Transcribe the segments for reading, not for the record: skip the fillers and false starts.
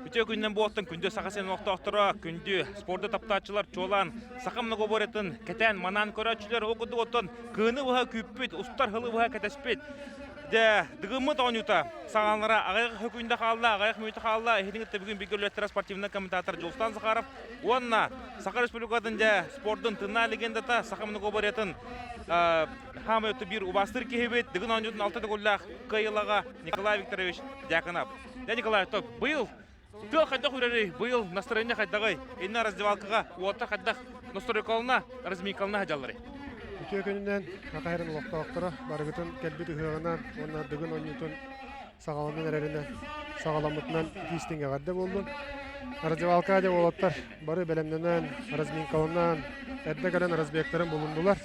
Бүтө күннен болттын күндө сақасын оқтоқтыра, күнді спорды таптачылар чолан, сақамны қоборетін, кәтән манан көрәтшілер оқыды оттын, кыны бұға күппет, ұстар хылы бұға кәтәспет. Де дығымыт оңюта, сағанлара ағайық хөкүйінде қалла, ағайық мүйті қалла, ехетіңітті бүгін бігірлеттері спортивный комментатор Жолстан Захаров. Онна, Сақа Республикадың спорттың тына легендата, сақамны қоборетін хамы өтті бір убастыр кехебет, дығын оңютын алтыды қоллақ қайылаға Николай Викторович Дяконап. Николай, бұл Тыл қайдақ үрері, бұйыл настроение қайдағай, енна раздевалкаға, уаттар қайдақ настройкалына, размейкалына хажалары. Үтө күнінен ақайрын лоқтауқтыры, барығытын кәлбет үхіғынан, онна дүгін онютын сағаламын әрерінен, сағаламытынан кейстенге қарды болдың. Раздевалка де олаттар бары бәлемненен, размейкалынан, әрді кәрін разбектарын болундылар.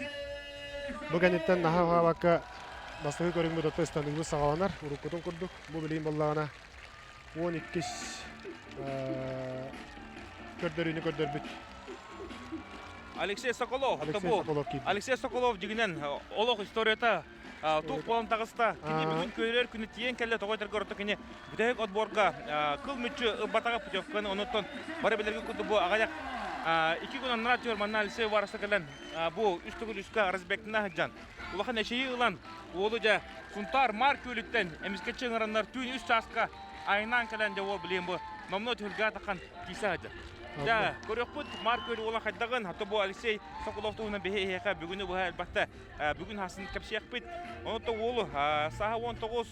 Бұл кәнеттен наға ғаваққа бастығы көріңгі дұтты ұстандығымыз сағаланар, ұрыққытын құрдық. Бұл білейін болағына 12 көрдөрүнү көрдөрбүт. Алексей Соколов, Алексей Соколов дегенен олық историята туқ болан тағыста кене бүгін көйлер күні тиен кәлі тоғайтыр көрді кене бүдәйік отборға қыл мүтчі ұбатаға путевканы ұныттын бары білерге күнді бұл ағаяқ 2 күн оннара түйір манна Алексей варысы кәлін бұл үстігіл үсқа разбектіна жан. Улақан әшейі ұлан олы жа сұнтар марк өліктен әміскетші ғырандар түйін үст жасқа айнан кәлін де ол білейін бұл номно түйілға таққан кейса жа. Да, көрөкпүт марк өлі олан қайдағын, хатты бұл Алексей Соколовты ұғынан бейхеға бүгіні бұл әлбәтті бүгін хасын кәпшияқ бет. Онытты олы саға 19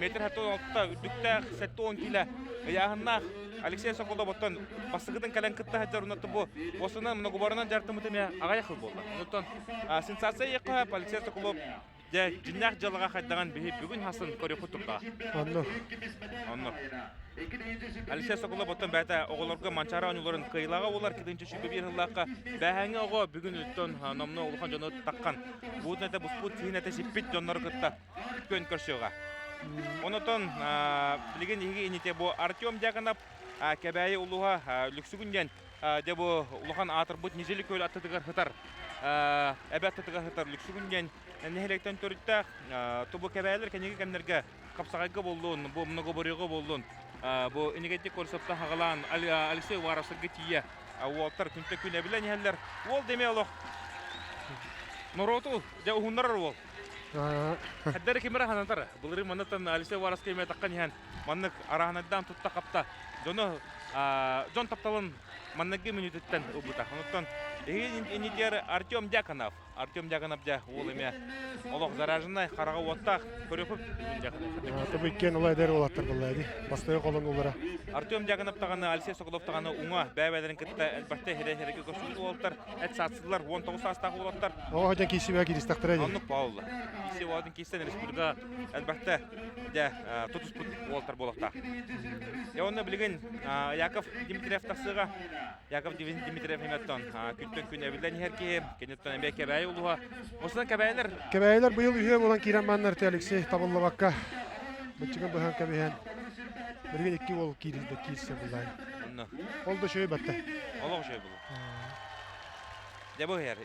метр хатты олықта үдіктәқ сәтті 10 келі яғыннақ Алексей Соколов оттан басығыдың кәлін күтті хаджар ұнатты бұл осының мұнығыбарынан жарты мұтымя ағаяқыл болды. Оттан сенсация еқіп Алексей Соколов жинақ жалыға қайдаған бүгін хасын көрөкпүт тұрда. Анны. Алексей Соколов оттан бәті оғыларға манчара оңыларын қиылаға олар кедінші шүбі бір ғылаққа бәхәңі оғы бүгін өттен номны олған жоны таққан. Бұдын әті бұспұт сейін әті шеппет жонлары күтті көн көршіға. Онытын білген еге енете бұл Артем Дяконап кәбәйі ұлыға үліксігінден дебі ұлыған атыр бұд нежелі көл аттытығар ғытар. Әбәт тұтығар ғытар үліксігінден нәхелектен төріттәқ тұбы кәбәйлер кәнеге кәмдерге қапсағайғы болуын, бұл мұнығы бұрығы болуын. Бұл энергетик көрсетті хағалан Алексей Варасырғы тие олтар күнті күн әбілен әлдер. Ол деме олық нұроту жа ұғындар ол. Әддері кемері қанатар. Бұлыры мұнытын Алексей Варас кеме таққан ең маннық арағанаддан тұтта қапта. Жон тапталын маннығы минутеттен ұбыта. Ұнықтан енетер Артем Дяконов. Артем Дяконов жа ол еме олық заражынай қараға оттақ көріпіп Тобы иккен олай дәрі олаттыр бұлайды. Бастығы қолын олара. Артем Дяконов тағаны, Алексей Соколов тағаны ұңа бәйбәдерін кітті әлбәтті хереге көсілді олаттар. Әт сатсыдылар 19 астағы олаттар. Оға қойдан кейсі бәк едістақтыр әді. Анық бауылы. Кейсі оғадың кейсіден республика әлбәтті тұтыс бұд олаттар болақта. Оны білген Яков Дмитриев тақсыға. Яков Дмитриев еметтен күттен күн әбілден ерке, кенеттен әмбе кәбәйі ұлыға. Осыдан кәбәйілер? Кәбәйілер бұйыл үйе болан кейран маннар те Алексей табылы баққа. Бұтчығын бұхан кәбейен. Бірген екі ол кейрілді кейсі бұлай. Ол да шөй бәтті. Олық шөй бұлы. Де бұл әр,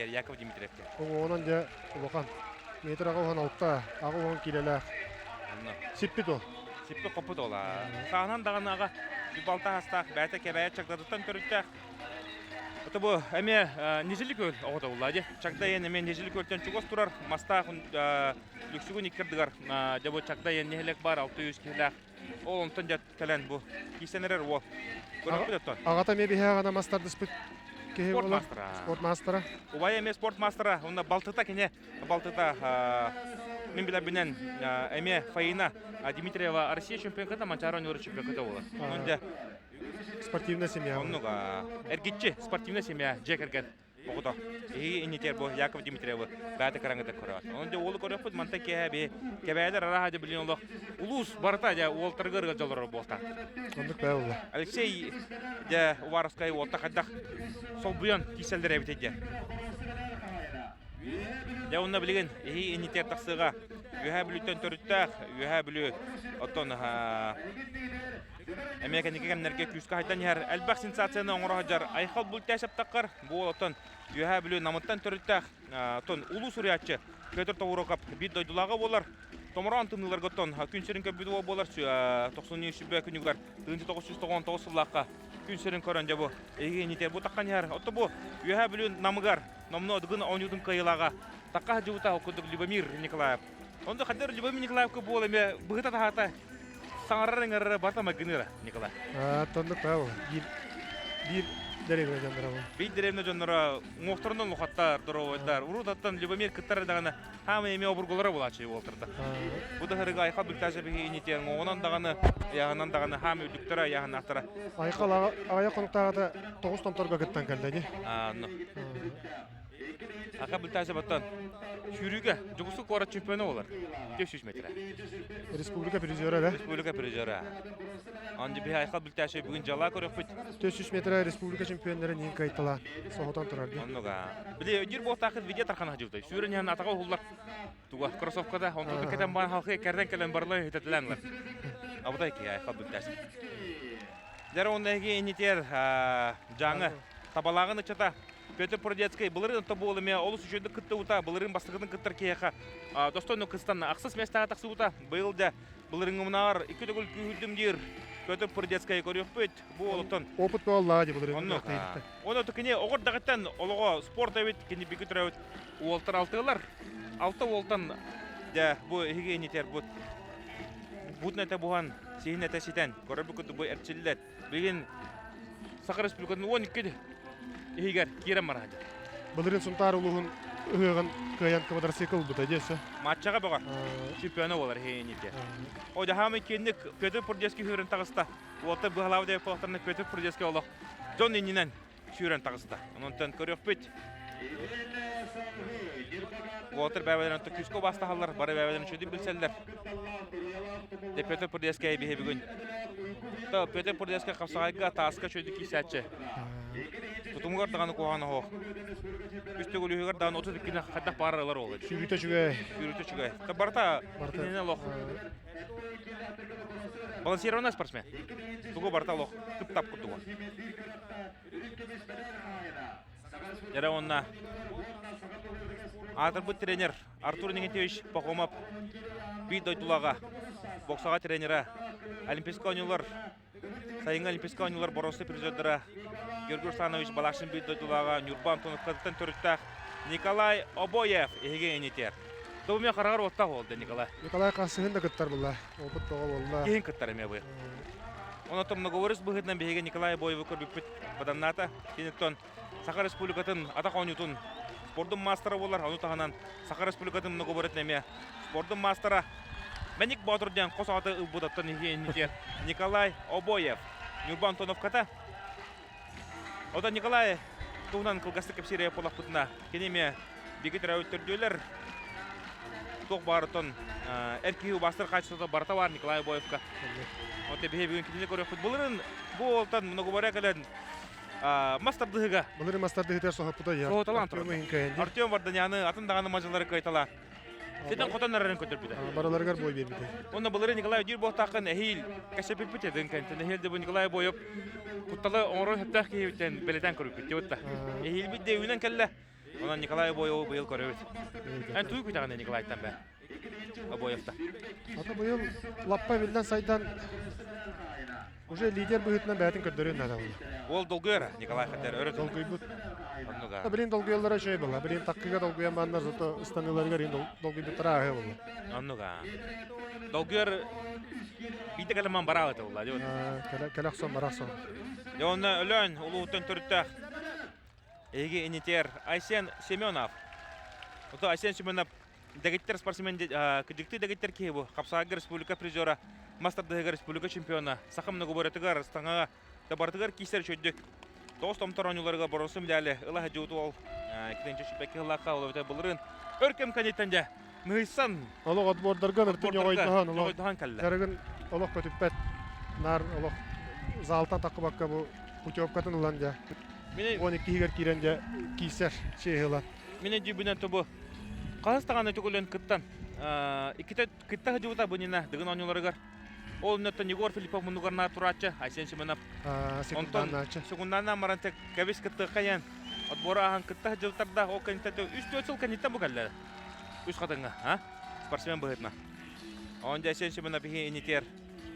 Яков Дмитриевке? Онан де ұлыған. Метр аға оған алықта, аға оған кейлелі. Сиппет ол. Сиппет қопыт ола. Сағынан дағын аға балта хастақ, бәті кәбәйет чақдадықтан көріттәқ. Это бұл әме нежелік өл оғыда ұлады. Чақдайын әме нежелік өлтен чуғыз тұрар. Мастағын люксігін икірдігар. Дебі чақдайын нехелек бар, 600 келек. Ол онтан жат кәлән бұл. Кейсенерер ол. Көріп өттен. Ағата ме бейе ағана мастарды спыт кеге бола? Спорт мастера. Убай әме спорт мастера. Онда балтыта кене. Балтыта мен білі бінен әме Фаина Дмитриева Россия чемпионката, Манчара Нюры чемпионката олар. Спортивная семья. Оннуға әргетші спортивная семья жек әрген оғыда. Енетер бұл Яков Дмитриевы бәті қараңғыда көріп. Онда олы көріп бұд манта кәбәйлер араға де білген олық. Улус барыта ол тұрғырға жолыры болта. Ондық бәй олы. Алексей Уваровскай олта қаддақ сол бұян кейселдер әбітеді. Онда білген енетер тақсыға үйә білуттен түріттәқ, үйә білу оттон Американеке кемнерге күскі хайдан яр әлбәқ сенсацияны оңыра жар айқал бұл тәсіп таққар. Бұл оттон үйә білу намыттан түріттәқ. Улу сүриятчы Петр Тавурокап бит дойдулаға болар. Томоран тымнылар готтон күн серин көбүдү болар 90 шүбө күнүгөр 1999 сыллакка күн серин көрөн жабы эге нитер бу таккан яр отто бу юха билүн намыгар номно дыгын онюдун кыйлага такка жута окудук Любомир Николаев онда кадер Любомир Николаев ко бул эме быгыта тахата саңарырыңыр бата магыныра Николай Тондук тау. Бир деревне жандыра бу. бит деревне жоннора мохторунун лухаттар доровойдар урутаттан Любомир кыттар дагана хама эме обурголора булачы болтурда. Бу да хырыга айха биктаже биги нитен онан даганы ягынан даганы хама үдүктөр ягынан актара. Айкала ая конуктагы 9 томторга кыттан келди. Ну. Ака биктаже баттан Шүрүгө жугусу кора чемпиону болар. 500 метр. Республика призеры да. Республика призеры. Анды би айха биктаже бүгүн жала көрөк бит. 400 метр республика чемпиондары нин кайтала. Сохотан турарды. Оннуга. Биле өдүр болтакы видео таркана жыбытай. Шүрүн яна атага уллар. Туга кроссовкада он тут кетен бан халкы керден келен барлай хитетләнләр. Абыдай ки айха биктаже. Дәре ондагы инитер жаңы табалагын чата Петр Продецкий булырын тобулы ме олус үчөндү кытты ута булырын бастыгын кыттыр кияха достойно кыстан аксыз местага таксы ута быйылда булырын мынар 2 дөгүл күлдүм дир Петр Продецкий көрөппөт бу олуттан Опыт болла ди булырын. Оны тукене огор дагыттан олого спорт эбит кини бигүтрөт уолтар алтылар алты волтан да бу хигиенитер бу бутнете буган сигнете ситен көрөпкөт бу эрчиллет биген Сахар Республикатын 12 Игер кирем марады. Булырын сунтар улугун ыгын кыян квадроцикл бута десе. Матчага багар. Чемпионы болар хейните. О да хамы кенник Петр Продецкий хүрен тагыста. Олта быгалавда фактарны Петр Продецкий олох. Жон иннен хүрен тагыста. Онтан көрөппөт. Олтар бабадан төкүскө бастагалар, бары бабадан чөдү билселдер. Де Петр Продецкий бихе бүгүн. Та Петр Продецкий капсагайга таска чөдү кисәче. Тутумгар даганы куганы хо. Үстөгүл үйгөр даганы 32 хадда баралар болду. Шүрүтө. Та барта кинене лох. Балансированный спортсмен. Туго барта лох. Тып-тап кутуга. Жара онна. Атырбы тренер Артур Негентевич Пахомов бит дойтулага боксага тренера Олимпийский ойындар сайынга Олимпийский ойындар боросы призердера Георгий Станович Балашин бит дойтулага Нюрбан Тоновкадан төрүттак Николай Обоев эге энитер. Томя карагар отта болду Николай. Николай касыгын да кыттар булла. Опыт болла. Кийин кыттар эме бу. Оны томно говорис быгытнан беге Николай Обоев көрбүп баданната Кенеттон Сахар Республикатын атак ойнутун спорттун мастері болар, оны тағанан Сахар Республикатын много борет неме. Спорттун мастері Мәник Батырден қос аты ұлбудаттан егеннетер Николай Обоев. Нюрбан Тоновката. Ода Николай туғынан қылғасты кепсерия полақ бұтына. Кенеме бекет рәуіттірдеулер. Тоқ барытын әркеу бастыр қачысыда барыта бар Николай Обоевка. Оте бейе бүгін кетіне көрек футболырын бұл олтан много боря кәлін мастардыгыга. Булырын мастардыгытер соғаппыта я. Артем Варданяны атындағаны мажылары кайтала. Сенен қотан әрін көтерпіді. Бараларғар бой бербіді. Оны бұлыры Николай Дюр боқтақын әйіл кәсепіппіті діңкәнтін. Әйілді бұл Николай бойып құтталы оңыры хөптақ кейбіттен бәлетен көріппіті өтті. Әйіл бітті өйінен кәлі. Онан Николай бойы бұйыл көріпіті. Ән туй күйтағында Николайттан бә. Обоевта. Ата бұйыл лаппа білден сайдан уже лидер бұғытынан бәтін көддерін надауы. Ол долгыра Николай Хаттер өрет. Долгый бұд. Білін долгыялары жай бұла. Білін таққыға долгыян бағындар зото ұстаныларығар ең долгый бұттыра ағы бұла. Аннуға. Долгыр бейті кәліман барағы еті бұла. Кәләқ сон, барақ сон. Оны өлін ұлуғыттың түріттәқ. Еге инетер Айсен Семенов. Оты Айсен Семенов дәгеттер спортсмен күдікті дәгеттер кей бұл. Қапсағыр республика призера. Мастардыгы республика чемпиона. Сақым много боретыгар, станға табартыгар кейсер чөйдік. Тоғыз томтар ойнуларға бұрысы медалі. Ила хәджеуті ол. Кетенші шүпәкі ғылаққа ол өте бұлырын. Өркем кәнеттенде. Мұйсан. Олық отбордарған үртін жоғайтыған. Жоғайтыған кәлі. Кәрігін олық көтіппәт. Нар олық залтан тақы баққа бұл путевкатын ұлан жа. 12 егер кейрен жа кейсер шейғылан. Мене дүйбінен тұбы. Қалыстағаны түгілен күттан. Кітті хәджеуіта бұнина дығын ойнуларығар. Ол нөттен Егор Филиппов мұнығарна тұратшы, Айсен Семенов. Секунданна марантек кәбес кітті қаян. Отбора ағын кітті жылтарда ол кәнеттәді үсті өтсіл кәнеттен бұл кәлі. Үс қатыңға, спортсмен бұғытна. Онда сен шимена бихи инитер.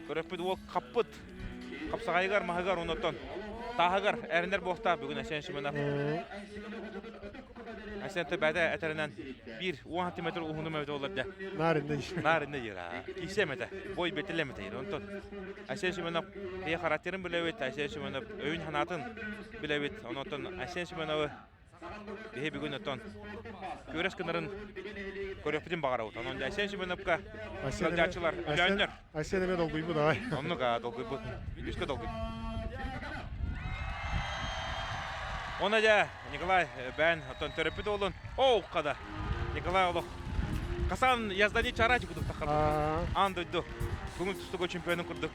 Көрөппүт ол каппыт. Капсагайгар махагар онотон. Тахагар эрнер бохта бүгүн сен шимена. Асенте бәдә әтеренән 1 см уһуны мәвдә оларда. Нарында йыра. Кисемәдә. Бой бетелемәдә йыр. Онтон. Асен шимена бия характерин билебет, асен шимена өйн ханатын билебет. Онотон асен шимена бие бүгүн отон. Көрәс кынарын көрөппүтин багара ут. Онда асен шименапка солдатчылар үләннәр. Асен эме долгуй бу давай. Оннуга долгуй бу. Бишке долгуй. Ona da Nikolay ben отон төрөпүт олун. Оу када. Nikolay олох. Касан яздани чарачы кудук такан. Андойду. Бүгүн түстөгө чемпионун курдук.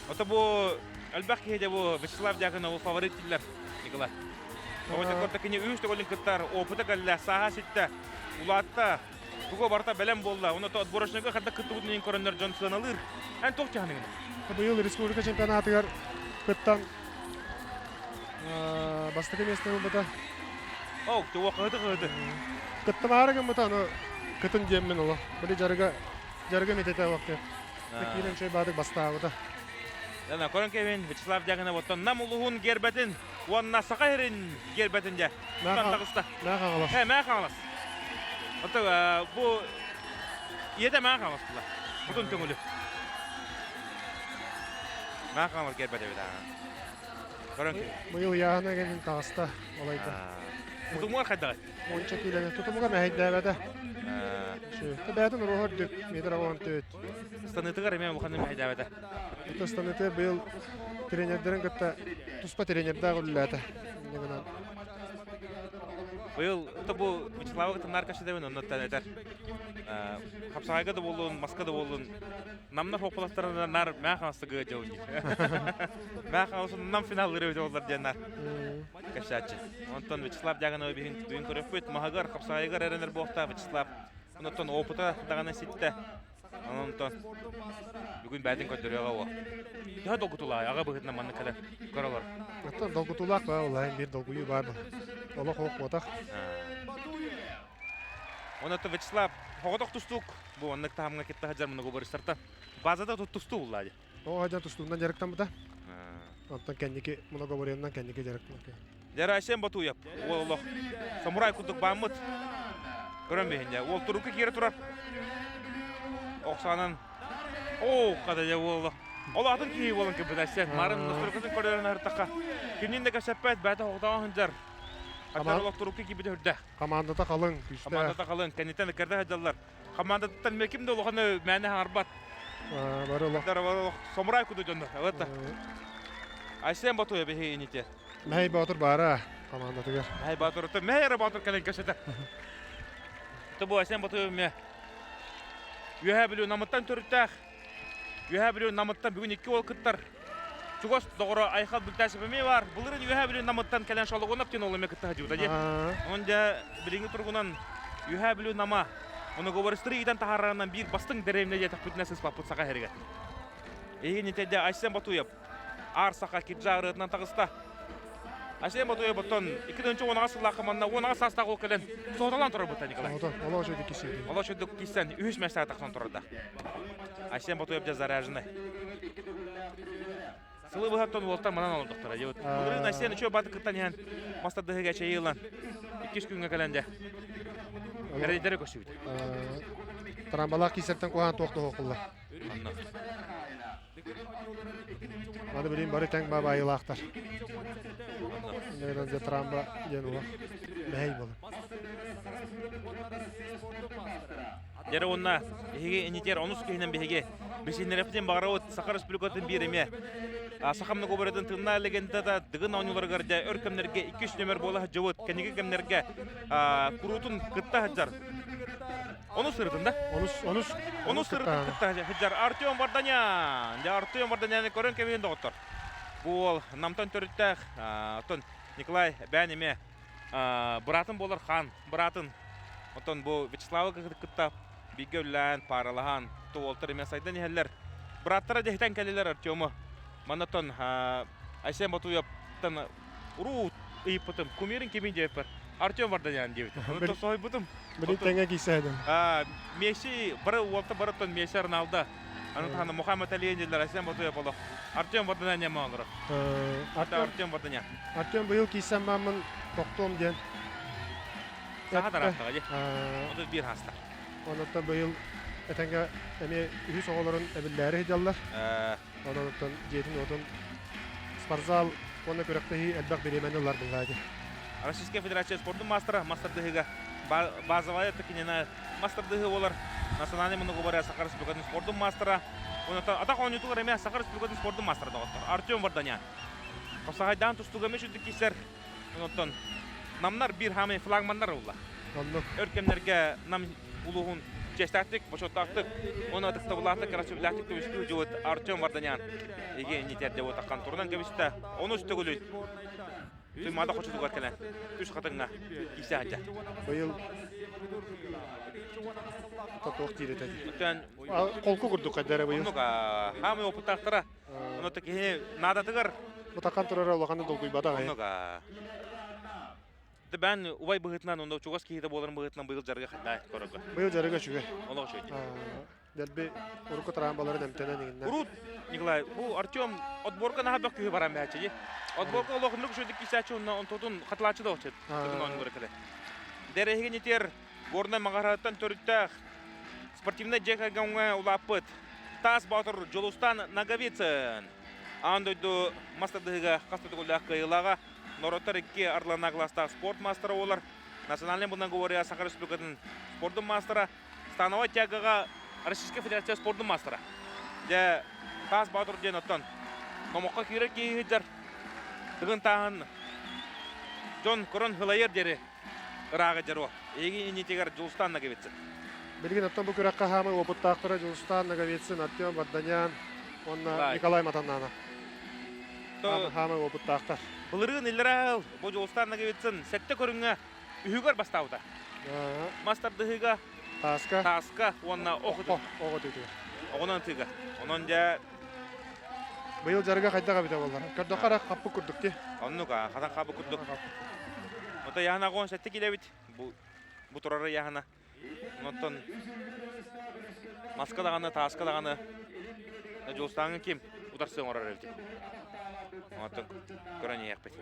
Ото бу албакки де бу Вячеслав Дягана бу фавориттер Nikolay. Ота кортакыны 3 голын кыттар, опыта галла саха ситте. Улатта буго барта белем болду. Оны то отборочнага хатта кыттыгын көрөндөр Джонсон алыр. Ан ток жаһаның. Быйыл республика чемпионатыгар кыттан бастыгы местен буда. Оу, то кыды. Кытты барыгын буда, аны кытын жеммен оло. Били жарыга метете вакыт. Текилен чөй бадык бастабыда. Дана көрөн кевин Вячеслав Дягана оттон намулугун гербетин, уанна сакайрин гербетинде. Тантагыста. Мага He, mä kaalas. Mutta bu yetä mä kaalas kyllä. Mutun tungulu. Mä kaalas kerpete vielä. Koranki. Быйыл яһана келин тагыста олайда. Mutun muar kadar. Монча килеге тутумга мәһәйдәбәдә. Шу. Тәбәдән рухор дип метр аван төт. Станытыгар мен буханы мәйдәбәдә. Тустаны быйыл тренердерин кытта туспа тренерда гуллата. Негенә. Быйыл бу Вячеславга тынаркашы дебен оннан әтер. Хапсагайга да болун, Москвада болун. Намна хопаластарына нар mä каластыгы жауды. Mä каласын нам финаллары жаулар жанар. Кашачы. Онтон Вячеслав Дягана бүгүн көрөпөт Махагар Хапсагайга эренер бохта Вячеслав. Онтон опыта дагана ситте. Онтон бүгүн бәдин көтөрөөгө о. Я долгутулай, ага быгытна манны кале көрөлөр. Ата долгутулак ба улай бир долгую бар. Ола хок ботак. Онтон Вячеслав хогодок тустук. Бу оннак таамга кетти хаджар муну гобарыстарта. Базада тусту улай. О хаджар тустундан жарыктан буда. Онтон кендики муну гобарыяндан кендики жарыктан. Жара Асен Батуев. Олох. Самурай кудук бамыт. Көрөнбейинде. Ол турукка кире турар. Оксанын. О, када же олох. Ол атын кии болын ки бидасен. Марын туруккасын көрөрөн артакка. Кинин де касаппет бата октаган жар. Атар олох турукка ки бидөрдө. Командада калың, күчтө. Командада калын. Кенитен керде хаджалар. Командадатан мекимде олоханы мәне арбат. Бар олох. Олох Самурай куду жонда. Вот. Асен Батуев бехи ините. Мәй батыр бара командатыгар. Ай батыр то мәйре батыр кален кашата. То бу Асен Батуев ме. Юха билүү намыттан төрүттак. Юха билүү намыттан бүгүн 2 гол кыттар. Чугос тогро айхал бүлтәсебе ме бар. Булырын юха билүү намыттан кален шалыгынап тен ол ме кытта жуда же. Онда билинги тургунан юха билүү нама. Оны говорыстыры идан тахаранан бир бастың деремне же тапытнасыз папут сага херге. Эгенетеде Асен Батуев арсака киджарытынан тагыста. Асен Батуев боттон 2-нче онага сылакыманна онага састагы ол келен соталан турар бутта Николай. Ола жөдө киседи. Ола жөдө кисен 3 мәсәт таксан турда. Асен Батуев да заряженный. Сылы бахаттан волтан манан алып доктора. Булырын Асен үчө баты кыттан ян мастадыга чейылан 2 күнгө келенде. Кередере көсүбүт. Трамбалак кисеттен куган токто окулла. Аны билин бары тең баба айылактар. Нерен же трамба денуа. Мәй болу. Дәре онна эге инитер онус кейнен беге. Бесиннерептен багарау Сахар Республикатын биреме. Сахамны гоберден тынна легендада дыгын онюларга да өркемнерге 2-3 номер бола жабыт. Кенеге кемнерге курутун кытта хаджар. Onu sırtında. Onu sırtında hajar Артем Vardanyan. Ya Артем Vardanyan'ı көрөн кебен доктор. Бул намтан төрүттөк. Отон Николай бәниме братым болар хан, братын. Отон бу Вячеслава кыттап бигөллән паралахан толтыр эме сайдан хәлләр. Браттары дехтен келелер Артему. Манатон Асен Батуевтан уру ыйпытым кумирин кебен жепер. Артем Варданян дебит. Онто сой бутум. Били теңе кисәдем. Месси бары уолта барытон Месси Роналдо. Анын Мухаммед Алиен дилер Асен Батуя боло. Артем Варданян маңыры. Артем Варданян. Артем быйыл кисәм мамын токтом ден. Саха тарафтага же. Онто бир хаста. Онотта быйыл этенге эми үз оголорун эбилләре хидаллар. Онотон жетин отон спортзал оны көрөктөй элбак беременлар булгайды. Российская Федерация спорта мастера, мастер дыхыга базовая такинена мастер дыхы олар национальный многоборья Сахар Республикатын спорта мастера. Он это атак он ютур эме Сахар Республикатын спорта мастера доктор Артем Варданян. Косагайдан тустуга мешүдү кисер. Онотон намнар бир хами флагмандар улла. Өркемнерге нам улугун честаттык, бошоттактык. Оны атыкта булатык, красивлаттык төбүскү жуут Артем Варданян. Эге нитерде вот аккан турдан кебисте. Оны үстөгүлү. Ты мада хочет угар келен. Түш катыңга кисәҗә. Быйыл тоток тирете. Өтен Колку курдук кадәре быйыл. онуга хамы опыттактыра. Оны теке нада тыгыр. Бутакан турара улаганы долгуй бадага. Онуга. Бән убай быгытнан онда чугас киһиде боларын быгытнан быйыл жарга хатта корога. Быйыл жарыга чүгө. Олог шөйт. Дәлбе урукка таран балары дәмтәнә дигәннәр. Урут Николай, бу Артем отборка на хабак күйе барам бәче. Отборка ологынлык шөйдик кисәче онна онтотун хатлачы да очет. Тыгын көрө келе. Дәрәһиге нитер горна магараттан төрүттәк. Спортивный джека гаңга улапыт. Тас батыр Жолустан Наговицын. Андойду мастerdыга кастыгылак кыйлага Нороттар 2 Арлана класста спорт мастера олар. Национальный многоборья Сахар Республикатын спорт мастера. Становой тягага Российская Федерация спорт мастера. Де Тас батыр ден оттан. Номокка кире кийдер. Тыгын таһын Жон Корон Хылайер дере. Рага жаро. Эги инитегер Жолустан Наговицын. Билген оттан бу көрәккә хамы опыттактыра Жулстан Наговицын, Артем Варданян, онна Николай Матаннана. Хамы опыттактар. Булырын иллерал бу Жолустан Наговицын сәтте көрүнгө үһүгөр бастауда. Мастер дыгыга таска онна окуду. Огонан тыга. Онон жа Быйыл жарга кайдага бите болдур. Көрдөкара каппы курдук ти. Оннуга хата кабы курдук. Ота яна гон сәтте килебит. Бу турары яна. Онтон маска даганы, таска даганы. Жолустан ким ударсын орар элди. Онтон көрөне якпет.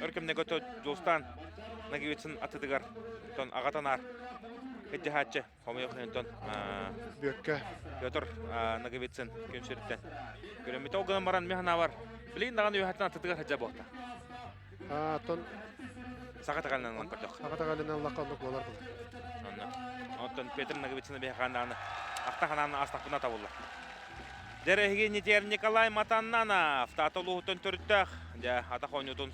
Өркемне гото Жолустан Наговицын атыдыгар. Тон агатанар. Кеттехатчы, хомойок хентон Бөккө. Петр Наговицын көнсөрттен. Көрөмөтө оган баран механа бар. Билин даган үйхаттан атыдыгар хаҗа болта. Тон Сагатаганнан кырдык. Сагатагалынан Аллахкандык болар бул. Онтон Петр Наговицын бехананы актахананы астакына табылды. Дәрәһиге нитер Николай Матаннанов татылуутун төрттәк. Дә атахонютун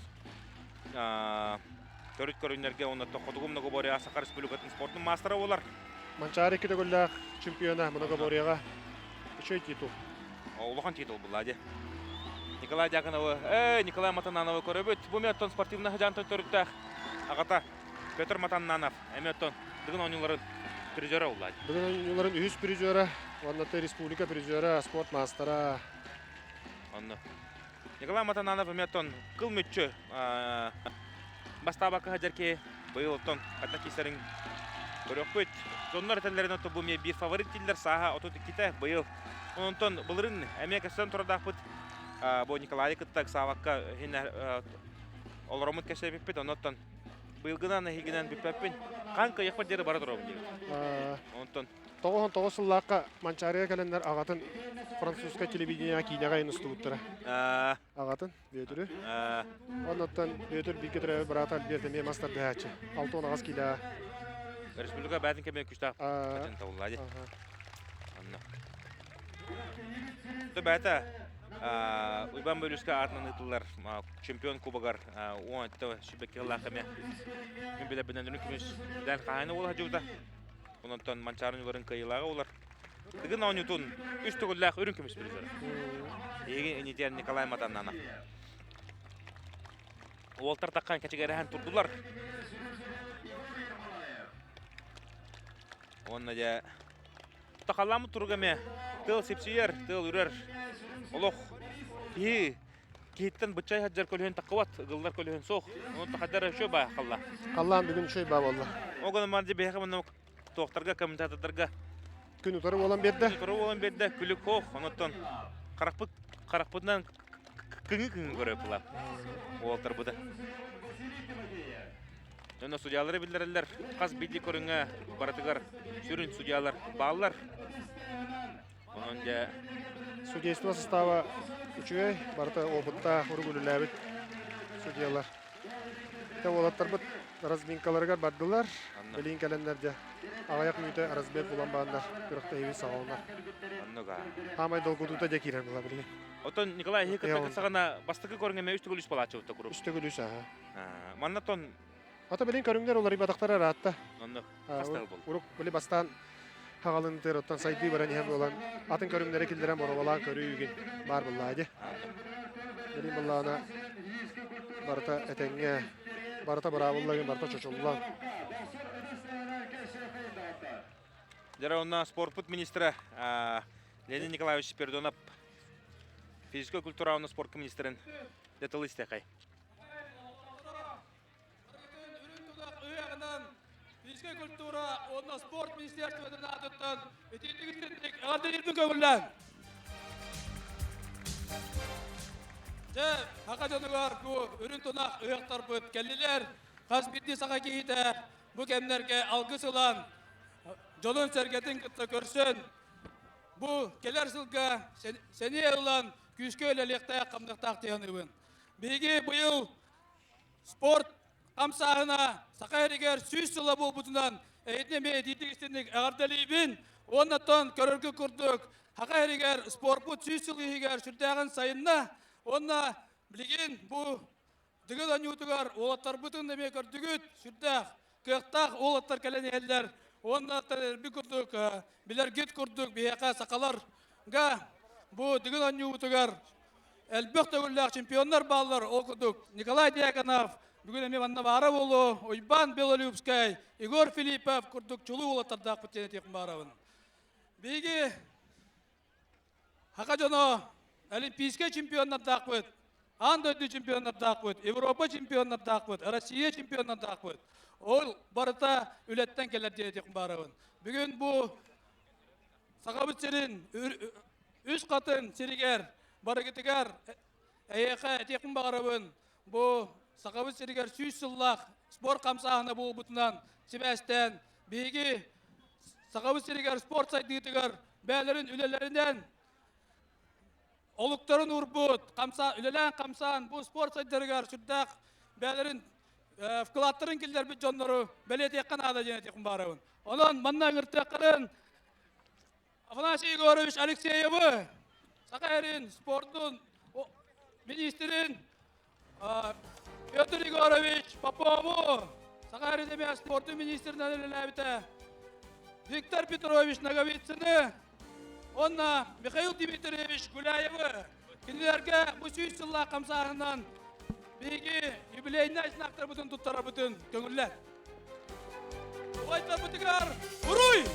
төрт көрүнөргө оны токодугум многоборья Сахар Республикатын спорттун мастера болар. Манчари кидегуллах чемпиона многоборьяга 3 титул. Улахан титул булади. Николай Дьяконов, Николай Матаннанов көрөбөт. Бу меттон спортивный хажантын төрттәк. Агата Петр Матаннанов эметтон дыгын ойнолорун призеры булади. Бүгүн oyuncuların üst призеры, Ванната республика призеры, спорт мастера. Онно. Николай Матаннанов эметтон кыл мүччү бастабакка хаджарке быйылтон ката кисерин көрөкпөт. Соннор теллерин бу ме бир фаворит тиллер саха отут ките быйыл. Онтон булырын эмекастан турдакпыт. Бу Николай кыттак сабакка хине олоромут кешеппет оноттон быйылгынан хигинен биппеппин канка якпа жери бара турабын дейт. Онтон 99 сыллакка Манчария келендер агатын французска телевидение кинега институттара. Агатын бөтүрү. Оноттон бөтүр бигетре брата Альберт мастер дачы. 6 агас кила. Республика бәдин кеме күчтак. Атын табылды. Анна. Төбәтә Уйбан бөлүскө атынан ытылар чемпион кубагар онтта шибекелла кеме. Мен биле бенен күмүш дан кайны ол хажууда. Онтон Манчарынларын кайылага олар. Дыгын онютун үстүгүллак өрүн күмүш билер. Эги инитер Николай Матаннанов. Олтар таккан кечегерен турдулар. Онна да такалламы тургаме тыл сепсиер, тыл үрер. Олох. Кейттен бычай хаджар көлөһөн таққабат, ыллар көлөһөн соқ. Оны тақадар шо ба қалла. Қаллан бүгін шөй ба болла. Оған марди бейхе мұны тоқтарға, комментаторларға Күн утары болан берді. тұру olan берді күлік қоқ. Онықтан қарақпытынан күңі көріп бұла. Олтар бұда. Оны судьялары білдірілер. Қаз бейді көріңі баратығар сүрін судьялар бағылар. Onun da Судейство состава үчүгэй барыта опытта ургулулабыт судьялар. Та олаттар бут разминкаларга бардылар. Билин календарда агаяк мүйтө Аразбек булан баандар бирокта эви сагалар. аннога. Амай долгудута жакирен була билген. Отон Николай Хекатта сагана бастыкы көрүнгө үстү гөлүс балачы өттө куруп. Үстөгүлүс Маннатон Ата билин көрүңдер олар ибадактар аратта. онно бастал бол. Урук били бастан хагалын тероттан сайды баран hem olan атын көрүңдөрө килдерен боролан көрүүгүн бар буллайды. Билин буллана барыта этеңге барыта барабыллагын барыта чочуллан. Жара онна спортпут министрі Леонид Николаевич Пердонов физическая культура онна спорт министрин деталы истекай. Физическая культура, онна спорт министерстводан атыттан этетигистендик агадырбы көгүллән. Хакадонугар бу үрүн тунак ыяктар бут келдилер. Каз битти сага кейте бу кемнерге алгысылан жолун сергетин кытта көрсөн. Бу келер жылга сене улан күскө элелекте камдыктак тыяныбын. Биги быйыл спорт камсагына сакайригер сүйс жылы болбутунан эйтнеме этетигистендик агардалибин. Оннаттан көрөргө курдук. Хакайригер спортпут сүйс жылыгер сүрдөгөн сайынна онна билген бу дигел анютугар олаттар бутун неме көрдүгүт сүрдөх кыктак олаттар келен элдер оннаттар би курдук билер гит курдук бияка сакаларга бу дигел анютугар элбекте гүллак чемпионнар баллар окудук. Николай Дьяконов бүгүн эме ванна бара болу, Ойбан Белолюбскай, Игорь Филиппов курдук чулуу олаттардак бутен тек барабын. Биги Хакажоно Олимпийский чемпионнар дақпыт, Андойды чемпионнар дақпыт, Европа чемпионнар дақпыт, Россия чемпионнар дақпыт. Ол барыта үлеттен келер дейдек барабын. Бүгін бұл сағабыт серін, үш қатын серігер, барығытығар, әйеқа әтекін бағарабын. Бұл сағабыт серігер сүйіс сыллақ, спорт қамсағына бұл бұтынан, Себәстен, бейгі сағабыт серігер спорт сайдығытығар, бәлерін үлелерінен, Олуктарын урбут, үлелен камсан, бұл спорт сайдырыгар сүрдақ бәлерін вкладтарын келдер бүт жонлары бәлет яққан ада женет яқын барауын. Онын маннан үртіққарын Афанасий Егорович Алексеевы, Сақайрин спортын министрин Петр Егорович Попову, Сақайрин деме спортын министрінен әліләбіті Виктор Петрович Наговицыны, Онна Михаил Дмитриевич Гуляевы, кенелерге бұл сүйіс жылла қамсағынан бейгі юбилейіне айсынақтар бұтын тұттара бұтын көңіллер. Олайтар бұтығар, ұруй!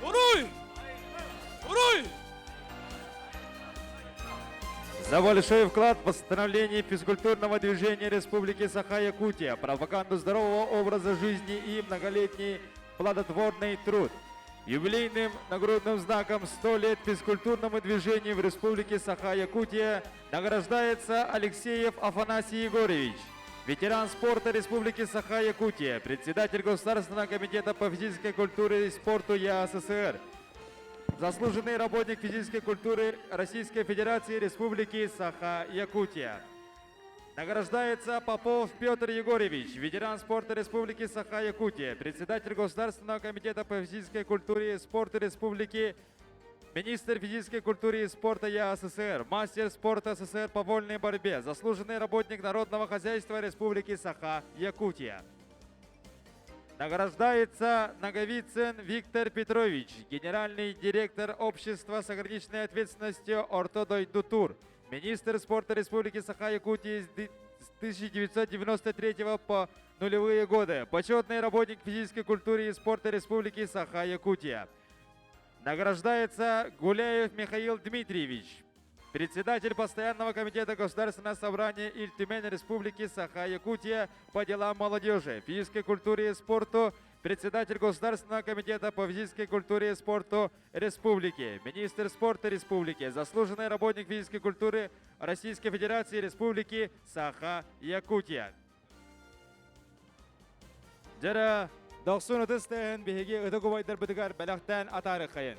Уруй! Уруй! За большой вклад в восстановление физкультурного движения Республики Саха-Якутия, пропаганду здорового образа жизни и многолетний плодотворный труд. Юбилейным нагрудным знаком 100 лет физкультурному движению в Республике Саха-Якутия награждается Алексеев Афанасий Егорович, ветеран спорта Республики Саха-Якутия, председатель Государственного комитета по физической культуре и спорту ЯССР, заслуженный работник физической культуры Российской Федерации Республики Саха-Якутия. Награждается Попов Петр Егорович, ветеран спорта Республики Саха-Якутия, председатель Государственного комитета по физической культуре и спорту Республики, министр физической культуры и спорта ЯССР, мастер спорта СССР по вольной борьбе, заслуженный работник народного хозяйства Республики Саха-Якутия. Награждается Наговицын Виктор Петрович, генеральный директор общества с ограниченной ответственностью «Ортодой-Дутур», министр спорта Республики Саха-Якутии с 1993 по нулевые годы, почетный работник физической культуры и спорта Республики Саха-Якутия. Награждается Гуляев Михаил Дмитриевич, Председатель Постоянного комитета Государственного собрания Иль-Тюмень Республики Саха-Якутия по делам молодежи, физической культуре и спорту, председатель Государственного комитета по физической культуре и спорту Республики, министр спорта Республики, заслуженный работник физической культуры Российской Федерации Республики Саха-Якутия. Жара 90 стен беге ыдыгы байдар бытыгар бәләқтен атары қайын.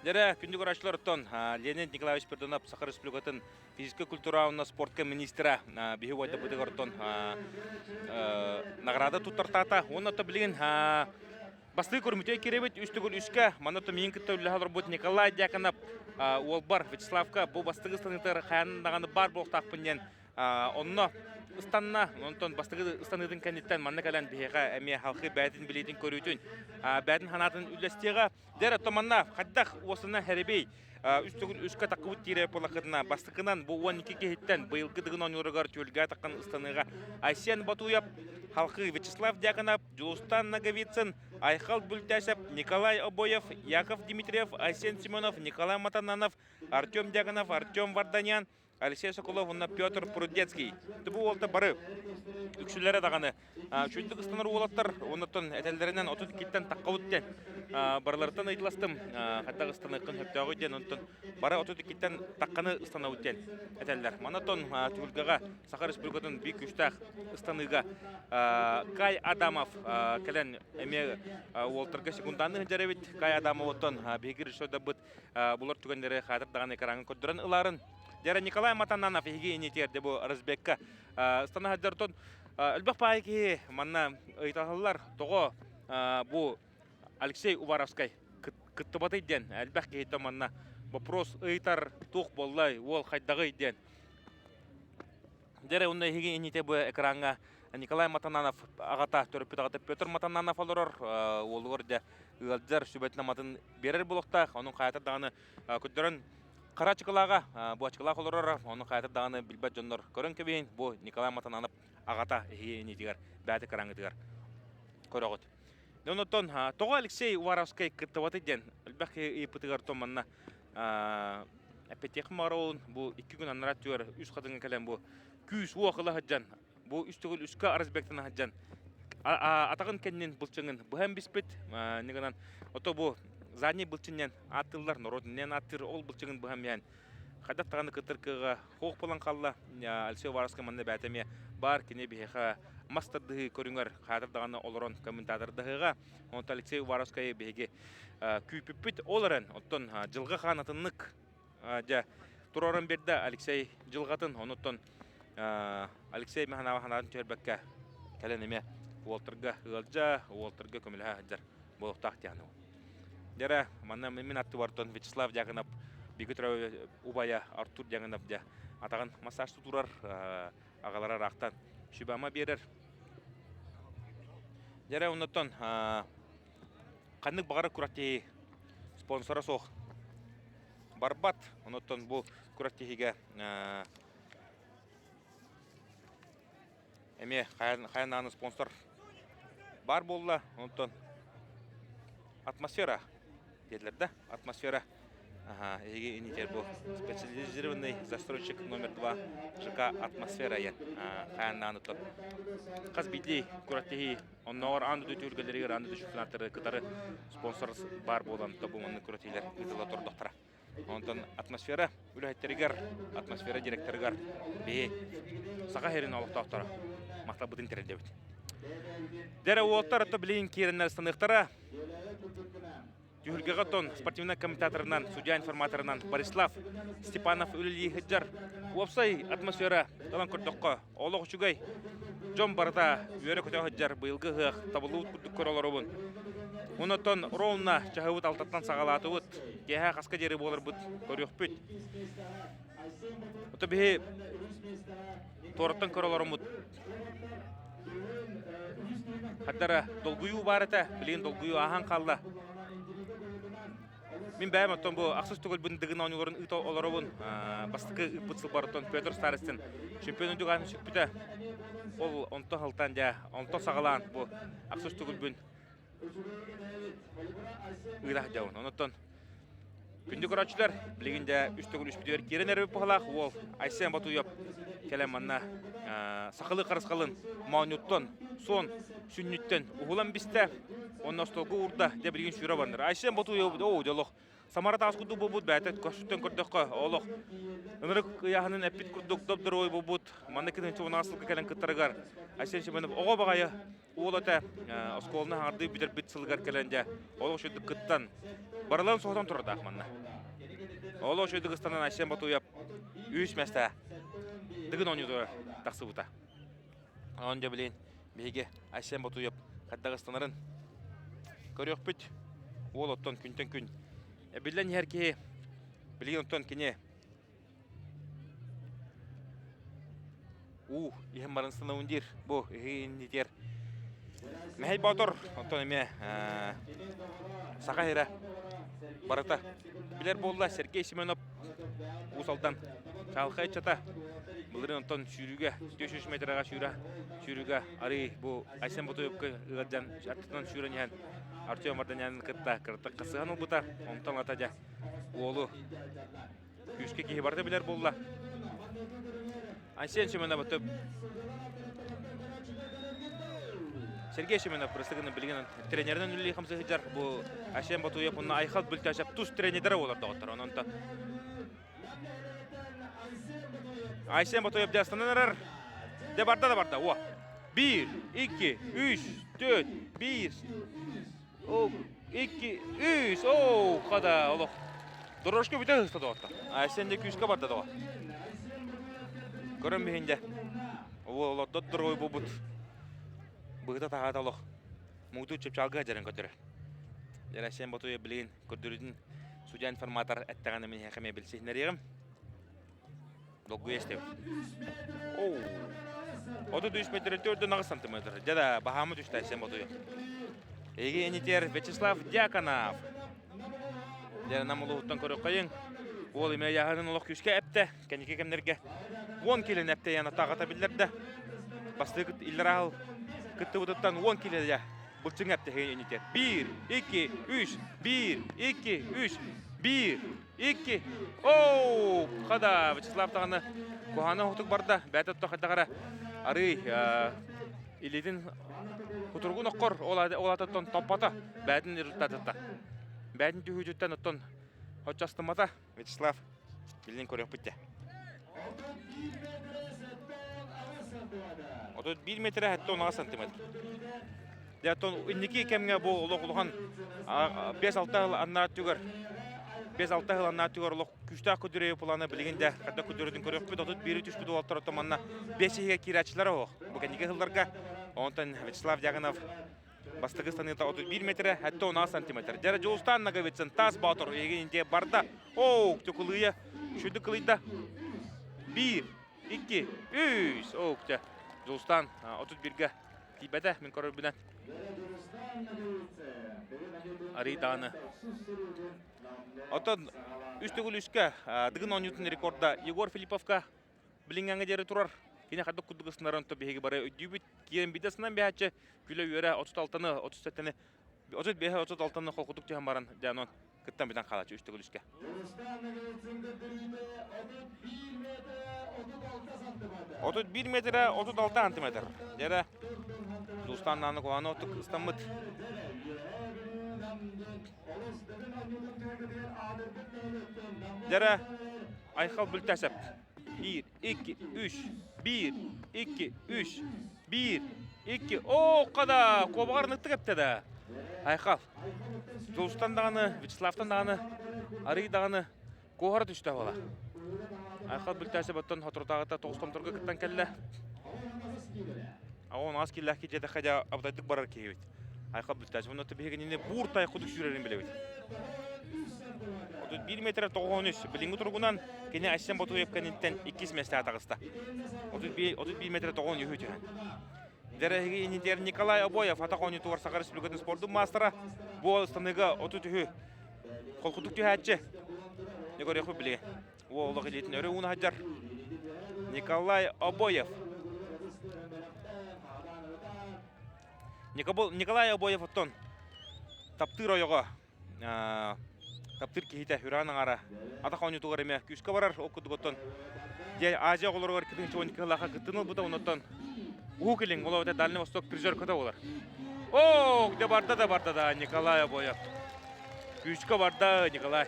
Дәрі күнді көрашыларыттон Леонид Николаевич Пердонов Саха Республикатын физическая культура онна спортка министра бейі ойда бұдығырттон нағырады тұттартата. Оны ата білген басты көрмітей керебет үстігіл үске манаты мен күтті үлі работ Николай Дьяконов Олбар Вячеславка бұл бастығы станытыр қаянындағаны бар болықтақпынен онына Ыстанна, онтон бастығы ыстаныдың кәнеттен манны кәлән бейға әме халқы бәдін білетін көрітін, бәдін ханатын үлістеға. Дәрі томанна қаддақ осына әребей үстігіл үскі таққыбыт тире полақытына бастықынан бұл 12 кехеттен бұйылғы дығын онырығар төлге таққан ыстаныға Айсен Батуяп, халқы Вячеслав Дьяконов, Джулустан Наговицын, Айхал Бүлтәшев, Николай Обоев, Яков Дмитриев, Айсен Симонов, Николай Матананов, Артем Дьяконов, Артем Варданян, Алексей Соколов, Петр Прудецкий. Бұл олты бары үкшілері дағаны. Шөлдік ұстаныр олаттар, онытын әтелдерінен 30 кеттен таққауыттен. Барылардан айтластым, қаттағы ұстаны ұқын хөптеуі ден, онытын бары 30 кеттен таққаны ұстаны өттен әтелдер. Манатон түгілгіға Саха Республикатын бейк үштақ ұстаныға Кай Адамов кәлін әме олтырға секунданы жарабет. Кай Адамов оттон бейгір шөді бұд бұлар түгендері қадыр дағаны қараңын көддірін ұларын. Дәрі Николай Матананов еге енетерді бұл Рызбекка. Стана хаддартон үлбақ пайки манна ұйтағылар тоғы бұл Алексей Уваровскай күттібаты ден. Әлбәқ кейті манна вопрос ұйтар тұқ боллай ол қайдағы ден. Дәрі ұнна еге енете бұл экранға Николай Матананов ағата төріппет ағата Петр Матананов олырыр. Олығыр де ұғалдар сүбәтіна матын берер болықтақ. Оның қайатыр дағаны күттірін Қарачықылаға, бұл ачықылақ олырыр, оның қайатыр дағаны білбәт жонлар көрін көбейін, бұл Николай Матананов ағата еңетігер, бәді қараңытығар көріғыт. Оныттон, тоғы Алексей Уваровскай күттіваты ден, үлбәқ епітігер томанна әпетеқім арауын, бұл 2 күн аннара түйер, үш қадыңын кәлем бұл күйіс уақылы хаджан, бұл үстігіл үскі арызбектіні хаджан. Атағын кәнінен бұлчыңын бұхәм біспет, негінен, ото бұл Задний бұлчыннен аттылар, народыннен аттыр, ол бұлчыңын бұхам ян. Қадап тағаны күттіркіға хоқ болан қалла, Алексей Уваровскай манны бәтеме бар кене бейға мастырдығы көріңер қадыр дағаны олырын комментатордығыға. Онты Алексей Уваровскай бейге күйпіппіт оларын, оттон жылға қанатынлық тұрорын берді Алексей жылғатын, оныттон Алексей мәханава қанатын түрбәкке кәленеме олтырға ғылжа, олтырға көмілі әджар болықтақ тияны. Дәрі, манна мен атты бартон Вячеслав Дьяконов, Бекутра Убая Артур Дьяконов де атаған массажды тұрар ағалара рақтан шүбама берер. Дәрі, ұнаттон қандық бағары күраттегі спонсора соқ барбат, ұнаттон бұл күраттегіге әме қаянағаны спонсор бар болла, ұнаттон атмосфера деділерді, атмосфера еге инетер бұл специализированный застройщик номер 2 ЖК атмосфера ен қаяннағаны тұр. Қаз бейдей күраттегі оннауыр анды дөті үргелерігер, анды дөті шүкінаттыры күтары спонсор бар болан бұл мұнны күраттегілер ұтыла тұрдықтыра. Ондан атмосфера үләйттерігер, атмосфера директорығар бейі саға херін алықтақтары мақтал бұдың терен дебіт. Дәрі оғыттар ұтты білейін керінлер станықтары Юргагатон, спортивный комментаторынан, судья информаторынан Борислав Степанов үлілі хеджар. Уапсай атмосфера талан көрдіққа олық үшігай. Жон барда үйері көте хеджар бұйылғы ғық табылуыт күрдік көролар обын. Онытон ровна чахывыт алтаттан сағалаты ұт. Кеха қасқа жері болар бұд көріқ бүт. Оты бігі торыттан көролар ұмыт. Haddara dolguyu barata, bilin dolguyu ahan kalda. Min bäm atton bu Aksus tugul bun digin onuların ito olarobun bastıkı ıpıtsıl barıton Petr Staristin çempionu dugan şükpüte. Ol onto haltan ja, onto sağalan bu Aksus tugul bun ıdah jawun. Onotton Күнді көрәтшілер, білігінде 3-3 бідер керен әрбі пұғалақ, ол Айсен Батуйып келем манна сақылы қарысқалын мауынуттон, сон, сүнніттен ұғылан бісті, онна столғы ұрда де білген шүйра бандар. Айсен Батуйып, делық, Самара тағыз бұл бұд бәтет, көшіттен көрдіққа, олық, ұнырық яғының әппет күрдік добдыр ой бұл бұд, манна кеден чоғын асылғы кәлін күттарығар. Айсен шеменіп, оға бағайы, ол өте осколына арды бідер біт сылғар кәлінде, олық шөйдік күттан, барылан соғдан тұрды ақманна. Олық шөйдік ұстанан Айсен Батуйып, үйіс мәсті, дігін оңызуыр тақсы бұта. Онжа білейін, бейге Айсен Батуйып қаддағыстанарын көрек бүт, ол оттон күнтен күн. Білден әрке білген оттон кене ехен барынсына өндер, бұл ехенетер. Мәхел баутор, оттон еме сақа хері барыта. Білер болда Сергей Семенов ұсалдан чалқай чата. Бұлырын оттон шүйріге, 400 метраға шүйріге ары бұл Айсен Батуйыпқа ұғаджан аттынан шүйрін ехен. Артем Марданянын кытта қысыған ұлбыта, онтан атаja олу күшке кейі барды білер болла. Айсен Шеменов өтіп, Сергей Шеменов бұрыстығыны білген тренерінің үлі қамсы хиджар, бұл Айсен Батуйып ұнна айқал бүлті ашап тұс тренедері оларды оғыттар. Айсен Батуйып дәстанын әрір, де барда да барда. 1, 2, 3, 4, 1, 2, 3, қада олық. Дұрышқа бүті ғыстады оғытта. Айсенде күшке барды доға. Көрін бейінде. Олық дұттыр ой бұл бұд. Бұғыта тағады олық. Мұғды үтшіп чалға жарын көтірі. Айсен Батуйып білген көрдірдің судья информатор әттіғаны мен хәкіме білсейінер еғім. Долгу естеу. 33 метр 4 сантиметр. Жада бағамы düştü Айсен Батуйып. Еге енетер Вячеслав Дьяконов. Жара намылы ұттан көрі қойын. Ол еме яғының ұлық күшке әпті. Кәнеке кәмдерге 10 келін әпті яна тағата білдерді. Басты илдер ағыл күтті бұдыттан 10 келі бұлчың әпті енетер. 1, 2, 3, 1, 2, 3, 1, 2. Қада Вячеслав тағаны көғаны ұқтық барды. Бәті ұтты қадағара ары илетін Құтырғын оққыр, ол атыттан топпата, бәдін үрттатытта. Бәдін түйіжіттен ұттан отчастымата, Вячеслав, білден көрек бітті. 1 метрі әтті 10 сантиметр. Дәттон, үннеке кәмге бұл ұлық-ұлған 5-6 ғыл аннат түгір. 5-6 ғыл аннат түгір ұлық күшті көдірейі пұланы білгенде қадда көдірейдің көрек бітті. Отыт 1-3 бүді олаттар отыманна 5-ге керачылары оқ. Бұл кәнеке ғылдарға онтан Вячеслав Дьяконов бастығы станыта 1 метрі, әтті 10 сантиметр. Жәрі Жолстан нағаветсін тас баутыр егенде барда. Түкіліе, шүді қылыйда. 1, 2, 3. Жолстан 31-ге тейбәді мен көрір бүнен. Ариданы. Отан үстігіл үшке дығын 10 ньютон рекордда Егор Филипповқа білінгенге дері тұрар. Кене қадық күдігісінарын тұп бейгі бары өйдейбіт. Кейін бидесінен бейхатшы күлі өйері 36-ны, 37-ні, 35-36-ны қол құдық жаған барын жануын күттен бейден қалачы үштігіл үшке. 31 метрі 36 сантиметр. Жәрі Жулстаннаны қоғаны отық ұстамыд. Жәрі айқал бүлті әсіп. 1, 2, 3, 1, 2, 3, 1, 2, қада қобағарын ұтты кәптеді. Айқал. Жолстан дағаны, Вячеславтан дағаны, Арый дағаны қоғары түшті бала. Айқал бүлтәсі бұттан отыртағыта 90-тұрға күттен кәлі. Ауын аз келі әке жеді қайда абдайдық барар кейбет. Айқал бүлтәсі бұны өтті бейгеніне бұртай құдық жүрерін білебет. 1 метр 93 білінгі тұрғынан кене Айсен Батуйып кәнеттен 2 месте атағыста. 31 метр 90 үйі өтеген. Дәрәхиге инитер Николай Обоев, атақоны туғар Сақа Республикатын спорттың мастера. Бұл станыға 30 қолқұдық түйәтші. Не көрек бұл білге. Олық елетін өрі ұны хаджар. Николай Обоев. Николай Обоев оттон. Таптыр ойыға. Таптыр кейті үраның ара. Атақоны туғар еме күшкі барар оқыдық оттон. Азия оларға кітің чуанникалаға кіттіныл бұта ұнаттан. Угелин, олар өте Дальний Восток призер көті олар. О, где барда да, Николай Обоев. Күшкі барда, Николай.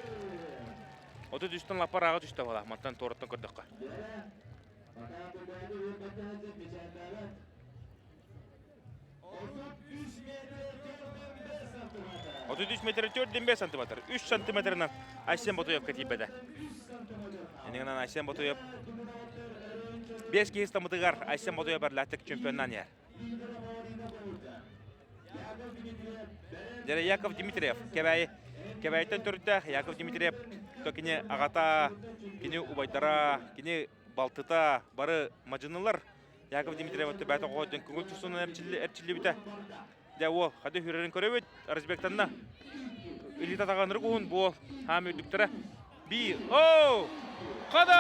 Оты түштен лапар аға түшті ола, мантан торыттан көрдіққа. 33 метр 4,5 сантиметр. 3 сантиметрінен Айсен Батуев кәтейбеді. Енігінен Айсен Батуев 5 кейіс тамытығар Айсен Батуев бәрләттік чемпионнан ер. Дәрі Яков Дмитриев, кәбәйттен түрді Яков Дмитриев кені ағата, кені убайдара, кені балтыта бары мажынылар. Яков Дмитриев өтті бәті қойдың күңіл тұсының әрчілі біті. Дә ол, қады хүрерін көрі өт, Арызбектанна. Илита тағаныр құғын бұл, хам өдіктірі. Оу! Қада!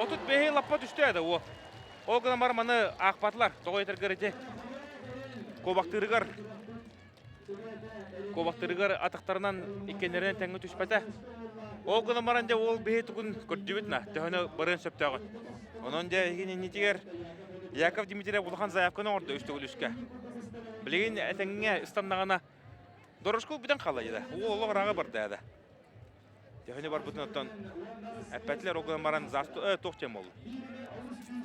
Отыт бейі лаппа түсті әді ол. Ол күні бар маны ақпатылар, тоғы етергір ете. Кобақтырығар атықтарынан екенлерінен тәңі түспәті. Ол күні баран ол бейі түгін көрді бітіна, тәуіні бұрын сөптіғын. Оның де егін енетігер Яков Дмитриев ұлған заявканы орды өсті өліске. Білеген әтәңіне ұстандағана дұрышқыл бұдан қала еді. Ол ұлығыраға барды әді. Тәуіні бар бұтын өттен әппәтілер оғынан баран засты тоқтем олды.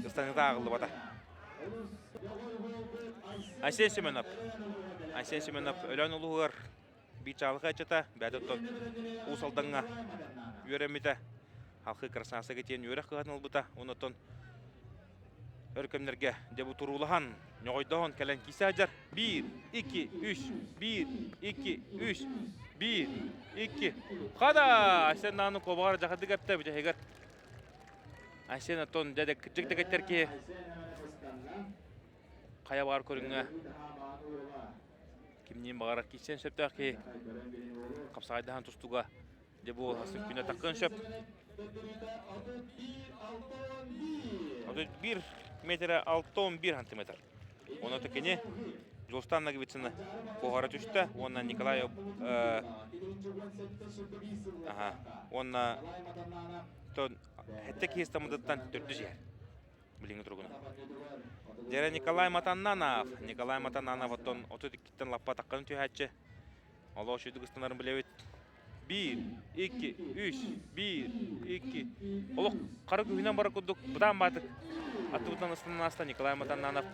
Ұстаныда ағылды бада. Айсен Семенов өлән ұлығыр бейчалығы әчета бәді өттен ұсалдаңға өремеді. Халқы красанасы кетен өрек қығатын ұлбыта. Оныттан өркемлерге дебу тұрулыған нөғойдағын кәлін кесі ажар. 1, 2, 3, 1, 2, 3, 1, 2. Қада! Айсен нағының қобағары жақады кәпті бүді егер. Айсен ұттан дәді күтжікті кәттер ке. Қая бағар көріңі. Кімнен бағарар кейсен сөпті ке. Қапсағайдаған тұстуға дебу олғасын күні таққын сөп. 1 метр 61 сантиметр. Оны текене Жолстан Наговицыны қоғары түшті. Оны Николай оны әтті кейістамыдыттан түрді жер. Біліңі тұрғыны. Дәрі Николай Матаннанов. Николай Матаннанов оттон 32-тен лаппа таққаны түйәтші. Олы өшүйді қыстанарын білеует. 1, 2, 3, 1, 2. Олық қары күйінен бары күдік бұдан батық. Атты бұдан ұстанын аста Николай Матаннанов.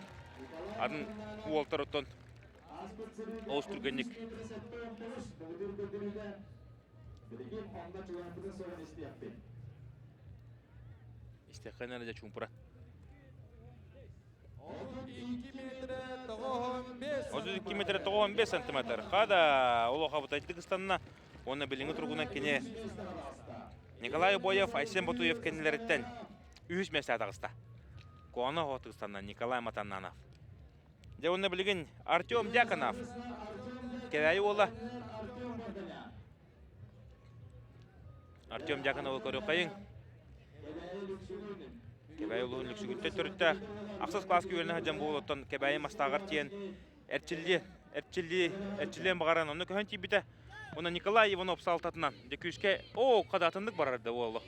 Адын уолтар оттон. Оғыз түргенник. Истеқен әрі де чумпыра. 32 метр 95 сантиметр. Қада олық абытайды қыстанына. Оны біліңі тұрғынан кене Николай Обоев, Айсен Батуев кенелеріттен 3 мәсі атағыста. Қуаны ғотығыстаннан Николай Матаннанов. Де оны білігін Артем Дьяконов. Кәвәйі ола. Артем Дьяконов көрі қайын. Кәвәйі олығын лүксігінті түрітті. Ақсыз класс күйеріне ғаджан бұл оттан кәвәйі мастағыр тиен әрчілден бағаран. Оны көхін тейбіті. Оны Николай Иванов салтатынан. Декүйшке, қадатындық барарды олы.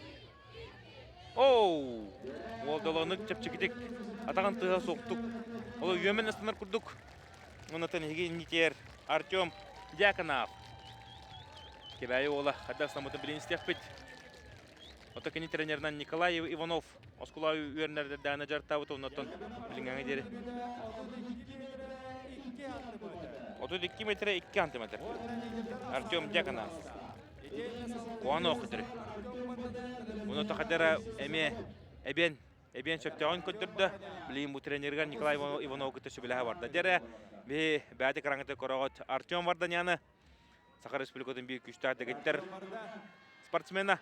Ол долағынық чәпчекетек атаған тұға соқтық. Олы үйемен ұстанар күрдік. Оны тәнеге нетер Артем Дьяконов. Кебәйі олы қадақсынамытын білін істек бет. Ота кені тренерінен Николай Иванов. Оскулай үйерінерді дәні жарттауыты онытын білін әңі дері. 32 метр 2 сантиметр. Артем Дьяконов. Қуаны оқыдыры. Оны тақадары әбен сөптеғын көттірді. Білейін бұл тренерген Николай Иванов күтірші біліға барды. Дәрі бәді қараңыты көріғыт Артем барды няны. Сақа Республикатын бір күшті әдігеттер. Спортсмена.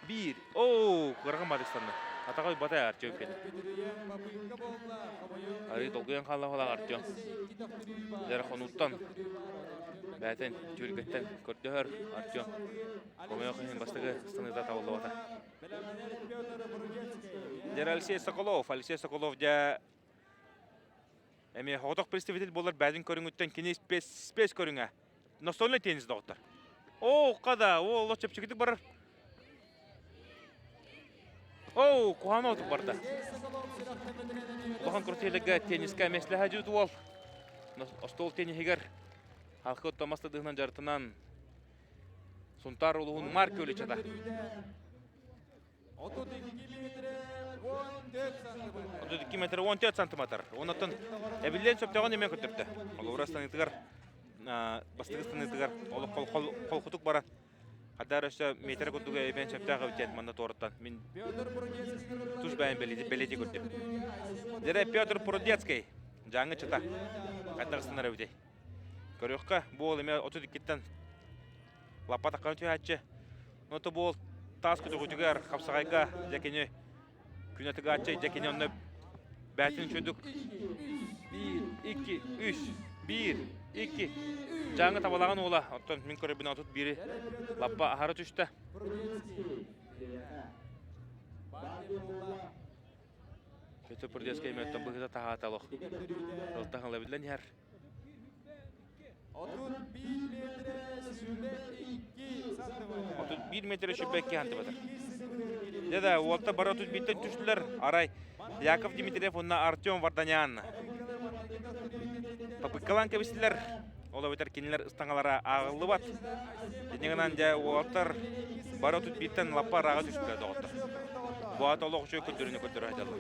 1. Қырғын бадықстанды. Атағай бата Артем кен. Ары долгыян қалла қала Артем. Дәрі қонуттан. Бәтен жүргеттен көрдігір Артем. Комай оқиын бастығы станыда табылды бата. Дәрі Алексей Соколов дә әме хоғытық представитель болар бәдін көріңіттен кені спес көріңі. Настольный теннис доғыттар. О, қада, о, лос чепчекетік барыр. О, куған отық барды. Бұған күртелігі тенниске мәсліға жүзді ол. Остол теннисігер халқы оттамасты дығынан жарытынан сұнтар ұлығын марк өлі чада. 32 метр 14 сантиметр. Онатын әбілден сөптеған емен көтірді. Олғырастан етігер, бастығыстан етігер, қол құтық бара. Қадар өші метр көтігі әбен сөптеға өтен манда торыттан. Мен тұш бәйін бәледе көрдім. Дәрі Петр Породецкий, жаңы чыта. Қаттағыстан әрі өтей. Көріққа бұл еме 32-тен лапа таққан өтей әтші. Ноты бұл тас күтігер қапсағайға жәкені күнәтігі атчай жәкені онны бәтін шөдік 1, 2, 3, 1, 2 жаңы табалаған ола. Оттан мен көрібін атыт бірі лаппа ағары түшті. Көті Породецкий мөттен бұғыда таға аталық. Рылтағын ләбідлен ер. 31 метр шүбәкке антыбатыр. Деда, олта бара 31-тен түштілер. Арай, Яков Дмитриев, онна Артем Варданян. Папыккалан кәбістілер. Ола өтер кенелер ұстаңалара ағылы бат. Денегінен де олтар бара 31-тен лаппа раға түштілер доғыттыр. Бұғат олық үші көндіріне көндірі айдалар.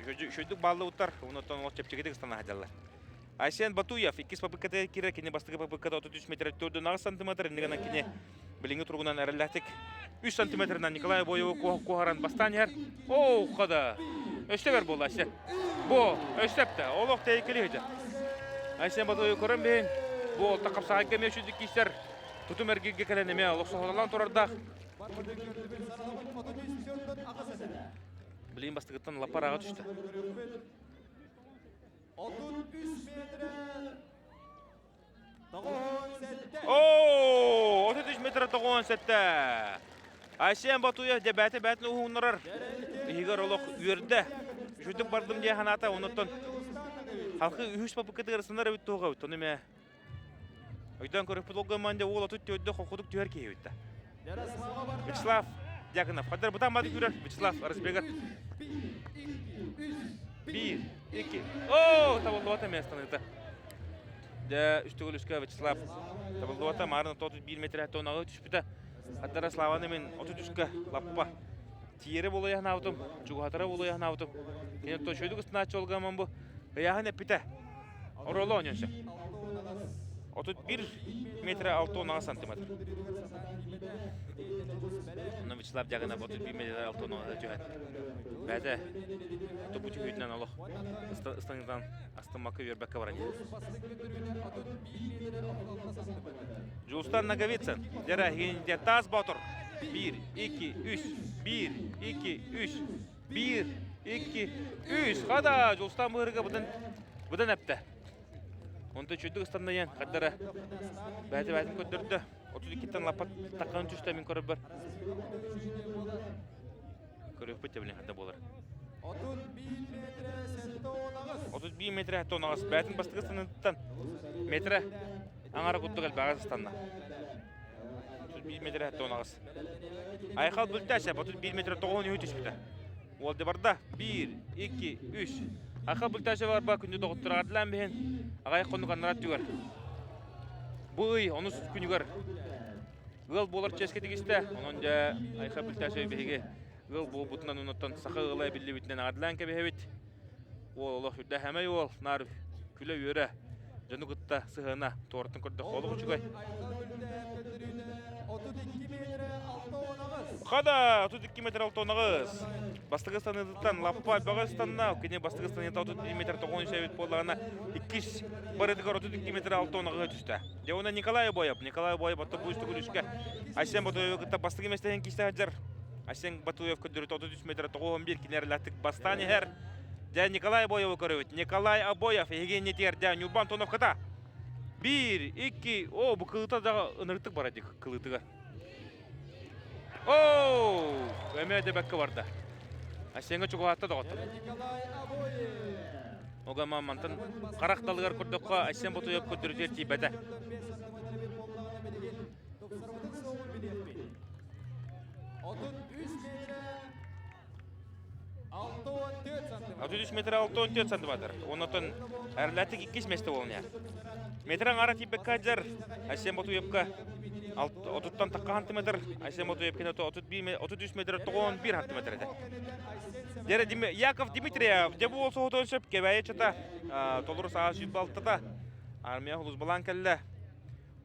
Үшөйдік балды ұттар, оныттан олық чепчекетік ұстана айдалар. Айсен Батуев, 2 попыкката кире, кене бастығы попыкката 33 метр 4 сантиметр, негана кене біліңі тұрғынан әріләтік 3 сантиметрінен Николай Бойевы қоғаран бастан ер. Оу, қада! Өштебер бол, Айсен. Бұл, өштепті, олық тәйкілі еді. Айсен Батуев көрін бейін, бұл тақапсаға кеме үшіндік кейстер тұтым әргеге кәленеме олық соғылан тұрардақ. Білейін бастығыттан лапараға түшті. 33 metre. Ооо, 33 метр тоғын сәтті. Айсен Батуев де бәтін ұғынырар. Егер олық үйерді. Жүдік бардым де қаната, оныттан халқы үйіш папыққыты ғырсынар өтті оға өтті. Оны ме өйден көріп бұтылғы мәнде ол отыт өтті қоқудық түйер кей өтті. Вячеслав Дяконов. Қадар бұтан бады көрер. Вячеслав Арысбегер. 1, 2. Ооо, табылды ота местан өті. Де үштігіл үшкі Вячеслав табылды ота. Марын 31 метр әтті оңағы түшпіті. Қадара Славаны мен 33-кі лаппа. Тиері болу яғын аутым. Чуғатара болу яғын аутым. Кенет то шөйдік үстіна атшы олғамын бұл. Яғын әппіті. Оролы ойненші. 31 метр 6 сантиметр. Оны Вячеслав Дягынов 31 метр 6 жүйәді. Бәді тұбыты көйтінен олық. Үстіңізден астымақы вербәкке баран. Жулстан Наговицын. Дәрі еңінде таз баутыр. 1, 2, 3. 1, 2, 3. 1, 2, 3. Қада Жулстан бұғырға бұдан әпті. Онда чөйдік ұстанды ең. Қаддары бәді көндірді. 32-тен лапат таққан түшті мен көріп бар. Көріп бөтте білен қадда болар. 31 метр әтті онағыз. Бәтін бастығы станыттан метрі аңары күттіғыл бағыз ұстанна. 31 метр әтті онағыз. Айқал бүлті әші 31 метр 9 өте шықты. Ол де барда 1, 2, 3. Айқал бүлті әші бар ба күнді доғыттыр ағадылан бейін. Ағай қонық анырат жүгір. Бұй, оны сүт күнігір. Ғыл болар ческе дегісті. Оның да айқал бүлті әші бейге. Ғыл бол бұтынан ұнаттан сақы ғылай білі бітінен ағадылан кәбе бет. Ол олық үрді әмей ол. Нар күлі өрі. Жаны күтті сығына торттың көрді қолы құчығай. Қада 32 метр 6 онағыз. Бастығы станыдықтан лаппа бағыстанына, кене бастығы станыдықта 31 метр 9 шәбет болағына 2 барыдығар 32 метр 6 онағыға түсті. Де оны Николай Бойып атты бұл үсті күлішке. Айсен Батуев күтті бастығы местеген кесті ғаджар. Асен Батуев көдөрүт 33 метр 91 кинерлаттык бастани хер. Жа Николай Абоев көрөбүт. Николай Абоев эгенне тер жа Нюрбан Тоновката. 1 2 о бу кылыта да ыныртык бар эди кылытыга. О! Эме бекке барды. Асенге чугатты да отты. Ога мамантын каракталыгар көрдөккө Асен Батуев көдөрүтер тийбеде. Отыз метр 64 сантиметр. Онотон әрләтік 2 месте болын. Метран ара типе каджар. Асен Батуевка 30-тан таққа сантиметр. Асен Батуевкен 33 метр 91 сантиметр еді. Дері Яков Дмитриев дебу олсы отын сөп кебәйе чата. Толыры саға сүйбалтыда. Армия хулыз балан кәлі.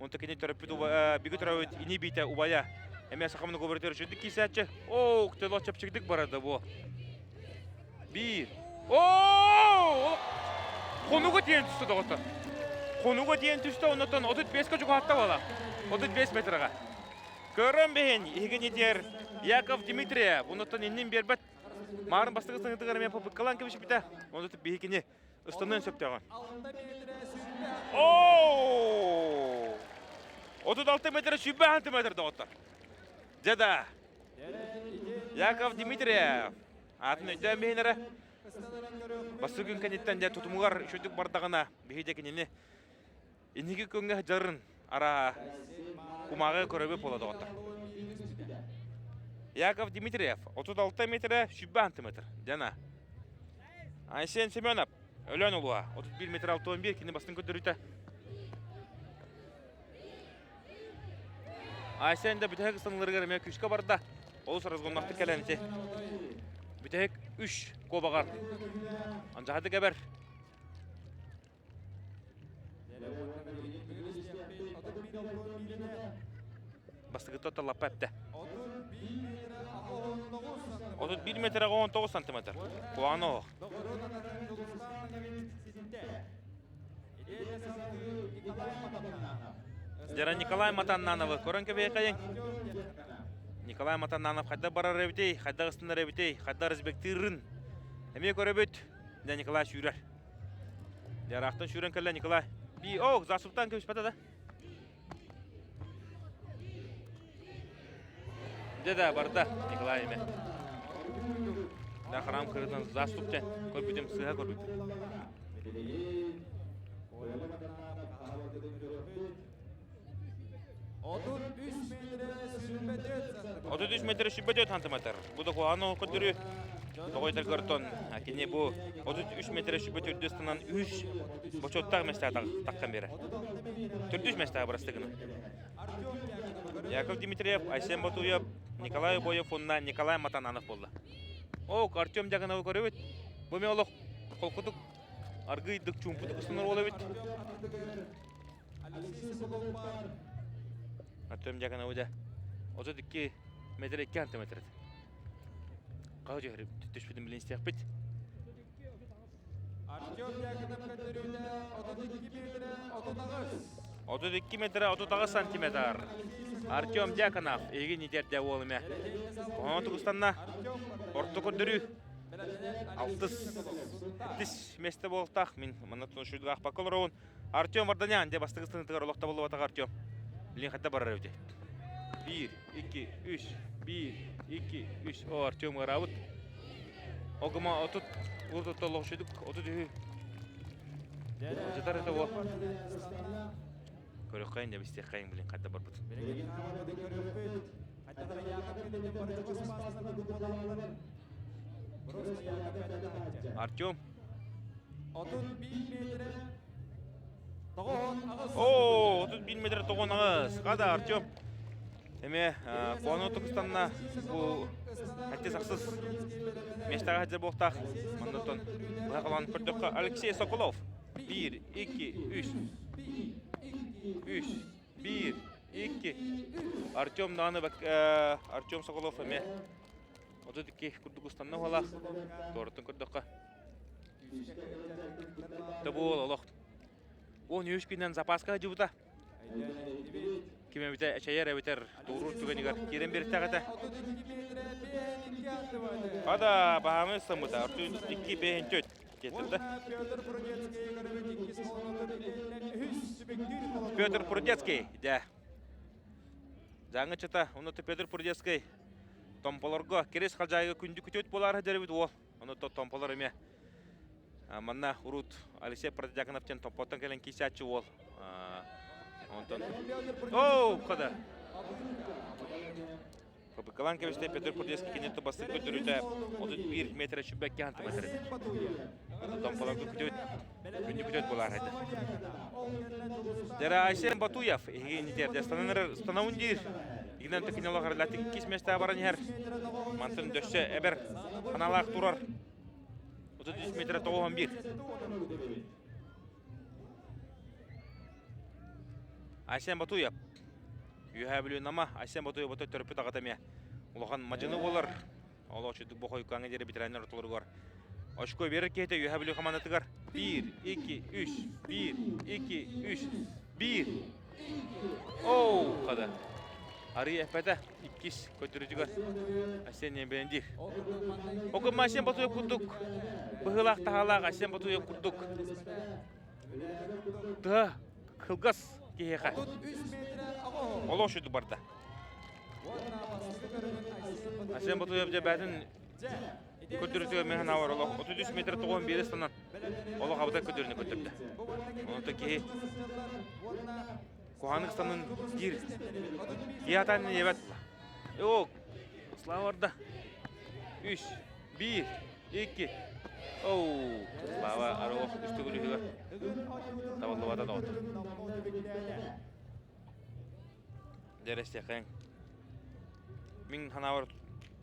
Онты кене төріппіді бігі түрәуіт ині бейті убая. Әме сақамыны көбіртері жүрдік кейсәтші. Оу, күтелі чапчықдік барады бұл. 1. Ооо! Қонуға дейін түсті доғыты. Қонуға дейін түсті, онытын 35-қа жүгі атта бала. 35 метрға. Көрім бейін, егін етер Яков Дмитриев. Онытын еннен бербәт. Марын бастығы сыңыты ғарымен попыққалан кеміші біті. Онытын бейкіне ұстынын сөптеған. Ооо! 36 метр, 36 метр доғыты. Жада. Яков Дмитриев. Атын өйден бейінері. Басы күн кәнеттен де тұтымығар үшөдік бардағына бейдекенені енеге көнге жарын ара кумағы көрөбі болады оғытыр. Яков Дмитриев, 36 метрі 36 метр. Жана. Айсен Семенов, өлен ұлуға, 31 метр 61 кені бастың көтіріті. Айсен де бүтәк ұстанылырғыр әме күшкі барды. Ол сарызғыннақты кәләніте. Бүтәк 3 кобағар. Анжағады кәбір. Бастығы тота лапа әпті. 31 метр 19 сантиметр. Куаны оқ. Жара Николай Матаннановы. Көрін көбей қайын. Николай Матаннанов қайда барар әбітей, қайда ғыстындар әбітей, қайда рызбектірін. Әме көребет, де Николай шүйрер. Жарақтың шүйрен кәлі Николай. Оқ, засуптан көміш бәді да. Деда барды Николай әме. Да қарам кірден засуптан көрбетем, сыға көрбетем. 33 метр 54 сантиметр. Бұл да қуаны көтірі. Тоғайтар көртон. Әкене бұл 33 метр 54 станан 3 бочоттағы мәсті таққан бері. 43 мәсті барастығыны. Яков Дмитриев, Айсен Батуев, Николай Боев, онна Николай Матананов болды. Оқ, Артем жағынауы көрі өт. Бұл мен олық қолқыдық, арғыйдық, чумпыдық ұсыныр олы өт. Артем жағынауы да 32 метр 2 сантиметр. Қау жүйіріп, түшпедің білін істеяқ бет. Артем Яков көтеруді 32 метр 39 сантиметр. Артем Дьяконов егін етерде олыме. Оны тұғыстанна орты көрдірі 6 месте болықтақ. Мен мұны тұншуйдығы ақпақ олыр оғын. Артем Варданян де бастығыстың тұғыр олықта болу батақ Артем. Білін қатта барар өте. 1, 2, 3, 1, 2, 3. О, Артем ғарауыт. Оғыма отыт, ұртытты олықшыдық, отыт үйі. Жатар әті ол. Көрек қайын да бістек қайын білін қатта бар бұд. Артем. О, 31 метр 9 ағыз. Қада Артем. Әме, қуаны Тұқыстанына бұл әтте сақсыз мештаға әдер болқтақ. Мандатон ғақылан көрдіққа Алексей Соколов. 1, 2, 3. 3, 1, 2. Артем Наны, Артем Соколов әме. 32 Күрдіқыстанына олақ. Торытын көрдіққа. Табу ол олық. 13 күннен запасқа жүбіта. Кеме біте әшәйер әбітер тұғырыр түгенігер керен берітті ағыта. Ада баһамы самыта. Ортун 2 бehen төт. Кетилди. Петр Прудецкий, да. Жаңы чата, онуты Петр Прудецкий. Томполорго керес халжайга күндү күтөт болар дербит ол. Онуты томполор эме. Манна урут Алексей Протягановтен томпоттон келен кисячы ол. Онтон. Оу, када. Побыкалан кебесте Петр Прудецкий кенетті басты көтөрүтө 31 метр шүбәкке антиметр. Томполорго күтөт, күндү күтөт болар еді. Дера Айсен Батуев, егенетерде станаундир. Игнен текинологар латик кис места баран хер. Мантын дөшсе эбер каналак турар. 33 метр 91. Айсен Батуев. Юхабилю нама Айсен Батуев бото төрпүт агатамия. Улахан мажыны болар. Олочудук бохой каңа жери битрайнер отулургар. Очко берер кейте Юхабилю командатыгар. 1, 2, 3, 1, 2, 3, 1. Оу, када. Арый эппете 2 көтөрүжүгөр. Айсен эмбендир. Окум Айсен Батуев курдук. Быгылак тахалак Айсен Батуев курдук. Та кылгас кеха. Олошуду барда. Айсен Батуев жабатын көтөрүтүгө мен авар оло 33 метр 91 станан. Оло кабыта көтөрүнө көтөрдү. Онто ки Куханыкстанын дир. Ятан ебет. О, славарда. 3, 1, 2. Оу, слава арох үстүгүлүгө. Табылды да. Дересте кайын. Мин ханавар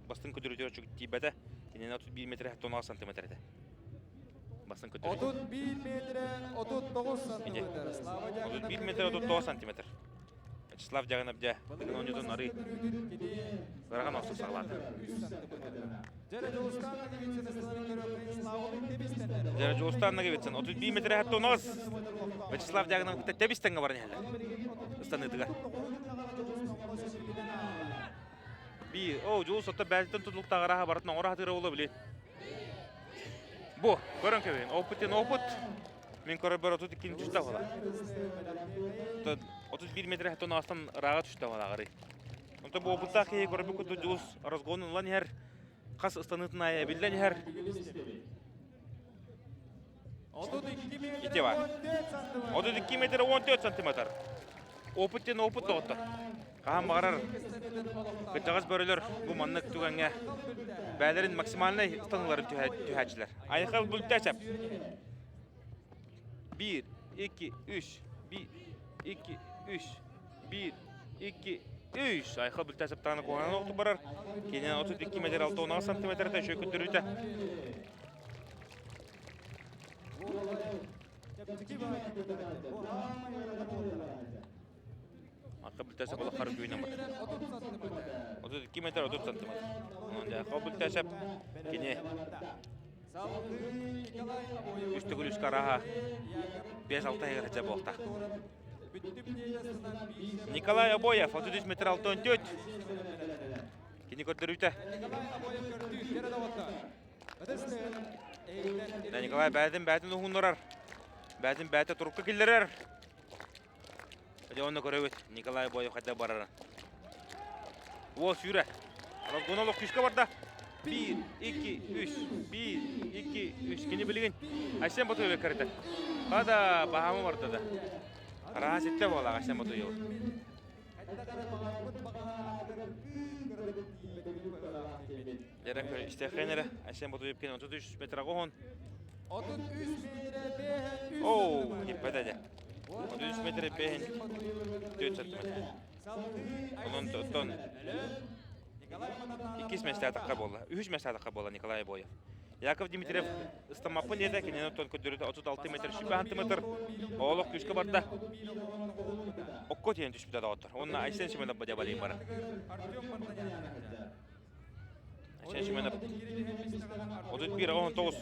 бастын көтөрүтүгө чыгып тийбете. Кенен 31 метр 10 сантиметр эде. Бастын көтөрүтүгө. 31 метр 39 сантиметр. 31 метр 39 сантиметр. Вячеслав Дягонов да, деген онюдон ары. Зараган осу саглады. Жара Жолстанна кебетсен 31 метр 19. Вячеслав Дягонов тебистенге баран эле. Станыдыга. Жол сотта бәлтен тутулуктагырага баратын оратыра боло билет. Бу, көрөн кебен, опыт. Мен көрөбөр 32 түштө бала. 31 метр хатон астан рага түштө бала гары. Онто бу опытта кей көрөбө күтү жус разгонун лан хер кас станытына я билден хер. 32 метр 14 сантиметр. Опыттен опыт тоғытты. Қаған бағарар. Күттіғыз бөрілер бұл маннық түгенге бәлерін максималны станыларын түйәтшілер. Айқал бүлтті әсеп. 1, 2, 3, 1, 2, 3, 1, 2, 3. Айқал бүлтті әсеп тағаны қоғанын оқты барар. Кейінен 32 метр 6-10 сантиметрді шөй күттірді. Ақы бүлтәсіп олы қары күйінен бар. 32 метр 30 сантиметр. Ақы бүлтәсіп кене үстігіл үскі араға 5-6 егір әтсі болықта. Николай Обоев 33 метр 64. Кене көрдір үйті. Николай бәдін ұғын ұрар. Бәдін тұрыққа келдірер. Оны көрөбөт Николай Обоев қайда барар. О, сүйрі. Разгонолық күшке барда. 1, 2, 3, 1, 2, 3. Кені білген? Айсен Батуев кәрді. Қада бағамы барды да. Қараға сетте болақ Айсен Батуев. Дәрек істеқенері Айсен Батуев кен 33 метр ағуын. 33 метр Оу, кеппеді де. 33 метр 4 сантиметр. Onun ton 2 месте атаққа болды. 3 месте атаққа болды Николай Обоев. Яков Дмитриев ыстамапын еді, кенен тон көдірді 36 метр 3 сантиметр. Олық күшкі барды. Оққа тейін түшпеді да отыр. Оның Айсен Шеменов бәде балейін бары. Айсен Шеменов 31-19.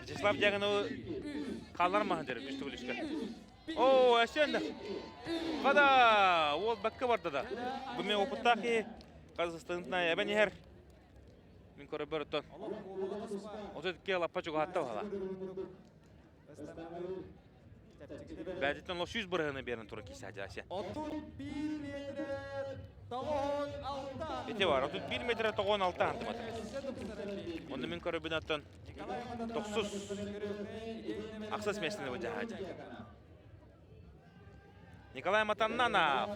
Вячеслав Дягонов қалар маған дәрі күшті бүлішкі. О, Айсен да. Қада, ол бәкке барды да. Бұмен опыттақи Қазақстанна ябен ехер. Мен көріп бөріттен. 32 лаппа жүгі бала. Бәдеттен лош 100 бұрығыны берін тұрын кейсе әділася. 31 метр 96. Ете бар, 31 метр 96 антиметр. Оны мен көріп бінаттен 900 ақсас месіне өте әді. Николай Матаннанов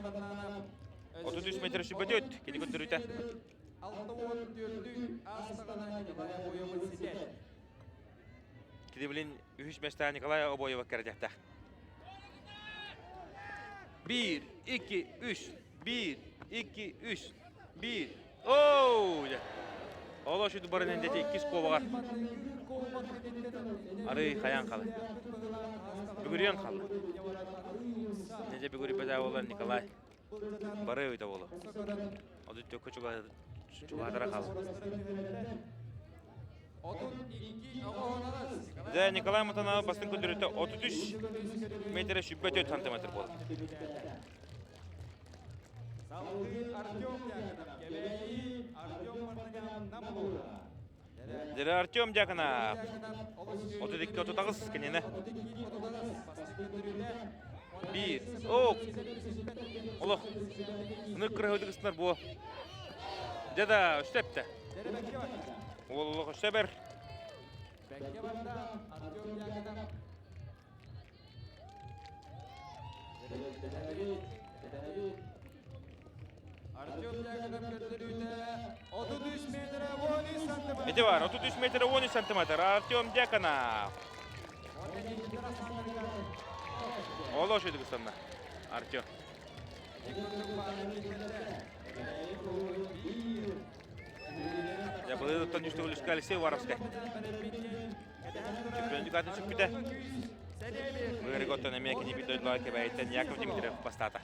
33 метр шүбет өт, кені көттір өте. 64 Астана Николай Обоева сидет. Кеді білін 3 месті Николай Обоева кәрдекті. 1, 2, 3, 1, 2, 3, 1. Оу! Ола шүді барын әндеті 2 қолығар. Ары қаян қалы. Бүгірен қалы. Неде бүгірі бәді олар Николай. Бары өйді олы. Оды төкі чуғадыра қалы. 32 Ағонарас. Де Николай Матанов бастың көндіреті 33 метр шүббет 4 сантиметр болды. Салғын Артем Дяконов. Кебейі Артем Мартанян Намбура. Дері Артем Дяконов 32-39 кенені. 1. Оу! Олық. Үні күрі өдік ұсынар бұл. Деда үстепті. Олық үстебір. Бәкке барда Артем Дяконов. Артем Дяконов көттеруді 33 метр 10 сантиметр. Ете бар, 33 метр 10 сантиметр. Артем Дяконов. Олық өдік ұсынна. Артем. Я был этот тонкий, что уличка Алексей Варовская. Чемпиондик атын шүппіде. Бұғыры көттен әмекі не бейді өйділі әке бәйттен Яков Дмитриев бастата.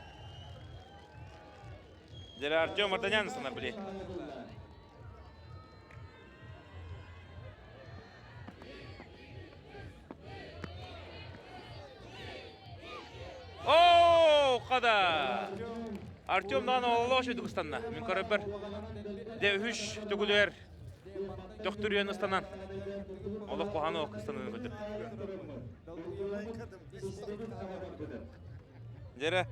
Дері Артем Мартанян сынар біле. Ооо, қада! Артем наны олық өйді күстанна. Мен көріп бір. Де үш түгілер. Доктуриян ұстанан. Олық қоғаны оқ ұстанан көтір. Дері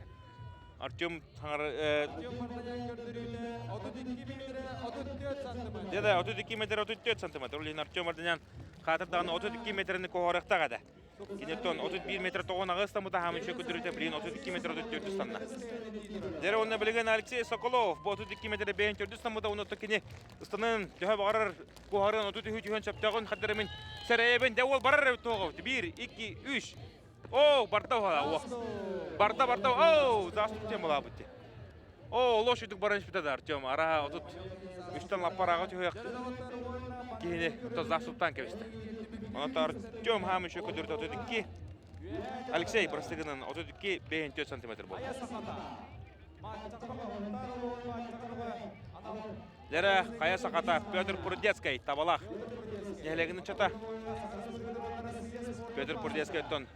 Артем таңар... Артем Мартанян көттеруді 32 метр 34 сантиметр. Деді 32 метр 34 сантиметр. Олейін Артем Мартанян қатырдағын 32 метріні қоғарықта қады. Кенеттен 31 метр тоғын ағыстан мұта хамын шөкі дүріте білейін 32 метр 34 ұстанна. Дері оны білген Алексей Соколов 32 метр бейін 4 ұстан мұта оны тұкені ұстанын жөе бағарар қоғарын 33 шаптағын қадырымен сәрәйебен де ол барар өтті оғы. 1, 2, 3. Оу, бартау қала. Барта. Оу, заступ тем бола бұтте. Оу, лошадық баран шпитады Артем. Ара отут үштен лаппараға түйек. Кейіне заступтан кебісті. Онаты Артем хамы шөкі дүрді 32. Алексей Брастығының 32 бейін 4 сантиметр болды. Дәрі қая сақата Петр Пурдецкай табалақ. Нәлегінің чата. Петр Пурдецкай өттен.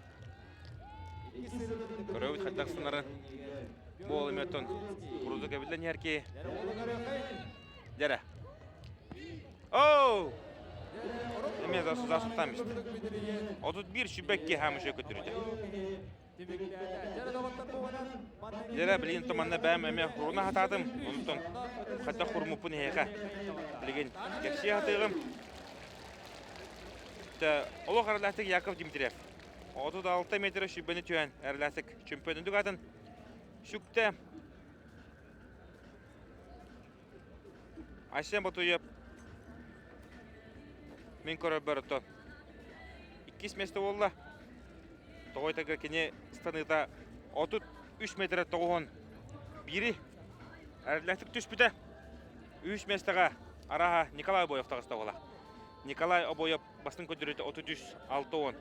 Көрөбіт қаттақсынларын. Бол еметтен. Құрузы кәбілден ерке. Дәрі. Оу! Еме засуттан бісті. 31 шүбәкке хамы шөкі түрді. Дәрі білген тұманна бәм әме құрына хатадым. Онықтан қатта құрмупын еқа. Білген кәпсе хатығым. Олық араластық Яков Дмитриев. 36 метр шүбәні түйен араластық чемпионындық атын. Шүкті. Айсен бұтуйып. Мен көріп бір ұттан. 2 месті олла. Тоғайтағы кене станыда 33 метр тоғын. Бири. Әріләтік түш біті. 3 местіға араға Николай Обоев тағыста ола. Николай Обоев бастың көндіреті 33-6 оғын.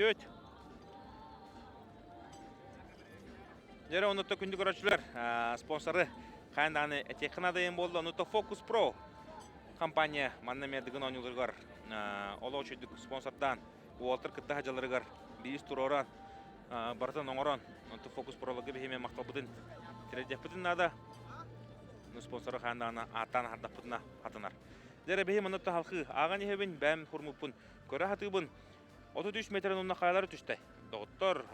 Төт. Дәрі ұнытты күнді көрәтшілер спонсоры қайындағыны әтеқін адайын болды. Ұнытты Focus Pro компания маннамердігін ойнылырғар. Олау үшедік спонсордан Уолтер кітті хажалырығар. Бейіс тұроран, барытын оңыран. Ұнытты Focus Pro'лығы бейхемен мақтал бұдын. Тірәдек бұдын нада. спонсоры хандана аттан хардаппытына хатынар. Дәрі бейі мұнытты халқы аған ехебін бәм хұрмыппын көрі хатыбын 33 метрін ұнна қайлары түшті. Доғыттыр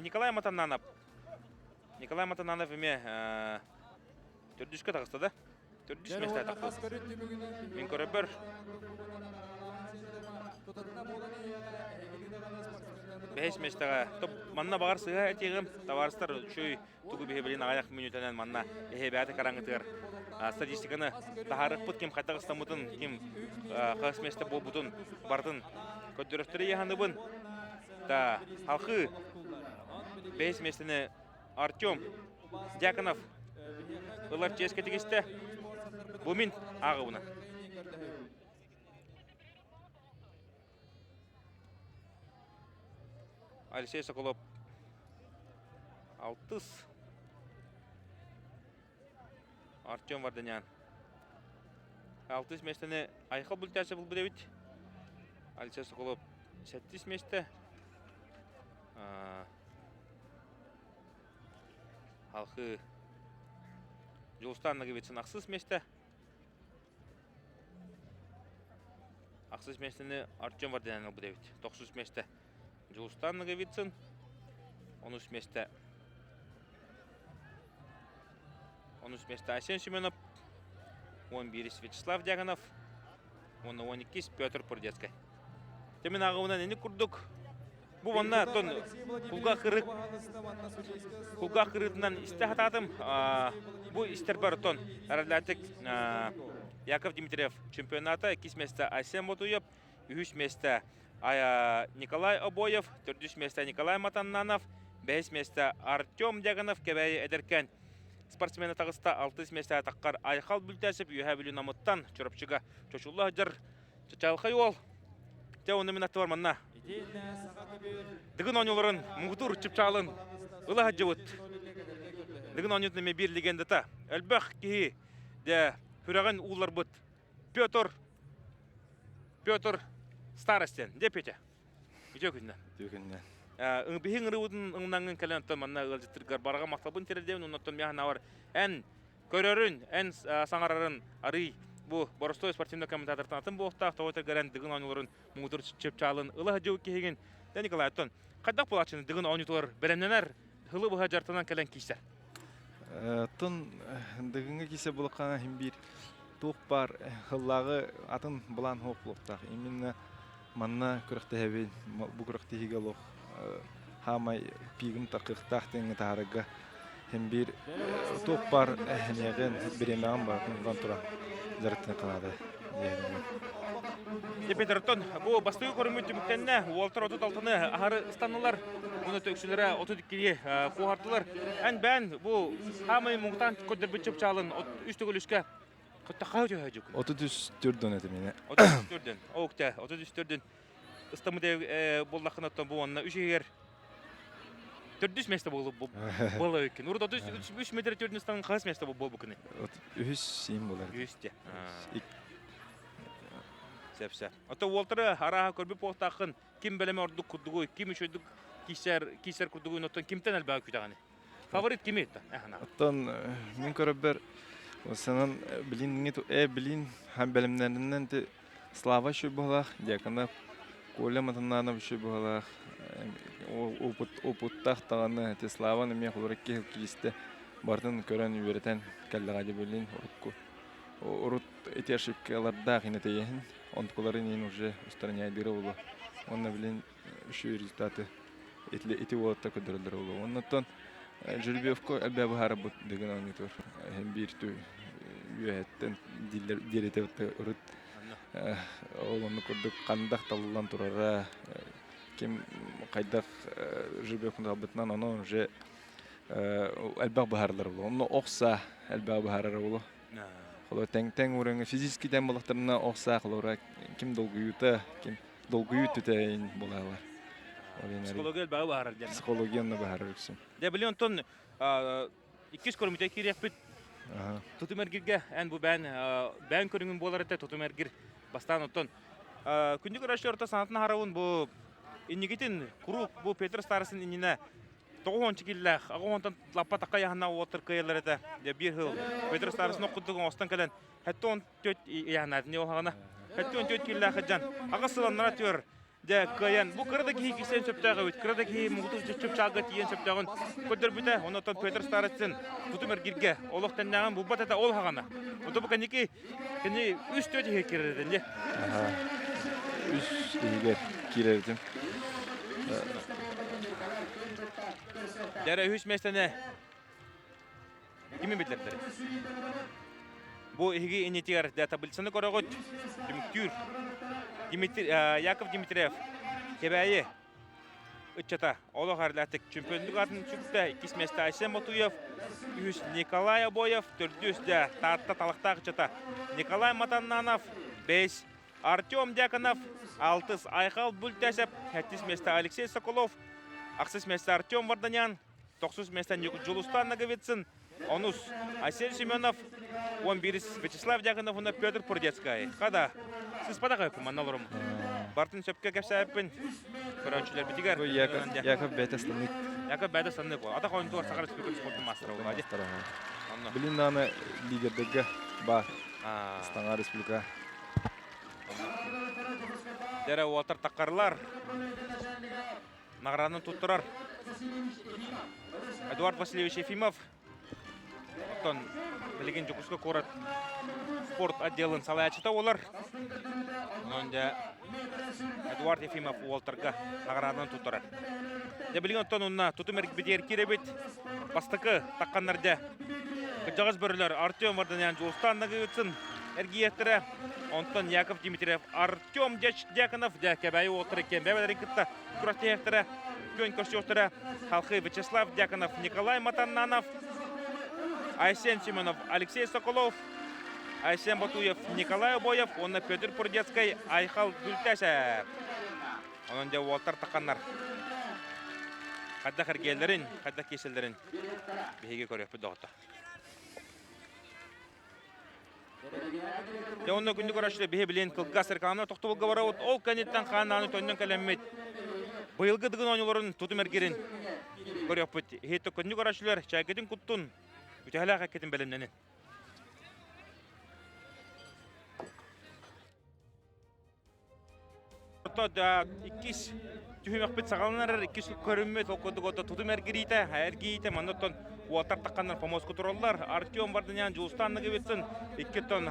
Николай Матананов. Николай Матананов еме түрдішкі тағыстады. Түрдіш месті тақпыз. Мен көрі бір. Бәйс местіға. Манна бағар сыға әтегім. Таварыстар үшөй тұғы бейі білін ағаяқ минутанан манна әйе бәті қараңғытығыр. Статистиканы тахарық бұд кем қайта қыстамытын, кем қағыс месті бол бұтын бардың көттіріфтірі еханды бұн. Халқы бәйс местіні Артем Дьяконов ұлар ческе тегісті. Бумин ағы бұна. Алексей Соколов Алтыс Артем Варданян Алтыс местені айқал бүлтәсі бұл бұдевіт. Алексей Соколов сәттіс месті. Халқы Жылыстан нағыветсін ақсыз месті. Ақсыз местені Артем Варданян бұдевіт. 900 месті. Жылыстан нағыветсін. 13 месті. 13 месті Асен Семенов. 11 Вячеслав Дьяконов. 12 Петр Пурдецкай. Темен ағуынан әні күрдік. Бұл онна құлға қырытынан істі хатадым. Бұл істер бар тон. Әрәләтік Яков Дмитриев чемпионата 2 месті Асен Ботуев, 3 месті Николай Обоев, 4 месті Николай Матананов, 5 месті Артем Дьяконов кәбәйі әдіркен. Спортсмені тағыста 6 месті таққар айқал бүлтәсіп, үйә білі намыттан чөріпчіға чөшулла жыр чачалқай ол. Те оны мен атты бар манна. Дығын оңыларын мұғдыр чіпчалын ұлы хаджы Дығын оңыларын мен бір легенді та. Әлбәқ кейі де хүрәғын ұлар бұд. Петр Старостен. Де Петя? Үте күнді? Түгіннен. Бейін ұрығын ұңнаңын кәлінттен манна ғылжыттырғар барға мақтабын тередеуін ұнаттан мяғын ауыр. Ән көрерін, ән саңарарын арый bu Borstoy спортивный комментатор танытын болықтақ, тоғытыр гәрән дығын оңыларын мұғдыр чепчалын ұлы ғажау кегін. Дә Николай Аттон, қадақ болатшыны дығын оңылар бәрәмненер ғылы бұға жартынан кәлін кейсер? Тон дығынғы кейсе болыққана бір туқ бар ғыллағы атын бұлан хоқ болықтақ. Именно манна күріқті әбен, бұл күріқті хигелоқ хамай пигім тақиқтақ теңі тағырыға бір туқ бар әхінеғен біремеғын бар күнған тұран. Зарытын қанады. Петертон, бұл бастығы көрімі түміктеніне Уолтер 36-ны ағары ұстанылар, оны төкшілері 32-ге қуғартылар. Ән бән бұл хамай мұңтан көдір бүтчіп чалын 3-3-ке құттаққа өте өте өте? 34-ден әді мені. 34-ден, оғықта 34-ден ұстамыды болдақын оттан бұл онына 3-егер 400 месті болу өйкен. Ұрды 3 метр 4 ұстанын қағыз месті бол бүкіне? 3 болар. 3-те. Сәп-сәп. Ота Уолтеры араға көрбіп оқтақын кем бәлеме ордық күрдігі, кем үшөйдік кейсер күрдігі, оттан кемтен әлбәға күйтағаны? Фаворит кеме етті? Оттан мен көріп бір, осынан білін һәм бәлемлерінен де Слава үшөй болақ, Дьяконов, Коля Матананов үшөй болақ, опыттақ тағаны Славаны мен құлырық кел кейісті бардың көрін үйеретен кәлдіға де бөлін ұрыт еті ошибкаларда қинеті ехін. Онтқыларын ең уже ұстарыне айдыры олы. Онына білін үші результаты еті олатта көдірілдір олы. Оннаттан Жүрбевко әлбә бұхары бұд деген оңытыр. Hem bir tüy üyetten derete ұрыт. Оланы көрдік қандақ талылан тұрара. Кем қайдақ Жүрбевкін қалбытынан оны уже әлбәқ бұхарлар олы. Оны оқса әлбәқ бұхарлар олы. Холо тең урын физически тем болықтарына оқса қылыра ким долгуюта, ким долгуют тәйін болалар. Психология бағы бағарар дем. Психологияны бағарар үксін. Де білен тон 200 көріміте керек бүт. Тұтымергерге ән бұл бән көріңін болар әті тұтымергер бастан оттон. Күндік ұрашты орта санатын харауын бұл иннегетін құруқ бұл Петр Старысын иніне Тоғон чикиллах, ағонтан лаппа таққа яғына отыр кайылар еді. Bir хыл. Петр Старысын оқыдығын остан кәлін. Хәтті он төт яғынады, не оғана. Хәтті он төт киллах жан. Ағасыланнара төр. Де каян. Бұл кырда кей кесен сөптағы өт. Кырда кей мұғытық жүтчіп чалғы тиен сөптағын. Көдір біті, онытан Петр Старысын тұтымыр кирге. Олықтан нағын бұл бат ол хағана. Бұты бұл кәнеке үш төт ехе керерден, де? Үш егер керердім. Дәрі үш мәстәне кеме бетлердері? Бұл еге енетігер дәті білсіні көріғыт. Яков Дмитриев кебәйі үтчата олы ғарләтік чемпиондық атын чүкті 2 мәсті Айсен Матуев, 3 Николай Абоев, 4 тартта талықтағы чата Николай Матаннанов, 5 Артем Дьяконов, 6 Айхал Бүлтәсіп, 7 мәсті Алексей Соколов, 8 мәсті Артем Варданян, 9 мәсті Жулустан Наговицын, 10 Айсен Семенов, 11 Вячеслав Дьяконов, Петр Пурдецкай. Қада? Сіз падаға өпім, анналарым. Бартын сөпке кәпсә өпін. Көрәншілер бітігер. Яков Бәтәстанык. Яков Бәтәстанык ол. Ата қойын туар Сақар Республикасы спорттың мастыры ол. Білін аны лидердегі бар. Астана Республика. Дәрі уатыр таққарылар. Нағыранын тұттырар. Эдуард Васильевич Ефимов. Оттан білеген жүкіскі қорат спорт отделын салай ачыта олар. Онда Эдуард Ефимов уолтарға нағыранын тұттырар. Де білген оттан онына тұтым әрік бітер керебет. Бастықы таққанларда жағыз бөрілер Артем Варданян Жулстан Наговицын әргиеттірі. Онтан Яков Дмитриев Артем Дьяконов кәбәйі отыр екен. Бәбәлері күтті күрасты ектірі. Көн көрші отыры Халқы Вячеслав Дьяконов, Николай Матаннанов, Айсен Семенов, Алексей Соколов, Айсен Батуев, Николай Абоев, онна Петр Пурдецкай, Айхал Бүлтәсіп. Онын де уалтар таққанлар. Қадда қыргелерін, қадда кеселерін бейге көрек бұд оғыты. Онны күнді көрашылы бейе білен қылға сырқанына тоқты бұлға бара ол кәнеттен қананы төннен кәлеммет. Бұйылғы дығын ойныларын тұтым әргерін көрек бұд. Хейті күнді көрашылар чайкетін күттін үтәлі әкетін бәлемненін. Иккис түйімек бет сағалынар, иккис көрінмет оқыдық ота тұтым әргерейті, әргейті, маңнаттан уатар таққандар помосқы тұралар, Артем Варданян Жулстан Наговицын, иккеттен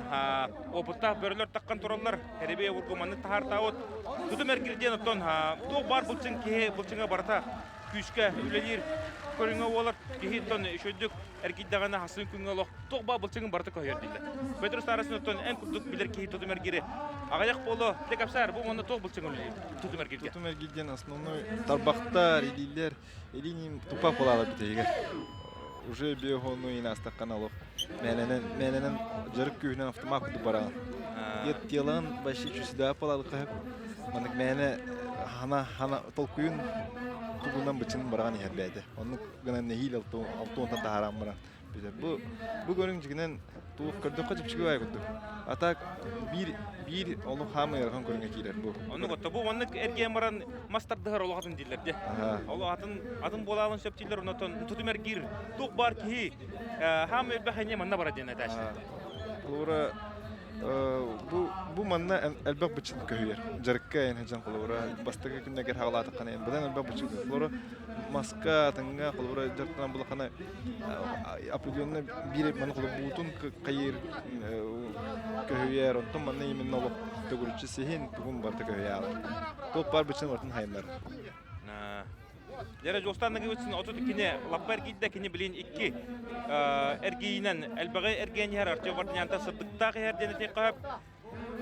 опытта бөрілер таққан тұралар, әребе ұрғыманы тағар тауыт. Тұтым әргерейден оттан тоқ бар бұлчыңға барта күйшке үлелер көріңі олар, кейттен үшөдік әргейдағаны хасын күнгі олық, тоқ бар бұлчыңын барта көйер дейді. Петр Старысын оттан ән күрдік білер кейт тұтым әргері. Ағаяқ болу, тек апсар, бұл мұнда тоқ бұлчыңын тұтым әргерге. Тұтым әргерден основной тарбақтар, елейлер, елейнен тупақ болалы біте уже биохону инастық қаналып. Мәненен жарық күйінен автомат күді бараған. Еттелан баши чүсіда апалады қағып. Мәнік мәне хана толкуын тұғынан бұчын бараған ехер бәді. Оның ғынан нехил алтуынтан тағарам баран. Бұл көрің жүгінен туық көрді қачып шығу ай күдді. Атак bir олық хамы ерған көрінге кейлер бұл. Оның отты бұл оның әрген баран мастардығыр олық атын дейлер де. Олық атын болалын сөп дейлер, онытын тұтым әргер тұқ бар кейі хамы өрбәхіне манна бара дейін әтәші. Бұл манна әлбәқ бұчын көйер. Жарыққа әйін әжан қолуыра, бастығы күннегер хағалаты қанайын. Бұдан әлбәқ бұчын көйер. Қолуыра маска тыңға қолуыра жарықтан бұл қана определенный бір маны қолу бұтын қайыр көйер. Онтын манна емен олық төгірінші сехен бүгін барты көйер. Топ бар бұчын бартын хайынлар. Дәрі Жулстан Наговицын отуды кіне лаппа әргейді кіне білейін ikki әргейінен әлбәғай әргейін әр Артем Варданянта сырдықтағы әрдені тек қағып.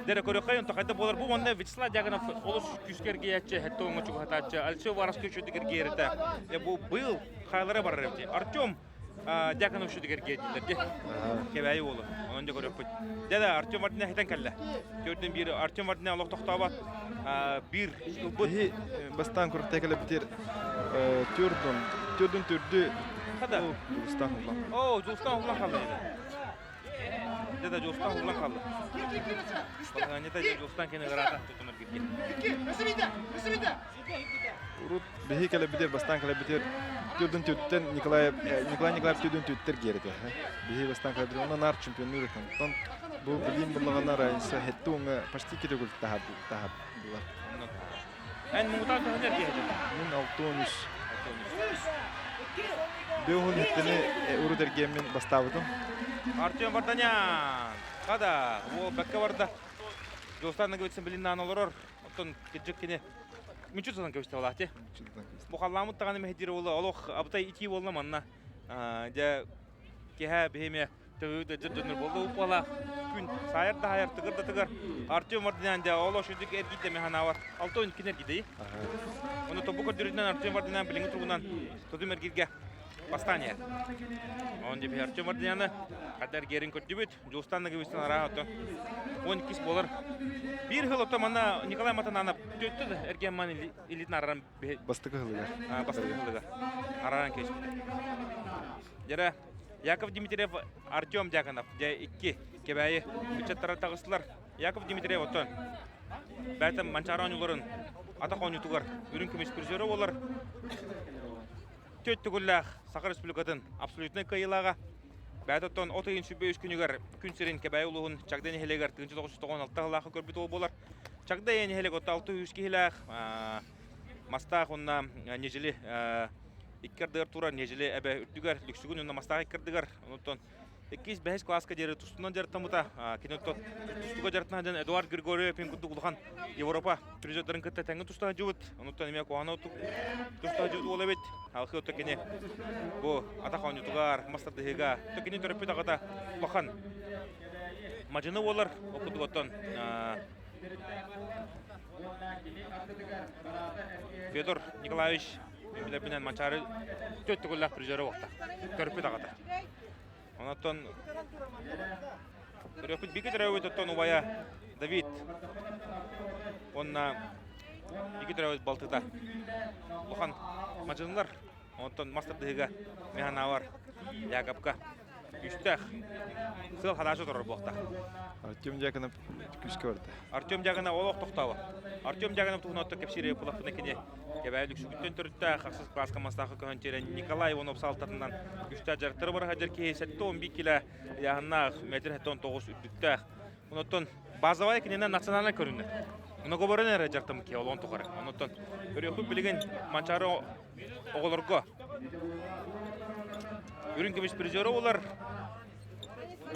Дәрі көріқай онты қайда болар. Бұл онда Вячеслав Дьяконов олыс күскі әргейетші, әтті оңы чүгі хататшы, Алексей Варас көшіді әргейірді. Бұл бұйыл қайлары бар әрді. Артем Дьяконов шүді әргейділерді. Кебәйі олы. Онында көріп бұд. Дәді Артем Варданян хайтан кәлі. Көрдің бір Артем Варданян олық тоқтабат. Bir Бұд. Бастан көрікті кәлі бітер. Түрдің түрді. Қада? Жулстан ұлан. Жулстан ұлан қалды еді. Dede Jostan ulan kaldı. Bakın ne de Jostan kene garata tutunur gibi. Урут беги кале битер бастан кале битер. Тюдун тюттен Николай Николаев тюдун тюттер герде. Беги бастан кале битер. Онан ар чемпионлук экен. Тон бу билим булганар айса хетте уңа почти кетегул тахап булар. En muhtar da hıner diye. Мин алтонус. Беохун хеттене урут эргемен бастабыдым. Артем Vardanyan. Kada o bakka varda. Jostan götsen bilinnan olurur. Oton gecek kene Müçü tutan köşte ola te. Bu hallamut tağını mehdiri ola. Oloq abtay iti olna manna. Ja keha beheme tövde dönür boldu upala. Gün sayar da hayar tıgır. Артем Vardanyan ja olo şudik ergide mehana var. Alto oyun kiner gidey. Onu topu kodüründen Артем Vardanyan bilingi turgunan todum ergirge. Бастания. Он деп Артем Vardanyan'ı kadar gerin kötübüt. Jostan'la gibisinden arahatı. 12 болар. Bir hıl otomanda Nikolay Matanana töttü de ergenman elitin araran Бастыкы хылыгар. bastırıldı. Araran keş. Jara Yakov Dimitriyev, Артем Дьяконов. Ja 2 kebayi bütçetlere tağıstılar. Yakov Dimitriyev oton. Бәтім Манчаран уларын атақ ойнытуғар үрін көмес призері олар. Төтті күлләқ Сақар Республикатын абсолютный кайылаға. Бәтіттен отығын сүбе үш күнігер күн сірін кебәй ұлығын Чагдайны хелегер 1996 ғылақы көрбет ол болар. Чагдайны хелег 600 хелег мастақ онна нежілі иккердігер тура нежілі әбә үрдігер лүксігін онна мастақ иккердігер. Оныттан 2-5 класска дері тұстынан дері тамыта. Кенеттен тұстуға жарытынан Эдуард Григорий Пенкунды ұлған Европа президенттарын кітті тәңгі тұстаға жүвіт. Оныттан еме қуана тұстаға жүвіт ол әбет. Алқы өтті кене бұл атақ ауынетуғар, мастардығыға. Төкене төріппет ағата ұлақан. Мажыны олар оқыды оттан. Федор Николаевич Билербинен Манчары төтті күлләқ призері оқты. Төріппет ағата. Онаттан көрөпүт биги төрөбүт оттон убая Давид. Онна биги төрөбүт Балтыда. Охан мажынлар. Онтон мастардыга механавар Якапка. Үстәх. Сыл хадашы торор блокта. Артем Дьяконов күшкө барды. Артем Дьяконов олоқ тоқтауы. Артем Дьяконов туғын отты кепсире пулақпына кене. Кебәйлік шүгіттен түрітті қақсыз класқа мастақы көхінтерен Николай Иванов салтарынан үстә жарттыры бар хаджар кей 7-11 кило яғыннақ мәдір 7-9 үттіқтәқ. Оныттан базовай кененен национальный көрінді. Оны көбірін әрі жартымы кей ол 10 тұқары. Оныттан өректі білген Манчары оғылырға. Үрін кемес призері олар.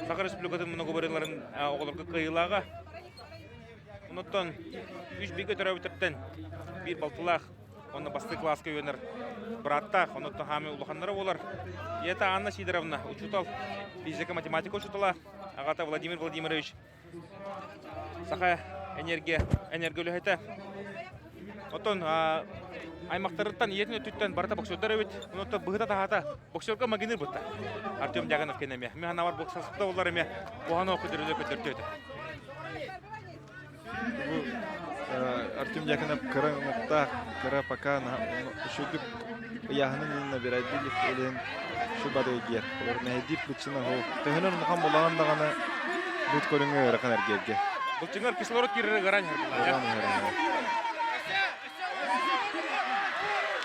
Сақар Республикатын мұны көбірінларын оғылырға қиылаға. Оныттан 3 бейгі түрі өтірттен bir Балтылақ. Оны басты класска өйінір браттақ, оны тұхамы ұлықанлары олар. Ета Анна Сидоровна, учутал, физика-математика учутала. Ағата Владимир Владимирович, сақа энергиялы әйті. Отын аймақтарыттан, етін өттіттен барыта боксердар өйт. Оны бұғыта тағата боксерға магинер бұтта. Артем Дьяконов кенеме. Механавар боксасыпта олар еме бұғаны оқыдырылы көтірді өті. Артем Дьяконов кыра мукта, кыра пока на шудук яхнын набирает билик элен шубады гер. Олар мәдип бутчына хо. Тегенен мукам булаган даганы бут көрүнгө ракан эргерге. Бұл чыңар кислород кирері гаран herhalde.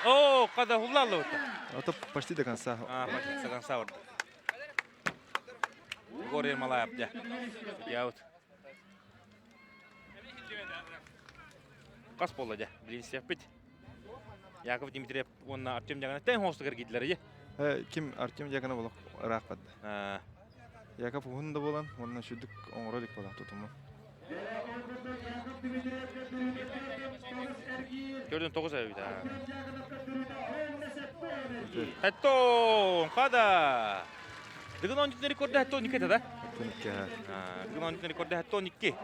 О, қада хуллалы өтті. Это почти до конца. Почти до конца варды. Гори Малаев, да. Я вот. Қас болды, да. Білінсі әппет. Яков Димитриев, оны Артем Дьяконов тәң хоғысты кіргейділер, е? Ким Артем Дьяконов болық рақ бады. Яков ұғында болан, онына шүдік оңыролик болан тұтымы. Көрден 9 әйбейді. Әттон, қада! Дығын 12 рекорды әттон 2 еді, да? Әттон 2. Дығын 12 рекорды әттон 2.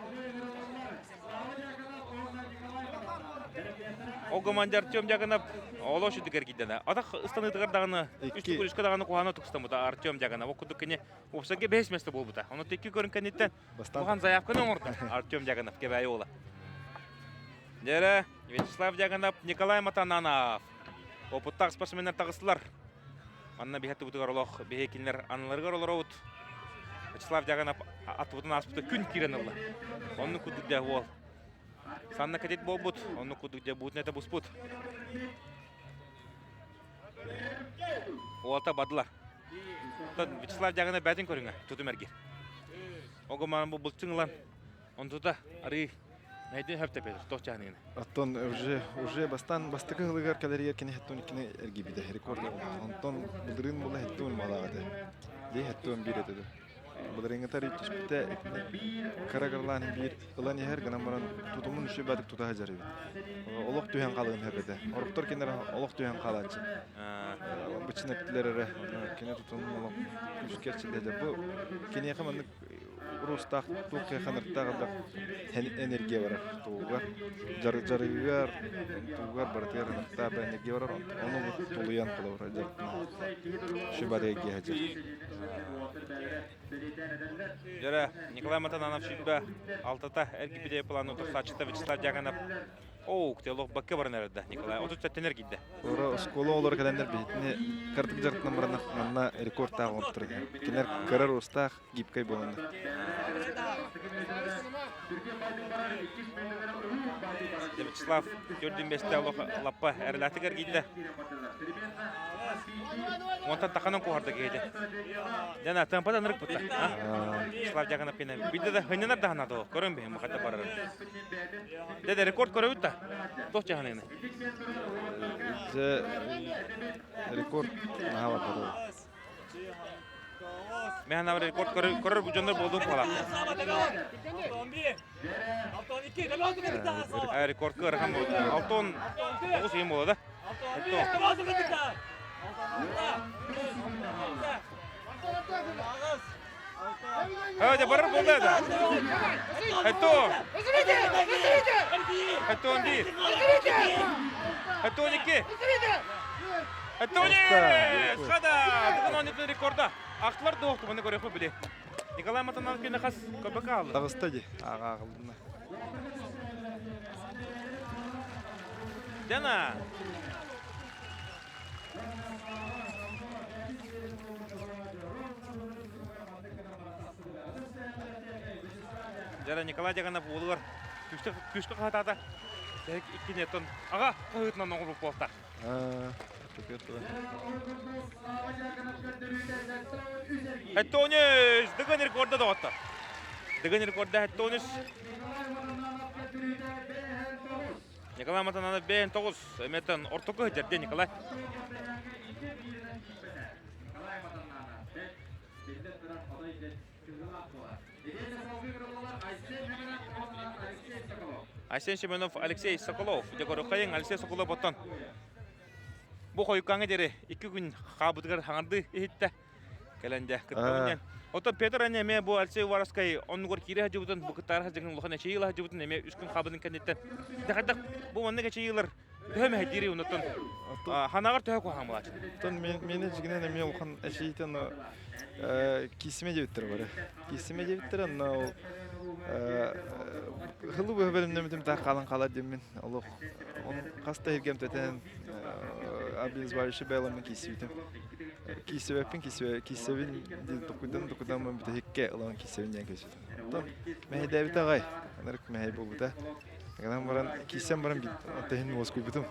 Оғыманды Артем Дьяконов оло шүдігер кейдені. Атақ ұстанығдығыр дағыны, үсті күрішкі дағыны қуғаны тұқыстан бұда Артем Дьяконов. Оқыдық кене опсаге 5 месті бол бұда. Оны текке көрін кәнеттен бұған заявканы оңырды Артем Дьяконов кебәйі олы. Дәрі Вячеслав Дьяконов, Николай Матананов. Опыттағы спортсмендер тағыстылар. Анна бейхетті бұтығар олық бейхекелер аналарығар олар оғыт. Вячеслав Дяганов атыбытын аспыты күн кирен ылла. Онны кудугда ол. Санна кадет болбут, онны кудугда бутын это буспут. Олта бадылар. Вячеслав Дяганов бәтін көріңі, тұтым әргер. Оғы маған бұл бұлтыңылан, онды да ары найден хөптепедір, тоқ жағынығыны. Оттон уже бастықы ғылығар кәлері еркені хәттуын икені әргі биді, рекорд. Онтон бұлдырын бұлы хәттуын малағады. Дей хәттуын бір етеді. Бұлдырыңы тариф түспітті қарағырланы бір ұлан ехер ғынан баран тұтымын үші бәдік тұтаға жары бет. Олық түйен қалығын әбеді. Орықтар кенер олық түйен қаладшы. Бычын әптілер әрі, кене тұтымын олық күшкерчі деді. Бұл кене қамандық ұрыстақ тұқ қанырттағылдақ энергия барар тұғығар. Жарығығар, тұғығар баратығар қанырттағы энергия барар. Оны тұлыян қылы барар жарықтың. Үші бәдіге гейхәжір. Жара, Николай Матананов шүйбі алтыта әргіпеде плану тұрсачыта Вячеслав Дяганов. Оу, күтеліқ баққа барын әрді, Николай. 30 энергия де. Ора скола олар календар бетіне картық жартынан баранақ манна рекорд тағы олып тұрды. Кенер қарар ұстақ гипкай болынды. Вячеслав көрдің бесте лаппа әріләті кәргейді. Онтан тақанын қоғарды кейді. Жана, тымпадан ұрық бұтта. Вячеслав Дяганов пені. Білді де ғыненар дағанады ол. Көрін бейін мұқатта барарым. Деді рекорд көрі өтті. Тоқ жағанығыны. Рекорд наға бақыры. Мен авыр рекорд көрір бұл жондар болдың қала. Рекорд көрі қам болды. 6-10 ең болады. Hadi barır buldu da. Hatta on değil. Hatta 12. Hatta 12. Skada. Dıgın 12 rekorda. Aktılar da oldu bunu görüyor bile. Nikolay Matananov kendine has köpek aldı. Dağısta di. Ağa ağıldığında. Jana. Жара Николай Дяганов олығыр күшті қатады. Дәрік 2 неттон. Аға, ұғытынан оңғылып болса. Әтті 13, дұғын рекорды да отты. Дұғын рекорды әтті 13. Николай Матананов бәйін 9, әметтен ортықы жерде Николай. Айсен Семенов, Алексей Соколов. Дегору қайын Алексей Соколов боттан. Бұл қойыққаңы дері 2 күн қабыдығыр хаңырды ехетті. Кәләнде күттіғынен. Отын Петр әне әме бұл Алексей Вараскай онығыр кері әжі бұл күттары әжігін ұлған әшей елі әжі бұтын әме 3 күн қабыдың кәндеттен. Дәқайдақ бұл онық әшей елір дөме әдері ұнытын. Ханағыр төе қоған бұлачы. Мені жігінен әме ұлған әшейтін кесіме дебіттір бары. Кесіме дебіттір әнна ол Хылу bu bölümde müdüm daha kalın kala demin Allah on hasta hergem teten abimiz var işi belamın kisiyidim kisevin dokudan mı bir hekke olan kisevin yan geçti tamam mehdevi tagay anarık mehdevi bu da kadar varan kisem varan bit tehin Moskova bitim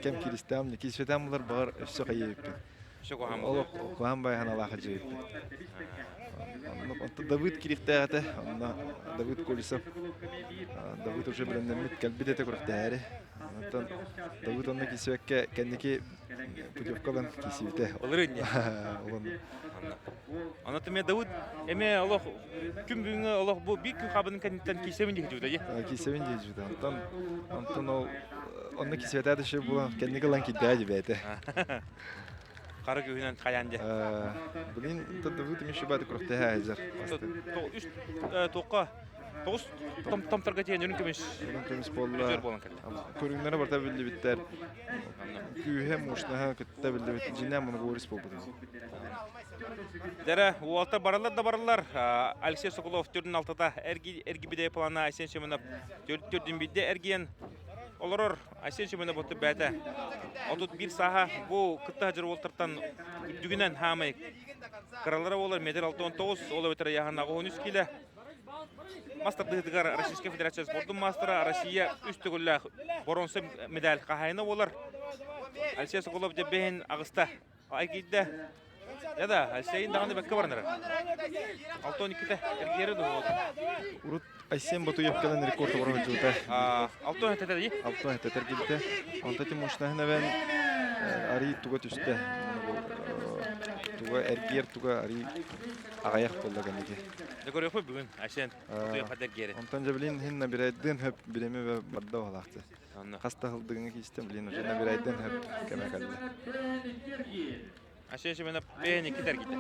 kem kilistem ne kisvetem bunlar bağır şakayı Allah kohan bayhan Allah hacı Давид Кирихтеате, Давид Колесов. Давид уже брендемит калбидете корхтаре. Давид онна кисвекке кенники путевкалан кисивте. Олырынне. Анатомия Давид эме Аллах күн бүгүнгө Аллах бу бик күн кабынын кенеттен кисевин дейт жууда. Кисевин дейт жууда. Антон ол онна кисвете ше бу кенники лан китте дебете. Қары күйінен қаянде. Бүгін Давид емеші бәді күріқті әзір. 9 тамтарға тейін үрін көмеш болы. Көріңдері барта білді біттер. Күйе мұшынаға күтті білді бітті. Жинен мұны ғорис бол бұды. Дәрі, уалта баралар да баралар. Алексей Соколов 4-6-да әргі бідей плана Айсен Семенов 4-4-1-де әргейін. Олорор Асен чемпионы боты бәті. Отут бір саха бұл кытта жыр олтыртан дүгінен хамай. Қаралары олар метр 6-19, олар өтірі яғанағы 13 келі. Мастер дыдыгар Российская Федерация спортын мастера, Россия үстігілі бронза медаль қағайыны олар. Алексей Соколов жебейін ағыста айкейді. Яда, Алексейін дағанды бәкке барыныр. 6-12-те әргері дөғылды. Урут Айсен Батуев калан рекорды бар жүлді. 6-12-те дей? 6 тәргелді. Онда Тимошнахына бән ари туға түсті. Туға әргер туға ари ағаяқ болдаған еке. Дегөр өкпі бүгін Айсен Батуев қадер гері. Онтан жабілін хинна бір айдын хөп білеме бә бадда олақты. Қаста қылдығыңы кейстен білін ұжына бір айдын хөп кәмә қалды. Айсен чемпионы бәйін екі тәргейді.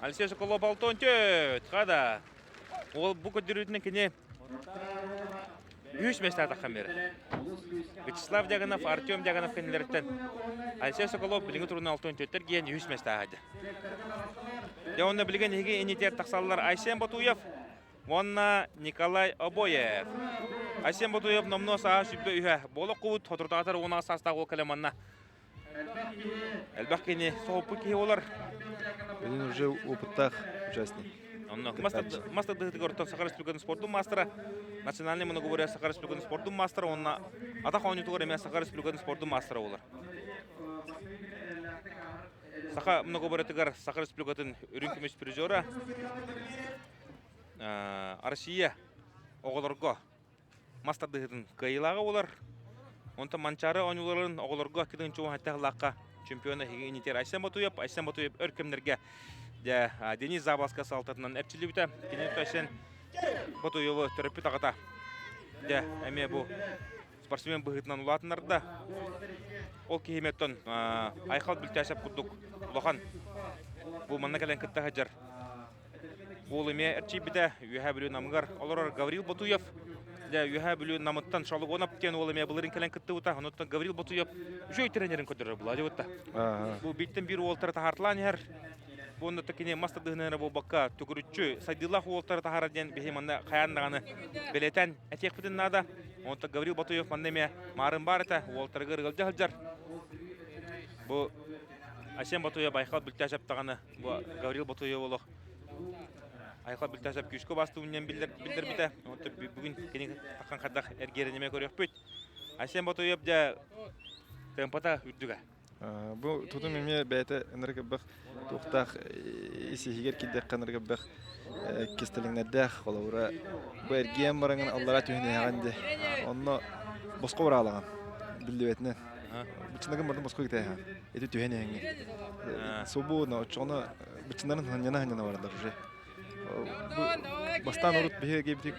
Алексей Соколов 6-14. Қада. Ол бұл көдірудінің кіне 3 места атаққан бері. Вячеслав Дяганов, Артем Дяганов кәнелерден. Алексей Соколов біліңі тұрына 6-14-тер кейін 3 места ағады. Онына білген еге енетер тақсалылар Айсен Батуев, онына Николай Обоев. Айсен Батуев номно саға сүббе үйе. Болы қуыт отыртағатар оңаға састағы ол кәлеманна. Әлбақ кені соғыппы кей олар. Білін уже опыттақ участник. Мастер дыгытыгы ұрттан Саха Республиканың спортын мастера, национальный многоборье Саха Республиканың спортын мастера, онына атақ ойнытығыр еме Саха Республиканың спортын мастера олар. Саха многоборьетігер Саха Республиканың үрін күмес призера Россия оғыларға мастер дыгытын кайылағы олар. Онта манчары ойнуларын оғыларға кедін чуын хаттағылаққа чемпионы енетер Айсен Батуев өркемдерге Денис Забаска салтатынан әрчілі біті. Кенет Айсен Батуевы түріпі тағыта. Әме бұл спортсмен бұғытынан ұлатынларда. Ол кейметтен айқал білті әсіп күрдік ұлақан. Бұл манна кәлін күтті ғаджар. Бұл әме әрчі біті үйәе білу намығар. Олар Гаврил Батуев. Үйәе білу намыттан шалығы онап кен ол әме бұлырын кәлін күтті ұта. Оныттан Гаврил Батуев жөй тренерін көдірі бұлады ұта. Бұл биттен бір олтары тағартылан әр. Бұнда тәкіне мастер дығынары бұл баққа түкірітші сайдылақ олтары тағараден бейманна қаяндағаны білетен әтек бітін нада. Онда Гаврил Батуев мандеме марын бар әті олтарығы рығылды ғылжар. Бұл Айсен Батуев айқал бүлті әжаптағаны Гаврил Батуев олық. Айқал бүлті әжап күшкі басты үнен білдір біті. Онда бүгін кені таққан қадақ әргерінеме көрек бөйт. Айсен Батуев жа темпата үрдіға. Бұл тұтым еме бәйті ұнырғы бұқ тұқтақ есігер кедек қанырғы бұқ кестіліңнердәқ қолауыра. Бұл әргейен барыңын аллара түйіне яғанды. Оны босқа бұра алаған білді бәтінен. Бұчынығын бұрдың босқа кетей яған. Еті түйіне яңын. Собуына ұчығына бұчындарын ханьяна барындар уже. Бастан ұрыт бігеге біте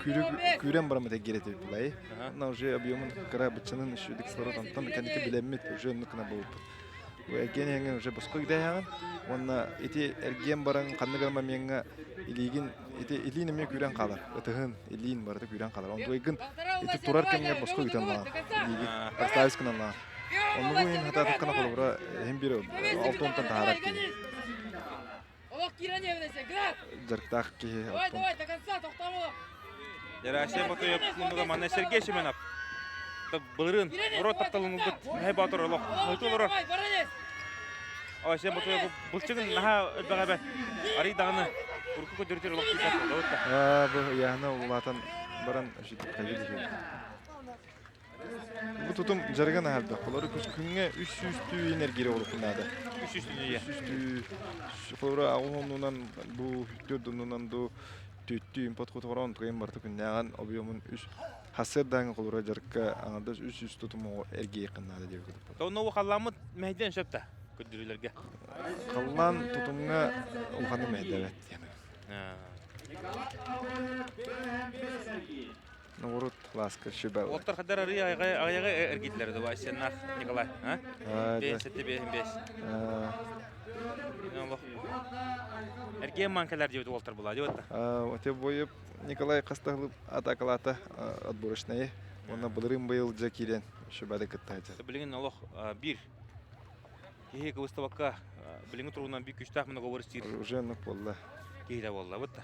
күрен барамы тәк кереті бұлай. Она уже объемын қыра бұчынын үшудік сылыры тантан кәнеке білемет уже ұнықына болып. Әрген еңін уже босқа кедей яған. Онына еті әрген барың қанығырма меніңі илейгін, илейін еме күрен қалар. Үтіғын илейін барды күрен қалар. Онды ойгын еті тұрар кәнге босқа кеден лаған. Илейгін, арставискінен лаған. Оны ойын хата тұққана қолы бұра әм бері 6-10-тан тағарап кейі. Жарықтақ кейі 6-10. Айсен Батуев мұнығы маңна Сергей Семенов. Бұлырын, ұрот тапталың ұлғыт, мәй батыр ұлық, ұлты ұлыры. Айсен Батуев бұлчығын наға өтбәға бә, арый дағыны ұрқы көдіртер ұлық кейтті ұлықта. Бұл яғына ұлатан баран үшетіп қайгелі жөйді. Бұл тұтым жарған әлді. Қолары күнге 300 энергия олық ұнады. 300 дүния. 300. Қолары ағылғанынан бұл хүттөрдіңінен түйтті импот құтығырауын тұғайын барды күннеған объемын 3 хасыр даңы қолыра жарыққа аңадыз 300 тұтымы әрге еқіннады деп күдіп. Тоғын оғы қаламы мәйден шөпті көдірілерге? Қалан тұтымға ұлғаны мәйді әбәт. Нұрыт ласка шүбә. Олтар қадар арый аяғы әргетлері дөбі Айсеннақ Николай. Бейін сәтті бейін бейс. Әрген манкалар деуді олтар болады өтті. Өте бойып Николай қастағылып атақалаты отборышнайы. Оны бұлырын бұйыл жа керен шүбәді күтті айтыр. Біліңін олық бір. Кейі көбістабаққа біліңі тұруынан бір күштақ мұны қобыр істейір. Уже нүк болды. Кейді болды өтті.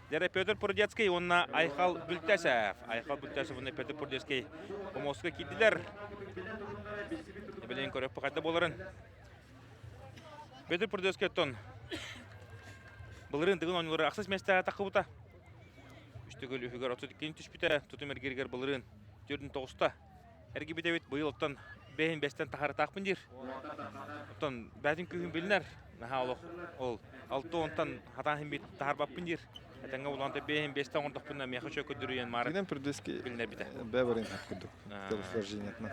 Дәрі Петр Пордецкий, онна Айхал Бүлтәсәв. Айхал Бүлтәсәв, онна Петр Пордецкий Помоска кидділер. Білейін көріп бұқайда боларын. Петр Пордецкий тон. Бұлырын дығын оңылары ақсыз мәстәға тақы бұта. Үштігіл үхігер 32 түшпіті, тұтым әргергер бұлырын 4-9-та. Әргі бітәует бұйыл оттан бәйін бәстен тақары тақпын дер. Оттан бәтін күйін білінер. Наға ол 6 онтан хатан бет тахар баппын дер. Әтәңгі оланты бәйін бәстен оңдақпынна меха шөй көдіруен мары Генен Прудецкий білінер біті. бәбірін таққыдық. Телосложениятна.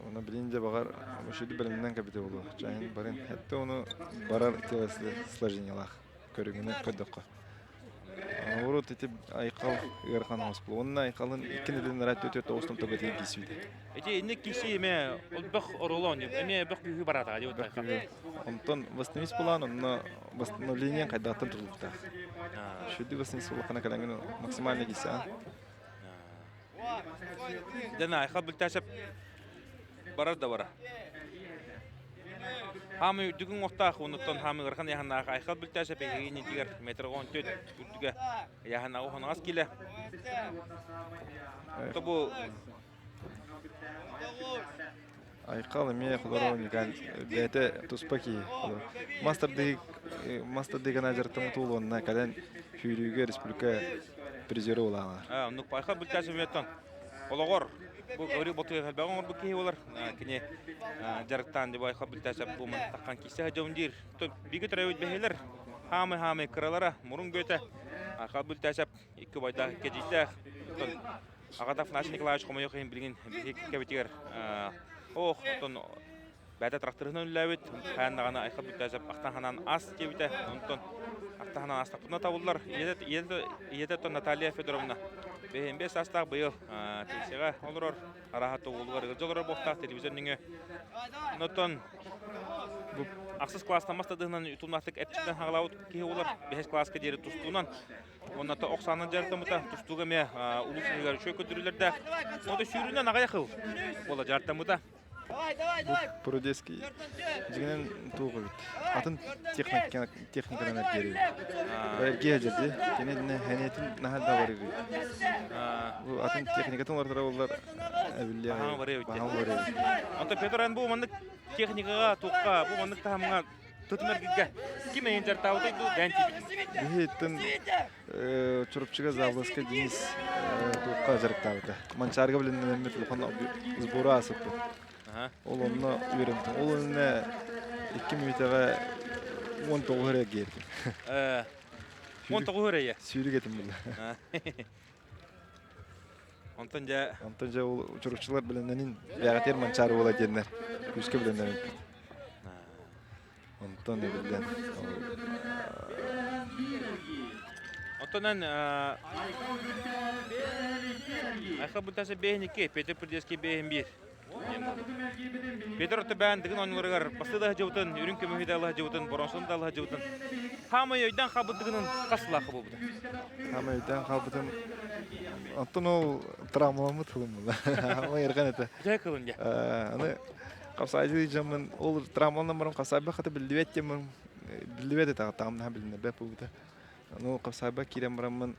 Оны білейінде бағар мүшеді білімнен кәбіте болу. Жайын барын. Әтті оны барар телосложениялақ көрігіні көдіққа. Урут эти айқал ырхан хоспул. Онна айқалын иккенеден рат өтөт оостон тоготен кисиде. Эти инне киси эме ол бөх оролон, эме бөх күйі барата деп отыр. Онтон восстановить план, но восстановление кайдаттан турулукта. Шуди восстановить улакана калангын максимально киса. Дана айқал бүлтәсіп барар да бара. Хамы дүгін оқтақ, оныттан хамы ғырхан яғанағы айқал бүлтәсіп егейінен тегер метр 14 үрдігі яғанағы оған аз келі. Тобу Айқал эме худорон ган дете туспаки. Мастер деген ажыртым тулуна кален хүрүүгө республика призеры болалар. Нук айқал бүлтәсіп еттен олығыр. Бұл ғыры бұтығы қалбаған ғыр бүкей олар. Кіне жарықтан деп айқал бүлтәсіп бұл мұн таққан кесе ғажауын дейір. Бигі тұрай өтбәхейлер. Хамы қыралара, мұрын көті. Айқал бүлтәсіп екі байдағы кәжейті. Ағатaf Наси Николаевич Хомайо қиын білген кәбетігер. Оқ, бәді тракторынан үләует. Қайандағаны айқал бүлтәсіп ақтан ханан ас кебеті. Ақтан ханан ас тақпына табылдар. Иететтен Наталья Федоровна. Бәйінбес астақ бұйыл тексеға олырыр. Арахатты олығар ғылжалырыр боқтақ телевизорныңы. Нөттен ақсыз класстан мастадығынан ұтылмақтық әтчіктен хағылауыт кейі олар. 5 класска дері тұстуынан. Онната оқсанын жартамыта тұстуға ме ұлы сүйгер шөй көтірілерді. Ода сүйрінен аға яқыл. Ола жартамыта. Прудецкий жигенен туғы бит. Атын техникадан әргері. Әрге әжерде, кенедіне әнетін нағалда бар ері. Атын техникатын олардыра олар әбілі бағам бар ері. Онта Петр ән бұл маңдық техникаға, туққа, бұл маңдық тағымға тұтым әргеге кем әйін жартауыдай бұл дән тепетін? Бейттін чұрыпчыға Завласка Денис туққа жарықтауыда. Манчарға білінен әмет ұлқаны сбора асыпты. Ол онына үйренді. Ол önüne 2 минутаға 19 өрі келді. 19 өрі? Сүйрі кетім білді. Онтан жа ол жүрікшілер біліннен яғатер манчары ола денлер. Күшке біліннен өтті. Онтан өбілден. Онтанан айқа бұлтасы бейін 2, Петр Пордецкий бейін 1. Петр бән дигин оңларыгар басты да жаутын, үрүн көмөйдө алга жаутын, боронсон да алга жаутын. Хамы өйдөн кабыдыгынын касылакы болду. Хамы өйдөн кабыдын антон ол травмаламы тылым була. Хамы эрген эте. Жакылын же. Аны капсайжы жамын ол травмалан барам касайба хаты билдибет жамын билдибет эте тамна билине беп болду. Аны капсайба кирем барамын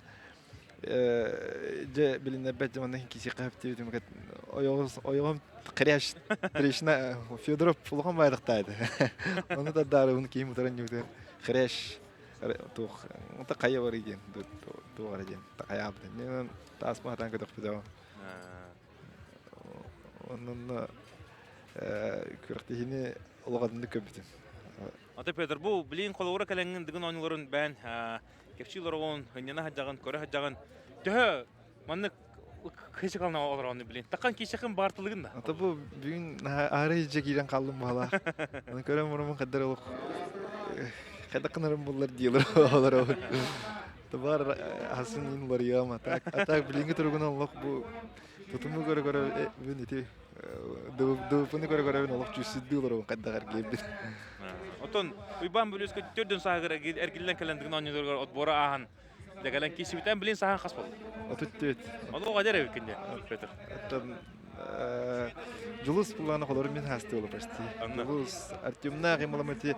же билине бет жаман киси каптып демек oyağım kreş treşine Fyodorov pulğan bayraktaydı. Onu da darıbını kiyim oturan gibi kreş tuğ onda kaya var idi tuğ var idi kaya yaptı. Ne tasmatan kadar pidava. Onun kürtihini olgadını köpütün. Ata Peter bu bilin kolora kalengin digin oyunların ben kefçiler on hanyana hacağın kore hacağın tüh manlık kışı kalına olur onu bilin. Takan kişikin bartılığında. Ata bu bugün arayıcı giren kaldım bala. Onu görem onumun kadar oluq. Kada kınarım bunlar diyorlar olur olur. Tabar hasın in var ya ama atak bilingi turgun oluq bu tutumu göre bu neti dövpünü göre oluq cüssüdü olur o kadar geldi. Oton uyban bölüskü tördün sahagıra ergillen kalendigin oyunlar otbora ahan. Dagalan kişi biten bilin sahan khas bol. Atut tüt. Odo gader evkinde Peter. Tam Julus pullarını kolorun ben hasta olup açtı. Anna. Julus Artyom'na gıymalameti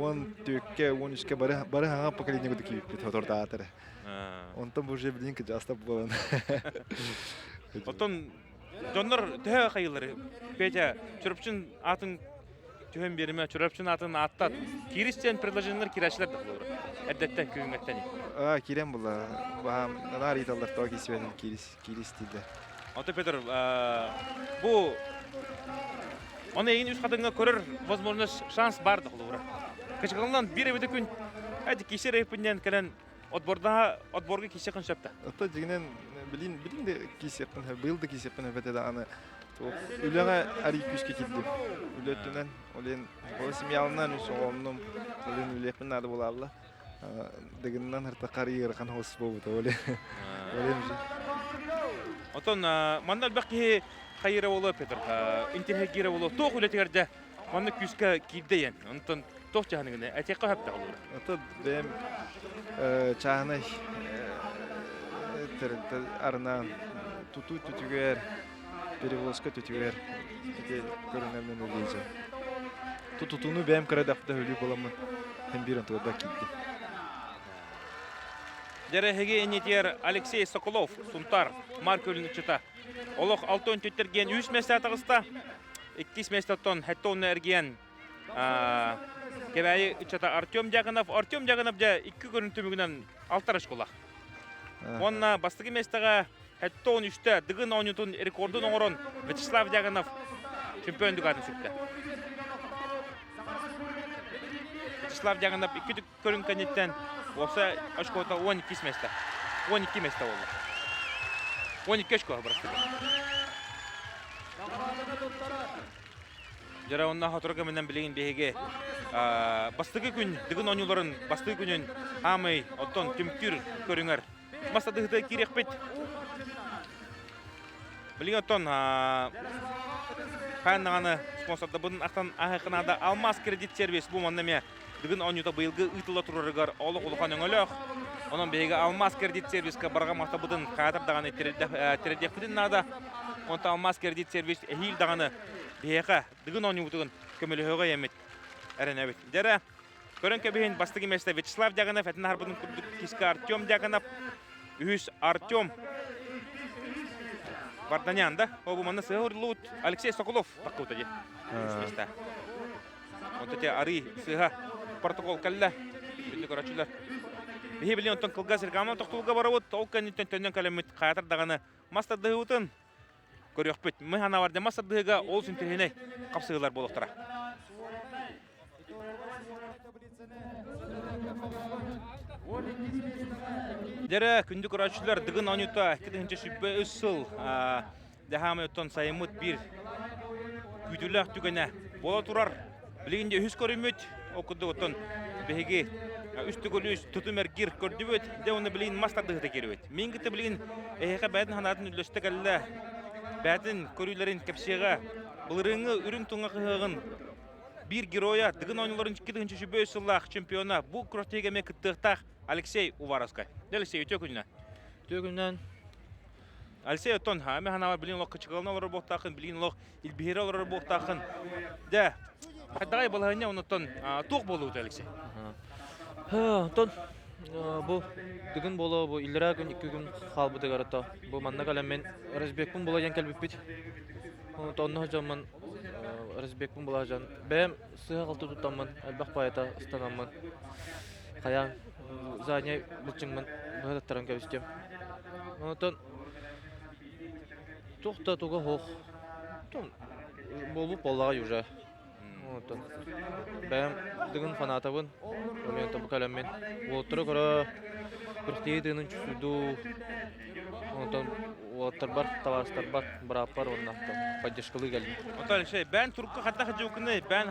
10 tükke 13'ke barı hanga pakalini gudu kiyip bit hotor dağıtırı. Ondan bu bilin ki jasta bulan. Oton jonlar tühe kayılları. Pece çırpçın atın tühen berime çırpçın atın attat. Kiristen предложениялар кирәчләр дә булыр. Әдәттә күңәттән. Kirem bula. Baham nar itallar toki isvenin kiris dilde. Ата Петр, bu onu en üst kadınga görür возможность шанс бар да булыр. Кычкылдан бир эбеде күн әди кишер эпиннән калан отборга кише кын шапта. Ата дигенен bilin de kisepten был da kisepten bete da ana Ülüğe ari küske kildim. Ülüğünden olen polisim yalından soğumnum. Olen ülüğün adı bulabla. Degenden hırta kariyer kan hos bobu da olen. Olen. Отон мандал бакки хайра боло Петр. Интерхе гире боло тоқ үлетегерде маны күскә кидден. Онтон тоқ жаһаныгына атекка хапта булыр. Ата бем чахнай арнан tutüger перевозка tutüger те көрүнөмөн ölөйжө. Tutunu бем кырадакта өлү боламын. Hem bir антыга да кидди. Дәрәһеге энетер Алексей Соколов сунтар маркөлүнү чыта. Олох алтын төттерген 100 месте тагыста 2 месте тон хаттон эрген кебәй чыта Артем Жагынов да 2 көрүнтүмүгүнөн алтараш кола. Онна бастыгы местеге хаттон 3-тө дыгын ойнутун рекордун оңорон Вячеслав Жагынов чемпиондук атын сүрттү. Вячеслав Жагынов 2 көрүнкөнүттен Olsa aşkota 12 месте. 12 месте oldu. 12 aşko burası. Jara onna hatırga menden bilgin bege. Bastıgı gün digin oyunların bastıgı günün hamay otton tümkür körünger. Masadıgı kirek bit. Bilgin otton kanağını sponsorda bunun aktan ahıkınada Almaz Kredit Servis bu mandamya. Digin oyunda bıyılgı ıtıla turarıgar oğluk ulukan öngölök. Onun beyge Almaz Kredit Serviska barga maktabıdın kayatar dağını teredek bidin nada. Onta Almaz Kredit Servis ehil dağını beyge digin oyunutun kömülü höga yemet. Eren evet. Jara körön kebehin bastıgı mesle Vячеслав Жагынов etin harbının kiska Artyom Жагынов. Ühüs Artyom Vardanyan da. O bu manda sığır lut Alexey Sokolov takı utadı. Onta te arı sığha протокол калла бүлдү көрөчүлөр. Бихи билен онтон кылгас реклама токтулга барабыт, толканнен төндөн калемит каятар даганы мастарды утун көрөкпөт. Мыхана барды мастардыга ол синтерене капсыгылар болуктара. Дера күндү көрөчүлөр дыгын онута 2-шүбө үсүл дахамы оттон сайымыт бир күдүлөк түгөнө боло турар. Билгенде үс көрүмөт okudu otun behigi üstü golüs tutumer gir kördüböt de onu bilin mastardыгы да керебет. Мен гите билин эһе бәдин ханатын үлөстө калла бәдин көрүлөрүн кепсега булырыңы үрүн туңга кыгын бир героя дыгын ойнолорун 2-шүбө сыллах чемпиона бу кротегеме кыттыктак Алексей Уваровский. Алексей төкүннән Алексей отон хаме ханава билин лок чыгылны олор боктакын билин лок илбире олор боктакын да Хадагай балаһыня онуттан тук болуу Алексей. Тон бу дигин боло бу илра күн 2 күн халбыды гарата. Бу манна каламен Разбекпун болаган келбиппит. Онтонно жаман Разбекпун болаган. Бем сыга калты тутаммын, албак баята станаммын. Кая заня булчыңмын, бадаттаран кебистем. Онтон тухта туга хох. Тон болу полага уже. Онтон бем дигин фанатабын. Мен табы каламен. Отуру кора биртейдин чүсүдү. Онтон отур бар тавастар бар, брапар оннактан поддержкалы келди. Онтон Алексей, бен турукка хатта хажукны, бен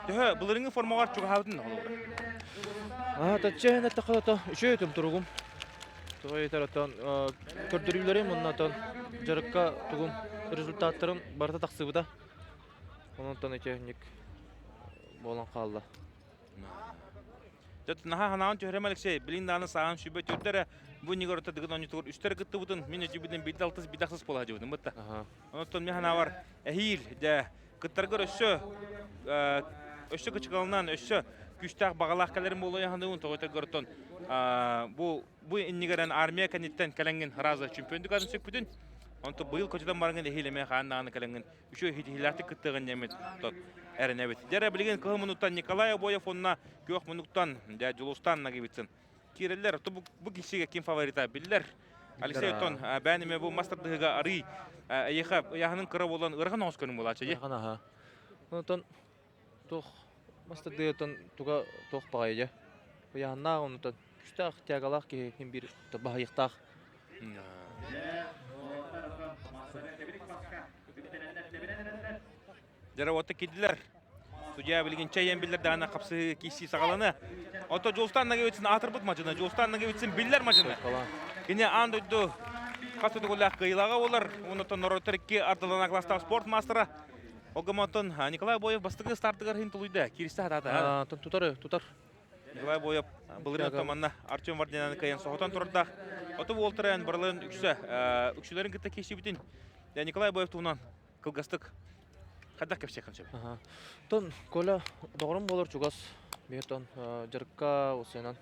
төхө булырыңы формалар чуга хабытын олор. Тачена таката үшөтүм туругум. Той таратан көрдүрүлөрүм оннатан жарыкка тугум результаттарым барта таксыбыда. Онтон техник болон калды. Наха ханаан төһрем Алексей, билин даны саган шүбө төттөрө Бу нигорта дигин онютур үстер гытты бутун мен өтүбүдөн бидалтыс бидаксыз бола жыбыдым бытта. Онтон мен хана бар эхил да гыттаргар өссө кычыгалынан өссө күчтак багалак калерин боло яхандыгын тогойта гортон бу иннигерен армия каниттен каленген раза чемпиондук атын сөкпүтүн. Онто быйыл көчөдөн барган эхилеме ханнаганы каленген үчө хитилаты кыттыгын немет тот эренебит. Жара билген 2 минуттан Николай Обоев онна 2 минуттан да Жулустан нагибитсин. Киреллер бу кишиге ким фаворита биллер. Алексей Тон бәниме бу мастerdыгыга арый яха яханын кыры болгон ырган оскөнү болачы. Ырган аха. Онтон тох мастerdыгытан туга тох багайя. Бу яханна онтон күчтак тягалак ки ким бир багайыктак. Жара отта кидилер. Судья билген чайен биллер дана капсы киси сагаланы. Ото Жолстан нагебитсин атырбыт мачына, Жолстан нагебитсин биллер мачына. Кине андойду катыды голак кыйлага болар. Онотон Норотерки ардылана класстагы спорт мастера. Огомотон Николай Боев бастыгы стартыгар хин тулуйда. Киристе хатата. Тутар. Николай Боев былырын таманна Артем Вардинаны кайын сохотан турдак. Ото Волтерен барлын үксүлөрүн кытта кешибитин. Николай Боев туунан кылгастык кадак кепсе канча. Тон кола догрон болор чугас. Бетон жарка осенан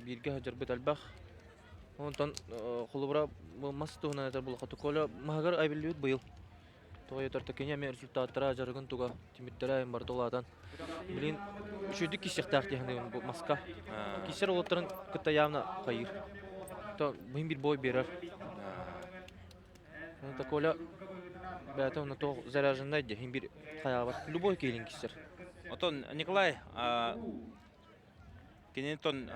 бирге жарбет албах. Онтон холубра мастуна да бул хату кола магар айбилбит быйыл. Той тартакеня мен результаттара жаргын туга тимиттера бардоладан. Билин үшүдүк кишектак дегенде бу маска. Кишер олоттарын кытта явна кайыр. То мин бир бой берер. Онта кола бәтә на то заряженный де хим бир хаябат. Любой келин кишер. Отон Николай кенентон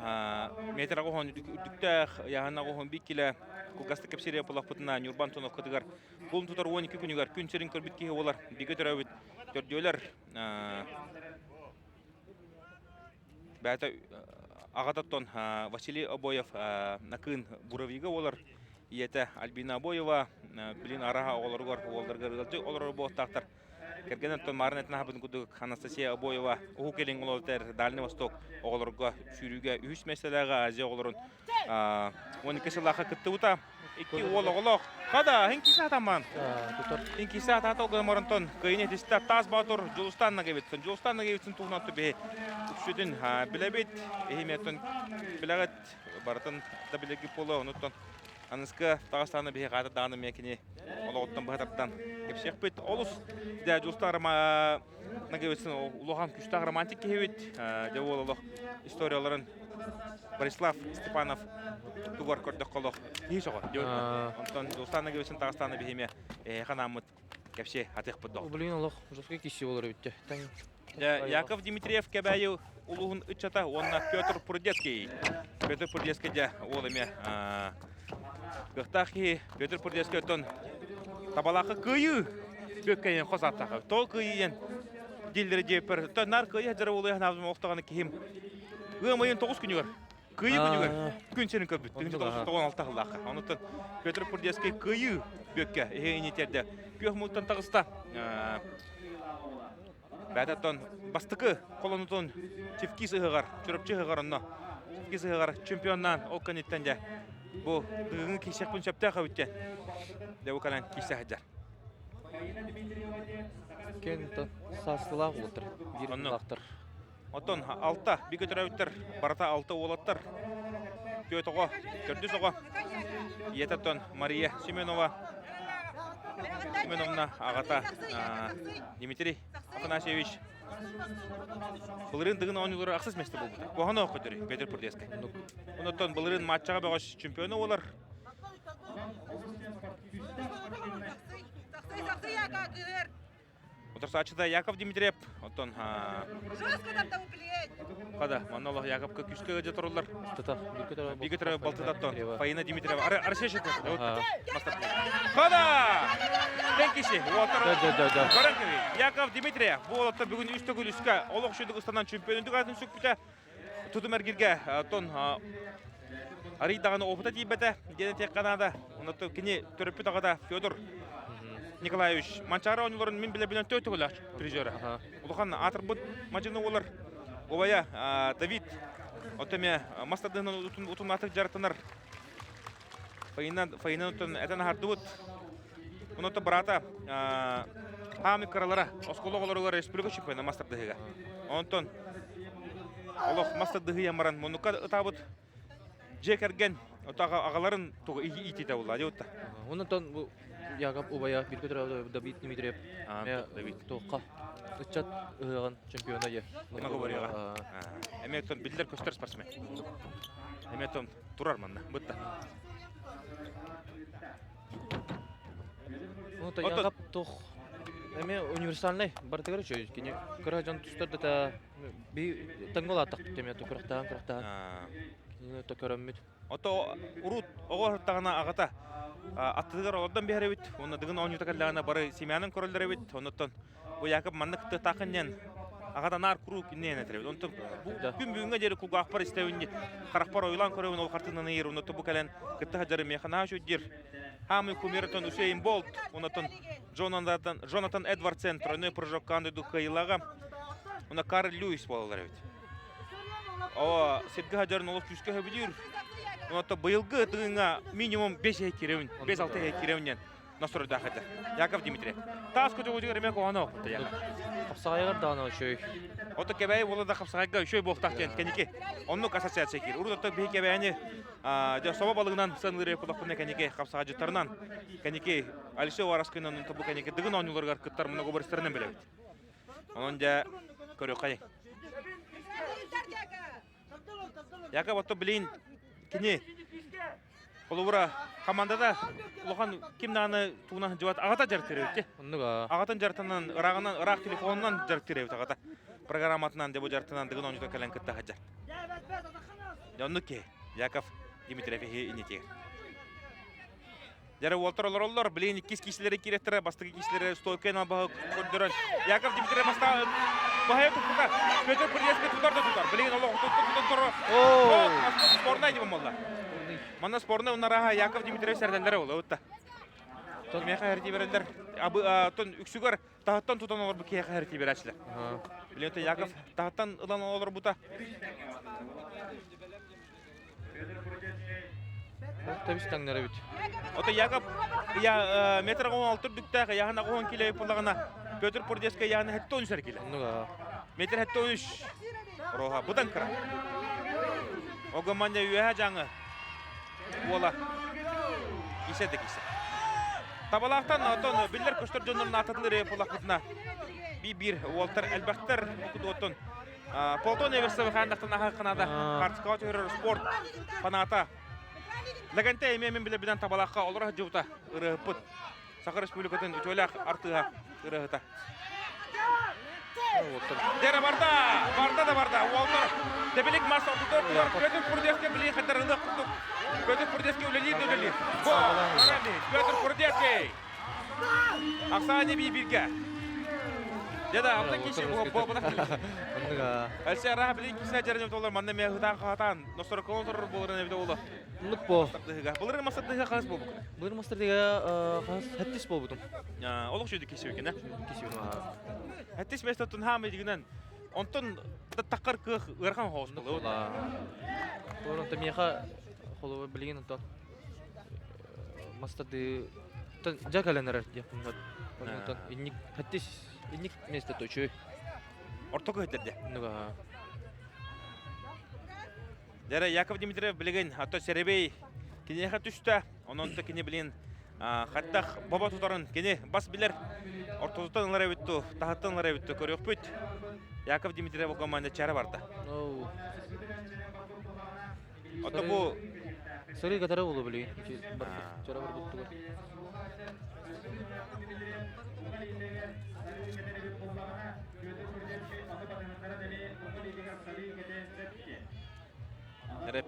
метра гохон үдүктәх яһана гохон бикиле кугасты кепсире полак путна Нюрбан тонов кытыгар бул тутар 12 күнүгар күн серин көрбит ки олар биге төрөбүт төрдөөлөр бәтә агататтон Василий Обоев накын буравига олар iyete Альбина Боева билин араха олоргор олар бо тактар кергенен тон марнетна хабын кудук Анастасия Обоева укелин олотер Дальний Восток олорго сүрүгө үч меселеге Азия олорун 12 жылга кытты ута 2 ологолок када хинкиса таман хинкиса тата огоморонтон кыйнетиста таз батур Жулустанна кебитсин тугнатты бе үчүдүн билебит эхиметтен билегет бартын да билеги поло онуттон Аныска Дагыстаны бе гада даны мекине олоттон баатартан кепсекпит олус да Жулустарма нагебитсин улуган күчтак романтик кебит де ололох историяларын Борислав Степанов тугар көрдөк колох хишого онтон Жулустаны кебитсин Дагыстаны бехиме ханамыт кепсе атык буддо Блин, Аллах, жесткий киси болар битте. Яков Дмитриев кебайы улугун ычата онна Петр Пурдецкий де олыме Гыктахи Петр Пурдецкий тон табалакы кыйы бөккенен козаттакы тол кыйын дилдери жепер тонар кыйы жара улуя навзым октаганы ким ымайын 9 күнүгөр кыйы күнүгөр күн сенин көбүт 96 жылдакы онутон Петр Пурдецкий кыйы бөкке эйнитерде көмүттөн тагыста бәтәтон бастыкы колонутон чевкис ыгар чөрөпчө ыгаранна чевкис ыгар чемпионнан ол канеттенде бу дыгын кишекпин чөптө кабытте деп калан кисехдер Кента сасылак отыр. Бирин лактыр. Отон алта бигөтөрөбүттер барата алта олаттар көтөгө төрдүсөгө етатон Мария Семеновна агата Дмитрий Афанасьевич Былырын дыгын оңылары ақсыз месті болды. Қоғаны оқыдыры, Петр Пурдецкий. Онытон былырын матчаға бағаш чемпионы олар. Отырса ачыда Яков Дмитриев. Отон... Қада, манналық Яковқа күшкі өде тұрылар. Бигетері балтыдаттон. Фаина Дмитриева. Арсен шеті. Қада! Тенкиши. Яков Дмитриев. Бұл олатта бүгін үсті күліскі. Олық шүйдік ұстанан чемпионындық атын сөкпіті. Тұтым әргерге. Тон аридағаны опыта дейбеті. Дені тек қанада. Онатты кене төріппі тағада Федор Николаевич. Манчары ойныларын мен біле-білен төті көлі призері. Ұлыған атыр бұд мачыны олар. Обая Давид. Отеме мастадығынан ұтын атық жарытынар. файнан утун этен хардыбыт. Онотто брата хами каралара оскологолорулар республика чемпионы мастер дыгыга. Онтон олох мастер дыгы ямаран монука ытабыт жекерген отага агаларын тугу итите була диутта. Онтон бу Яков Убая бир көтөрө Давид Дмитриев. Давид. Тоққа ычат ыган чемпиона я. Наговорила. Эметон билдер көстөр спортсмен. Эметон турар манна бутта. Онтон Яков тох эме универсальный бартыгар чөй кине кыражан тустарда та би таңголатак теме тукрактан. Кине токөрөммүт. Ото урут огортагана агата аттыгар олордан беребит. Оны дыгын онютакаллагана бары семьянын көрөлдөрөбит. Онуттан бу Яков манныкты такыннан агата нар куру кинен этеребит. Онтон күн бүгүнгө жери куга акпар истебинди каракпар ойлан көрөбүн ол картынан ийер. Онуттан бу келен кытта жары механа шөддир. Хамы кумертон Усейн Болт, онуттан Джонатан Эдвардсен тройной прыжок кандыду кыйлага. Она Карл Льюис болалар бит. О, сетга жарын олов күскө хөбүдүр. Онуттан быйылгы тыгынга минимум 5 керевин, 5-6 керевинен насыр дахыды. Яков Дмитриев. Тас көтө өжүгөр эмек оано окуту Яков. Капсагайгар дана чөй. Ото кебей болда капсагайга үшөй болтак кен кенеке. Оннук ассоциация кир. Урдотто бей кебейни соба балыгынан сыныры кулакпын кенеке капсага жытарынан кенеке Алишер Вараскынын тобу кенеке дыгын онуларга кыттар мына гобарстеринен белебит. Онон жа көрө кай. Яков ото билин кини Олура командада улахан кимнаны тугунан жыбат агата жарыктырыбыт. Оннуга. Агатын жартынан ырагынан ырак телефонунан жарыктырыбыт агата. Программатынан деп жартынан дыгын онжута кален кытта хаджар. Оннуке Яков Дмитриев инетер. Жары олтор билин иккис кишилери киреттер, бастыгы кишилери стойкена багы көрдөрөн. Яков Дмитриев баста бахая тутта. Петр Придеске тутарда тутар. Билин олох туттур. О, спорный деп молла. Мана спорный унараха Яков Дмитриев сәрдәләре ул утта. Тон меха хәрти берәләр. Абы тон үксүгәр тахаттан тутан олар бу кеха хәрти берәчләр. Билин Яков тахаттан ылан олар бута. Табис таңнары бит. Ото Яков я метр 16 дүктәгә ягына 10 кило пулагына Петр Придеске ягына 7 сәр кило. Оннуга. Метр 13. Роха будан кыра. Огоманда юha жаңы. Ола. Исәдек исә. Табалактан отон биллер көстөр жоннун атыдылары пулакытына. Бир Уолтер Элбахтер кудотон. Полтон Эверсов хандактан хакынада партикатор спорт фаната. Лаганте эмен биле бидан табалакка олора жута ырыпыт. Сакыр республикатын үтөлак артыга ырыгыта. Дера барда. Уолтер Дебелик маса отур. Петр Придеске биле хатарында куттук. Петр Придеске үлели. Петр Придеске. Аксаны бирге. Деда алты киши болбуда. Оннуга. Алсе рах биле кисе жерден толар манда мехтан хатан. Ностор контр боларын эбде боло. Нукпо. Булыр масатыга кас болбук. Бир мастер деге хас хаттис болбудум. Олук жүйдү киши экен, Кисиу. Хаттис местотун хамы дигинен. Онтон таккар кых ырхан хоос болу. Онто меха холо билген онто. Мастады жакаленер деп. Онто инник хаттис инник месте точой. Ортого хеттерде. Оннуга. Дера Яков Дмитриев билген ато серебей кинеха түстө. Ононто кине билен хаттах баба тутарын кине бас билер. Ортозутан лара битту, тахаттан лара битту көрөкпүт. Яков Дмитриев команда чара барда. Ото бу Сыры катары болу билген. Чара бар буттуга.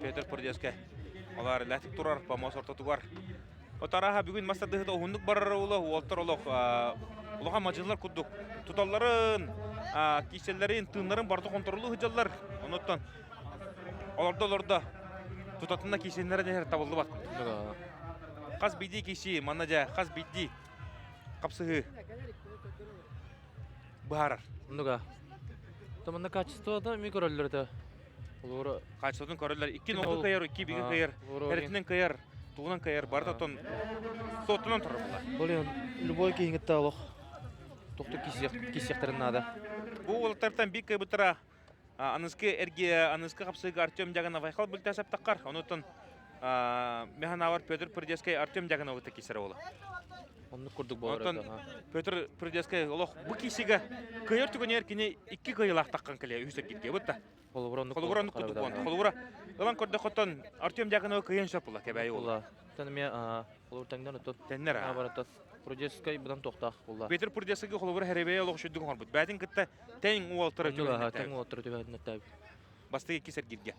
Петр Придеске. Олар ләтик турар, помос орта тугар. Отараха бүгүн мастадыгыда оһундук барары улы, Уолтер олох. Улаха мажылар куддук. Туталларын, киселлерин, тыыннарын барды контролу хыжаллар. Оноттан олорда тутатында киселлерин дер табылды бат. Каз биди киши, манажа, каз биди. Капсыгы. Бахарар. Оннуга. Таманда качество да микроллерде. Олора качестводун көрөлөр 2 нокка кайыр, 2 биги кайыр. Эртинен кайыр. тугунан кайыр барда тон сотунан турар була. Бұл ең любой кейінгітті алық. Тоқты кисияқтарын нада. Бу олтартан бик кайбытыра аныскы қапсыға Артем Дяганов айқал бүлтәсіп таққар. Онытын механавар Петр Придескай Артем Дяганов өті кесірі олы. Оны күрдік болар. Онытын Петр Придескай олық бұ кесігі көйер түгін еркіне 2 көйілақ таққан кіле үйсір кетке бұтта. Қолығыранды күдік болғанды. Қолығыра ылан көрді қоттан Артем Дяганов көйен сөп бұла кәбәйі олы. Тәніме қолығыр тәңден ұттын. Тәннер Баратат. Прудескай бұдан тоқтақ бұла. Петр Придескайға қолығыра әребей олық шүддің ғар бұд. Бәтін кітті тәң уалтыры түгін бастығы кесер гирге.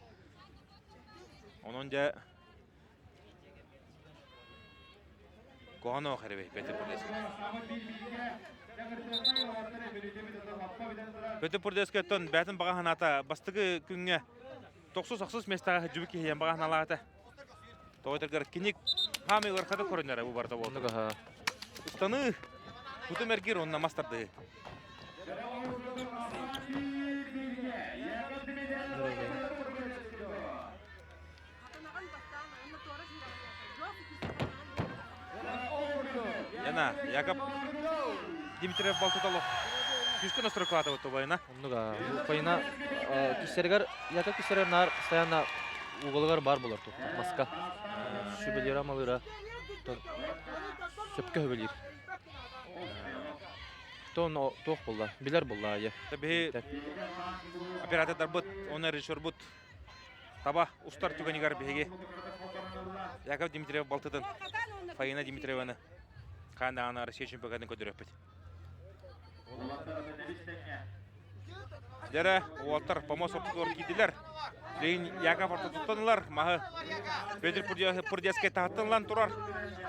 Onun da Koğano xərəbey Pətə Purdeski. Pətə Purdeski ton bətən bağa hanata bastığı күнгə 90-90 местаға жүбік кейен bağa haналағата. Тоғытырғыр кенек хамы ғырқады көрінері бұл барда болды. Ұстаны бұты мәргер онына мастарды. Яна, Яков Дмитриев Балтуталов. Күшкі настройкалады өтті байына. Онныға, байына кесергер, Яков кесергер нар стоянна уғылығар бар болар тұқ. Маска. Шүбелер амалыра. Сөпкі өбелер. Тон тоқ болда, білер болда. Табиғи оператордар бұд, оны режиссер бұд. Таба ұстар түгенігер беге. Яков Дмитриев Балтыдан Фаина Дмитриеваны қанда ана Россия чемпионатын көтеріп бет. Дәрі олаттар помос оптығыр кейділер. Дейін Яков орта тұттанылар. Мағы Петр Пурдескай тағыттанылан тұрар.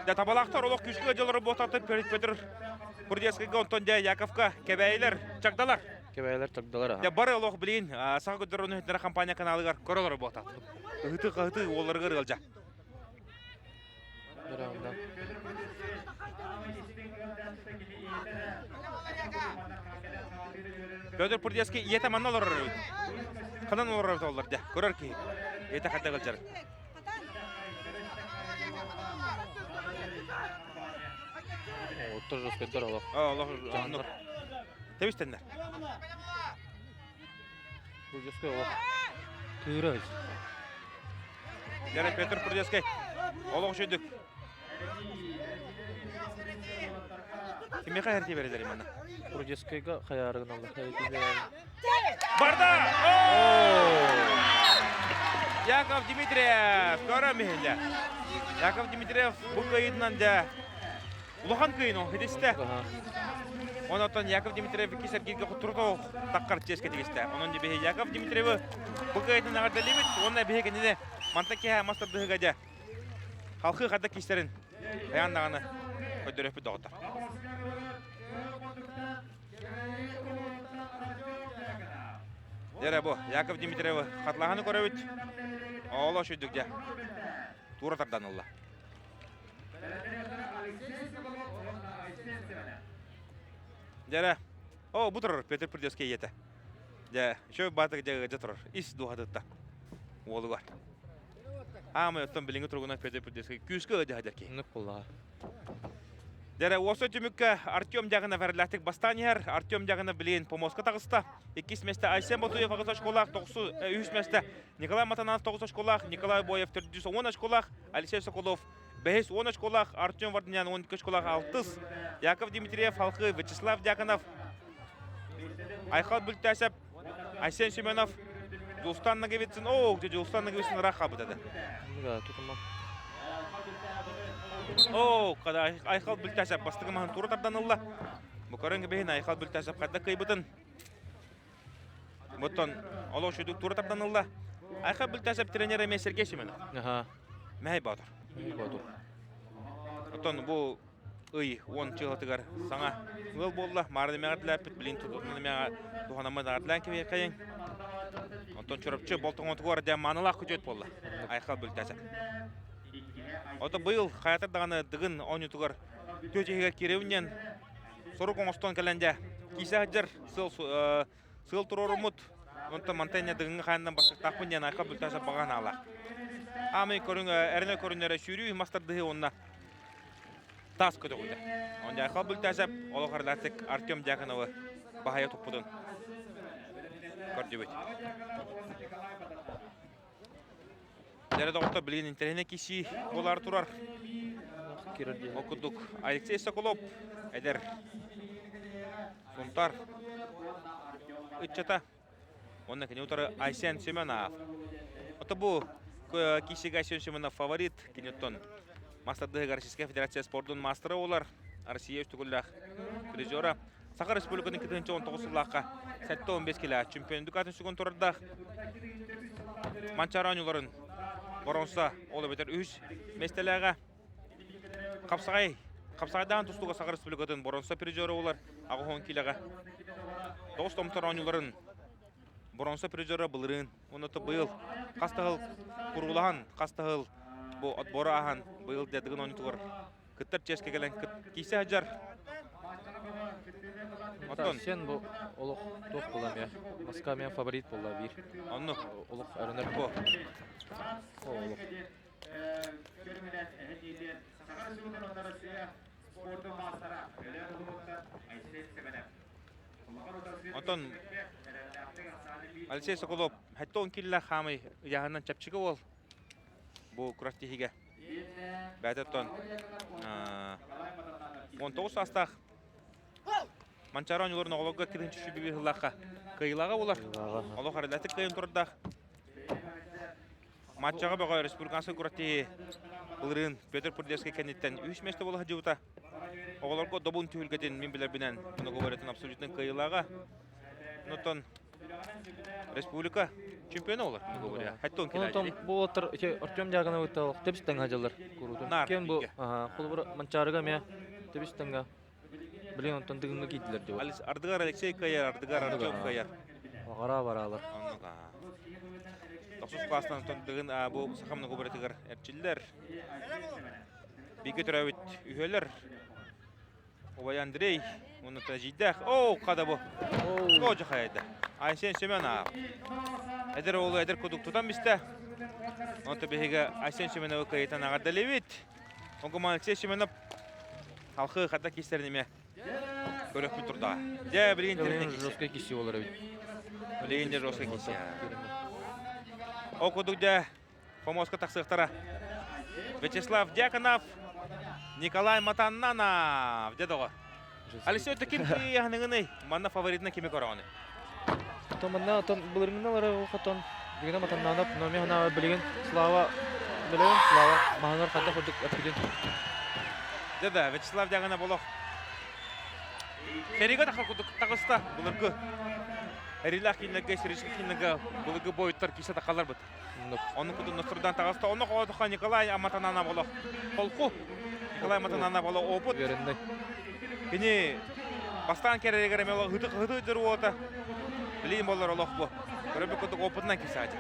Дә табалақтар олық күшкі жылары ботаты Петр Пурдескайға онтон дә Яковқа кәбәйлер чагдалар. Кебәйлер чагдалар. Дә бары олық білейін саға көтер оны өтінері компания каналығар көрілері ботаты. Ғыты оларғыр ғылжа. Петр Пурдеский ете манна олар өрі. Қынан олар өрі олар, көрір кей. Ете қадда ғылжар. Оттыр жоспеттер олақ. Олар тәбістендер. Пурдескай олақ. Түйірі өз. Дәрі Петр Пурдеский олақ үшедік. Кемеқа әрте бередер емені? Пурдескайға қаярығын алды. Барда! Яков Дмитриев! Көрі мейілі. Яков Дмитриев бұл қайынынан да ұлыған қайын ол, хедесті. Онытын Яков Дмитриев кесер келге құттырды таққар теске тегесті. Оның да бейі Яков Дмитриев бұл қайынынан ағырда лимит, онына бейі кәнеде мантакеға мастырдығы ғаде. Халқы қадда кестерін аяндағаны көдіріп бүді оғытар. Дәрі бұл, Яков Дмитриев қатлағаны көрі өт. Ола шүйдік де. Тура тардан ұлла. Дәрі, бұл тұрыр Петр Пурдескай еті. Дәрі, шөй батығы жағы тұрыр. Ис дұғадықта. Олы бар. Амы өттен біліңгі тұрғына Петр Пурдескай күшкі өді ғадыр кей. Нүк болла. Дәрі, осы түміккі Артем жағына вәріләтік бастан ер. Артем жағына білейін помоска тағыста. 2 месте Айсен Батуев 9 школақ, 3 месте Николай Матанов 9 школақ, Николай Боев 410 школақ, Алексей Соколов 510 школақ, Артем Варднян 12 школақ 6, Яков Дмитриев, Халқы, Вячеслав Дьяконов, Айхал Бүлтәсіп, Айсен Семенов, Julstan Nagevitsin, Julstan Nagevitsin рақа бұдады. Қада Айхал Бүлтәсіп, бастығы маған туры тардан ұлла. Бұқарыңғы бейін Айхал Бүлтәсіп қадда қайбыдын. Бұттан олау шүйдік туры тардан ұлла. Айхал Бүлтәсіп тренері мен Сергей Семенов. Мәй бадыр. Бұттан бұл үй 10 жылғатығар саңа ұл болла. Марды мәғар тіләпіт, білін тұтуғаны мәға туғанамыз ардылан кебе қайын. Онтан чөріпчі болтың онтығар дәм манылақ күтет болла. Айхал Бүлтәсіп. Ота бұйыл қаятырдағаны дығын 10 тұғар төтегер кереуінен сұрық оңыстан кәлінде кейсі ғаджар сыл тұрор ұмыт. Онта монтайня дығынғы қайындан басық тақпын ден Айхал Бүлтәсіп баған ала. Ами көрүн эрне көрүнөрө сүрүү мастарды онна. Тас көтө койду. Онда хабыл тасап олохарлатык Артем Дьяконова бахая топпудун. Көрдөбөт. Дәрә доктор билген интернет киши болар турар. Окудук Алексей Соколов эдер Сунтар Иччата онна кене утары Айсен Семенов. Ото бу кишиге Айсен Семенов фаворит кенеттон Мастарды Российская Федерация спортун мастера олар Россия үстүгүллах призера Саха Республиканын 2019 жыллакка 7-15 кило чемпиондук атын сүгөн турарда Манчаранюларын Боронса олы бетер 3 местелеге Капсагайдан тустуга Саха Республикатын Боронса призера олар агы 10 килога. Достомтаранюларын Боронса призера былырын. Оныты быйыл кастагыл курулахан, кастагыл бу отбора ахан быйыл дедигин онутугар. Кыттар ческе келен кисе хаджар. Оттон Сен бу олук тох булам я. Москва мен фаворит болла бир. онну Олук арынар бу олук. Оттон Алексей Соколов хатта 10 килла хамый ягынан чапчыгы бол. Бу курастихиге. Бәтеттон 19 астах Манчаранюларын оголга киринчи шүбү хыллакка кыйлага булар. Олох аралаты кыйын турдах. Матчага бага республикасы курати булырын Петр Пурдевский кенеттен 3 месте болу хажыбыта. Оголорго добун түйүлгеден мен билер менен муну говоратын абсолютно кыйлага. Нотон республика чемпионы олар, говоря. Хаттон кило. Онтон бу отыр Артем Дьяконов тал тепстен хажалар курутун. Кен бу кулбур Манчарыга ме тепстенга билен онтон дыгынга кийдилер деп. Ардыгар Алексей Каяр, Ардыгар Артем Каяр. Агара баралар. Аннуга. 9 класстан дыгын бу сахамны говоратыгар эрчиллер. Биге төрөбүт үйөлөр. Обай Андрей, оны тажидах. О, када бу. О, жахайда. Айсен Семенов. Эдер олу эдер кудук тутан бисте. Онто беге Айсен Семенов кайтан агадалевит. Онгома Алексей Семенов халкы хата кистерниме. Көрөк бит турда. Же билген терне киси. Жостко киси болар бит. Билген жостко киси. О кудукда помоска таксыктара. Вячеслав Дьяконов, Николай Матаннанов. Дедого. Алексей таким яхныгыны манна фаворитна кеме көрөгөнү. Томанна тон булырмыналары хатон дигене Матаннанов номи хана билген Слава билген Слава маханар хата ходук апиден. Деда Вячеслав Дьяконов болох. Серига тахал кудук тагыста булыргы. Эрилах кинеге серишки кинеге булыргы бойуттар кисе такалар бут. Onun kudu Nasır'dan tağısta onu koyduğu Nikolay Matanana bolo. Kolku Nikolay Matanana bolo oput. Göründe. Beni bastan kere göre melo hıdı duruyordu. Bileyim bollar Allah bu. Böyle kudu oputdan kesadı.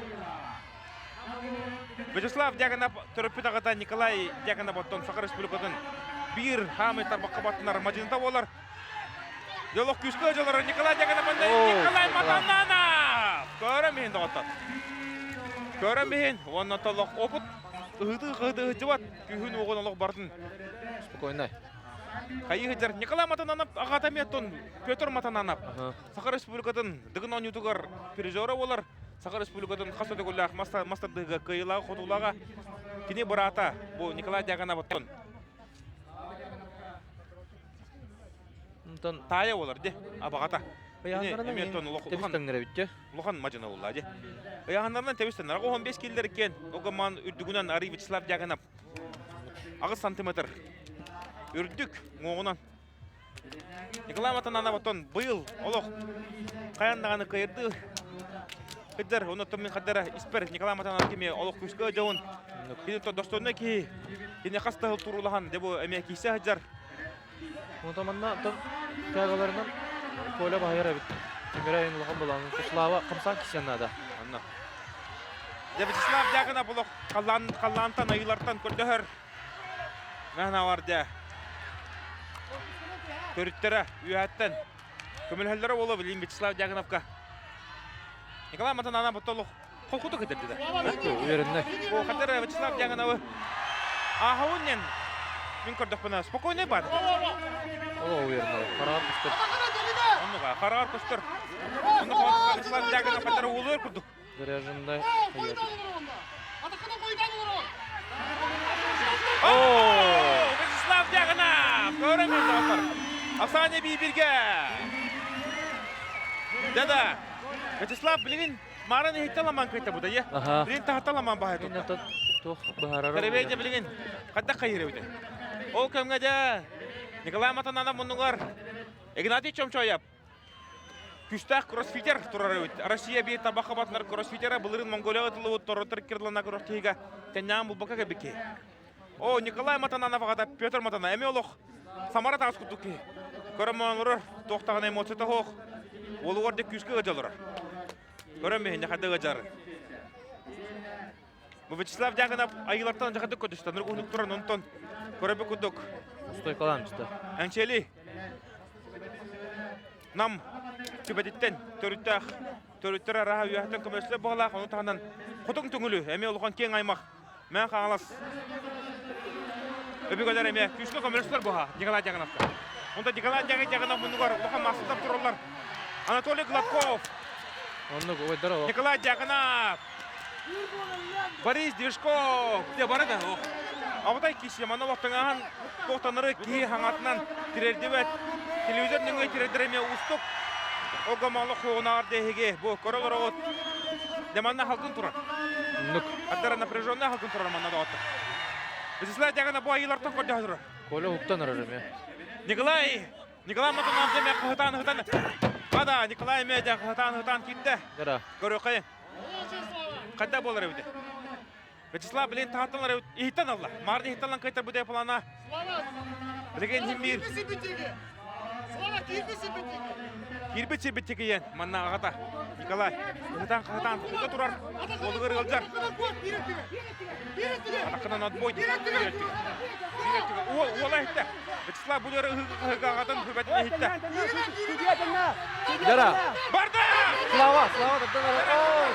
Вячеслав Дьяконов töröpü tağıda Nikolay Dьяконов otton Sakar Respublikadan bir hamı tarbakka battılar Madinada bollar. Yoluk küskü hocalar Nikolay Dьяконов'dan Nikolay Matanana. Göremeyin doğatta. Көрәмейін, онна талақ опыт, ұғыды жыват, күйін оғын олық бардың. Спокойно. Қайы ғыджар, Николай Матананов, Ағатаметтон, Петр Матананов. Саха Республикатын дығын онютығар пережора олар. Саха Республикатын қасы дөгілләқ, мастардығы қиылағы, қотулаға. Кене бұрата, бұл Николай Дьяконовтон. Тая олар, де, абағата. Лохан мажына олла, де. Аяғандарынан тәбістен, 15 келдер екен, оғыман үрдігінен Ари Вячеслав Дьяконов. Ағыз сантиметр. Үрдік оғынан. Николай Матананов оттон бұйыл, олық, қаяндағаны қайырды. Қыддар, оны тұммен қаддара іспер Николай Матананов кеме олық күшкі жауын. Кені достойына кей, кені қастығы тұрулаған, дебу әме кейсе хаджар. Онтаманна тәғаларынан Коля Бахайра бит. Мирайын лохан боланы. Слава қымсан кисеннада. Анна. Вячеслав Дьяконов болық қаллантан айылартан көрдіғір. Мәна варды. Көріттері үйәттен. Көмілхелдері олы білейін Вячеслав Дьяконовқа. Николай Матананов бұттылық колхуду кетерди да. Уверенный. О, хатер Вячеслав Дягановы. Ахаунен. Мен көрдік бұны. Спокойный бар. О, уверенный. Карар кыстыр. Онуға қарар көстір. Оны қуатқа Вячеслав Дяганов хатер уылыр күрдік. Заряженный. О, Вячеслав Дяганов. Көрімен дауыстар. Афсане бейбірге. Дада. Вячеслав білген марын ехтталаман кайта бұда, е? Ага. Білген тағатталаман бағай тұтта. Инна тох бахарара. Теребейде білген қадда қайыр өйді. Ол көмге де Николай Матанана мұныңар Игнатий Чомчояп. Күштақ кроссфитер тұрар өйді. Россия бей табаққа батынар кроссфитера бұлырын Монголия ұтылы ұт тұры түрккерлана көріқтейге тәннәң бұл бұқа кәбеке. О, Николай Матанана вағада Петр Матана әме олық Самара тағыз күттікі. Көрім оңырыр тоқтағын эмоцията хоқ. Ол орде күшкі ғыжалыр. Көрім мехенде қадды ғыжары. Вячеслав Дяганов айылартан жақады көдішті. Нұр ұнық тұран ұнтон. Көрібі күдік. Стойкаламчыста. Әңшелі. Нам түбәдеттен төріттер араға үйәттен көмесілі бағылақ. Оны тағынан құтың түңілі. Әме олған кен аймақ. Мән қаңалас. Өбігөлер әме күшкі көмесілер бұға. Николай Дягановқа. Онда Николай Дяганов мұнығар. Олған масылдап тұралар. Анатолий Гладков. Онны ойдара о. Николай Дяганов. Борис Двершков. Де бары да? Абытай кеші мана уақытыңаған тоқтаныры кейі хаңатынан тірердебет. Телевизор нүңгей тірердіреме ұстық. Оғамалы қоғынағар дегеге. Бұл көрілер оғыт. Деманна халқын тұрар. Нүк. Аттара напряженная халқын тұрар манна да оты. Вячеслав Дяганов бұл айылартан көрді тұрар. Коля хуптан арарым. Николай Матанов деме қығытан. Ада Николай Медя қығытан кетті. Дара. Көрі қайын. Қайда болар өйді? Вячеслав білен тағаттанлар өйді. Ехттан алла. Марды ехттанлан қайтар бұдай плана. Білген химмир. Кирбет себеттегі ең. Манна ағата. Николай. Қығытан. Құлда тұрар. Қолығыр ғылжар. Атақынан отбой. Ола ехті. Вячеслав бұлері ағатын хүбәтіне ехті. Дара. Барды! Слава, таттан арарым.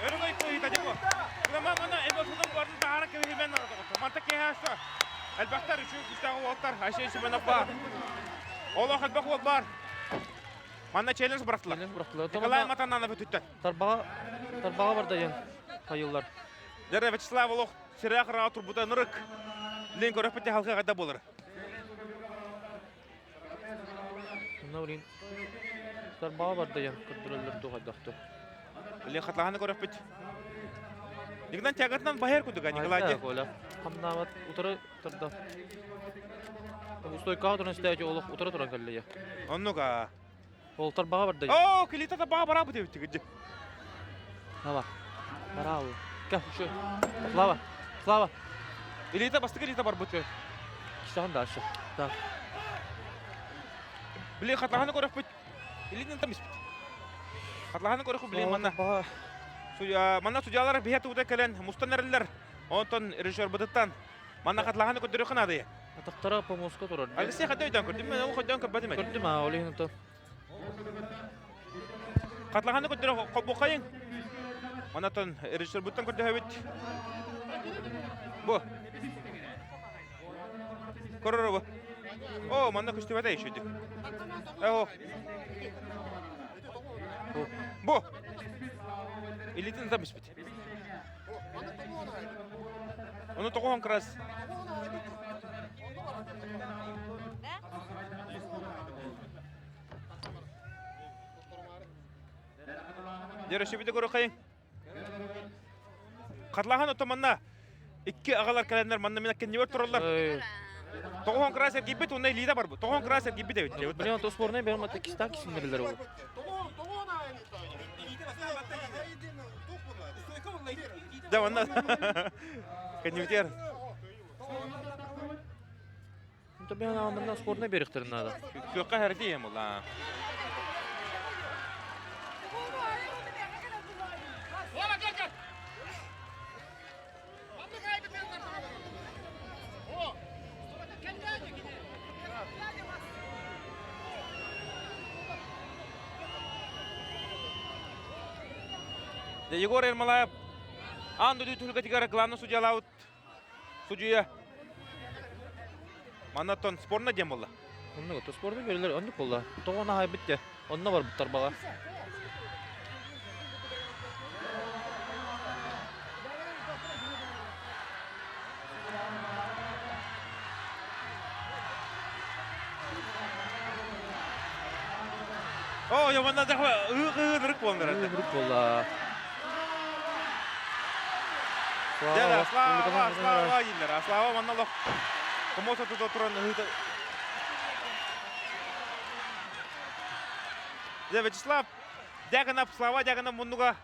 Өрігөй көйіт әдеко. Күліма мұна әбілсіздің бардың тағары көвеймен арады. Манта кейхашты. Әлбақтар үшін күштағы олықтар. Әшей шымен бар. Олық әлбақ ол бар. Манна челлендж бұрақтылар. Николай Матананы бүтіттен. Тарбаға бар да ең. Хайыллар. Дәрі Вячеслав олық сирәқ раға тұрбұда нұрық. Лен көріп бітті халқы қайда болыр. Мына өрейін. Тарбаға бар да ең. Күрдірілер туғайдақты. Лен қатлағаны көріп бітті. Негден тәғатынан байыр күдіға Николай. Коля. Хамнават утыры тұрды. Стойкаға тұрын істәйті олық утыры тұран кәлі. Оннуға. Ол тарбаға бар да ең. О, келеті та bağa bara bu devletti gıcı. Hava. Bravo. Gel şu. Slava. Elite bastı elite var bu tür. Kişiden de aşağı. Tak. Bile katlahanı görüp bit. Elinin tam ismi. Katlahanı görüp bile manna. Manna sucalara bir hata uda kelen mustanerler. Ondan rejör bıdıttan. Manna katlahanı götürüyor kanadı ya. Ataktara pomoska durur. Alisi hatta öden gördüm ben o kadar kapadım ben. Gördüm ha olayını da. Katlahanı götürüyor bu kayın. Manatan rejör bıdıttan götürüyor evet. Bu. Kororo bu. O manna kuştu vada yaşıyordu. O. Bu. Elitin tam ismi. Onu tokuhan kras. Yarışı bir de görü kayın. Katlahan otomanna. İki ağalar kalenler manna minakken niver tururlar. Tokuhan kras gibi onay lida var bu. Tokuhan kras gibi de. Biliyorum to sporuna benim atak istak isimler olur. Да, он конъюнктир. То ben amından sporuna beriktirin nada. Kökka herdiyem ulan. Егор Ермолаев анды дүйті тигар главный судья лаут судья манатон спорна дем болла. Онны гото спорды көрөлөр онны болла. Тогона хай битте. Онна бар буттар бага. О, я манна да ырык болдыр. Бурук болла. Да, слава Иллер, слава манналох. Кому-то тут отрон ыды. Да, Вячеслав, дягана слава дягана муннуга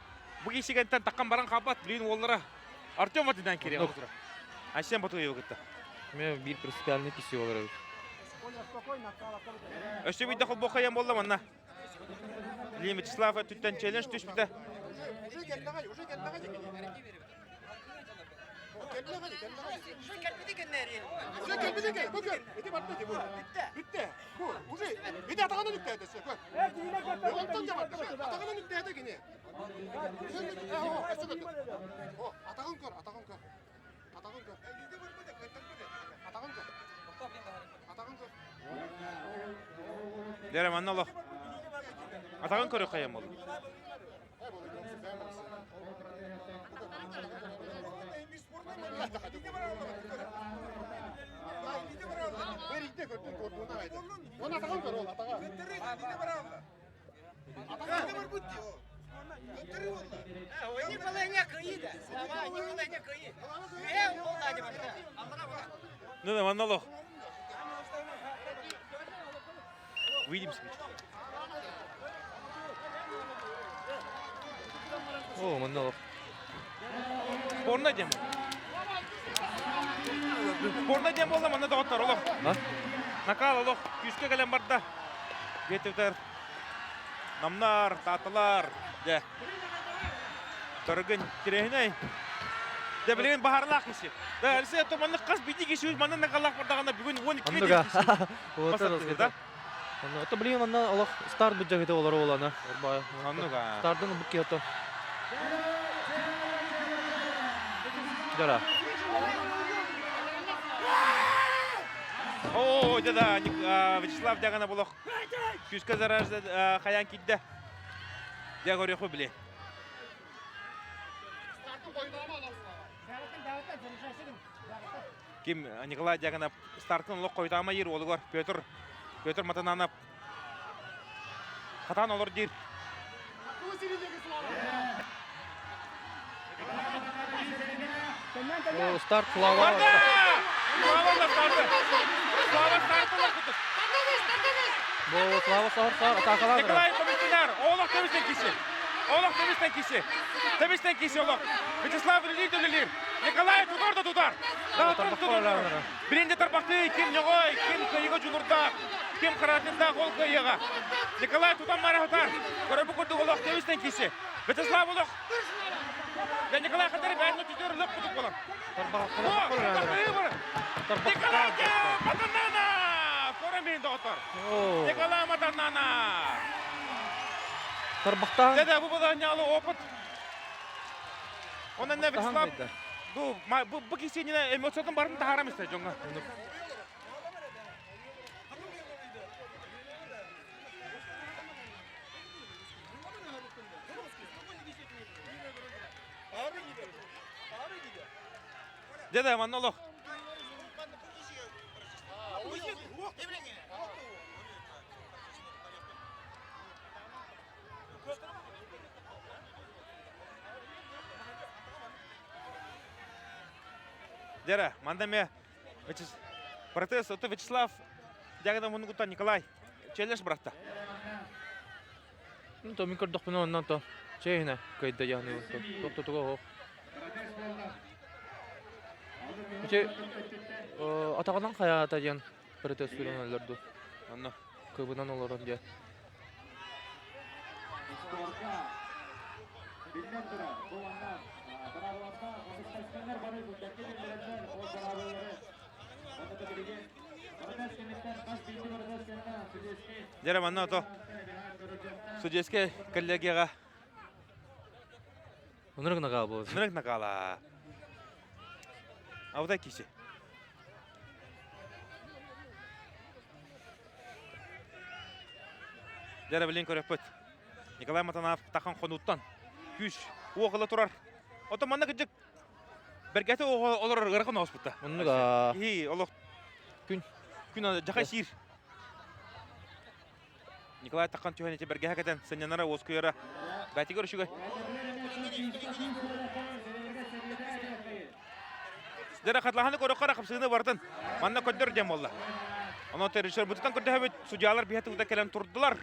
бугисигентен таккан баран кабат билин оллара Артем атыдан керек отура. Асен батуу йогутта. Мен бир принципиальный киси олар. Өстөбүдө кол бокаян болду манна. Билин Вячеслав түттен челлендж түшпүтө. Дәрі манналық. Атағын көрі қайым болды. Ну да, манналық. Увидимся. О, манналык. Спорна дем. Спорна дем болда мана доғыттар олық. Накал олық, күйіске кәлем барда. Кетівдер. Намнар, татылар. Тұрғын керейінай. Де білген бағарлақ есі. Да, әлісі әті маны қас бейді кеші өз маны нақалақ бардағанда бүгін 12 Андыга. Масатты, да? Ото билген анда Аллах старт бүджагыты олар оланы. Андыга. Стартын бүкке ото. Жара. О, да, Вячеслав дягана болық. Күйіске заражды қаян кейді. Дягор еқі біле. Ким Николай дягана стартын олық қойдама ер олығар. Петр Матананап. Қатан олар дер. О, старт Слава. Слава старты. Слава старты олақытыр. Бо Слава сар атакалар. Николай Комитинар. Олық төбістен кесі. Олық төбістен кесі. Төбістен кесі олық. Вячеслав лилер. Николай тудар. Бірінде тарпақты кем неғой, кем қайығы жүлірдақ, кем қаратында қол қайыға. Николай тутан мара ұтар. Көрі бұқырды олық төбістен кесі. Вячеслав олық. Николай қадары бәріні түздері лөп құтып болам. Николай Матанана! Көрі доғытар. Николай Матанана! Тарбақтан. Деді бұл бұланялы опыт. Онан не Вячеслав. Бұл кесеніне эмоциятын барын тағарам істе жоңға. Деді маннолық. Дера, мандаме протест, это Вячеслав, дягана мунгута Николай, челлендж брата. Ну то микро дохпено оннан то чейне кайда яны то того. Че атаганан хаята диян протест сүрөнөлөрдү. Анна. Көбүнөн олорон дия. Дера манна то судейский коллегияга Онор гына кабыл. Нырык накала. Аудай киси. Дәрі білен көріп Николай Матанов таққан қонуттан. Күш, оғылы тұрар. Ота манна күджік бәргәті олар ғырқын ауыз бұтта. Онныга Олық күн. Күн жақай сир. Николай таққан түйәнеті бәрге әкәден сәнянара оз көйері бәті көрішігі. Дәрі қатлағаны көрі қара қапсығыны бардын. Манна көддір дем олды. Оны терішер бұтыдан көрді әбет судьялар бейті ұда кәлем тұрдылар.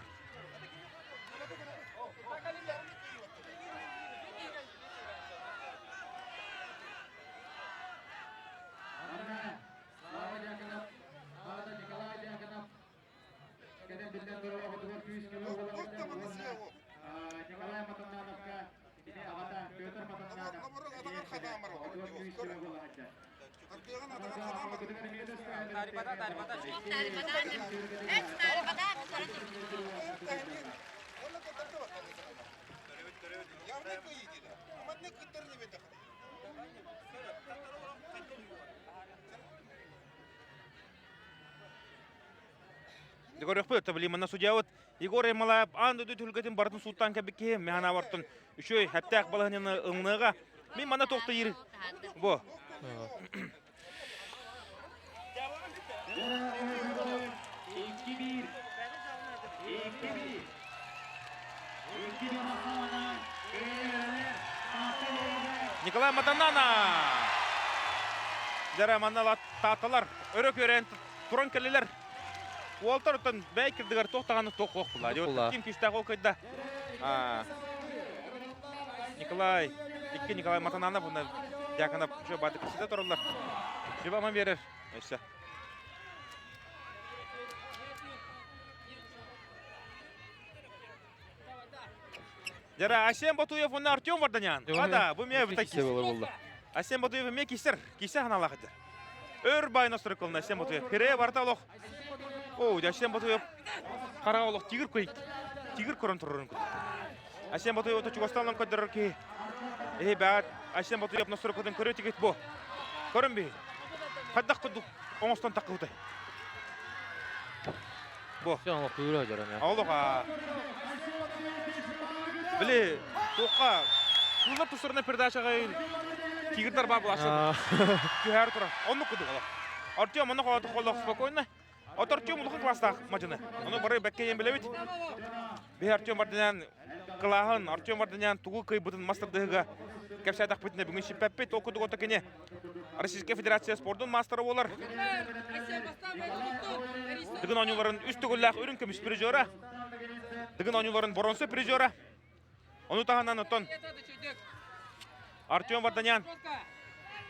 Дегорых пыт, табли мана судья вот Егор Эмалаев анды түлгетін бардың султан кәбікке мәна бартын. Үшөй хәптәк балығын ұңныға. Мен мана тоқты ері. Бо. Николай Матанана. Дәрі манна татылар. Өрік өрен тұран кәлелер. Уолтер ұттан бәйкірдігер тоқтағаны тоқ бұла. Ким күштәқ ол көйді. Николай Матанана бұны дәкініп шо баты кісіде тұрылар. Жебама берер. Өйсі. Дәрі Асен Батуев оны Артем Варданян. Ада, бұл ме бұта кесі. Асен Батуев ме кесір. Кесі ғаналақыды. Өр байына сұры қылына Асен Батуев. Кере барда олық. О, Асен Батуев қара олық тигір көйік. Тигір көрін тұрырын көйік. Асен Батуев оты Чугостанлан көдірір кей. Бәғат Асен Батуев насыры көдін көрі тегет бұ. Көрін бей. Қаддақ тұдық оңыстан тақы ұтай. Бұ. Сен олық бұйыра жарам я. Олыға. Біле, тоққа құлдар тұсырына пердашаға тигірдар бабыл ашады. Күйәр тұра. Оны күді олық. Артем, оны қолаты қолық спокойно. От Артем ұлықын кластақ мачыны. Оны бары бәккейен білебет. Бе Артем Варданян қылағын, Артем Варданян тұғы күй бұтын мастырдығыға кәпсайдақ бітіне бүгін шиппәппет оқыдық оты кене. Российская Федерация спордың мастыры олар. Дығын ойнуларын үсті күлләқ үрін көміс призера. Дығын ойнуларын бронсы призера. Оны тағанан ұттын Артем Варданян.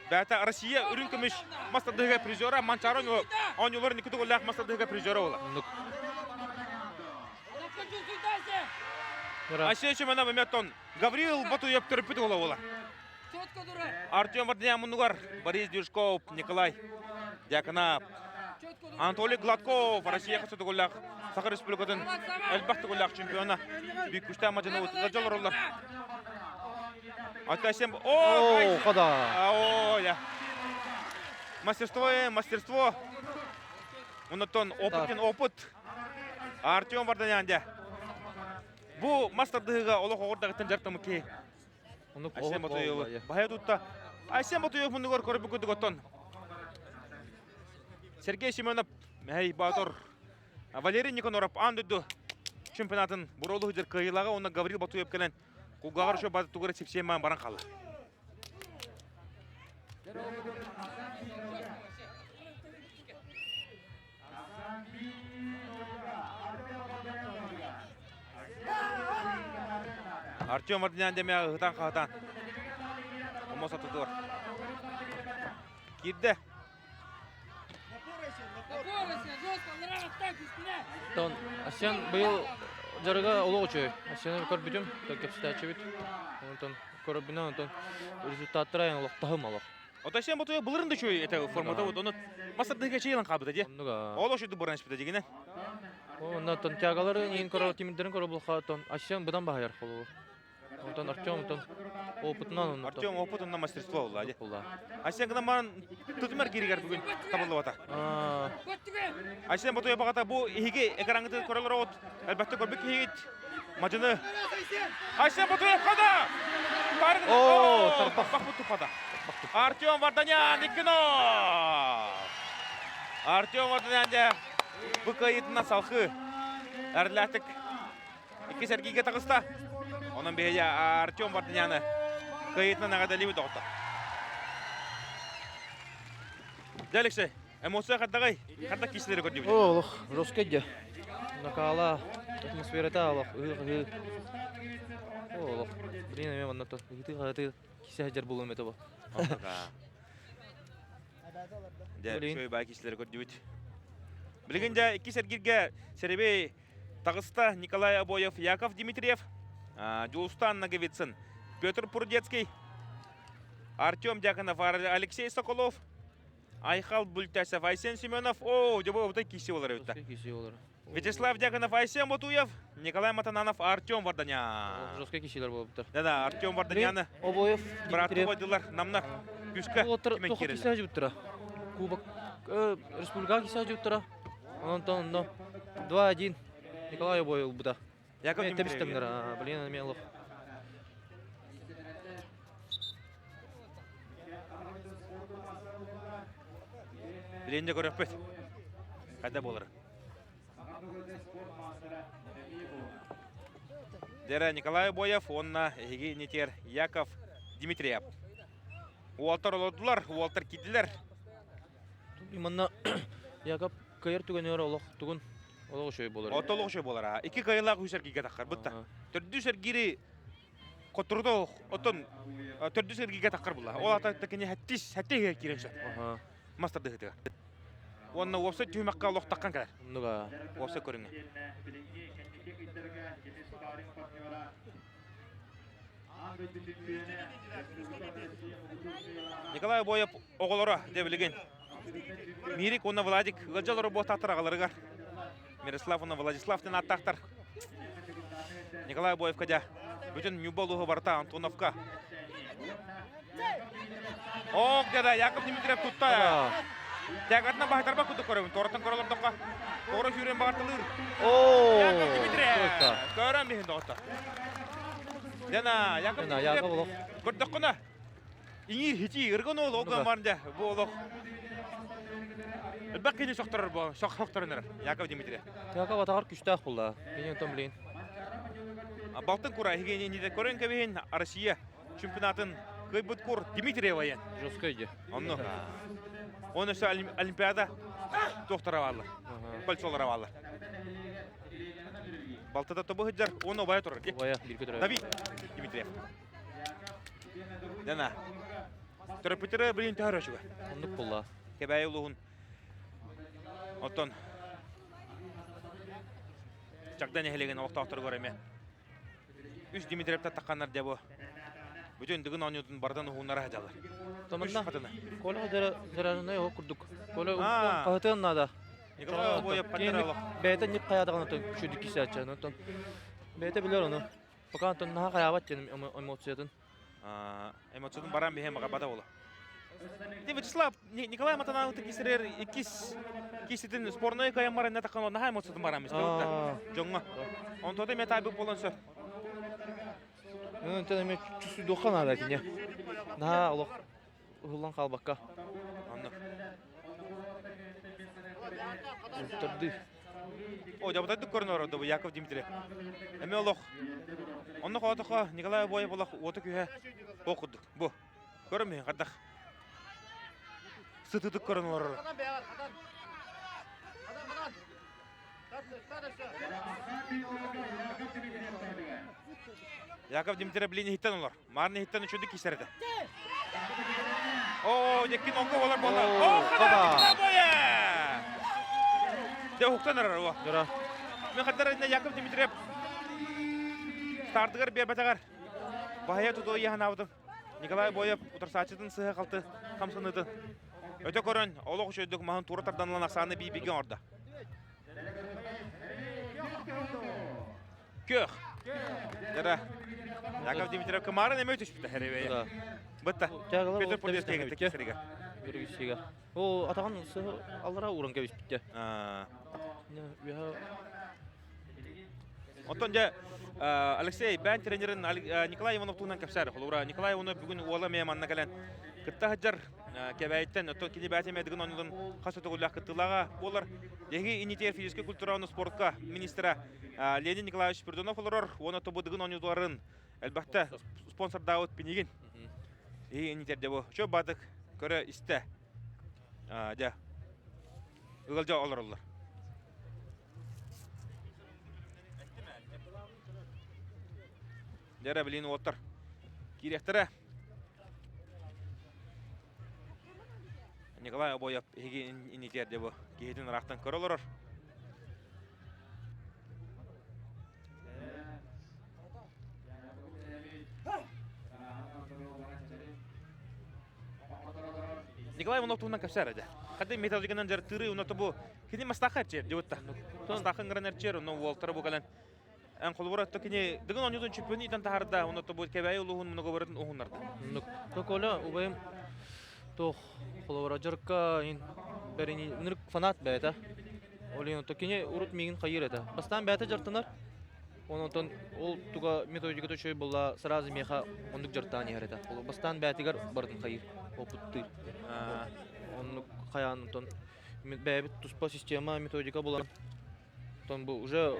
Бәті Россия үрін көміш мастырдығыға призера. Манчар ойнуларын үкі күлләқ мастырдығыға призера олар. Асечі мәна мәметтон Гаврил Батуев түріппіт ола ола. Артем Варданян мұнығар, Борис Дюшков, Николай Дяконов, Анатолий Гладков, Россия қасы тұғылақ, Сақыр Республикатын әлбақ тұғылақ чемпиона. Бүйк күшті амадыны өтіға жолар олар. Атасем... О, қада. О, я. Мастерство. Мұнытон опыт. Артем Варданян де. Бұл мастырдығыға олық оғырдағыттан жарттамы кей. Асен Батуев бая тұтта. Асен Батуев мұндығыр көріп күдік оттон. Сергей Семенов, Мәй Батур, Валерий Никоноров андыды чемпионатын бұролы хүдер кайылаға, оны Гаврил Батуев кәлін құлғағыр шо баты тұғыры 80 ман баран қалы. Артем Варданян демея ғытан қағытан. Омос атыдыр. Кирді. Тон, Асен бұл жарыға олық өчөй. Асен көр бүтім, кәпсіті әчі бүт. Онтон, көріп бінен, онтон, результаттыра ең олық тағым олық. Ота Асен Батуев бұлырынды шөй әті формата бұд, оны мастырдығы чейілін қабыды де. Олық шөйді бұрын әшпіді дегені. Онтон, тягалары ең көрі тиміндерін көрі бұл қағытон. Асен бұдан бағайар қолуы. Онтон Артем онтон опытынан онтон. Артем опытында мастерство болды, аде. Булла. Айсен гына ман тутумар киригер бүгүн табылып ата. Айсен ботоя багата бу иге экранды көрөлөр от. Албетте көрбүк иге мажыны. Айсен ботоя када. Тарпак буту када. Артем Варданян 2-0. Артем Варданян бу кайытына салхы. Әрләтик. 2 сәргиге тагыста. Onun bir Artyom Vardanyan'ı kayıtına ne kadar livi doğdu. Delikse, emosiya kaddagay, kadda kişileri gördü. Олох, роскедя. Накала атмосферата алох. Олох. Блин, мен мында то. Гыты кисе жер болом эте бу. Дәл шөй бай кişileri gördü бит. Билгенде 2 сәргирге Серебей Тагыста Николай Обоев, Яков Дмитриев, Джулстан Наговицын, Петр Пурдецкий, Артем Дьяконов, Алексей Соколов, Айхал Бультасов, Айсен Семенов, вот киси олар өтті. Вячеслав Дьяконов, Айсен Ботуев, Николай Матананов, Артем Варданян. Жестко кисилер болуптар. Да, Артем Варданяны. Обоев, Брату ойдылар, намнар, күшкі кемен керелі. Кисе жуттыра. Кубок республика кисе жуттыра. Онтон 2-1. Николай Обоев буда. Яков Дмитриев. Блин, Мелов. Bileğinde görüp Kada bolur. Дера Николай Обоев, онна Эги Нетер Яков Дмитриев. Уолтер олодулар, Уолтер кидилер. Иманна Яков кайыр түгенер олох түгін. Олох шөй болар. Отолог шөй болар. 2 кайылак үсер киге таккар бутта. Төрдүсер гири котурдо отон төрдүсер киге таккар була. Ол ата текене хаттеге киренсе. Мастер дегете. Онна вовсе түймакка олох таккан калар. Нуга. Вовсе көрүнгө. Николай Обоев оголора деп билген. Мирик онна Владик ылжал работа агаларыгар. Мирослав онна Владиславтын аттактар. Николай Обоев кадя бүтүн Нюболуга барта Антоновка. Деда Яков Дмитриев тутта. Тягатна бахтарба куду көрөм. Торотан көрөлөрдөкка. Торы хүрен бартылыр. Яков Дмитриев. Көрөм бихин дота. Дена Яков Дмитриев. Көрдөккүнө. Иңир хити ыргын ол оган барында. Бу олох. Бакыны соктурар бу. Соктурунар. Яков Дмитриев. Яков атагар күчтәк булла. Мен тон билин. Балтын кура хигени ниде көрөн кебин Россия чемпионатын кыйбыт кур Дмитриев аян. Жестко иде. Онно. Оны со Олимпиада доктора балла. Кольцолора балла. Балтада тобу хыджар, оны бая турар. Бая бирке турар. Давид Дмитриев. Дана. Төрөпүтөрө бирин таарашыга. Ондук булла. Кебай улугун. Оттон. Жагдан эхелеген октоктор көрөмө. Үч Дмитриевта таккандар дебо. Бүтүн дигин онютун бардан уунара хажалар. Таманда. Кола жараны yok курдук. Кола кайтын нада. Николай Обоев паттералык. Бейте ник каядаганы тон күчүдүк кисачаны тон. Бейте билер оны. Пока тон на каябат жен эмоциятын. Эмоциятын баран бехем бада боло. Вячеслав Николай Матананов кисерер киситин спорной каямарына таккан на эмоциятын барамыз. Жоңга. Онтода метабы болонсо. Мен теме чүсү докан ала кине. На олох улан калбакка. Анны. Турду. Жабатайды көрүнөр да Яков Дмитриев. Эме олох. Онны катака Николай Обоев олох оты күе окудук. Бу. Көрөмө кадак. Сытыдык көрүнөр. Яков Дмитриев билин хиттен олар. Марны хиттен үчүдүк кисерди. Декин онго олар болду. Када! Де хуктанар ва. Жара. Мен кадарында Яков Дмитриев стартыгар бебатагар. Бая туту яханабдым. Николай Обоев утарсачыдын сыга калты камсыныды. Өтө көрөн олог үшөйдүк махын тура тарданлан аксаны бийбиген орда. Көх. Жара. Яков Дмитриев кымарын эме өтүшпүтө херебе. Да. Бытта. Тягылар Петр ол Подельский дебистен кегетте өтке. кесериге. Үргүсүгө. О, атаган аллара уран кебис битте. Онтон же Алексей бән тренерин Николай Иванов тугунан кепсар. Холура Николай Иванов бүгүн уола мейманна келен. Кытта хаджар кебәйттен ото кини бәтеме дигин онун касыты гулак кыттылага болар. Деги инитер физический культураны спортка министра Леонид Николаевич Пердунов олорор. Оны тобу дигин онудларын әлбәттә спонсор Дауд Пинигин. Инитер дебу. Чо бадык көрө исте. Ja. Ылжа олорлар. Дәре билин отыр. Киректәре. Николай Обоев еге инитер дебу. Кейдин рахтан көрөлөр. Николай Иванов тугунан кепсар эди. Кады металлигинен жер тыры уна тобу кини мастахар жер дебутта. Мастахын гранер жер уна Волтер бугалан. Ан колбора токини дигин онюдун чемпиону итан тахарда уна тобу кебай улугун муну гобордун огуннарда. Коля убайым тох колбора жырка ин берини нырк фанат бета. Олин токини урут мигин кайыр эта. Бастан бета жыртынар. Онтон ол туга методика то чөй болла сразу меха ондук жыртан ярета. Ол бастан бетигер бардын кайыр. Опыттыр. Он каян тон бәбит туспа система методика болар. Тон бу уже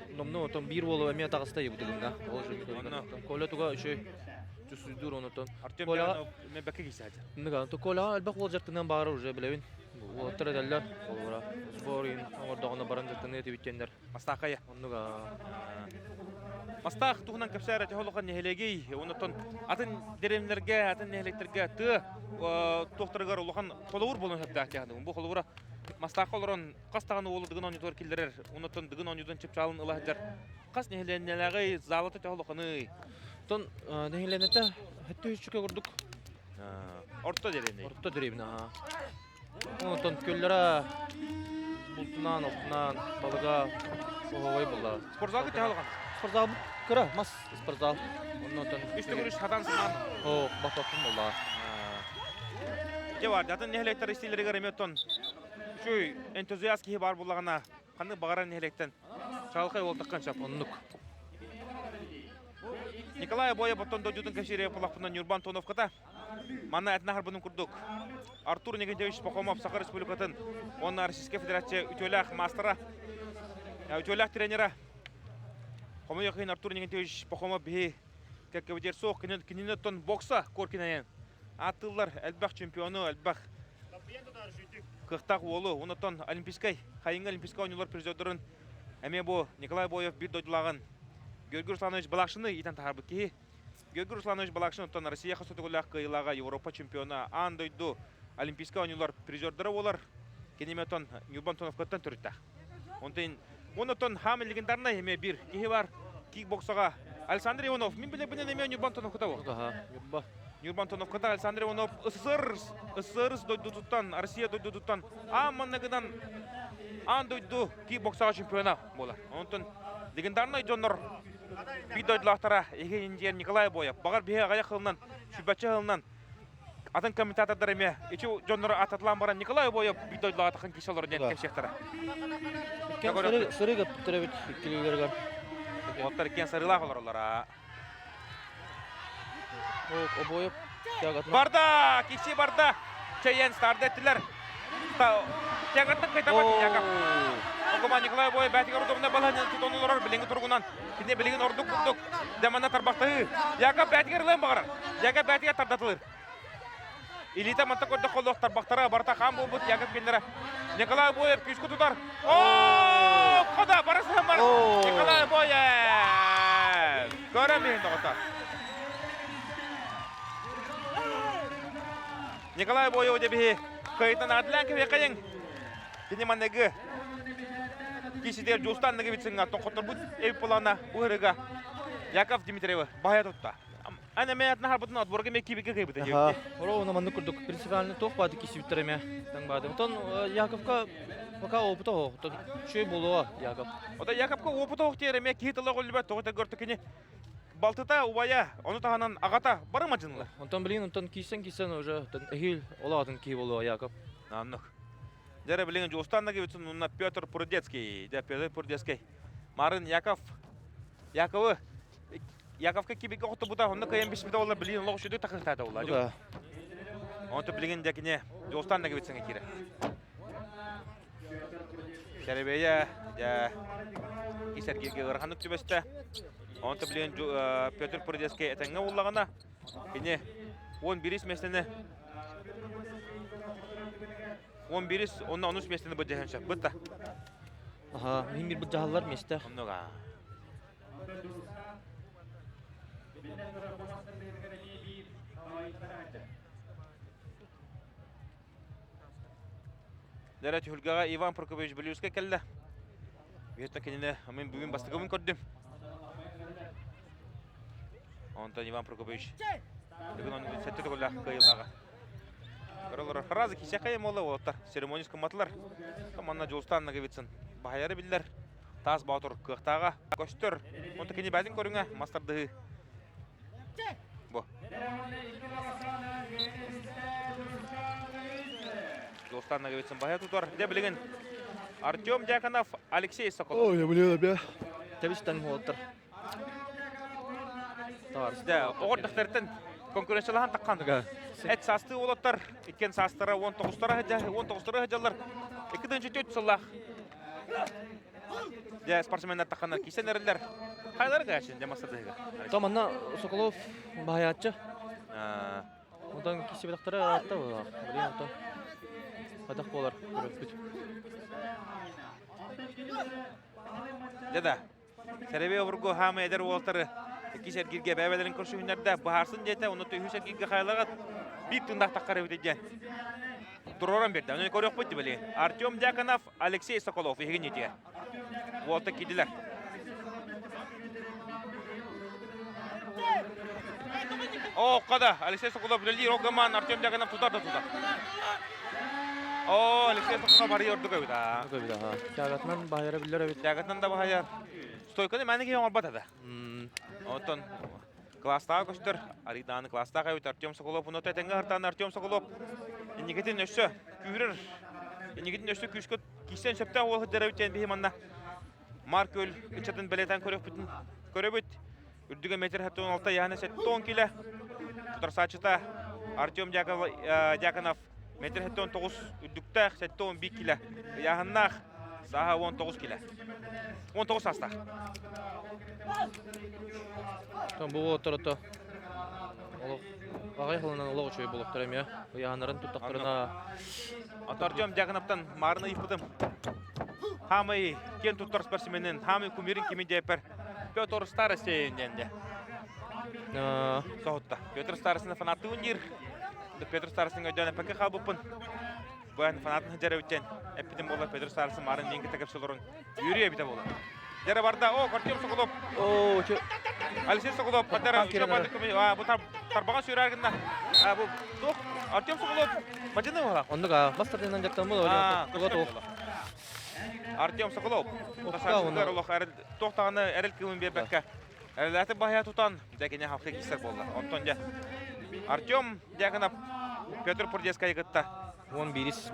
номно тон бир болу эме тагыстай бутыгында. Ол же методика. Коля туга еще чувствует он тон. Артем Пианов мен бәкке кисәде. Нга то Коля албак бол жыртынан бары уже билебин. Бу оттырдалар. Олора. Сборин ордогына баран жыртыны этеп биткендер. Мастакая. Онуга Мастах тугунан кепсар технологияны нехелеги, онтон атын деремлерге, атын нехелектерге ты тохтыргар улахан холовур болон хәптә тягы. Бу холовура мастах олорон кастаганы олу дигин онютор килдерер. Онтон дигин онютан чипчалын илаһдар. Кас нехеленнелеге залаты технологияны. тон нехеленете хәтта үчүкө курдук. Орто дерени. Орто деребина. Онтон көлләре бултунан, оптунан, балыга ой була. Спортзалга технологияны. Спортзал кыра, мас спортзал. Онтон Үстө күрүш хатан сынан. О, бакпакын була. Жевар, жатын нехелектер истилерге реметон. Шуй энтузиаст ки бар булагана, кандай багаран нехелектен. Чалкай олтаккан чап. Оннук. Николай Обоев потом дойдутун кешире пулакпынан Нюрбан Тоновката. Манна этнахар бунун курдук. Артур Негендевич Пахомов Саха Республикатын, он Российская Федерация үтөлөх мастера, үтөлөх тренера. Хомойохин Артур Негендевич Пахомов бихи кекебедер соқ кининеттон бокса коркинайен. Атылар әлбәк чемпиону, әлбәк кықтақ олы, онытон олимпийскай, хайынғы олимпийскай ойнулар президентурын әме бу Николай Обоев бір дойдылағын. Георгий Русланович Балакшыны итан тахарбыт ки. Георгий Русланович Балакшын тон Россия хасотугулах кыйлага Европа чемпиона ан дойду олимпийскай ойнулар призердары олар. Кенеметон Нюрбан Тоновкаттан түрітті. Онытон хам легендарна эме бир кихи бар кикбоксага Александр Иванов. Мен биле бинен эме Нюрбан Тоновката бу. Нюрбан Тоновката Александр Иванов СССР дойдутуттан, Россия дойдутуттан аманнагыдан ан дойду кикбоксага чемпиона болар. Онтон легендарный жоннор бидойдулақтара еге инженер Николай Обоев. Бағар бейе ағаяқ қылынан, шүбәтші қылынан атын комментатордар еме. Ечі жоннор ататылан баран Николай Обоев бидойдулақтақын кешелер ден кемшектара. Сыры көптірі бит, келелерге. Оттар кен сырылақ олар олара. Обоев. Барда, кеші барда. Чайен старды еттілер. Тегаттың қайтаматын яқап. Огома Николай Обоев бәтігер удобына баланын тұтоны олар біліңгі тұрғынан. Кіне біліңін ордық күрдік. Демана тарбақтығы. Яқап бәтігер лайын бағарар. Яқап бәтігер тардатылыр. Илита манта көрді қолуық тарбақтара барта қам бұл бұд яқап кендері. Николай Обоев күшкі тұтар. Ооо! Қода барасынан бар. Николай Обоев! Көрі мейін доғыта. Николай Обоев өдебі қайытын адылан көве қайын. Кіне мандығы кешедер жустанныгы битсің аттың қоттыр бұд әйіп болағына ұғырыға Яков Дмитриевы бағая тұтта. Әне мен әтіні харбытын отборға мен кебеге қайбыты жеуді. Оро, оны манны күрдік. Принципиалны тоқ бады кесі біттір әме. Тан Яковка Пока опыта о, то чөй болуа, Яков. Ота Якапка опыт оқтер эме кихитала голлуба тоғыта көрті кені балтыта убая, оны тағанан ағата бары ма жынылар? Онтон билин, онтон кийсен уже эхил олатын кий болуа, Яков. Аннық. Жәрі білген жостанна кебетсін, онна Петр Пурдецкий, Петр Пурдецкий. Марын Яковы, Яковка кебеке оқты бұта, онна кайын бешмеде олар білген олар үшеді тақыртады олар. Да. Онты білген дәкіне жостанна кебетсін кері. Шәребея, кесергеге ғырғанып түбесті. Онты білген Петр Пурдецкий әтәңі олағына, кене 11 меслені 11, онна 13 меслені бұд жәхенші. Бұдта. Аха, мен бір жағалар месті. Онныға. Дәрәт Хүлгаға Иван Прокопович Белюске кәлді. Бүйетті кенені мен бүгін бастығымын көрдім. Онтан Иван Прокопович. Бүгін оның сәтті түгілі қайылғаға. Көрілер разы кесе қайым олы олаттар. Церемонийскі матылар. Таманна жолстанына кебетсін. Бағайары білдер. Тас баутыр қықтаға. Көштір. Онты кене бәлін көріңе. Мастардығы. Бұ. Жолстанына кебетсін бағай тұтар. Де білген Артем Дьяконов, Алексей Соколов. Ой, біледі бе. Тебістен олаттар. Де оғырдықтардың конкуренциялаған таққан. Әт састы олаттар. Екен састары 19-тары ғыжалар. 2-4 сыллақ. Де спортсмендар таққандар кейсен әрілер. Қайлары қайшын, де мастардығы? Таманна Соколов бағаятчы. Ондан кесе бедақтары аратты. Білен онтан. Қадақ болар. Деда, сәребе обырғы хамы әдер олаттары кесер кирге бәбәлерін көрші хүнерді бағарсын деді, оны түйісер кирге қайлаға бір тұндақ таққары өтеден. Тұроран берді, оны көрек бұйты білеген. Артем Дьяконов, Алексей Соколов, еген етеге. Олты кеділер. О, қада, Алексей Соколов білелдей, Рогаман, Артем Дьяконов тұтарды тұтар. О, Алексей Соколов бары өрді көйді. Көбіді, ха. Тягатынан бағайары білдер өбет. Тягатынан да бағайар. Стойканы мәні кейін олбат ады. Онтон класстағы көштір, Ариданы класстағы өт Артем Соколов, ұны тәтіңгі ғыртаны Артем Соколов. Енегетін өші күйірір. Енегетін өші күйішкі кейсен сөпті ол ғыдары өттен бейманна. Марк өл үтшатын білетен көріп өт. Үрдігі метр 16 яғына 10 келі. Тұтар сачыта Артем Дьяконов метр 19 үрдіктәқ 11 келі. Яғыннақ саға 19 келі. 19 астақ. Бұл отырыты. Ағай қылынан олығы чөй болықтыр әме. Яғанарын тұттақтырына... Артем Дьяконовтан марыны ипыдым. Хамы кен тұттар спортсменін, хамы кумирин кемін дейпер. Петр Старостейін денде. Соғытта. Петр Старостейін фанаты өнер. Петр Старостейін өйден әпәкі қалбыпын. Бұян фанатын жәрі өттен. Әппеден болар Петр Старостейін марын денгі тәкіп сылырын. Үйрі әбіте болар. Жәрі барда, Артем Соколов. Алексей Соколов, бұл тарбаған сүйір әргінна. Артем Соколов, мәдені ола? Ондыға бастардынан жаттан бұл өлі. Артем Соколов, тоқтағаны әріл кілін бербәкке. Әріләті бағия тұтан, дәкене хавқы кестер болды. Онтон жа. Артем Дьяконов, Петр Пурдецкий ғытта. 11.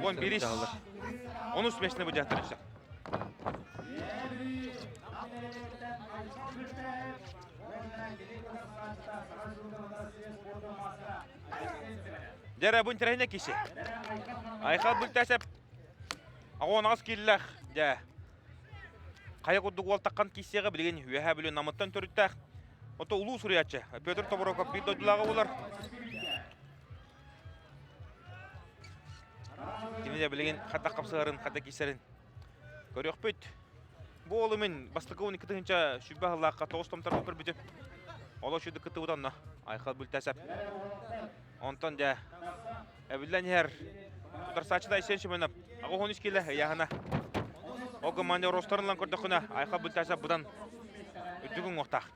13 мешіні бұл жақтыр үші. Жәрі бұн тірәйіне кеші. Айқал бұл тәсіп. Ағуан ағыз келіләқ. Қайық ұдды ол таққан кесеға білген үйәхә білген намыттан төріттәқ. Ота ұлу сұриятшы. Петр Тобороков бір дойдылаға олар. Кенеде білген қата қапсығарын, қата кесерін. Көрек бөйт. Бұл олы мен бастықы 12-тігінші шүббағылаққа 9 томтар бұл бір бүті. Ола шүді күті ұданна. Айқал бұл тәсіп. Онтан жа. Әбілден ер. Тұтар сачыда есен шымынып. Ағы 13 келі яғына. О команде ростарынан көрді құна. Айқа бұл тәсіп бұдан үдігін оқтақ.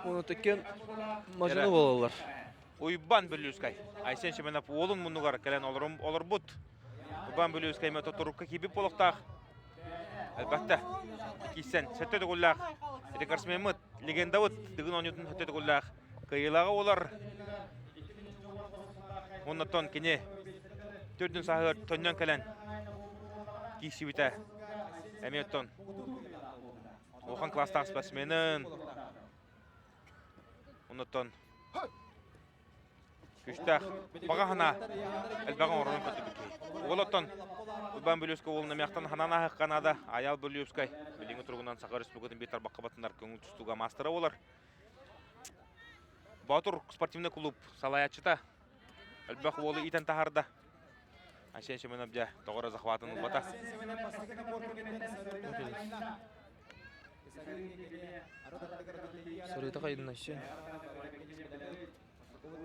Оны тәккен мажыны болалар. Уйбан Белюскай. Айсен Шеменов олын мұнығар кәлен олар бұд. Уйбан Белюскай мәті тұрыққа кебіп болықтақ. Әлбәтті, кейсен сәтті дұғыллақ. Рекарсмен мұт, легенда ұт, дұғын онютын сәтті дұғыллақ. Кайылаға олар. Оннаттон кене түрдің сағыр төннен кәлен. Кейсі біті. Әметтон. Оған кластағы спортсменін. Оннаттон. Күштақ, баға хана, әлбәғын орнын көті бүкей. Оғылаттан, Уйбан Белюскай олына мәқтан ханана хаққанада, Аял Белюскай, біліңі тұрғынан Сақа Республикатын бетар баққа батындар көңіл түстуға мастыра олар. Батур спортивный клуб салаятчыта, әлбәқ олы итен тахарда. Айсен Шеменов жа, тоғыра захватын ұлбата. Сұрыйта қайдың Айсен.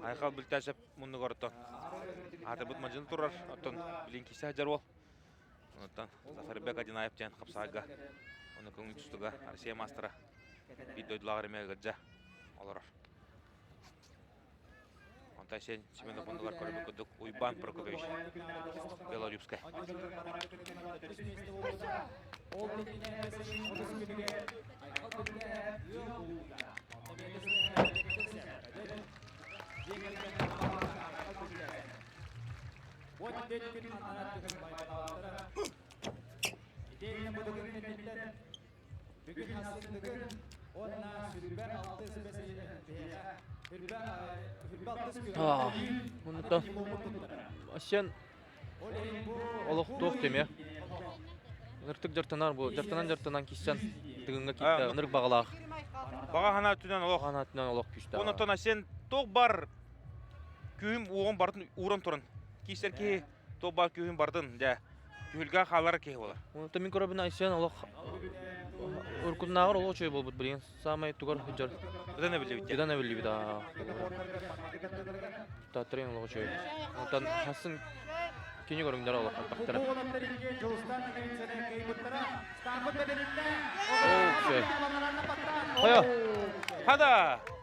Айқал бүлтәсіп мұнды ғорыттан. Аты бұд мәжін тұрар, оттан білін кесі әжар ол. Оттан Зафарбек Адинаев жән қапсағыға, оны көңіл түстіға, Россия мастыра, бейді өйділағыр емеге ғаджа оларар. Онтай сен Семенов мұндығар көрімі күдік Уйбан Прокопович, Белолюбскай. Мұнда Асен олық тоқ деме. Нұртық жартынан бұл, жартынан кестен дұғынға кетті, нұрық бағалақ. Баға хана түнен олық. Ғана түнен олық күшті. Онытон Асен тоқ бар күйім оғын бардың урын тұрын. Кейсер кей тоқ бар күйім бардың, күйілға қалары кей олар. Онда мен көрабін Асен олық ұрқұдынағыр олық чөй бол бұд білген. Самай тұғар хүджар. Бұдан әбілі бітті. Бұдан әбілі біді. Таттырын олық чөй. Ондан хасын кені көріңдер олық бақтыры. Қойо! Хада!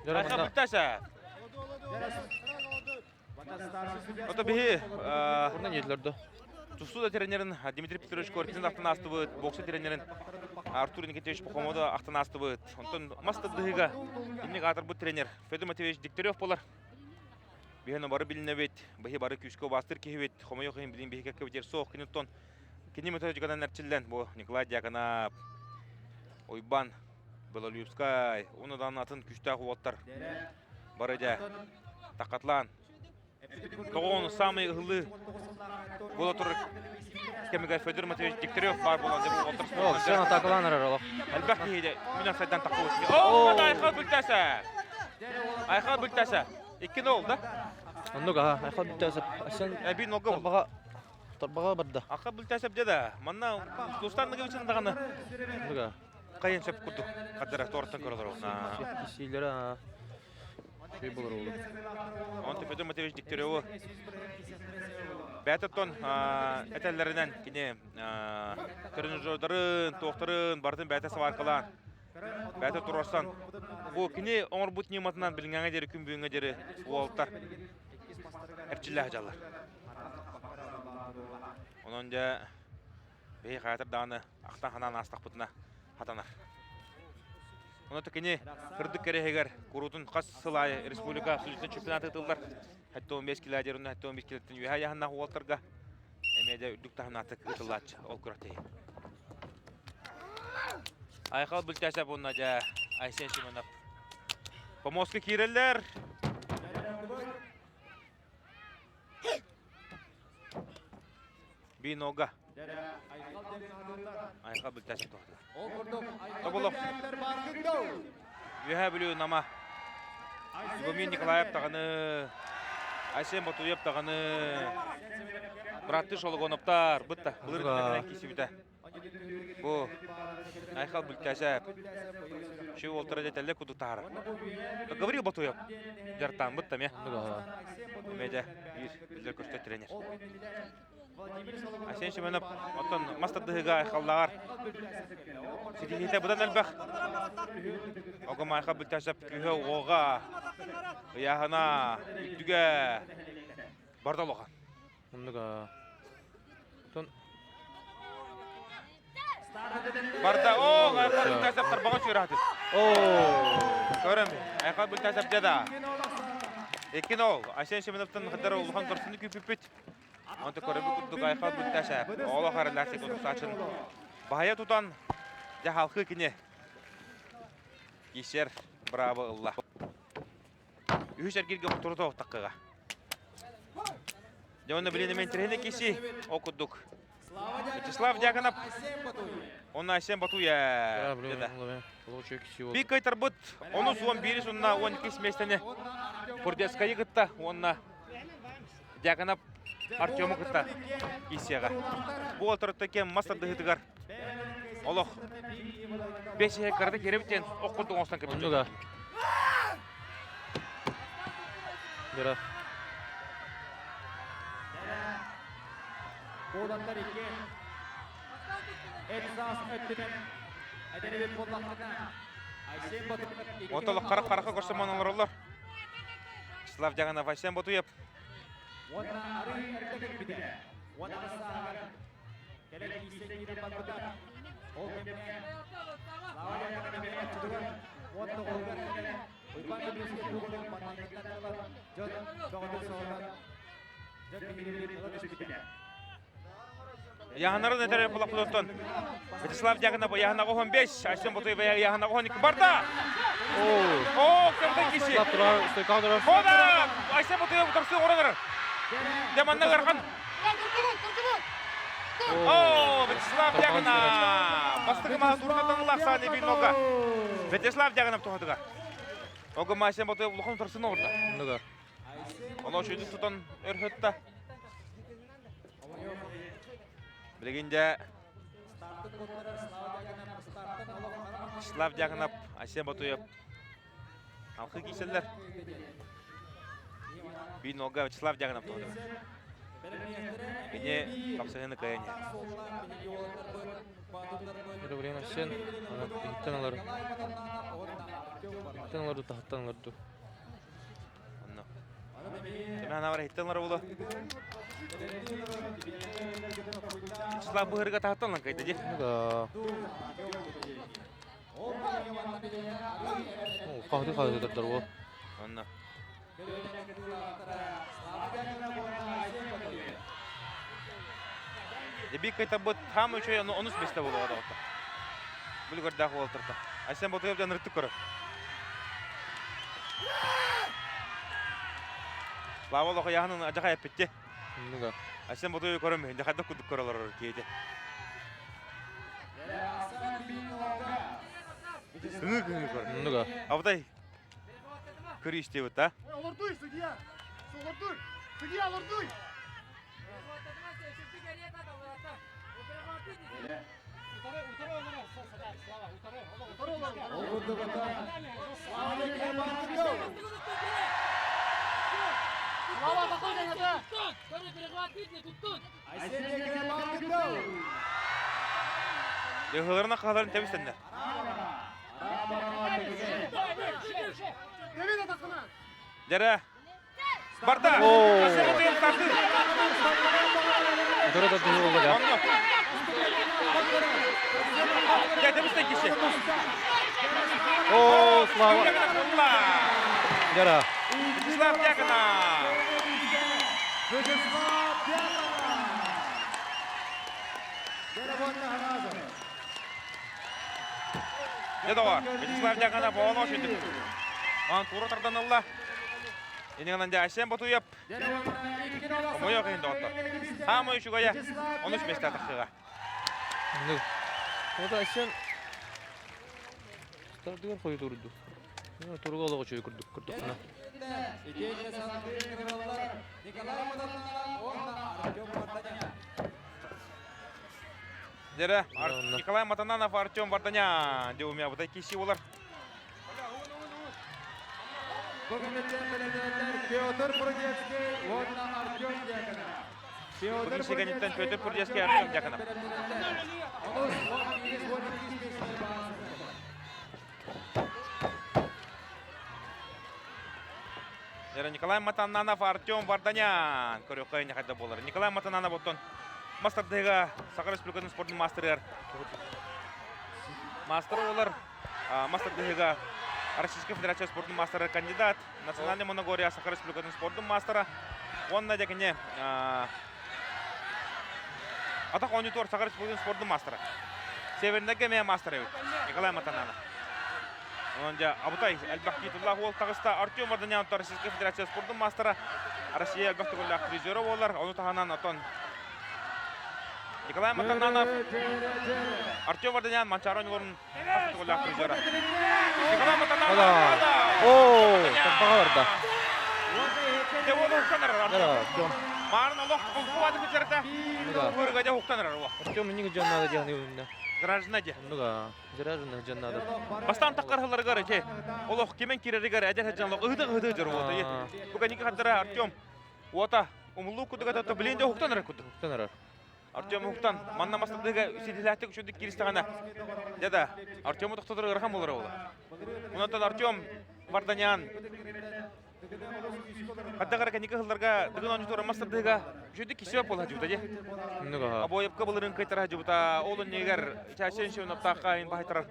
Айқа бүттәсі. Ота бігі Құрнан еділерді. Тусуда тренерин Дмитрий Петрович Коркин ақтан асты бұд, боксы тренерин Артур Никитевич Пахомода ақтан асты бұд. Онтан масты дығыға иннек атыр бұд тренер Федор Матвеевич Дегтярев болар. Бігені бары біліне бет, бігі бары күшкі бастыр кей бет, хомайо қиын білін бігі кәкке бетер соқ кенеттон. Кені методикадан әртшілден бұл Николай Дьяконов, Уйбан Белолюбскай, оныдан атын күштағы оттар. Бары жа, тақатлан. Тоғын самый ұғылы бола тұрыр. Кемеге Федор Матвеевич Дегтярев бар болан деп отырсын. Ол, сен атақыланыр олық. Әлбәқ кейді, мүнен сайдан тақы өткен. Ооо, айқал бүлтәсі! Айқал бүлтәсі! Еккен ол, да? Ондық, айқал бүлтәсіп. Асен Әбін олғы ол. Тарбаға барды. Аққа бүлтәсіп деді. Манна достарының өтсін дағаны. Ондық, Қайын сөп күрді. Қаддара торттан көрілер ол. кесейлері шөй болыр олы. Онты Федор Матвеевич Дегтяревы. Бәтіптон әтәлерінен кене көріні жойдарын, тоқтарын, бардың бәтесі варқылан. Бәті тұрарсан. Бұл кене оңыр бұт нематынан білінгенге дері, күн бүйінге дері уалықтар. Әпчілі әжалар. Onun da bey hayatır dağını aqtan hanan astaq butuna hatanar. Onu tekini kırdık kereheger kurutun qas sılay Respublika Sülütün çempionatı tıllar. Hatta 15 kilometrden hatta 15 kilometrden yuha yahanna hualtarga. Emede üddük tahminatı ıtıllaç ol kuratay. Ayqal bültəsə bununla ja Aysen Şimanov. Pomoska kireller. Bir noga. Ayqal bültəsə toxdu. Tobolov. Yuha biliyor nama. Игумен Николаев тағаны, Айсен Батуев тағаны, Братты Шолығоновтар, бұтта, бұлыр күнінен кесі біті. Бұл Айқал бүлтәсі, шеу олтыра детелі күді тағары. Говорил Батуев, жартан бұтта ме? Мәді, білдер көшті тренер. Асен Шеменов оттон мастадыгыга халлагар. Сидихите будан элбэх. Ога майха бүтәсәп күһә ога. Яһана үтүгә бардалыга. Оннуга. Тон Барда о, айха бүтәсәп тарбаган чыраты. Көрәм. Айха бүтәсәп жада. 2-0. Асен Шеменовтан хәдәр улхан торсын күпүпүт. Онты көрәбү күдүк айха бүтәсәп. Ола хараласы күтсачын. Бая тутан жахалхы кине. Кишер браво Аллах. Үһүшер кирге турда октакка. Жона билинемен тренер киши окудук. Вячеслав Дьяконов. Он Асен Батуя. Бик кайтарбыт. Оны суон бири сунна 12 местене. Пордескайы гытта. Онна Дьяконов Артёму гытта. Кисега. Бу отуртта кем мастадыгытыгар. Олох. 5 гектарды керебитен окудук остан кеп. Оннуга. Жара. Oğlanlar 2. Etsas öttünen. Edenebet bollaklarına. Ayşen Batı'nın Отолық қара-қараққа көрсемон олар. Вячеслав Дьяконов Асен Батуев. Онна ары әртігін біде. Онна сағар. Келек исен ері батыдан. Ол кемне. Слава Дьяконов бері әттігін. Онна қолдар келек. Ұйпан өбіріске бұғылың батаңғыттан алар. Жон жоғыды соғынан. Жон бейірі ұлы біде. Яһанары нәтәрә булак булыктан. Вячеслав Дьяконов яһанага 15, Асен Батуев яһанага 12 барда. Кемден киши. Хода! Асен Батуев торсы орадыр. Деманна гархан. Вячеслав Дьяконов. Бастыгыма турнатан лакса дебин нога. Вячеслав Дьяконов тохдыга. Ога Асен Батуев лухан торсын орда. Оннуга. Оны шөйді тұтан өрхетті. Білгенде Вячеслав Дьяконов, Асен Батуев алқы кейселдер. Бейін олға Вячеслав Дьяконов тоғды. Бейне қапсағыны қаяне. Бір бірген Асен. Иттен аларды тахаттан аларды. Теме ана бар хиттенлар болу. Вячеслав бұғырға тахаттанлан қайда де. Қағды дұрдар ол. Онна. Дебик қайта бұд там үші оныс бесті болу ғада отта. Бұл көрді ақы олтырды. Асен Батуев жан рыттық көрі. Слава Аллаху яғының ажаға әппетте. Асен Батуев көрімі, жақайда күдік көрілер кейде. Үңі көрі. Абдай көрі істе өт, а? Олордуй, судья! Олордуй! Судья, олордуй! Yığılırına қаларын тәбістенді. Дәрі. Барда! Асен Батуев тарды. Дұрада дұғы олды да. Тәбістен кеші. Слава. Жара. Вячеслав Дьяконов. Дедова, Вячеслав Дьяконов оғын өшіндік. Оған тура тардан алла. Енеңінен де Асен Батуев. Омой өқейін доғытты. Хамы үші көйе 13 месті атыққыға. Ода Асен стардығар қойы тұрды. Тұрға олығы чөй күрдік. Дәрі, Николай Матананов, Артем Варданян. Де умя бұдай кеші олар. Петр Бродецкий, Артем Дьяконов. Bugün Şegenitten Pötür Pürdeski Artyom Yakınov. Николай Матананов, Артем Варданян. Көрөккайын якайда болар. Николай Матананов оттон Мастардыга Сахар Республикасының спортын мастерер. Мастер олар. Мастардыга Российской Федерации спортын мастерер кандидат. Национальный моногория Сахар Республикасының спортын мастера. Онна дегене Атақ 14 Сахар Республикасының спортын мастера. Северіндегі мен мастер Николай Матананов. Онда Абутай Әлбақтитуллах ол тағыста Артем Варданян Российской Федерации спортын мастера. Россия Әлбақтитуллах призері олар. Оны тағанан отон Николай Матананов, Артем Варданян, Манчарон орын Әлбақтитуллах призері. Николай Матананов. О, таппаға барда. Де оны ұқтаныр Артем. Марын олық құлқуады көтерді. Көргеде ұқтаныр ол. Артем менің жаннады дегені өмінде. Граждана де. Онуға, жыражыны жаннады. Бастан таққарғылары ғары те. Олық kemen керері ғары әдер әджанлық ұғыды жүрі олды. Бүгін екі қаттары Артем. Ота, ұмылу күдігі тәтті білейінде ұқтаныр күді. Ұқтаныр. Артем ұқтан. Манна мастырдығы үсетіләттік үшіндік керістіғана. Деді, Артем ұқтадыры ғырған болыр олы. Мұнаттан Артем Варданян. Қаттағары кәнекі ғылдарға дұғын онжытуыры мастырдыға үшіндік кесіп бол ғажуыда де. Абойыпқа бұлырын қайтар ғажуыда. Олын негер чәшен шеуін аптаққа айын бағайтарар.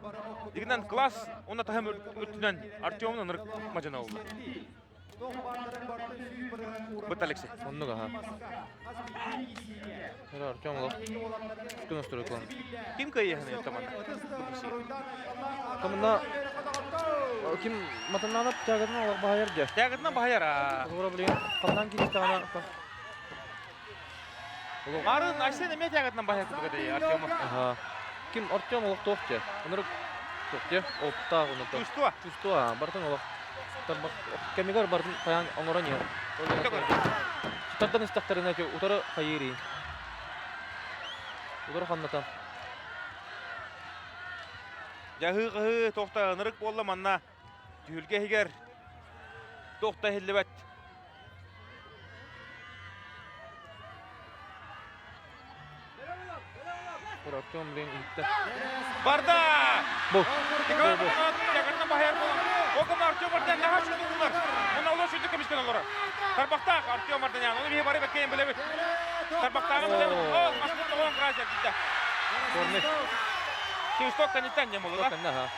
Дегінен класс, оны тағым өттінен Артемның ұрық мажына олды. Бұт Алексей. Онуға. Артем олық. Күн ұстыры клан. Кім көй ехіне өттіманды? Тамында Ким Матананов тягатына олар бағайар де. Тягатына бағайар. Олар білген қандан келістіғана. Марын Айсен әме тягатына бағайар күдігі Артемов. Ким Артем олық тоқ де. Онырық тоқ де. Оптақ оны тоқ. Чувствуа? Чувствуа. Бартын олық. Кәмегар бартын қаян оңыран ел. Тардан істақтарына ке ұтары қайыры. Ұтары қаннатан. Яғы тоқта ынырық болы манна. Түйілге егер тоқта хеллебет. Артем білен үйтті. Барда! Бұл. Тягатына бағайар болын. Оғым Артем Варданян наға шүрді бұлар. Оны олар шүрді көмескен олары. Тарбақтақ Артем Варданян. Оны бейі бары бәккейін білебет. Тарбақтағын білебет. Ол масқұтты оған қырайся дейді. Көрмес. Кевісток кәнеттен дем олы, да?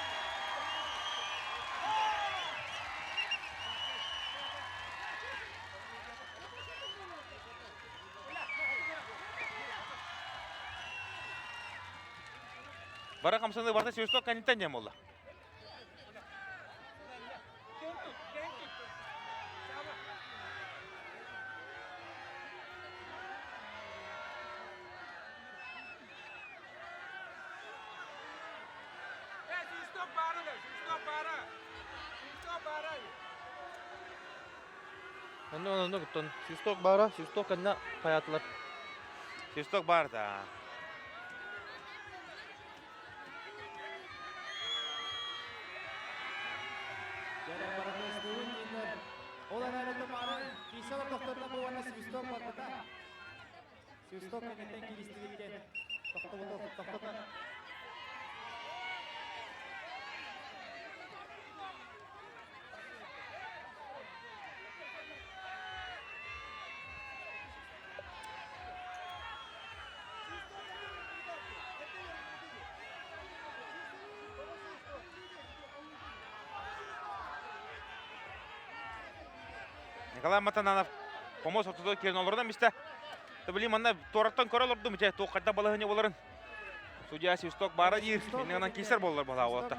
Бара қамсаны барда Кевісток кәнеттен дем олы. Onu kuttun. Sistok bara, sistok kanna hayatlar. Кевісток бар, да. Олар әрі барын кейсалар тоқтарына болғаны Свисток барбыта. Свисток кәнеттен келістігітке тоқтата. Николай Матананов помос отуды керін олырдан бісті. Білейм, анна тораттан көрі олырды мүте, тоққайда балығыне боларын. Судья Свисток бары дейір, менің анан кейсер болылар бала олатта.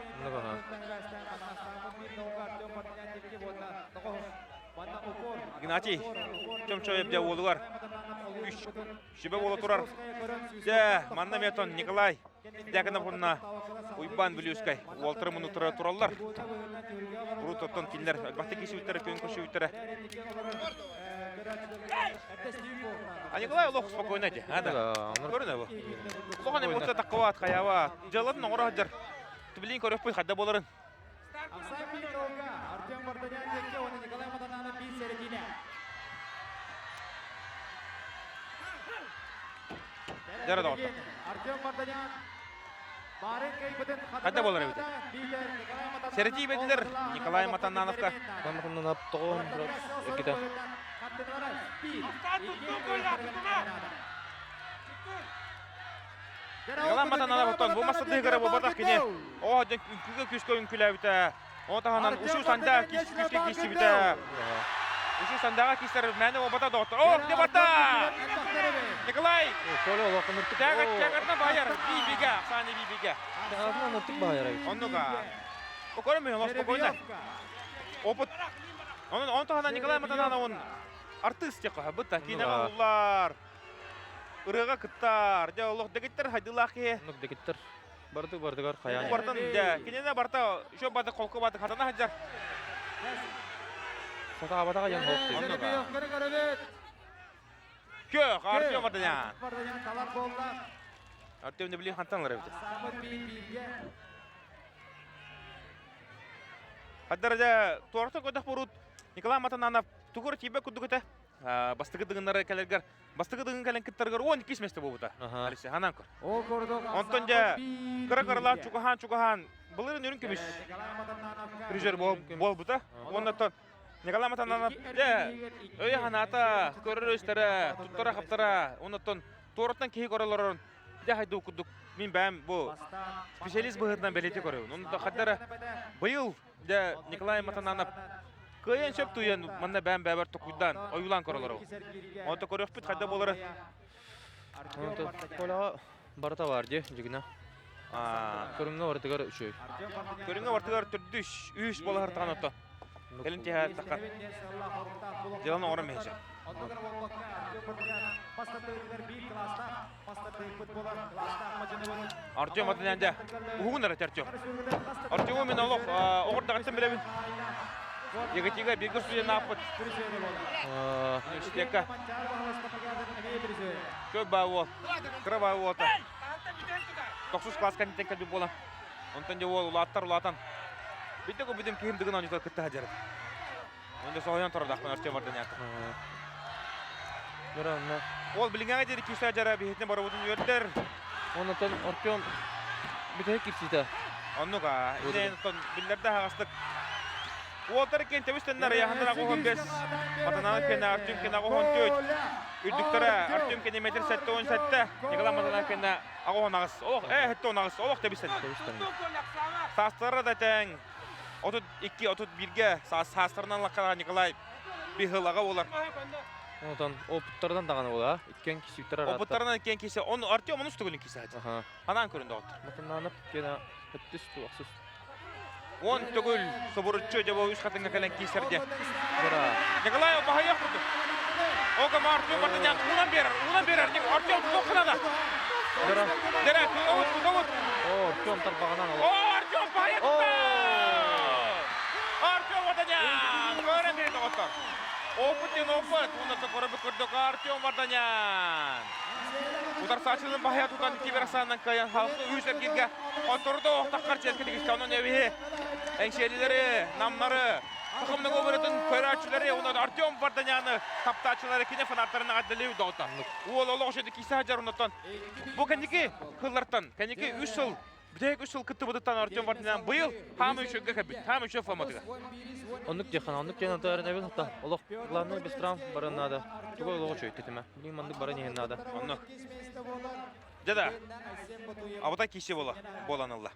Игнатий, чөм-чөйіп де олығар. Шебе болы тұрар. Де, манна метон Николай. Дәкіні бұнна ұйбан білюскай. Уалтыры мұны тұралар. Ұру тоттон келдер. Әлбақты кесі өттері, көн көші өттері. А Николай олық спокойно де. Көріне бұл. Олған емоция таққуат, қаяват. Жалатын оңыра хаджар. Түбілейін көріп бой қадда боларын. Артем Варданян жекке, оны Николай Матананов бейт середіне. Жара доғытта. Артем Варданян. Барын кейбітін Қайда болар өте? Серети беділер Николай Матаннановқа. Камахымнан ап тоғын экита. Николай Матаннанов оттон бұл мастады ғыры бұл батақ кене. О, күнгі күшкі үнкілі біті. Отағанан ұшу санда күшке кеші біті. Ұшу сандаға кешілер мәні ол бата доғытты. О, де бата! Николай! Соле олақын үртік. Тәғатна байар, бейбеге, саны бейбеге. Тәғатынан үртік бағайар әйт. Оннуға. О, көрім мен, лосқа бойна. Опыт. Он тағана Николай Матанановын артыс тек қоға бұтта. Кейіне ғалылар. Үріға күттар. Де олық дегеттер хайдылақи. Нүк декеттер. Бардығар қаян. Бартын, кейіне барта, шо бады қолқы бады қатана хаджар. Сата абатаға ян хоқты. Кök, Артем Варданян. Варданян талар болды. Артем не білген қантанлар өте. Самыт бейбейге. Хаддар жа туарта көдақ бұрут Николай Матананов тугур тибе күдді көті. Бастығы дығынлары кәлергер. Бастығы дығын кәлен кіттергер 12 месті болуыта. Алисе, ханан көр. Ол көрдік. Онтон жа кыры-кырылар чугахан. Бұлырын үрін көмеш. Прижер бол бұта. Оннаттон Николай Матананов өй ханата көрір өстері, тұттара қаптара. Оннаттон туараттан кейі көрілерін. Хайду күдік. Мен бәм бұл специалист бұғытынан бәлеті көріп. Оннаттон хаддары бұйыл Николай Матананов көйен сөп туйен манна бәм бәбір тұқуйдан ойылан көрілер. Онта көріп біт қайда болары. Колаға барата бар де, жігіна. Көріңгі бартығар үшөй. Көріңгі бартығар түрді үш болы ғыртаған отты. Кәлін тегі таққан. Деланы орын мейші. Артем Варданян ұғын әрі Артем. Артем мен олық оғырдағаттан білемін. Егетеге бегір суден апыт. Университетка. Көк бағы ол. Кірі бағы олты. 9 класс кәнеттен кәлбі болам. Онтан де ол ұлаттар ұлаттан. Бітті көп бідім кейімдігін анықтар күтті ғаджары. Онда соғайан тұрады ақпен Артем Варданян. Ол біліңеге деді кешті ғаджары бейхетіне бары өтін өрдер. Оннан Артем бітәйік кепсейді. Оннуға, инен білдерді ағастық. Уолтер кен тәуістенлер яғандыра қоғын 5. Матананов кен Артем кен ағуғын 4. Үрдіктері Артем кен метр сәтті 10 сәтті. Николай Матананов кен ағуғын ағыз. Олық, әтті 10 ағыз. Олық тәбістен. Састыры да тәң. 32-31-ге састырынан лаққаға Николай бейхылаға олар. Онтан опыттардан дағаны ола, itken kişilikler arattı. Опыттарынан itken кесе, Артем оны үстігілін кесе әді. Анан көрінді оғыттыр. Матананов кена өтті үсті уақсыз. Он түгіл сұбырытшы жабы үш қатынға кәлін кейсерде. Николай бағайық бұрды. Оғым Артем Варданян ұлан берер. Артем тоқынада. Дәрі, күгіт. Артем тарпағынан олы. Артем бағайық. Артем Варданян. Көрін береді оғыттар. Опыттен опыт. Онда көріп көрдік Артем Варданян. Удар сачылын бағая тұтан киберасанынан каян халықты өздергенге отырды оқтаққар жеркедегі іскауынан әуе. Әңшелілері, намнары, тұқымның өміретін көрәтшілері, онда Артем Варданяны таптачылары кене фанаттарына ғадділеу дауыта. Ол олық жеді кейсі ғаджар ұнаттан. Бұл кәнеке қыллартан, кәнеке 3 жыл, бідек 3 жыл күтті бұдыттан Артем Варданян бұйыл хамы үшіге кәбіт, хамы үші форматыға. Оннук дехана, оннук дехана тәрін әбіл хатта. Олық главный без травм барын нада. Тугой олығы чөй тетіме. Білген мандық барын еген нада. Оннук. Жада, абыта кесе боланылла.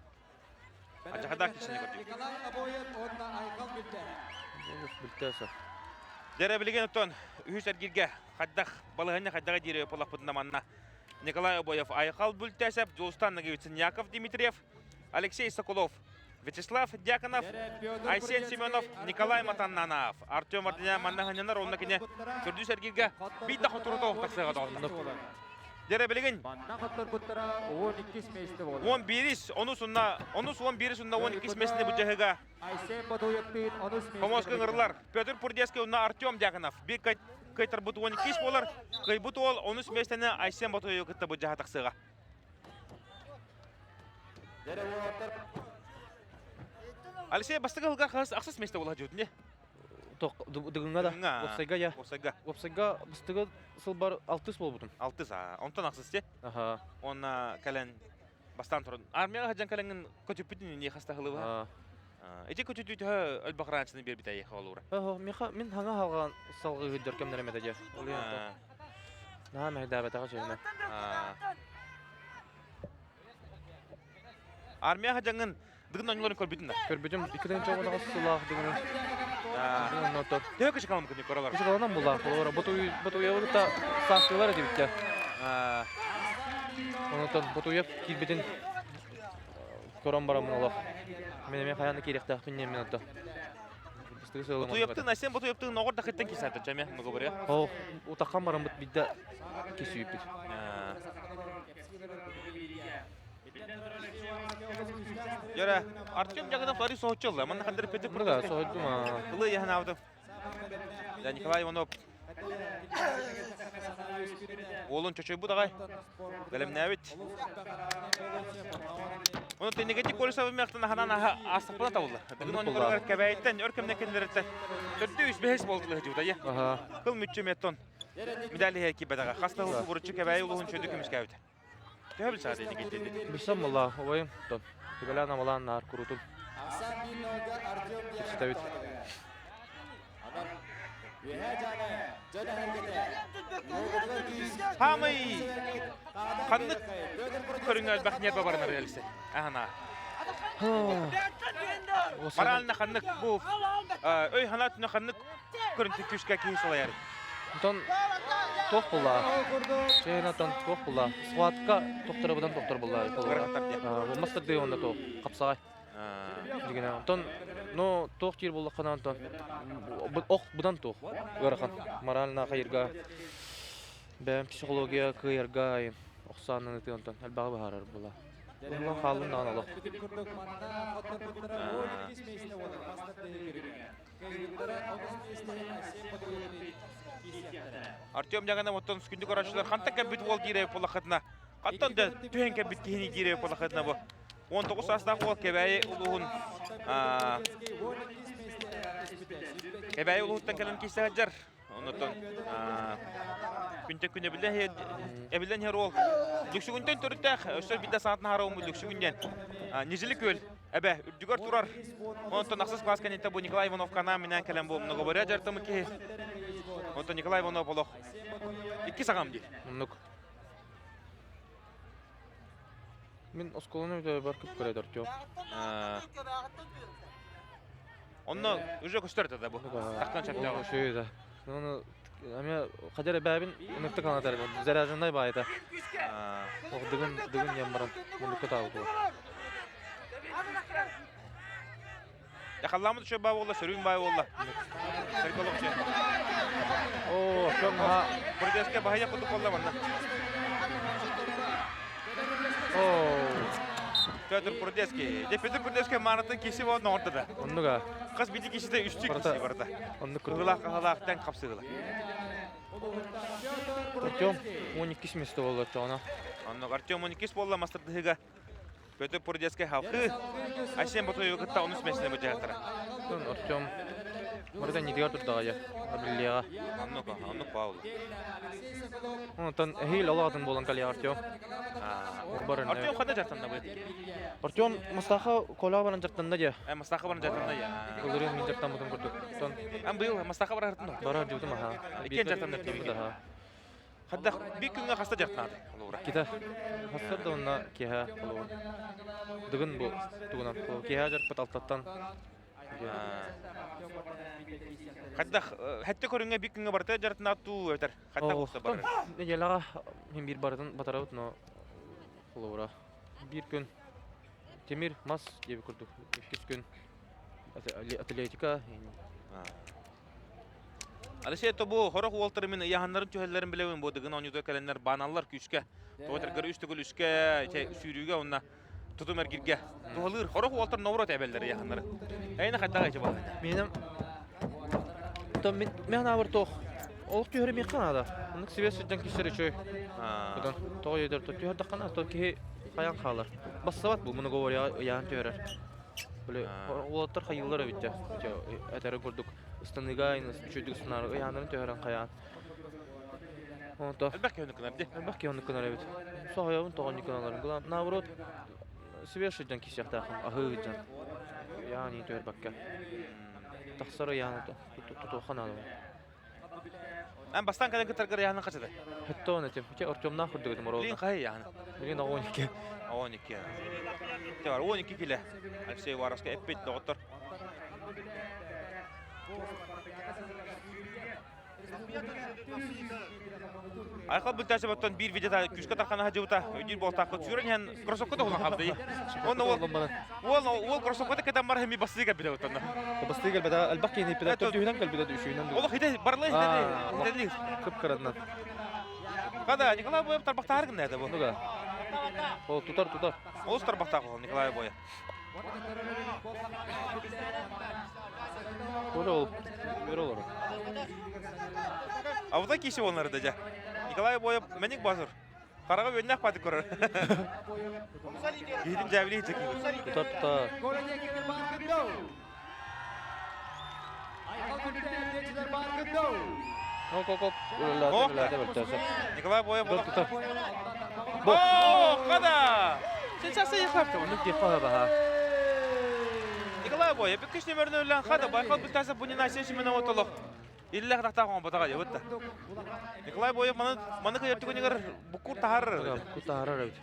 Ачақада кесіне көрдік. Білтесі. Дәрі білген ұттан, үйіс әргерге қаддақ, балығыны қаддаға дейірі полақ бұдында манна. Николай Обоев Айқал Бультесев, Джоустан Нагевицын Яков Дмитриев, Алексей Соколов, Вячеслав Дьяконов, Айсен Семенов, Николай Матаннанов, Артем Варданян маннағанянар онына кене түрді сәргерге бейді құтырды оқтақсыға дауынды. Дәрі білген? 11 сұнна 12 месіне бұджағыға. Помоскын ғырлар. Петр Пурдеский онына Артем Дьяконов. Bir кайтар бұты 12 болар. Қай бұты ол 13 месіне Айсен Батуы күтті бұджаға тақсыға. Алексей бастығы ғылға қағыз ақсыз месті бола жүйтінде? Дыгынга да. Дыгынга, Опсайга я. Осайга. Опсайга быстыгы сылбар 6 болбутун. 6 са. Онтон аксыз те. Аха. Онна кален бастан турун. Армияга хаҗан каленген көтүпүтүн не хаста хылыбы. А. Эти көтүтү албакранчыны бер битәй халура. Мен хаңа халган салгы гыдыр кемнәр мәдәҗә. Ул янда. На мәдәбә тагы җыйна. Армияга хаҗангын дыгын оңларын көрбүтүн да. Көрбүтүм икеден чогына сылах дигән. Нотот. Дәк кышкалым көне коралар. Кышыгаланан була. Олора бутуя та сахтылар дип итә. Онотон бутуя килбетин коран барамын Аллах. Мен хаяны керекте күннен минутта. Бутуяптын асен бутуяптын ногор дакыттан кисады жаме мыгы бар я. О, утаккан барам бит бидде кисүп бит. Яра, Артем жагынан Флорис соочулла. Мында кандыр петип Мында соочума. Кылы яхана авды. Я Николай Иванов. Олун чочой бу дагай. Белемне бит. Оны негатив көрсөбү мактана ханан астыпына табылды. Бүгүн оны көргөр кебейттен өркөмне кендерде. 405 болду жуда я. Аха. Кыл мүчөметтон. Медали хеки бедага. Хастагы бурчу кебей улун чөдү кемиш кебет. Төбүл саат негатив. Бисам Аллах, ойым тон. Тигелана малан нар курутун. Ставит. Хамый. Ханнык көрүнгөз бахнет бабарына реалисте. Ахана. Марална ханнык бу өй ханатына ханнык көрүнтү күшкө кейсалар. Тон тох була. Чейнатан тох була. Сватка токтор була. Бу мастырды онда тох капсагай. Дигене. Тон но тох тир була канан тон. Ок будан тох. Гарахан. Моральна кайырга. Бәм психология кайырга. Оксанны тон. Албагы бахарар була. Була халын нан Аллах. Артем жагана моттон күндүк арачылар канта кабит бол дире полахатна. Каттан да түйен кабит кини дире полахатна бу. 19 жаста кол кебей улуун кебей улууттан келен кисажар. Онотон күнтө биле эбилен херол. Дүксүгүндөн төрүтөк өсөр бидде саатына харауму дүксүгүндөн. Нижили көл эбе үрдүгөр турар. Онтон аксыз класс канетте бу Николай Иванов кана менен келен бу многоборя жартымы ки. Онтон Николай Иванов болох. 2 сагам ди. Нук. Мен осколаны да баркып көрөд Артем. Онно уже көстөртө да бу. Тактан чаптагы. Шөй да. Оны ами кадер бабин ныкты канатар заряжендай байта. О дыгын ямбаран мундукка табылды. Я халламды шөй бай болла, сөрүн бай болла. Серголокче. О, шонга бурдеске бахая кутуп болла мында. О, Петр Бурдеский. Петр Бурдеский маратын кеси болду ортада. Оннуга. Кыз бити кесиде үстүк кеси барда. Онну кылак-кылактан капсыгыла. Артем 12 месте болду тона. Онну Артем 12 болду мастырдыга. Петр Бурдеский халкы. Асен ботой гытта 13 месте бежатыр. Артем Морда не дигар турдага я. Абиллига. Онну Паул. Онтон хил аладын болан кали Артем. Артем кандай жартында бу? Артем Мустаха кола баран жартында же. Мустаха баран жартында я. Олорен мен жартан бутун көрдүк. Тон ам быйыл Мустаха баран жартында. Барар жутум аха. Экен жартында тимди. Хадда бик күнгө хаста жартнады. Олора. Кита. Хастар да онна кеха олор. Дүгүн бу тугунан кеха жарпат алтаттан. Хадда хатта көрүнгө бик күнгө барта жартына аттуу өтөр. Хатта болса бар. Элага мен бир бардын батарабыт, но олора. Бир күн темир мас деп көрдүк. 2 күн атлетика. Алисе то бу хорох уолтер мен яхандарын төһөллөрүн билебин бу дыгын онюда келенлер баналлар күчкө. Тоотергөр үстүгүл үскө, сүйрүүгө онна тутумер кирге. Тоолыр хорох уолтер новрот эбелдер яхандары. Эйне хаттага чыба. Меним то мен абыр тох. Ол төһөрө мен канада. Уну свеситтен кисер чөй. Одан тоо едер то төһөрдө кана то ки хаян халар. Бассабат бу муну говоря яан төһөрөр. Böyle olotlar hayıllar bitce. Etere gördük. Istanıgayın, üçüydük sınarı. Yanların töheren kayan. Onta. Elbette onu kınardı. Bak ki onu kadar evet. Soğuyun toğun yıkanlarım. Kılan navrot Sivyaşıcan kişiyakta ahıcan. Yani tör bakka. Taksara yani tutu kanalı. Ben bastan kadar kıtar yanına kaçadı. Hatta onu tem. Ki ortamda hurdu dedim orada. Bilin kayı yani. Bilin 12. 12. Te var 12 kilo. Alsey Varaska epet doktor. Ayqa bultaşı battan bir videoda küçük tarkana hacıbıta ödül boltaqı düşürün hen krosokka da olan qaldı. Onu krosokka da kadar var hemi basıga bir otanda. Bastı gel bada albaqi ne pida tövdüğünden gel bida düşüğünden. Ola hide barlay hide. Kıpkırandan. Kada Nikolay Boyev tarbaqta hargın nerede bu? Nuga. O tutar. Oğuz tarbaqta qoğun Nikolay Boyev. Böyle olup. Böyle olur. Avda kişi onları da ja. Nikolay Boyev menik basır. Qarağa önnaq padı көрөр. Yedin javli çeki. Tutar. Hop. Öyle bertese. Nikolay Boyev bu. Tutar. Kada. Sensasiya yaptı. Onu defa baha. Nikolay Boyev bir kişi nömrünü ölen kada Baykal Bultasa bunun aşağı şimene otoluk. İlla qataqta qoğun batağa yöttä. Nikolay Boyev mana kayırtı günüger bukur tahar. Tutar evet.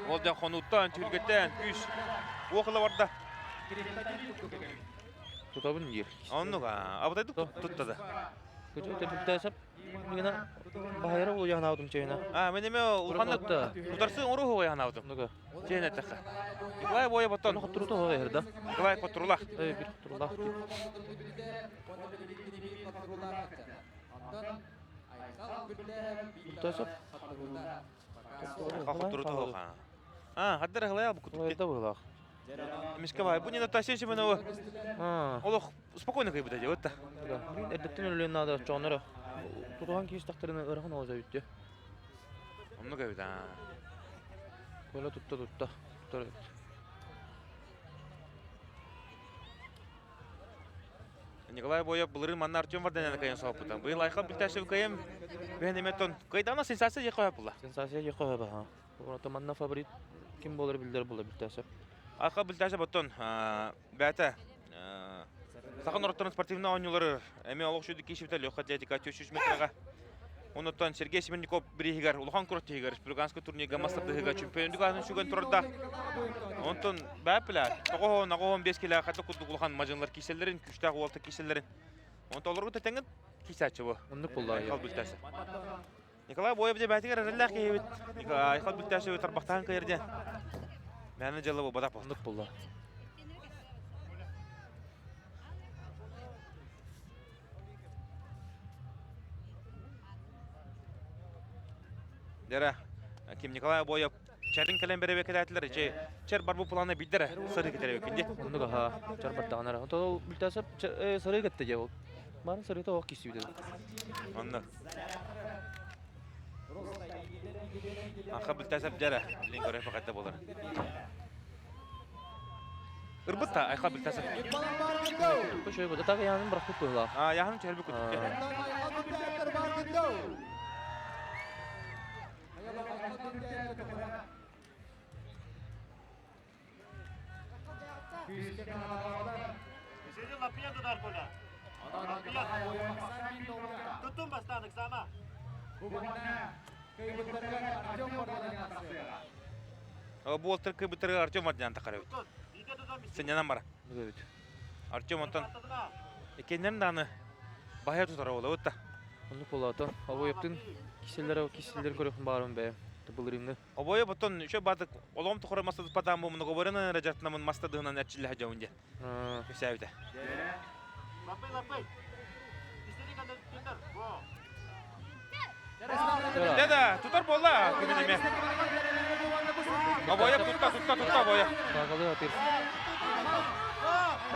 Olda konuttan, tülgetten, küs. Oqla varda. Tutabın yer. Onnuga, abdaydı tuttu da. Kötü tepkide yine bahayra o yana aldım çeyine. Menime ulqanda tutarsın oru hoya yanavdım. Nuga. Çeyine taqa. Nikolay Boyev batan. Onu turutu o yerde. Nikolay Koturullah. Evet bir turullah. Tutasap. Koturutu hoqa. Haddar halaya bu kutu. Это было. Мишкавай, bu ne taşın şimdi o. Олох спокойно кайбыта же, вот та. Блин, эрдеттен өлен надо чоңнары. Тутуган кийиш тактырына ырахын алжа бүтті. Onu kaybıta. Böyle tuttu. Tutar evet. Николай Боев былырын манна Артем Варданяна кайын соғыппыта. Бұл Айқал Білташев кайын бәнеметон. Кайдана сенсация же қойып бұла. Сенсация же қойып аға. Оны таманна фаворит ким болыр білдер бұла Білташев. Айқал Білташев бөттон бәті. Сақын ұрыттарын спортивна ойнулары. Әме олық шүйді кешіпті лёққа атлетика 300 метрға. Онуттан Сергей Семенников бірігігер, Улхан Күрттігер, Республиканский турнига мастаптығыға чемпиондық атын шүген тұрырда. Онтон бәпілі, нағуын 5 келі қаты құдық Улхан мажынлар кеселерін, күштағы олты кеселерін. Онты оларға тәтеңін кесәтші бұл. Ондық бұл Айқал Білташев. Николай Боев де бәтігер әрілләқ кейбет. Айқал Білташев тарбақтаған кайырден. Мәні жылы бұл бадақ бұл. Ондық бұл. Дера, Ким Николай Боев чәрдің кәлем бәрі бекет әтілер. Чәр бар бұл планы білдірі, сыры кетері бекенде. Ондық аға, чар баттағанары. Онта ол Білташев сыры кетті же ол. Барын сыры та оқ кесі бейді. Онды. Ақы Білташев дәрі, білін көрі фақатта болыр. Үрбітта, Айқал Білташев. Бұл шөй бұды тағы яғының бірақ көп бұйла. Яғының чәрбі күтіпке. Tutun başladık sana. Bu oltır kıybıtırı Artyom Vardanyana taqarı. Senyanan bara. Evet. Artyom ondan. Ekenlerin dağını bahaya tutarı ola, ötta. Ондық бұл ата. Ау ептің кеселер көрекін барым бәйім. Бұлырымны. Обоя потом еще бадык олом тухора масады падам бумны говорена раджатнамын мастадыгынан нәтчиле хажаунде. Көсәвде. Лапай. İstediğin kadar gönder. Деда, тутар болла кемедеме. Обоя тутта обоя. Тағалы атыр.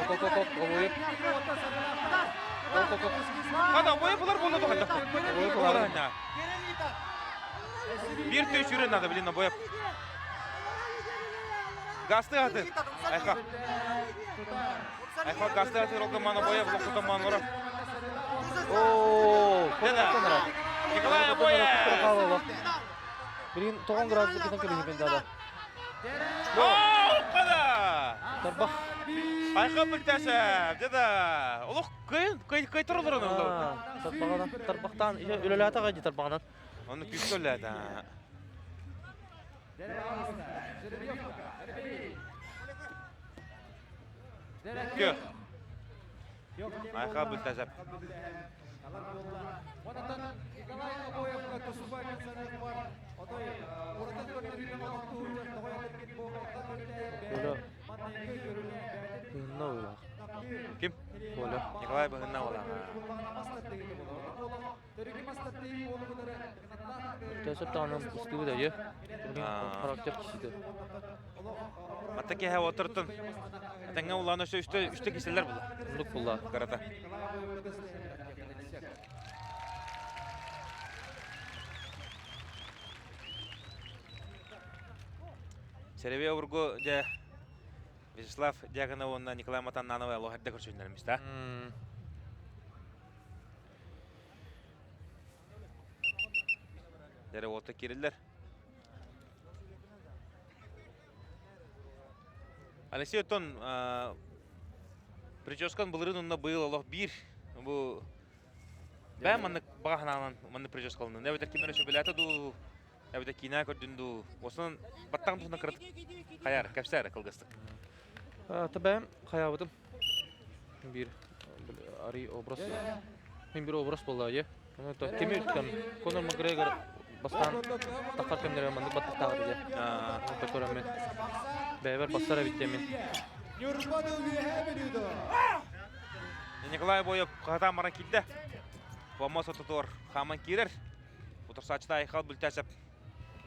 Оп. Ау еп. Оп. Када обоя булар болла тоқанда. Обоя булар. Bir tüy şürün adı bilin обоя. Гасты аты. Айха. Айха гасты аты ролга мана боя блоку манора. О, Деда. Николай боя. Бірін 9 градус кетен келген дада. О, қада. Тарбақ. Айха бүлтәшә. Деда. Улық кай тұрылыр оны. Тарбақтан, өлелі атаға еді тарбағынан. Оны күстөлі да. Кö. Айха бүлтәшә. Ким? Оля. Николай Быгынна ола. Тәсіп тағынан ұстығы да, характер кісіді. Мата кеһә отыртын. Тәңгә уланы үште киселәр була. Ұндық бұлла. Карата. Серебе ургу де Вячеслав Дьяконовна Николай Матаннанова лохарда көрсөтүнөрмүз да. Дере ота кириллер. Алексей Тон прическан былырын онна быйыл олох бир. Бу бә манны баганан манны прическалны. Не бетер кимере шөбеләтә ду. Я бетер кина көрдүнду. Осын баттан тусна кырыт. Каяр, кәпсәр кылгыстык. Табәм қаябыдым. Bir ари образ. Мен bir образ болла, е. Кемер үткән. Конор Макгрегор бастан тақар кемдерге мандык баттактагы диде. Ата көрәм мен. Бәйбер бастара битте мен. Николай Боев ката мара килде. Помос ототор хаман кирер. Утыр сачта айхал бүлтәсеп.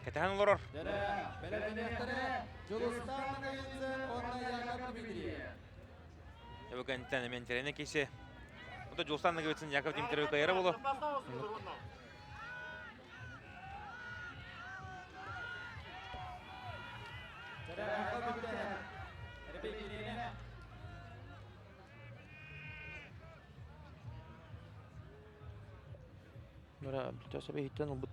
Кетәһән олорор. Бүгін тәне терене кесе. Бұда Жолстанны көбетсін Яков Димитрович кайыры болу. Мара бүтәсәбе хиттен ул бут.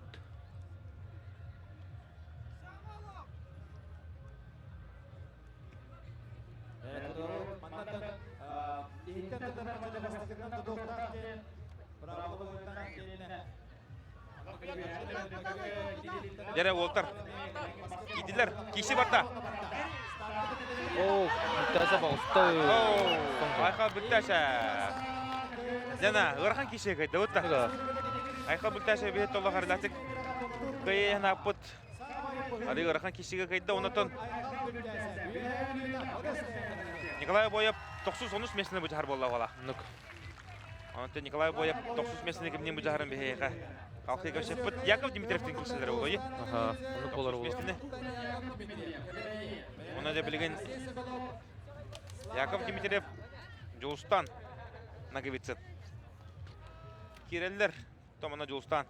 Дере Уолтер. Кидилер. Киши барда. О, бүтәсәбе алысты. Айха бүлтәшә. Жана, ырхан киши кайда утта. Айха бүлтәшә бе толла харлатык. Кайына апыт. Ади ырхан кишиге кайда онотон. Николай Боев 913 месіне бұ жағар болла ола. Онты Николай Боев 900 месіне кімнен бұ жағарын бейеға. Қалқы көшіп бұд Яков Димитровтың кешелері олай. Оны болар олар. Оны да білген Яков Димитров Жолстан нагибетсін. Киреллер томана Жолстан.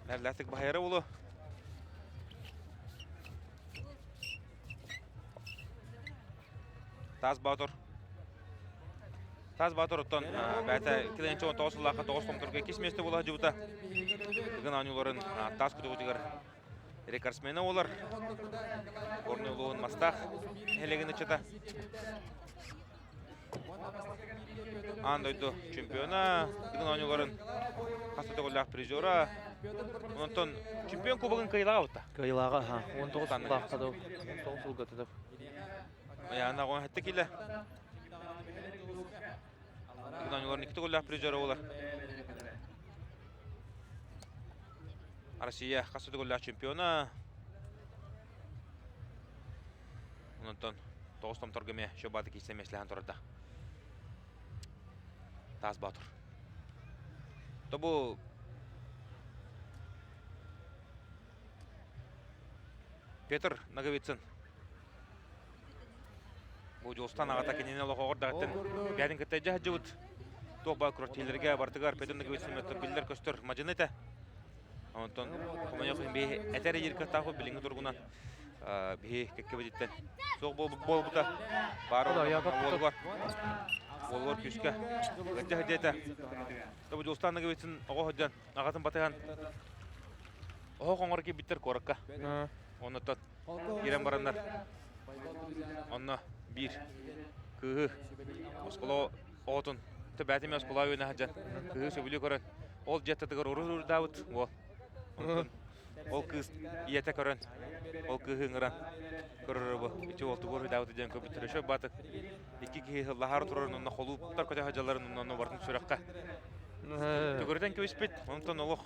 Мәрләтік байыры олу. Таз Батыр. Таз Батыр оттан бәті кілінчі 19 лаққа 9 комтырға кесместі бола жүбіта. Бүгін аныларын таз күті өтігер рекордсмені олар. Орны ұлуын мастақ әлегін үтчета. Андойды чемпиона. Бүгін аныларын қасыты қолақ призера. Онтан чемпион кубығын қайылаға бұтта. Қайылаға, 19 лаққа да 19 ұлғаты да. Ана қоң әтті келі. Бүгін оларын екті қолақ призера олар. Россия қасыты қолақ чемпиона. Онтан 9 том торгыме шобаты кейсемесліған тұрды. Таз Батыр. Тобу Петр Наговицын. Бұл Жолстан ағата кенен олығы ордағыттын бәрін кітті жағы жүгіт. Тоқба күртелерге бардығар Петр Наговицын өтті білдер көстір мажын еті. Онтон, құман еқін бей әтәрі еркі тағы біліңі тұрғынан. бихи кеккебедиттен. Соқ болбута. Бары Ода, я баттым. олғар. Олғар күшке. Гәтті хәдеті. Табы Жолстанны кебетсін оға хөдден. Ағатын батыған. Оға қоңыр кебіттер қорыққа. Оны тот. Керен барандар. Онна bir кығы. Осқылау оғытын. Бәтіме осқылау өйіне хаджан. Кығы сөбілі көрін. Ол жеттетігір ұрыр дауыт. Ол кыз иете көрін. Ол кығы ғыран. Көрір бұл. Ичі олты көрі дауыты ден көбіттір. Шөп батық. Екі кегі лағар тұрырын. Онна қолуыптар көте хаджаларын. Онна бардың сұраққа. Түгірден көбіспет. Онтан олық.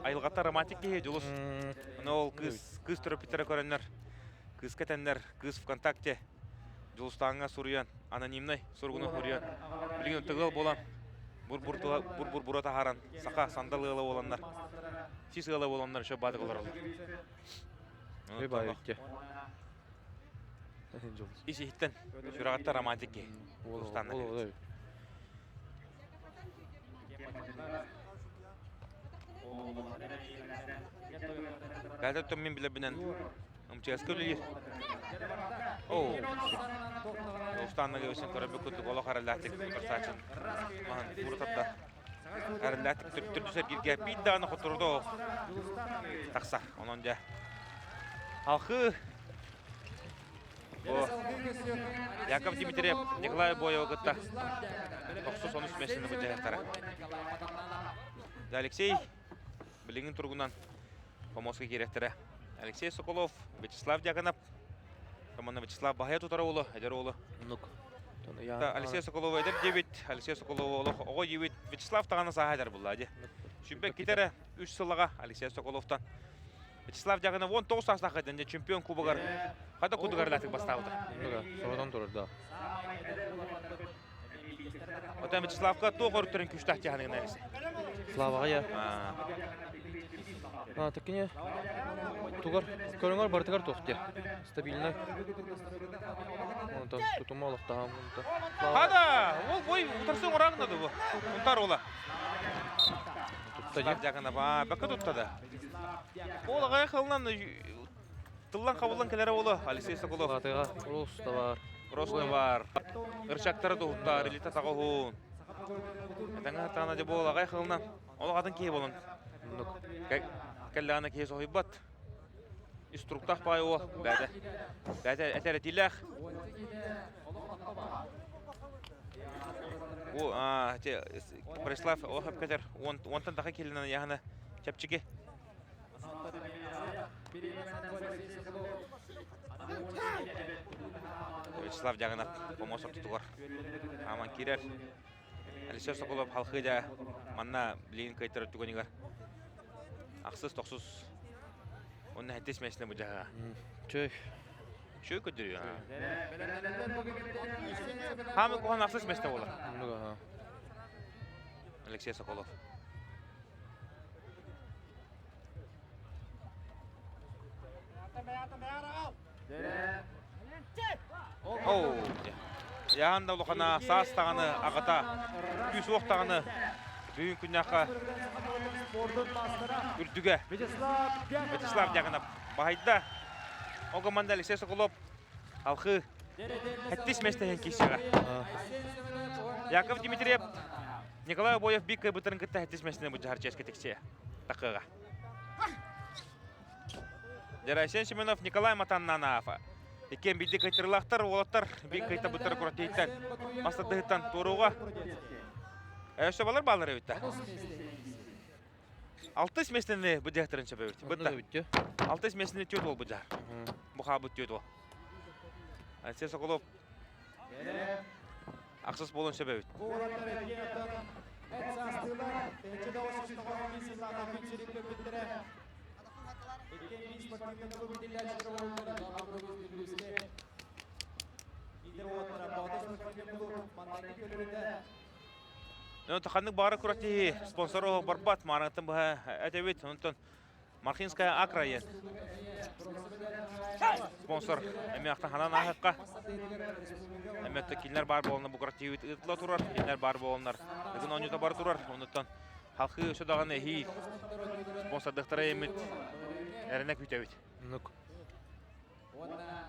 Айылғатта романтик кеге жолыс. Ол кыз тұрып біттері көрінлер. Кыз кетенлер. Кыз ВКонтакте. Жолыстаңға сұрыян. Анонимный сұрғыны құрыян. Білген тұғыл болам. Бұр-бұр-бұр-бұр-бұр харан. Сақа сандал ғылы боланлар. Сис ғылы боланлар шөп бады ғылар олар. Ой, бай өтте. Isi hitten. Şuragatta romantik ki. Jolustаңға. Gazet min bile binen. Amçaskı bilir. Oo. Jolustаңға göğsün körebe kötü gola qaralatik bir saçın. Mahan vurtatta. Qaralatik türtür düşer girge bir dana oturdu. Taqsa ononca. Halkı Яков Дмитриев, Николай Боевготта. 93 месini bu cəhətlərə. Алексей Білігін тұрғынан помоска керектірі. Алексей Соколов, Вячеслав Дьяконов. Команда Вячеслав Бахая тұтары олы, әдер олы. Алексей Соколов әдер 9, Алексей Соколов олы оғы 9. Вячеслав тағаны саға әдер бұлла. Шүмпек кетері 3 сылыға Алексей Соколовтан. Вячеслав Дьяконов 19 састақы әдінде чемпион кубығар. Қада кудығар ләтік бастауды. Соғадан тұрыр, да. Одан Вячеславға тоғыр түрін күштақ тияғының нәресі. Славаға, я. Тәккене, туғар, көріңар бартығар тоқты. Стабильный. Онтан тұтымы алықтағам. Қада, ол бой ұтарсын орағынады бұл. Ұнтар ола. Вячеслав Дьяконов, бәкі тұттады. Ол ағай қылынан тыллан қабылдан келері олы, Алексей Соколов. Латыға, Роста бар. Роста бар. Үршактары тұғыттар, еліті тағығуын. Әтәңі тағына де бол ағай қылынан. Ол ағадың кей болын. Кәллағына кей соғай бат. Инструктақ бай ол. Бәді әтәрі диләқ. Борислав Олхап кәдер. Онтан тағы келінен яғына чәпчіге. Вячеслав Дьяконов помосок тұтығыр. Аман керер. Алексей Соколов халқы да манна білейін кайтыры түгенігер. Ақсыз, тоқсыз. Оның әттес мәсіне бұл жағаға. Чөй. Шөй көдірі. Хамы қоған ақсыз мәсіне болар. Алексей Соколов. Оу. Яғанда ұлықана састағаны ағыта, күйіс оқтағаны бүйін күннаққа үрдіге. Вячеслав Дьяконов бағайда. О команда Алексей Соколов алқы әттес мәстеген кесіға. Яков Дмитриев, Николай Боев бик бұтырын күтті әттес мәстеген бұджы харческе тексея. Тақыға. Жарайсен Семенов, Николай Матаннанов. Екен білді қайтырлақтар, олаттар бик қайта бұтыр күраттейттен. Мастадығыттан торуға. Әйші балар балар өйтті. 6 месініне бұд яқтырын сөп өйтті. 6 месініне төт ол бұджар. Бұға бұд төт ол. Алексей Соколов ақсыз болын сөп өйтті. Тақанның бары күрәтті спонсоры барбат мараңытын бұға әдәвет. Мархинская Акра ен. Спонсор әме ақтан ханан ағыққа. Әметті келінер бар болуына бұл күрәтті ұтыла тұрар. Келінер бар болуынар. Үгін оңыта бар тұрар. Онықтан халқы өшедағаны әйі спонсордықтары әмет әріне көйтәует.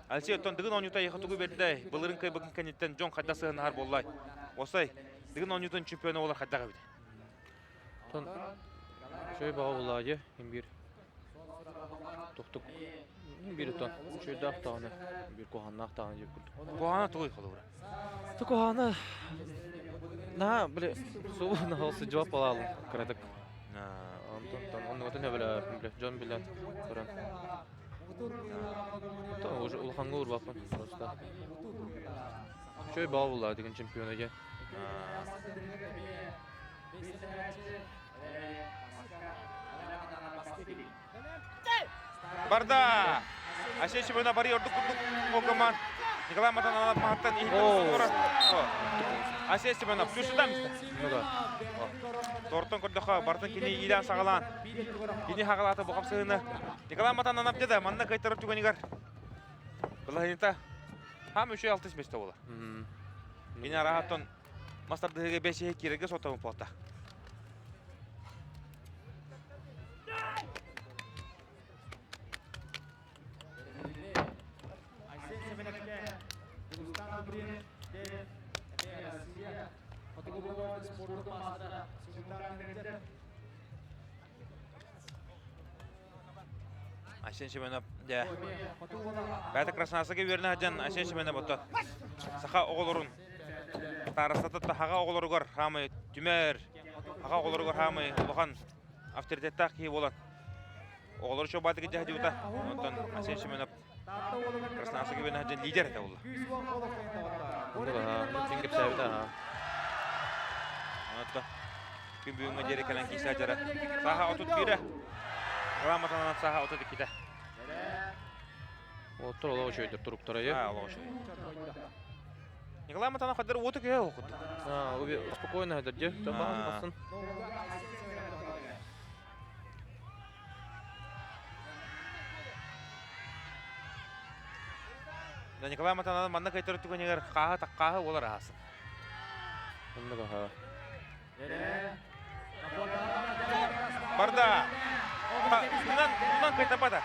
Алексей оттон дыгын онюта ехатугу берді. Былырын кайбыгын кәнеттен жон қайда сығын ар боллай. Осай, дыгын онютын чемпионы олар қайдаға беді. Тон шөй баға болайы, ембір тоқтық. Ембір тон шөйді ақтағаны, ембір қоғанны ақтағаны жеп күрді. Қоғана тұғый қолы бұра. Ты қоғаны... На, біле, суы нағылсы жауап алалым, кіредік. Оның өтіне біле, жон білен көрін. Уже улханға ұрбақпын, просто. Шөй баға болайы деген чемпионеге. Барда! Асен чемпиона бары ордық күрдік олғаман. Николай Матананов мағаттан ехтен ұрар. Асен чемпиона плюсыда місті? Ну да. Тортын көрдіға бартын кені илан сағалан. Кені хағалаты бұқап сығыны. Николай Матананов деді, манна қайтарып түгенігер. Бұлағынета хам үші 6 месті олар. Кені арағаттын мастардығы 5-е кереге сотамын плата. Асен чемпионы, да. Бәті краснасыға верні хаджан Асен чемпионы бұтты. Сақа оғылырын. Тарыстатытты хаға оғылырығыр хамы түмер. Хаға оғылырығыр хамы ұлыған авторитеттақ кей болан. Оғылыры шо баты кеті хаджи бұта. Онтан Асен чемпионы краснасыға верні хаджан лидер әді олы. Теңгіп сәбіді, ха. Онтан күн бүгінгі дері кәлін кейсі хаджары. Саға отыт бері. Ғаламатананат саға отыт екеді. Оттыр олау шөйдір тұрықтары, е? Олау шөйдір. Николай Матанов қадыр оты көе оқыды. Өбе спокойно әдір, де? Табағын басын. Николай Матанов манна қайтыр түгенегер қағы таққағы олар ағасын. Онды қаға. Барда! Бұнан қайтапады.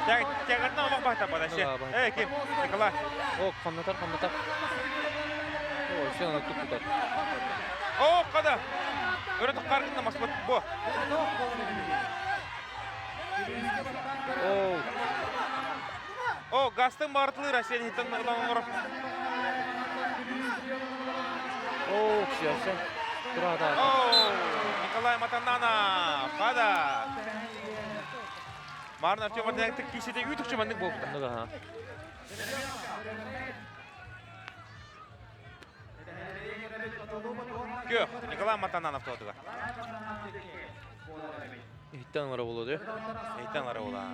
Тәғіртін олық бақтапады, ше. Кем, Николай. О, қамнатар. О, сен ана тұқ тұтар. О, қада! Өрі тұққарғында маспат бұ. О, ғастың бағыртылыр, әсен хеттен ұлан ұңырып. О, кшиясен. Тұрада. Николай Матананов, қада! Марын Артем Матанектік кейседе үйтікші мәндік болыпты. Онды қаға. Көх, Николай Матананов тұғытыға. Иттен ара болады, е? Эйттен ара ола.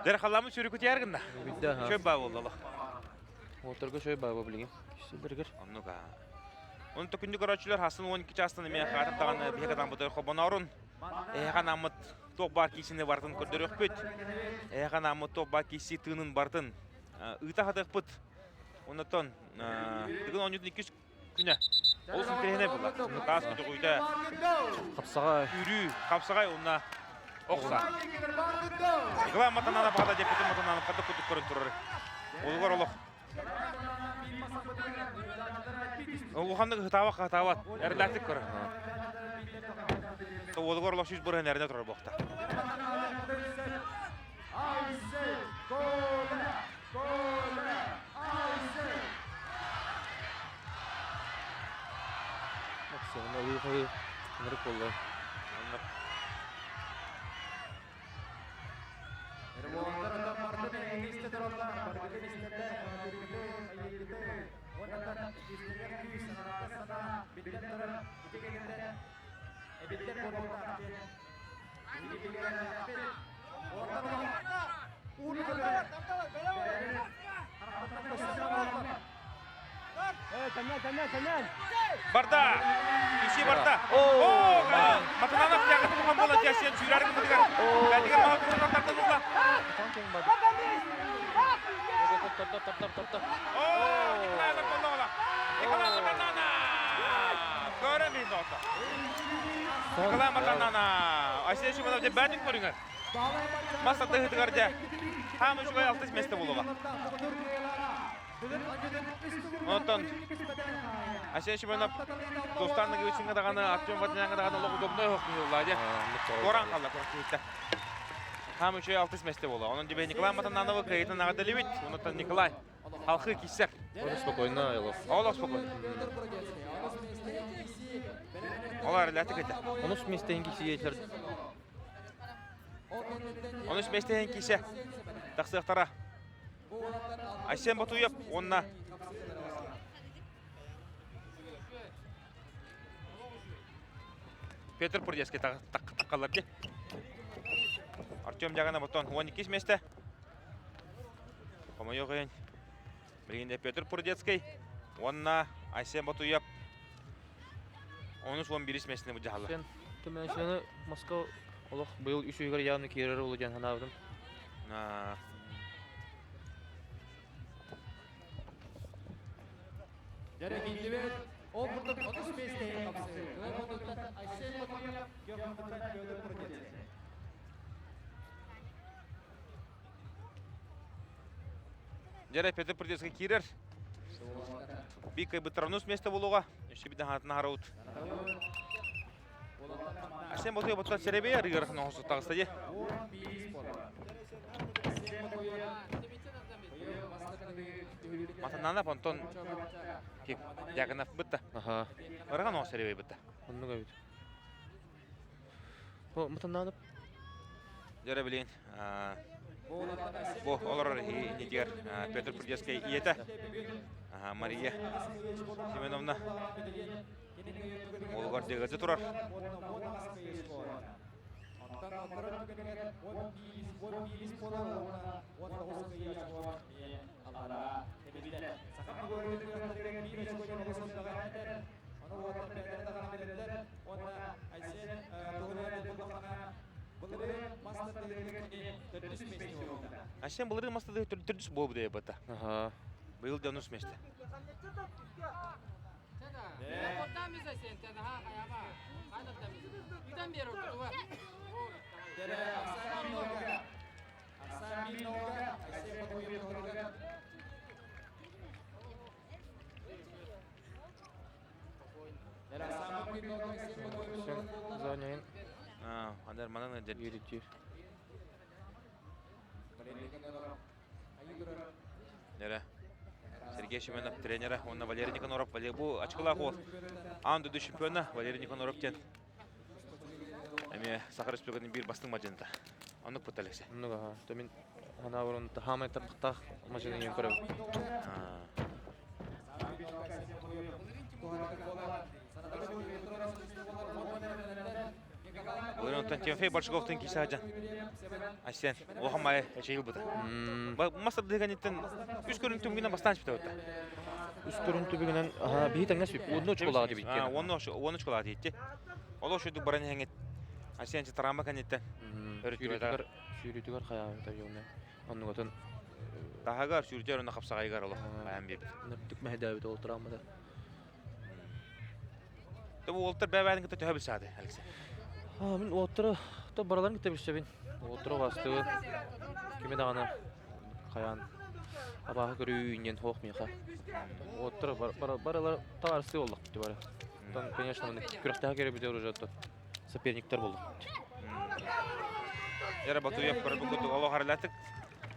Дәр қаламын сөрі көте әргінді? Бидді, ха. Шөп бай болды. Отырғы шөй бай білген. Кешелдергер. Оннуға. Оны түкінді көрәтшілер хасын 12 частыны мен қатып тағаны бекадан бұтыр қобын аурын. Әйған амыт тоқ бар кейсіне бартын көрдір өкпет. Әйған амыт тоқ бар кейсі тыңын бартын. Үті қатық бұт. Онытын түгін 12 күні. Олсын тірегіне бұла. Тас күті қойды. Қапсағай. Үрі, қапсағай онына оқса. Николай Матананов бағада деп күті Матананов қады күті көрін тұрыр. Олығар олық. Олғандығы ғытава, әріләтік көрі. Олығар олық 100 бұрын әріне тұрыр бұқта. Соғында ұйықығы нұрып болды. Барда! Иши барда! Матананов тәғіті бұған бола Айсен сүйрәрі күндігер. Бәтігер мағын күндігер ұла. Там тең бады. Топ. Николай Лапонда ола. Николай Матанана. Көремейді ота. Николай Матанана. Айсен шүмінов де бәтін көріңер. Мастатты ғытығар де. Хам үшілай 6 месті болуға. Онтон Айсен шүмінов достанығы үшінгі дағаны, Артем Вадиняңғы дағаны лоғы добной хоқтың олай де. Коран қалда көріп Хам үшілай 6 месті болуға. Оның дебе Николай Матанановы қайытын ағады левит. Онтон Николай халқы кесер. Спокойно, Елов. Олар спокойно. Олар ләті кәді. Оны үстместен кесегейлер. Оны үстместен кесе. Тақсықтара. Айсен Батуев, онына. Петр Пурдецкий таққалар де. Артем жағана бұтон 12 месте. Помойо ғайын. Білгенде Петр Пурдецкий. Онына Айсен Батуев. 13-11 местіне бұ жағалы. Сен төменшені Москва олық бұйыл үш үйгер яғны керері олы жән ханавдым. Жарек индивид, ол бұрдық 35-те қапсы. Ғылымындықтан Айсен Батуев, Геомындықтан Петр Пурдецкий. Жарай Петр Пурдецкий керер. Бикай бұттыравнус месте болуға. Үші бідің хатына қарауыд. Айсен Батуев бұттан серебе әрігеріқін оғысы тағыста де. Матанана понтон кеп жағынап бұтта. Өріған оғы серебе бұтта. Онны көйді. Матананып? Жарай білейін. Бұл олар недегер Петр Пурдецкий иеті. Мария Семеновна олғар дегізі тұрар. Айсен бұлыры мастады түрдіс бол бұдай бұта. Бұл да ұныс месте. Занyayn. Андар манан әдер. Үйретер. Нәре. Сергей Шеменов тренера, он Валерий Никоноров. Бұл ачқылақ ол. Анды ды чемпионы Валерий Никоноров тен. Әме Сахар Республиканың бір бастың мажынында. Анық бұт Алексе. Анық, төмен хана бұрын тахамай тапқықтақ мажыны ең көріп. Олар онтан Тимофей Большаковтың кейсі ажан. Айсен, оғамай әшейіл бұды. Мастар дегенеттен үш көрін түмгінен бастан шыпта өтті. Үш көрін түбігінен бейт аңас бейт, оны ұчқолаға деп еткен. Оны ұчқолаға дейітті. Олар шөйдік баран әңет. Айсен травма кәнеттен. Сүйретігер қаяғын табиғына. Оның өтін. Тағағар сүйретер оны қапсағайғар олық. Қаян бейбіт. Нөптік мәхедәбіт ол травмада. Бұл олтар бәбәдің күтті төбіл сады, Алексей. Мен отыры бараларын кете білші бен. Отыры бастығы. Кеме дағана қаян. Абағы көрейінен хоқ меха. Отыры баралар тағарысы олық күтті бары. Одан, конечно, күріқтіға кері бідер ұжатты. Соперниктер болдық. Жара Батуев көріп күтті олы қарылатық.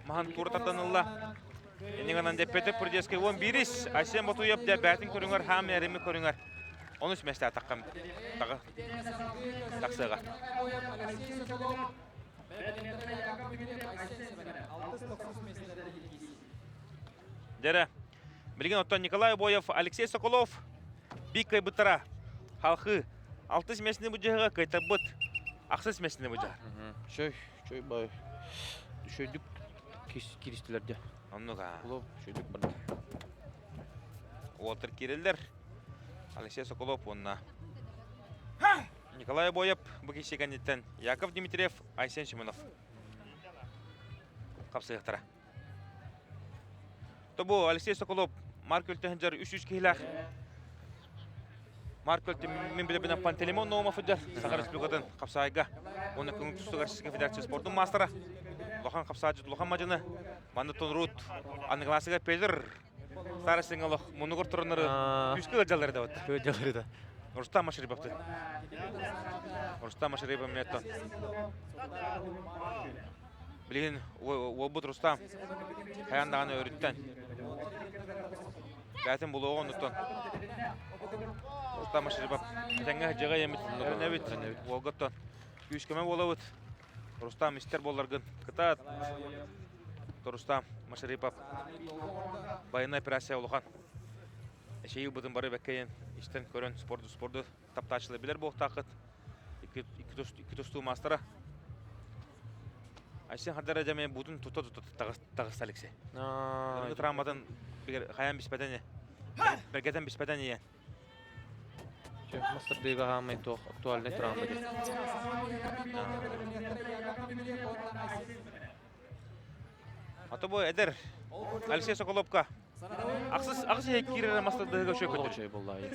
Маған тур тартанылла. Енігінен де Петр Пурдецкий 11-іс. Айсен Батуев де бәтін көріңер, хам әрімі көріңер. Onu üstmeste takım taksıga. Dere. Bilgin ottan Nikolay Boyev, Alexey Sokolov, Bikay Bıtıra, halkı 6 mesini bu cihıga kayta bıt, aksız mesini bu cihar. Şöy bay, şöydük kiristilerde. Onluğa. Olov, şöydük barda. Otur kirildir. Alexey Sokolov onunla. Николай Бояб, Бакиши Ганитен, Яков Дмитриев, Айсен Шимонов. Капсыяқтара. Тобу Алексей Соколов, Марк Өлтенджер, 3-3 кейлах. Марк Өлтен мен білебіне Пантелеймон Номов өдер, Сағар Республикадан Қапсайға. Оны күнгі түстіғар Шысқа Федерация спортын мастера. Лохан Қапсайжы, Лохан Мажыны, Мандытон Рут, Англасыға Педер, Сары Сеңалық, Мұнығыр тұрыныры, үскілі жалары да өтті. Жалары да. Рустам Машариповты. Рустам Машарипов меттон. Білген, обыт Рустам. Қаяндағаны өріттен. Бәтін бұл оғын ұттон. Рустам Машарипов. Тәңі жыға еміт. Әрінәбіт. Оғыттон. Күйішкемен болауыт. Рустам істер боларғын. Қытат. Рустам Машарипов. Байына операция олыған. Шейі бұдың бары бәккейін. İşten көрін спорды тапташылы білер бұл тақыт. Екі тұсту мастера. Айсен қадара жәме бұдың тұта тағыс Алексей. Бұдың травмадан қаян біспәден е. Бәргеден біспәден е. Мастер дейгі ғамай тоқ актуальный травма де. Аты бұл әдір Алексей Соколовқа. Ақсыз еккерері мастырдығы көші көтір. Олчай боллай.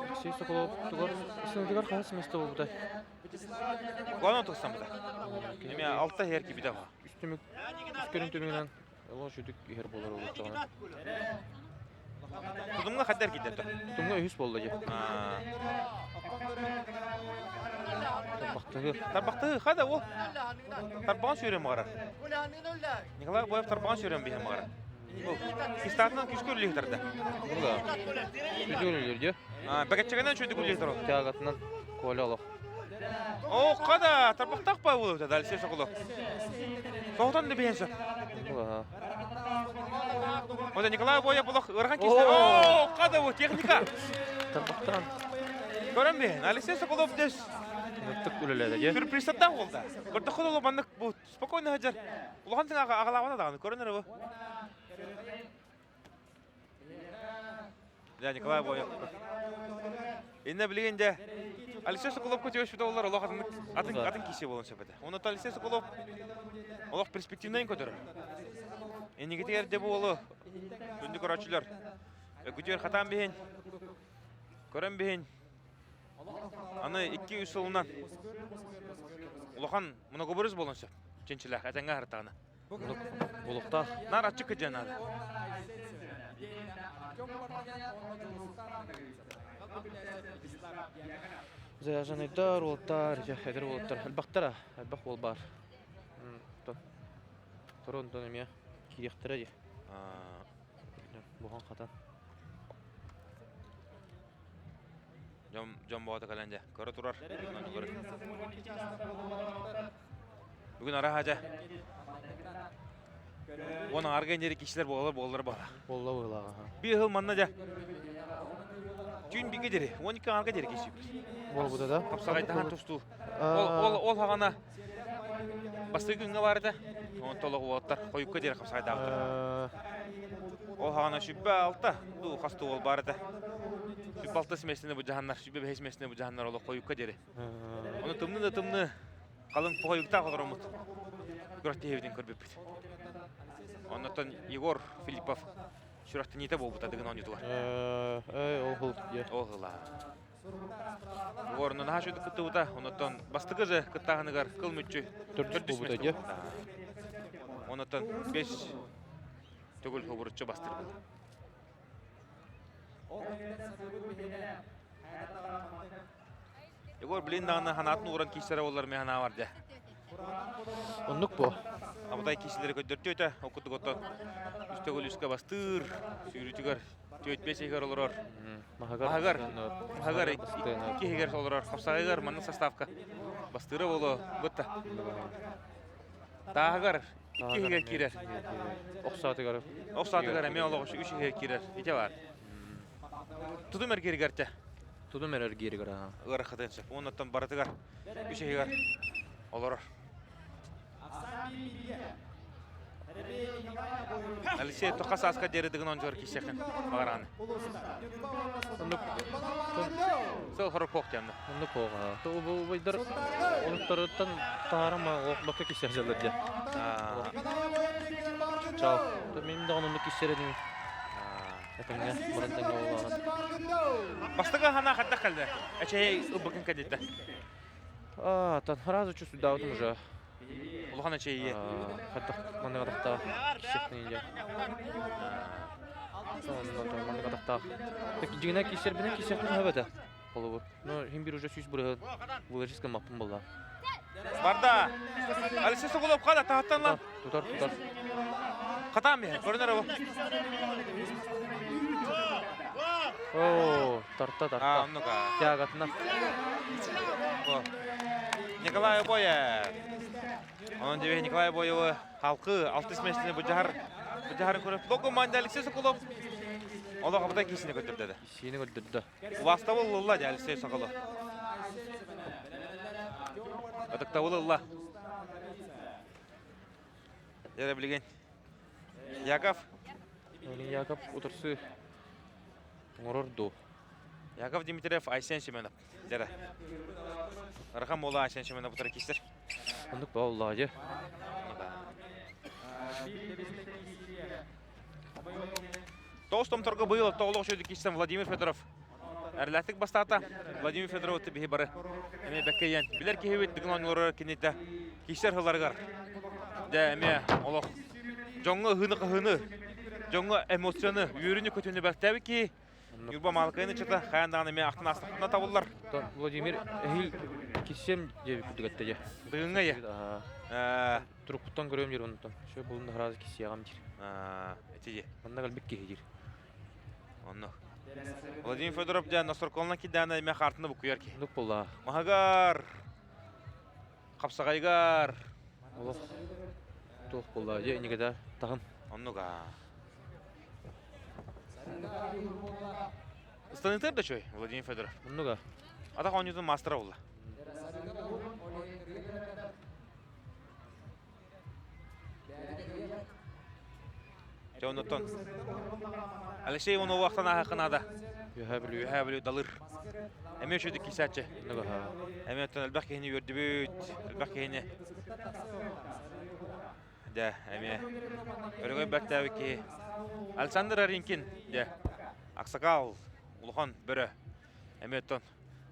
Алексей Соколов тұғар үсіңдігер қаңыз месті бұл бұдай. Главный тұқсан бұда. Неме алтта еркі біда ба. Үстімік үскерін төмеңнен ұлы жүдік егер болар ол ұттағына. Тұдымға қаддар кетер тұр. Тұмға үйіс болды же. Тарбақтығы қада ол. Тарбаған сүйрем мағара. Николай Боев тарбаған сүйрем бейхем мағара. Кистатынан күшкі үлі кетерді. Бұға. Сөйді өлелер же. Бәкетчегенен сөйді үлі кетер ол. Тяғатынан көлі алақ. О, қада тарбақтақ бай ол өтеді Алексей Соколов. Соғытан да бейхенсі. Бұға. Ода Николай Боев бұлақ ұрған кесті. О, қада ол техника. Тарбақтан. Көрін бейхен, Алексей Соколов дес. Нүттік өлеледі же. Сюрпризтаттан олда. Көрді құд олы бандық бұл спокойны ғаджар. Ұлғантың ағалағына дағаны көрінер бұл. Ja, Николай Боев. Енді білгенде Алексей Соколов көте өшпеді олар олақ атын кесе болын сөпеді. Оны Алексей Соколов олақ перспективнайын көтірі. Енді кетегер де бұл олы үнді көрачылар. Көтер қатан бейін, көрін бейін. Аны 2-3 жылынан Улахан много бұрыз болын сөп. Ченчіләқ, әтәңі ғыртағына. Бұлықта. Нар атчы көджен ады. Заяжанайдар, олттар, әдір олттар. Әлбақтара, әлбақ ол бар. Тұрын дөнеме керектірі де. Бұған қатан. Жон боғаты кәләнде. Көрі тұрар. Бүгін ара хажа. Оның аргендері кешілер болар бала. Болла ойлаға. Bir yıl manna ja. Tün bir geceri. 12 arka deri geçip. Бол бұда да. Kapsağaydan tustu. Ol hağana. Bastığı günge vardı. Onun tolu otlar. Koyup deri kapsağaydan. Ol hağana şübbe altta. Du hastı ol bardı. Şübbe altta simesinde bu cahanlar. Şübbe beş simesinde bu cahanlar olu koyup deri. Onu tımını kalın koyukta kadar umut. Görüntü evden körbep. Ondan Егор Филиппов şurada nite bu da degen onu tuvar. Оғыл. Оғыла. Егорның ha şöyle kıttı buta. Ondan bastığı же kıttağınıgar kılmıççı. 400 buta ya. Ondan 5 tөгül hobурutçu bastırdı. Егор билин дагы ханатын уран кишере олар механа бар да. Оннук бу. Абытай кишилери көдөртү өтө окутук ото. Үстөгүл үскө бастыр. Сүйрүтүгөр 4-5 егер олорор. Махагар 2 егер олорор. Капсагар манын составка. Бастыры боло гытта. Тагар 2 егер кирер. Оксатыгар. Оксатыгар эме олого 3 егер кирер. Ите бар. Тудумер киргерте. Тудумер эргеригер. Ыр хатенсе. Оннан баратыгар 3 егер олорор. Алексей Тохас аска деридигин онжор кисекен багараны. Сол хорок поктямды. Онда поға. Бұл байдар олықтарыттан тағарама оқбаққа кесе жалырды. Чау. Менің де онымды кесер едім. Әтімге бұрындан олаған. Бастыға хана қаттақ қалды. Әчей ұббакын кәдетті. Тан разу чувствую, да, вот уже. Улхан әчей ие. Қаттақ маңды қадақта кесектің елде. Маңды қадақта. Жігіне кесер бінен кесектің әбәді. Olur. No, hem bir uca süs buraya bulaşıska mapın bolla. Barda. Alexey Sokolov qala tahttan lan. Tutar. Qatam ya. Görünür o. Oo, tartta. Onnuka. Тягатна. Николай Боя. Onun gibi Nikolay Boyev'ı halkı altı mesleğini bu caharın көріп. Logo manda Alexey Sokolov. Ola kapıda kişini götürdü. Kişini götürdü. Vastavul Allah diye Alexey Sokolov. Ödüktavul Allah. Yere bilgen. Yakov. Onun Yakov otursu. Ngorordu. Yakov Dimitriyev, Aysen Semenov. Jere. Raqam ola Aysen Semenov otur kişiler. Onduk vallahi. Тоостом торга быйыл тоолог шөйдү кичсем Владимир Федоров. Әрләтик бастата Владимир Федоров тибиһи бары. Эме беккейен. Билер ки хебет дигин онлары кинете кичер хыларгар. Дә эме олог. Жоңго хыны. Жоңго эмоцияны, үйрүнү көтөнү бактабы ки. Юрба малкайны чата хаяндагы эме актын астына табыллар. Владимир эхил кичсем деп күтүгәттә же. Дыгынга я. Труппуттан көрөм жер онтон. Шо булны харазы кисягам жер. Этиже. Анда галбек кехи жер. Онно. Владимир Федоров да насорколна кидана эме хартыны бу куяр ки. Onduk bolla. Махагар. Капсагайгар. Олох. Тох болла же нигеда тагын. Оннуга. Станитер да чой Владимир Федоров. Оннуга. Ата хонюзун мастера болла. Jonathan. Alexey onu vaqtan ahaqınada. Yuhabili dalır. Əmə şöydük kisətçi. Əmə ötən əlbəq kehini gördü büt. Əlbəq kehini. Də, əmə. Örgöy bəktəvi ki. Alexander Arinkin. Də. Aksakal. Uluxan börü. Əmə ötən.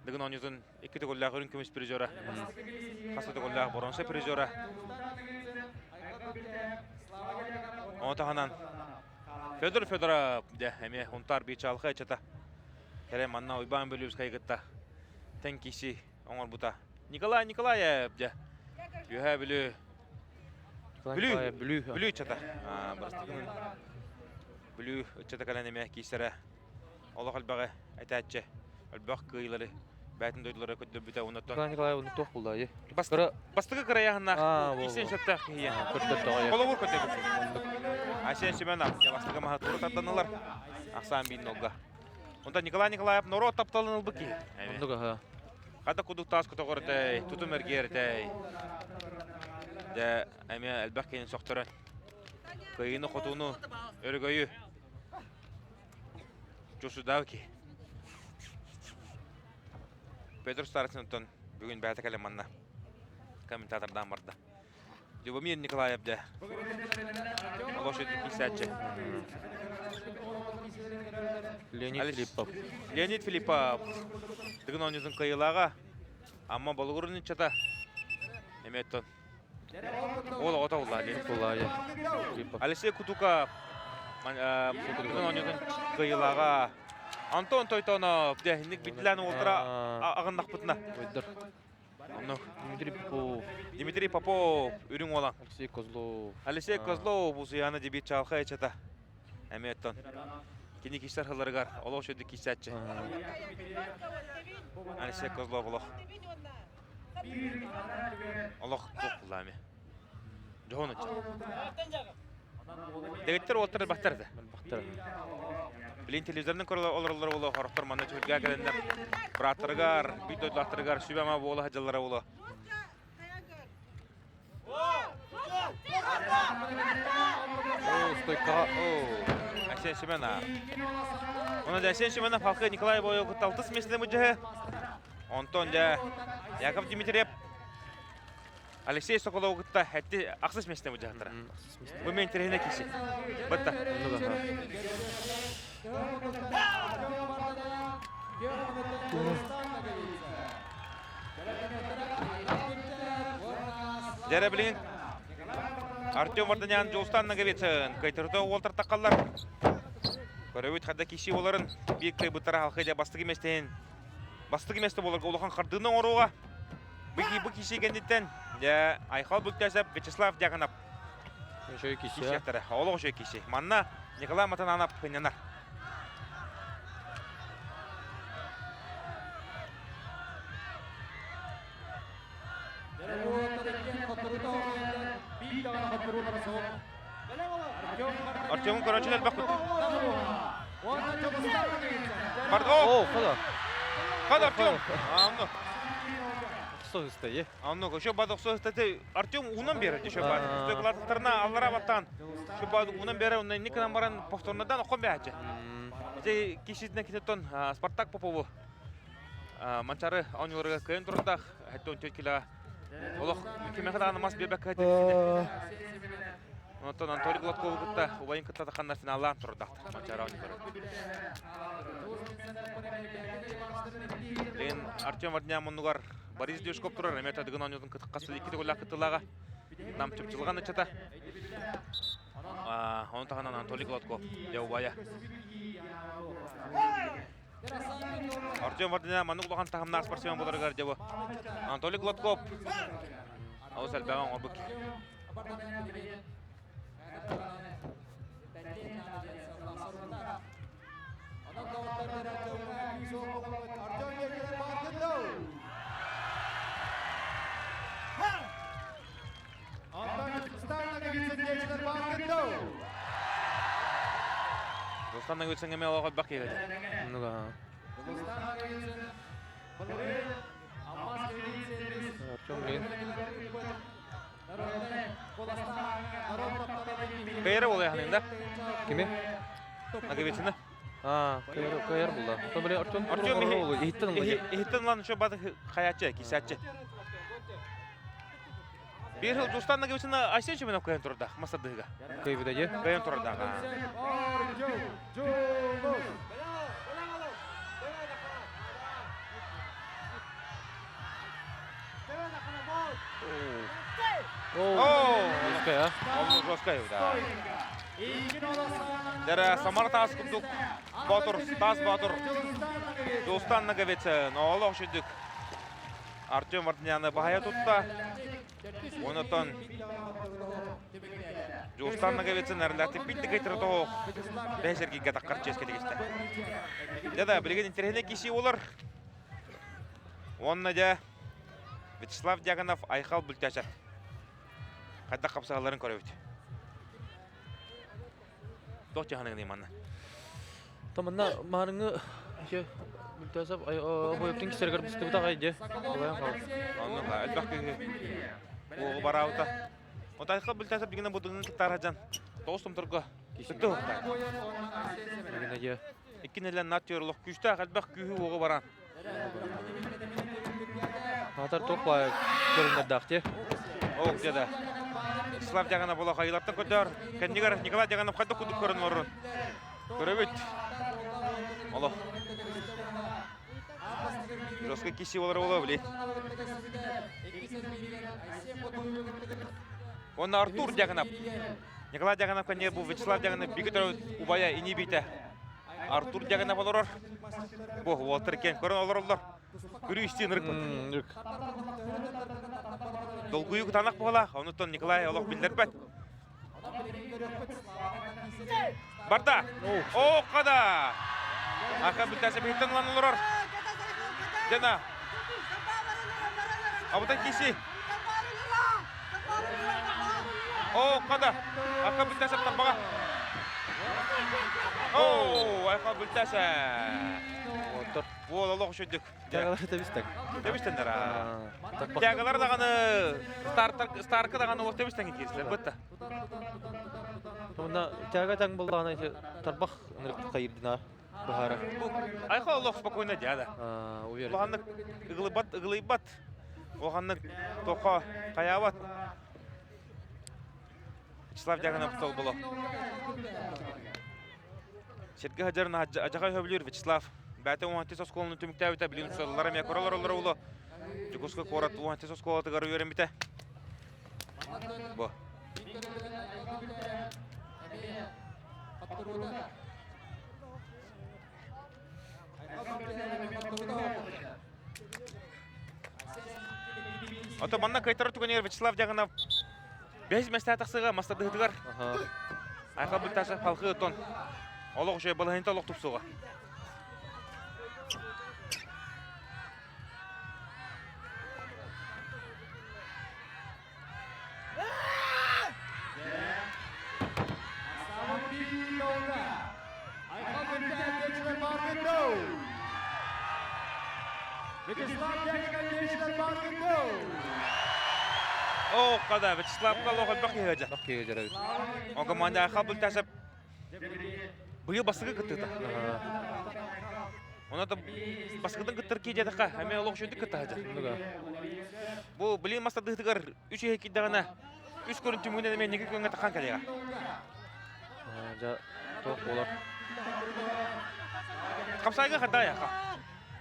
Dığın onuzun 2 gollaq ürün kümüs prizora. Qasıda gollaq boronsa prizora. Onu tahanan. Fedorov de эме унтар бичалха чата. Керем анна уйбан бөлүбүз кайгытта. Тен киши оңор бута. Николай Николаев де. Юха билүү. Билүү чата. Бастыгын. Билүү чата калан эме кисере. Олох албагы айтачы. Албак кыйлары. Бәтин дойдулары көттүр бүтө унуттан. Николай оны тох булды. Бастыгы кыраяхына. Кисен чата кия. Коловур көттүр. Айсен Семенов, бастыгы маха туры таттанылар. Ақсан бейін олға. Онда Николай Николаев норот тапталын ұлбыки. Ондуга. Қада құдық тас күті қорытай, тұтым әргертай. Дә әме әлбәқ кейін соқтырын. Кайыны құтуыны өргөйі. Жосудау ки. Петр Старцинтон бүгін бәті кәлеманна. Комментатордан барды. Любомир Николаев де. Лошадь кисяче. Леонид Филиппов. Дыгын онузун кайылага. Амма болгурун чата. Эметтон. Ола ота улла. Алексей Кутуков. Дыгын онузун кайылага. Антон Тойтонов. Ник битлән ултыра агындак бутна. Дмитрий Попов, үрің olan. Алексей Козлов, бұл зияны дебет чалқай чата. Әметтон. Кені кештер қылырғар, олық шөйді кештәтші. Алексей Козлов олық. Олық бұл қылды әме. Жоғын өтші. Дегеттер олтыры бақтарды. Білін телевизордың көрілі олырылары олы, қорықтар маңна чөлге кәліндер. Бұраттырғар, бүйт өтлақтырғар, sübәма болы хәджалары олы. стойкаға. Әсен Шеменов. Оны да Әсен Шеменов халқы Николай Бойогут 6 месіне мүджігі. Онтон да Яков Дмитриев. Алексей Соколов гытта әтті ақсыз месіне мүджіғындыра. Бұл мен терегіне кеші. Бұтта. Жәрі білген Артем Варданян Жолстан Наговецін кайтырды олтыр таққалар. Көрөбіт қадда кеші оларын бейікті бұттара халқыда бастық еместі болырға олыған қардығының оруға. Бұл кеші кендеттен Айхал Бүктәсіп Вячеслав Дяганап. Кешеттері, олығы жөй кеші. Манна Николай Матананап пынянар. Артем'un көрәншілер бақ бұд. Қады Артем. Соғысты, Анно, шо бадық соғысты. Артем унан бері, шо бадық. Стойқылатықтарына аллара баттан. Шо бадық унан бері, онын некінен баран повторнадан оқын бәді. Кешесіне кететтен Спартак Попову. Манчары ауынығырға көйін тұрындақ. Әтті 14 килоға. Олық кемеқі дағаны мас бербәк кәдесіне. Онтон Анатолий Гладков гытта убайын кытта тақандар финаллан тұрдақтыр. Манчары ауынығырға. Лен Артем Варднян мұнығар Борис Дюшков тұрар. Әмет әдігін ауынығын қасы екеті қолақ қытылаға. Нам түпчілған үтчата. Оны тағанан Анатолий Гладков. Яубая. Артем Варднян мұнық ұлған тағымна спортсмен болырғар жауы. Анатолий Гладков. Ауыз әлбәған обық. Достан Наговецін әме олға бақ егеді. Кайыры бол яғынында? Кеме? Наговеціні? Кайыр болды. Артем ехіттен ұлан үші бады қаятчы, кесятчы. Bir yıl Dostan Nagovecini Aysen Şemenov kayın turda, Masadığı'ga. Kayıbıda ye? Kayın turda. Жесткая, Жесткая, да. Дәрі Самар Тас күндік, Тас Батыр, Достан Наговецин, олық шүдік. Артем Вардняны бағая тұтта. Онытын Достан Наговецин әріләті білді кәйтірі тоқ. Бәшерге ғатаққар ческе дегесті. Дәді, білген интерхене кеші олар. Онына да Вячеслав Дяганов Айхал Бүлтәшат. Қайда қапсағаларын көрі өт. Тоқ жағанығын еманна. Таманна мағаныңы Бүлтәсап бойыптың кесергер бұсты бұта қайды. Онына әлбақ көйі. Оғы бара аута. Ота Айхал Бүлтәсап дегені бұдыңын кіттар ажан. Тоғыстым тұрғы. Күтті ұқта. Екінелен натүйерлік күшті әлбақ көйі оғы баран. Атар тоқ бай көріндерді ақты. Оқ деді. Вячеслав Дяганов бола қайылаттан көдер. Кәндегер Николай Дяганов қайда күдік көрін орын. Көрі Алло. Жосқа кеші олар ола біле. Оны Артур Дяганов. Николай Дяганов кәнде бұл Вячеслав Дяганов бегі тұры ұбая ине бейті. Артур Дяганов олар. Бұл Уолтер кен көрін олар. Көрі істен ұрық бұд. Долгуй танақ бола. Онытын Николай олақ білдер бәт. Барда. О, қада. Ақа Бүлтәсіп еттен ұлан олар. Дена. Абыдан кеші. О, қада. Ақа Бүлтәсіп тарбаға. О, Ақа Бүлтәсіп. Ол олық үшіндік. Тәғалар тәбістік. Тәбістендер. Тәғалар дағаны, Старкы дағаны ол тәбістен кеткесілер. Бұтты. Онда тяга таң болдағына есе тарбақ нырық қайырдына бұхара. Айха олох спокойно дяда. Уверен. Оғаннык ығылайбат. Оғаннык тоқа қаябат. Вячеслав Дягана бұстол болу. Шеткі хаджарын ажаға хөбілер Вячеслав. Бәті оңанты сосколының түмікті әуіті білін сұлылары мәк оралар олы. Жүгіскі қорат оңанты сосколаты ғары өрен біті. Бұ. Ото манна кайтару түгенер Вячеслав Дягана 5 мәсті атақсыға мастарды ғытығар. Айқа бұлташы халқы ұтын. Олық үшей балығынта олық тұпсуға. О, қада, Вячеславға лоғын бақ егеже. Бақ кеге жарады. Оңға маңда айқа бұлтасып бұйыл басығы күттіғді. Оны да басқыдың күттір кейдедіға, әме олық үшінді күтті ғажа. Бұл білейін мастады ғытығар 3 екейдіғана 3 көрін түмігінен әме неге көнгені таққан кәлеға. Жа тоқ болар. Қапсайға қада аяқа.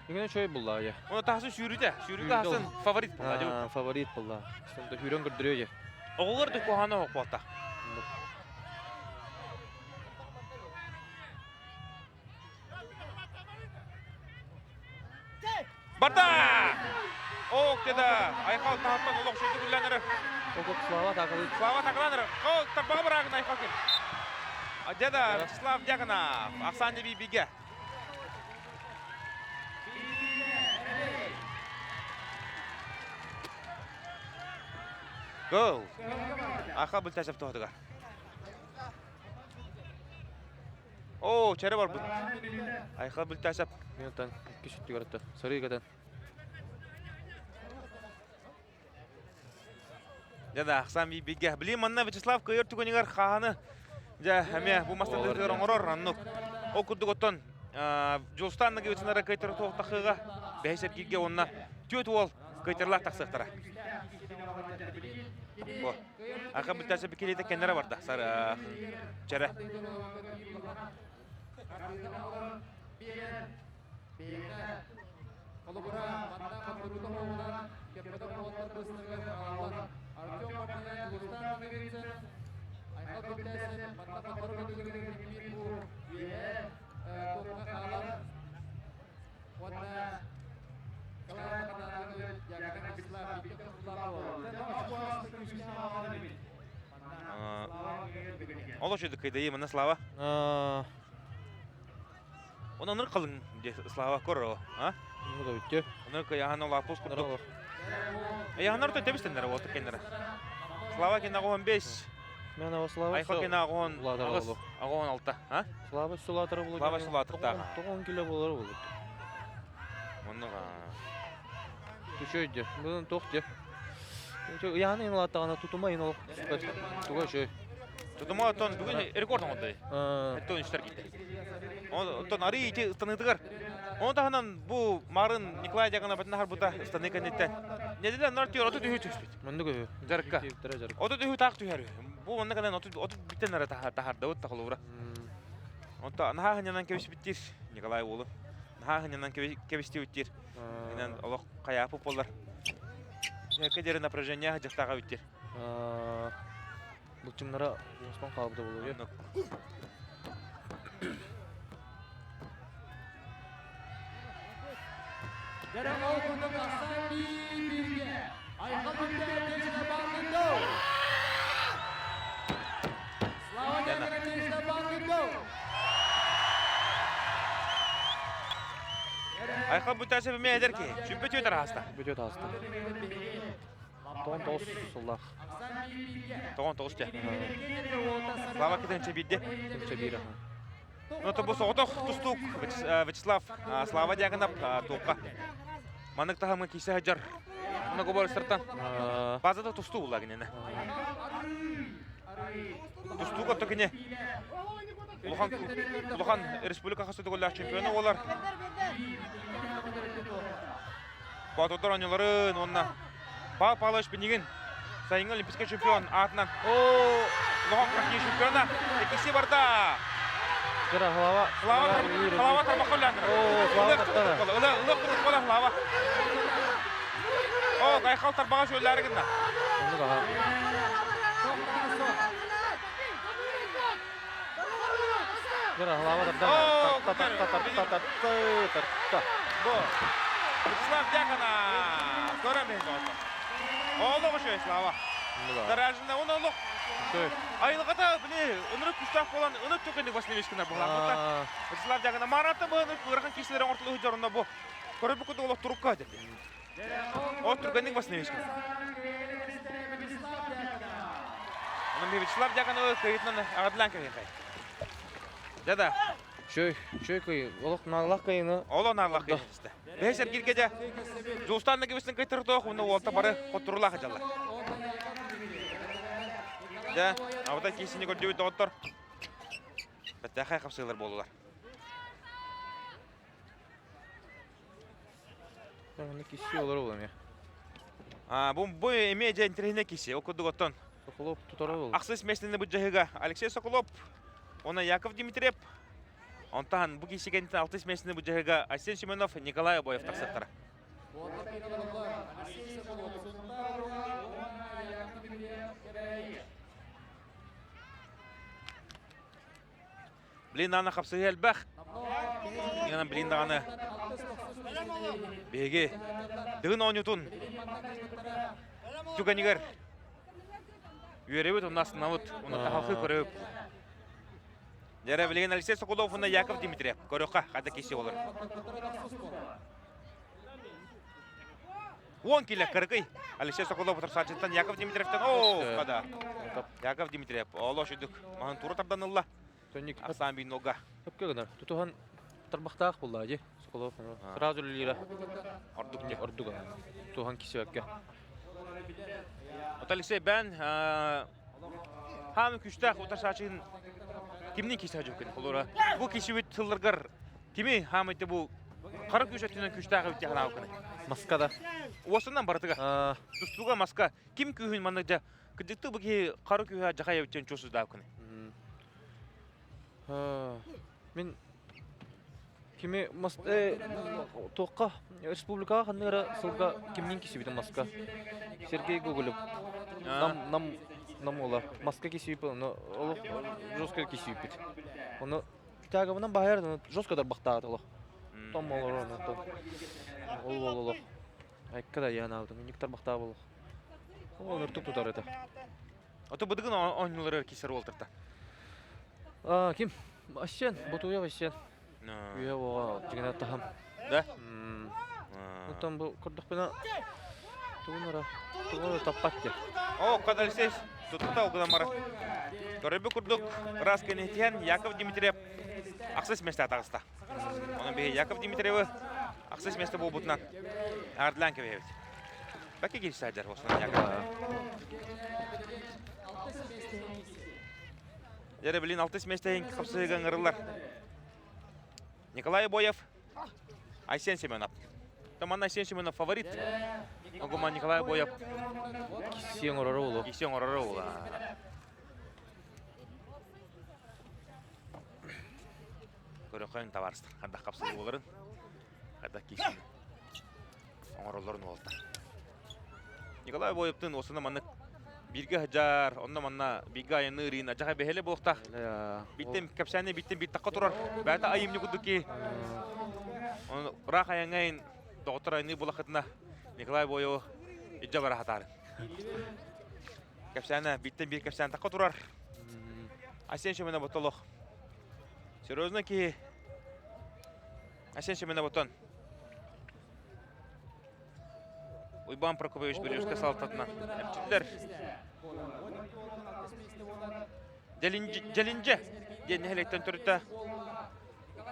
Егенен шөй бұлла, я. Оны тағысын сүйріде. Сүйрігі асын фаворит бұлла. Фаворит бұлла. Сонда хүрен көрдірі, я. Оғылыр да қоғаны оқ болта. Барда! Оқ деді. Айқал тағыттан олық шөйді күлләнірі. Оқ Слава тақылы. Слава тағыланыры. Оқ тарбаға бірағын айқал кел. Деді Вячеслав Дягана. Ақсан дебей биге. Гол. Аха бұлтасып тоғдыға. О, чәрі бар бұд. Айха бұлтасып. Минуттан 2 шүтті қаратты. Сары егеден. Жада, ақсан бейбеге. Білейм, манна Вячеслав көйір түгенігер қағаны. Жа, әме, бұл мастарды ғырын ұрыр, аннық. О, күрдік оттан. Жолстанны кеуетінары көйтірі тоқтақыға. Бәйсер келге онына төт ол көйтірлақ тақсықтыра. Аха бұлтасы бікелейді кәнері барды. Сары чәрі. Олық жүйді қайда еміні Слава? Оны ұныр қалың Слава көрі о? Мұда өтте. Ұныр қай ағаны ола апос күрді. Аяғанар өте тебістендері олты кендері. Слава кені ағуын 5. Мен ава Слава Айқа кені ағуын 9. Ағуын 6. Слава сұлатыры болу. Слава сұлатыр тағы. 9 кило болары болу. Мұныға... Түшөйді. Бұдан тоқты. Яғаны енілаттағана тұтыма енілік. Тұға шөй. Тұтыма оттан бүгін рекордың ондай. Әтті өніштер кетті. Оттан ары ете ұстанығдығар. Онтағынан бұл марын Николай Дягана бәтін ағар бұта ұстанығы кәнеттен. Неделер нар түйер оты түйі түспейді. Мұнды көй. Жарыққа. Оты түйі тақ түйер. Бұл онына кәнен оты біттен әрі тахарды өт тақылы бұра. Онта наға ғынянан кәбіс біттер Николай олы. Наға ғынянан кәбісте өттер. Генен олық қаяпы болар. Кәдері напряжения жақтаға өттер. Бұл чыңнара Осман қалыбыда болу. Дәрім ол күндің астан бірге. Айқа бүлді әтешіне баңғынды. Слава Дягана әтешіне баңғынды. Айқа бұлтасы біме әдер ке? Шүмпі түйетір аста? Бөтет аста. 9 сұллақ. 9 те. Слава кетен чебейді? Чебейді. Ну, то бұл соғытық тұстук Вячеслав Слава Дягана тоққа. Манық тағымға кейсі әджар. Мұны көбір сұрттан. Базада тұсту бұла кенені. Тустуга токене. Улахан республика хасыды голлар чемпионы олар. Батутар аныларын онна. Палаш бенеген. Сайын олимпийский чемпион атынан. Улахан крахи чемпиона. Екisi барда. Кыра халава. Халава тарбақолан. Халава тартта. Улық тұрып бола халава. Гайхал тарбаға шөлләрі гінна. Онды баға. Кыра халава тартта. Бо. Слав дякана. Көрәмен болса. Олығы шөй слава. Даражында оны олық. Айылғата біле, ұнырып күштақ болан, ұнып төкендік басын емескінер болған. Слав дякана. Мараты бұл ұрған кешілерін ортылығы жарында бұл. Көрі бүкіді олық тұрыққа деді. От түргендік басын емескінер. Оның бейбіт Слав дякана көйітінен ағадылан көйін қай. Жада. Шөй көй, олық нағылақ көйіні. Олық нағылақ көйін істі. Бәйсер келгеде, Жустанды кебісін көйтірді оқ, оны олта бары қоттырулақ жалар. Да, ауда кейсіне көрді өйді оттыр. Бәтті қай қапсығылар болулар. Оны кесі олар олам я. Бұл еме жәйін тірейіне кесі, ол көдді оттын. Соколов тұтары ол. Ақсыз мәсіліні бұл жағыға Алексей Соколов, оны Яков Дмитриев, онтаған бұл кесі кәнетін алтыз мәсіліні бұл жағыға Арсен Семенов, Николай Обоев тақсаттары. Білін аны қапсығы әлбәқ. Еңінен білін дағаны беге дығын оңютын түгенігер үйеребет, оны астынауыт, оны тақалқы көріп. Дәрі білген Алексей Соколов, оны Яков Дмитриев. Көріққа қада кесе олар. 10 келі кіргей. Алексей Соколов ұтыр сачынтан Яков Дмитриевтен. Қада. Яков Дмитриев. Олы шүдік. Мағын туры тардан ұлла. Ақсан бейін олға. Көпке ғынар. Тұтуған тарбақтақ болды әде. Соколов. Сразу лира. Ордук не. Ордук. Тұтуған кесе өпке. От Алексей бән хамы күштақ ұтыр сачын кімнен кесе өжөккен? Бұл кесе өт тылырғыр. Кеме хамы өтті бұл қары күшеттінен күштақ өтті ғана өкіне? Маскада. Осынан бардыға. Тұстуға маска. Кім күйін маңда күдікті бұғы қары күйі жақай өттен чосызда өкіне? Мен кеме тоққа республикаға қандығыра сылға кемнен кесе бейді маска. Сергей Гоголев. Нам ола. Маска кесе бейді, олық жестко кесе бейді. Оны тәгімінен бағайырды, жесткадар бақтағады олық. Том олар оны. Олық. Айққада яна алдың, нектар бақтағы олық. Ол үртік тұтар еді. Оты бұдығын ойнылары кесер олтырды? Ким? Асен, бұтуя Асен. Үйе оға жігін аттағам. Да? Оттан бұл күрдіқпена тұғынара таппатты. Қад Алексей, тұтықта олғыдан мара. Көребі күрдік, рас кәнетен Яков Дмитриев ақсыз месті атағыста. Оның бейі Яков Дмитриеві ақсыз месті бұл бұтынан ардылан кебейбет. Бәке келісі әдер осынан Яков. Дәрі білін 6 месттейін қапсығыған ғырылар. Николай Обоев, Айсен Семенов. Таман Айсен Семенов фаворит. Оғыман Николай Обоев. Кесен орары олы. Кесен орары олы. Көрі қойын табарыстыр. Қандақ қапсығы оларын. Қандақ кесен оңыроларын олды. Николай Обоевтың осыны маңы Birge hajar, onda manna biga ayını rina jaha behele boğta. Bittim kapsane bittim bit takka turar. Bata ayımni kudu ki. Onu raha ayangayın doktor ayını bulakatna Nikolay Boyo icaba rahatar. Kapsane bittim bir kapsane takka turar. Asen şemene botolok. Serozna ki Asen şemene boton. Uyban Prokopyevich Berezka saltatına. Hepçiler. Gelince. Yeni helekten törütte.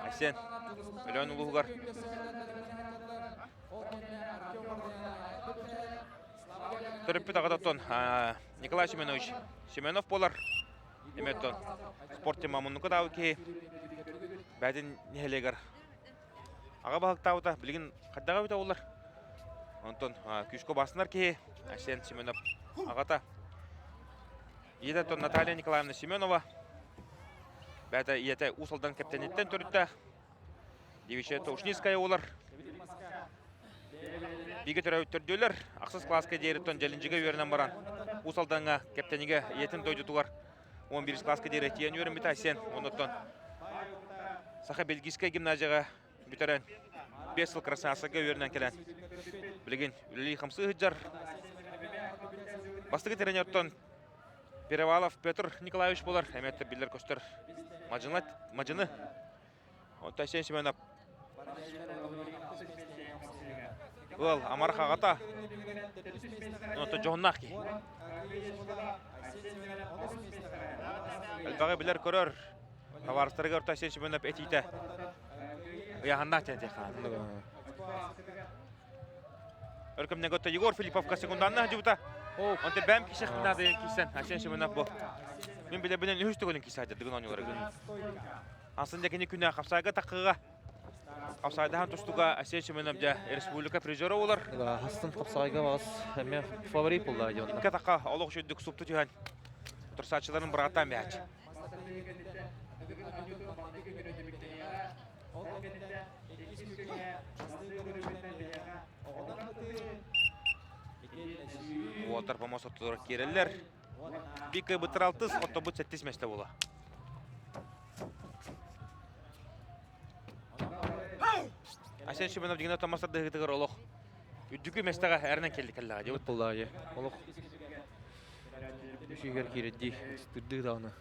Aysen. Ölen uluğugar. Törüppü tağıdaton. Nikolay Semenovich. Semenov bolar. Эметтон спорт тема муннука дау ки бәдин нехелегер. Ага бахактаута билген каддага бит олар. Онтон күшкө басынар ки Асен Семенов агата. Едетон Наталья Николаевна Семенова. Бәді ете усалдан каптенеттен төрітті. Девичия Таушниская олар. Биге түрі өттірдеулер. Ақсыз класска дейреттон жәлінжіге өрінен баран. Усалданға каптениге етін дойды туғар. 11 класска дейретті ен өрін біті Асен. Оныттон Саха Бельгийская гимназияға бүтірен 5 жыл красасыға өрінен келен. Білген үлілі қамсы ғыджар. Бастығы тренерттон Перевалов Петр Николаевич болар. Әметті білдер көстір мажыны. Вот Асен Семенов. Ол Амар Хагата. Оты Джоннахи. Әлбағы білер көрір. Таварыстырға орта Асен Семенов әтейті. Ұяғанна тәнде қан. Өркімнен көтті Егор Филипповқа секунданна жүбіта. Онты бәм кешек мінадайын кейсен Асен Семенов бұл. Мен біле білен үйісті көлін кейсі әдірдігін оңылары күн. Асында кені күні қапсайға таққыға. Қапсайдахан тұстуға Асен Семенов жа республика призері олар. Астын қапсайға бағыз әме фаворит болды айдионда. Икка таққа олық жөддік сұпты түйген. Тұрсатшыларын бұрғаттан бәч. Уолтар помос оттылар керелер. Бикай бұтыр 6, отто бұт 7 месте бола. Асен Семенов деген отамастар дығытығыр олық. Үддікі местеға әрінен келді кәліға. Өт болды айы. Олық үшігер кередді түрді дағына.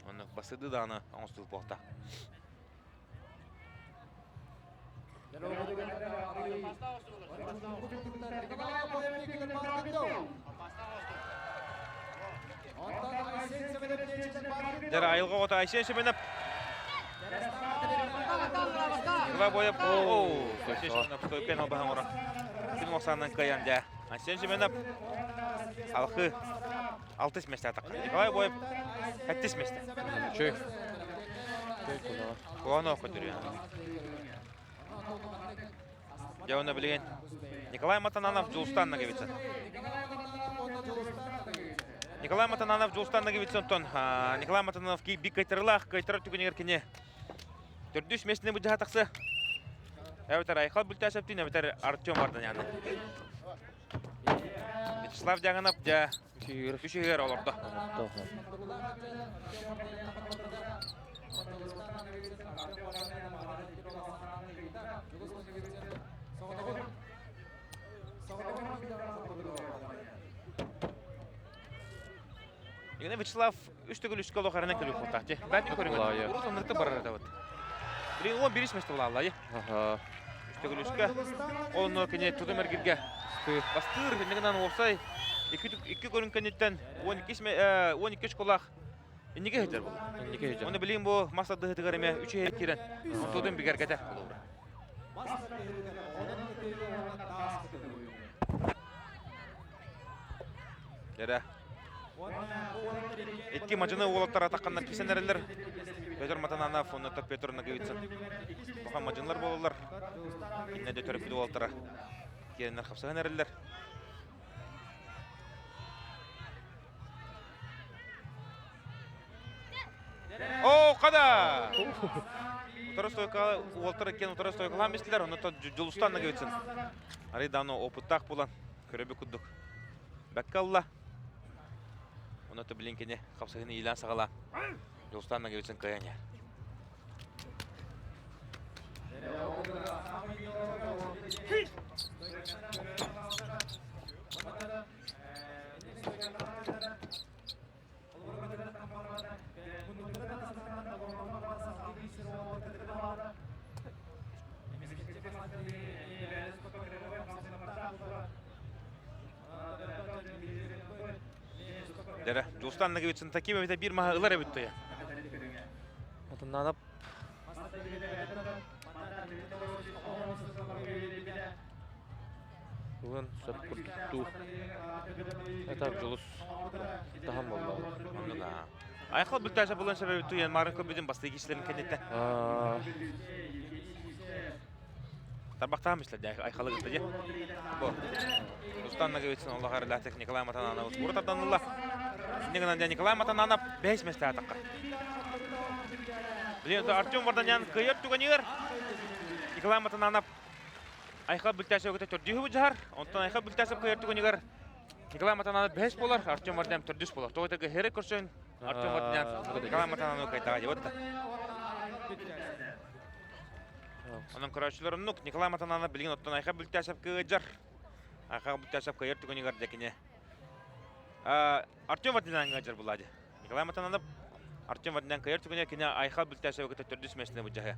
Оны басыды дағына аңыстылып боқта. Жара айылға ота Асен Семенов. Кыла бойып, Асен Семенов стойкен албаған ора. Күн оқсанынан қаян жа. Асен Семенов алқы 6 месте атаққа. Николай бойып 7 месте. Чөй. Құлағына оқы дүрген. Жауына білген Николай Матананов Джулстанна кебетсен. Николай Матананов Джулстанна кебетсен. Николай Матананов бик кайтырылақ, кайтыры түгенегер кене. 4 месіне бұджа атақсы. Әбітер Айқал бүлті әсептейін, әбітер Артем бардын яны. Вячеслав Дяганов жа үшігер олырды. Егіне Вячеслав үштігіл үшкі олық әрінен көлі құлтақты. Бәтті көріңіз. Ұрыс онырты барыр әді өт. Білген 11 месті бұл Аллайы. Үштігіл үшкі. Олыны кене тұды мәргерге бастыр. Ендігінен олсай 2 көрін кәнеттен 12 школақ. Неге хетер бұл? Оны білген бұл масады хетігер еме 3 хет керен. Тұдың бігер кәтер бұл ұра. Жәрі. Etki maçını oğlaklara takkanlar kesen ereller. Petr Matananov, onunla Petr Nagevitsin. Bakan maçınlar bolurlar. Yine de törpüdü oğlaklara. Gelenler kapsağın ereller. O kada! Utara stoyka oğlaklara eken utara stoykalan misliler. Onunla Julustan Nagevitsin. Arayı davno oputtak bulan. Körebi kudduk. Bekkallah. Оны то білін кене қапсағыны илан сағала. Жолстанна кебетсін қаян я. Дәрі, Жулстан Нагевицин таким әбеті бір маға ылар әбетті я. Атыннанап. Бүгін сөп күрдікту. Этап жылыс тағам болды. Айқал бүлтәші бұлын сәбәбетті ен марын көбеден басты екешілерін кәнетті. Тарбақтағым ішілді айқалы ғытты де. Жулстан Нагевицин Олағар Ләтек Николай Матананов. Ұрытарданылла. Негінен Николай Матананов 5 месті атаққа. Білен Артем Варданян көйер түгенігер. Николай Матананов айқал бүлтәші өкеті түрдігі бұджар. Онтан айқал бүлтәші көйер түгенігер. Николай Матананов 5 болар, Артем Варданян 4 болар. Тоғытығы хері көрсен Артем Варданян Николай Матананов қайтаға жауытты. Onun kurajçıları nuk Nikolay Matananov bilgin ottan ayqa бүлтәшіп көйер. Ayqa бүлтәшіп көйер түгенігер декіне. Артем Варданян көйер бұлады. Николай Матананов Артем Варданян көйер түгенігер кене айқа бүлтәшіп өкеті түрдіс мәсіне бұджағы.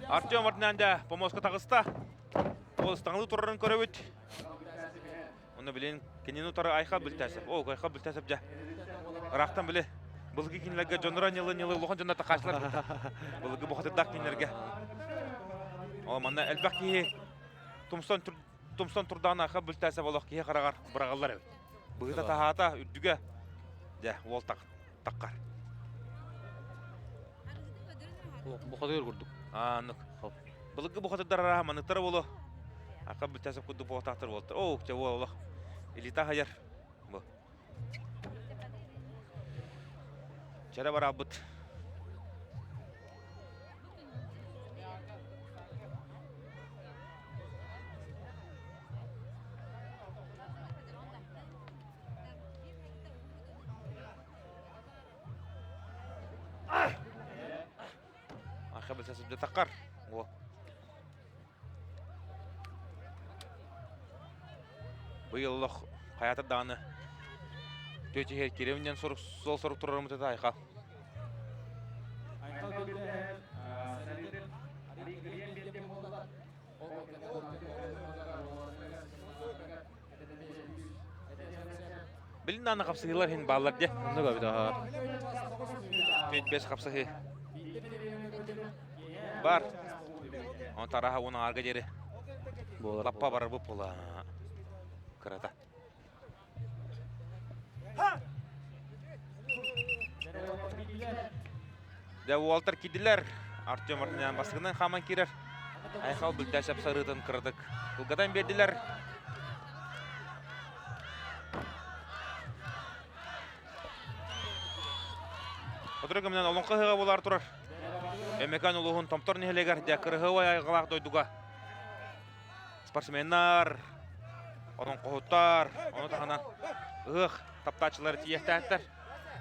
Артем Варданян да помоска тағыста. Ол стаңлы тұрырын көрі өт. Оны білен кенен ұтары айқа бүлтәсіп. О, айқа бүлтәсіп жа. Рақтан біле. Бұлғы кенелерге жоныра нелі лұған жондарда қашылар. Бұлғы бұқатырдақ кенелерге. Ол манна әлбәқ кейі тұмстан тұрдағын айқа бүлтәсіп олық кейі қарағар бұрағалар өт. Бұғыта тағата үрдіге. Жа, ол таққар. Бұқатыр көрдік. Анық. Бұлғы бұқатырдар араға манықтары болу. Ақа бүлтәсіп күдді бұғатақтыр болдыр. Оу, жа олық. Илита хайар. Жара бар абыт. Ақа бүлтәсіп де таққар. Бұйылық қаятыр дағыны төте хер керемінен сол сұрық тұрарымыз еді айқа. Білін аны қапсығылар хен балалар де. Онда көбі даға. 25 қапсығы бар. Он тараға оның арғы дері. Лаппа барар бұп бола. Кырата. Дә Уолтер кидилер. Артем Варданян бастығынан хаман керер. Айқал бүлтәшіп сарытын кырдық. Кылгадан берділер. Отырығы менен олың қығыға болар тұрар. Әмекан ұлығын томтор нехелегер. Дә кырығыға айғылақ дойдуға. Спортсменнар. Onun qoğutlar, onu tağınan таптачылары тиектәттер.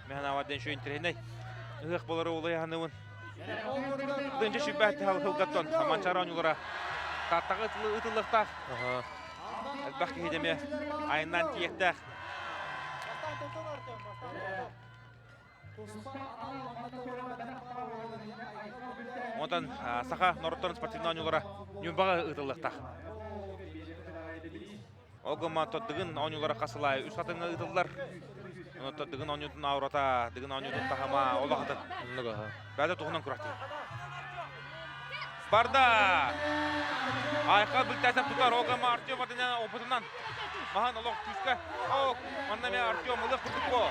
Мен аваден шөйін тірейней. Болары олай ануын. Дынчы шүбәтті хылғаттон. Аманчары оңылара. Таттағы ұтылықтақ. Әлбәқ кейдеме айынан тиектәқ. Ондан сақа Нороттарын спортивна оңылара нүмбаға ұтылықтақ. Оғыма тоддығын оңылары қасылай үш қатыңа ұтылдар. Тоддығын оңыларын аурата, дығын оңыларын тағама олағыды. Бәді тұғынан күрәтті. Барда! Айқа бүлтәсіп тұтар оғыма Артем Варданян опытынан. Маған олақ күшкі. Онда мен Артем ұлық күрдік бұ.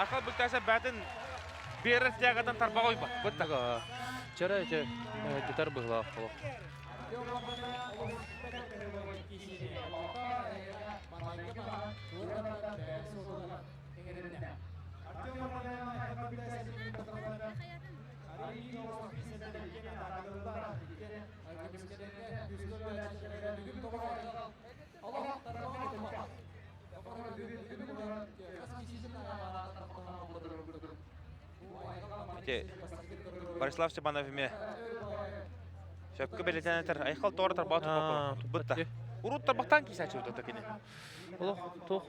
Айқа бүлтәсіп бәтін берір тияғадан тарпаға ойба. Бұтты. Чара детар бұғыла олақ. Борислав Степанов еме шөпкі белетен әтір айқал тоғыр тарбаğı тұтпапы бұтта. Урут тарбақтан кейсәчі өті өтекені. Олох тох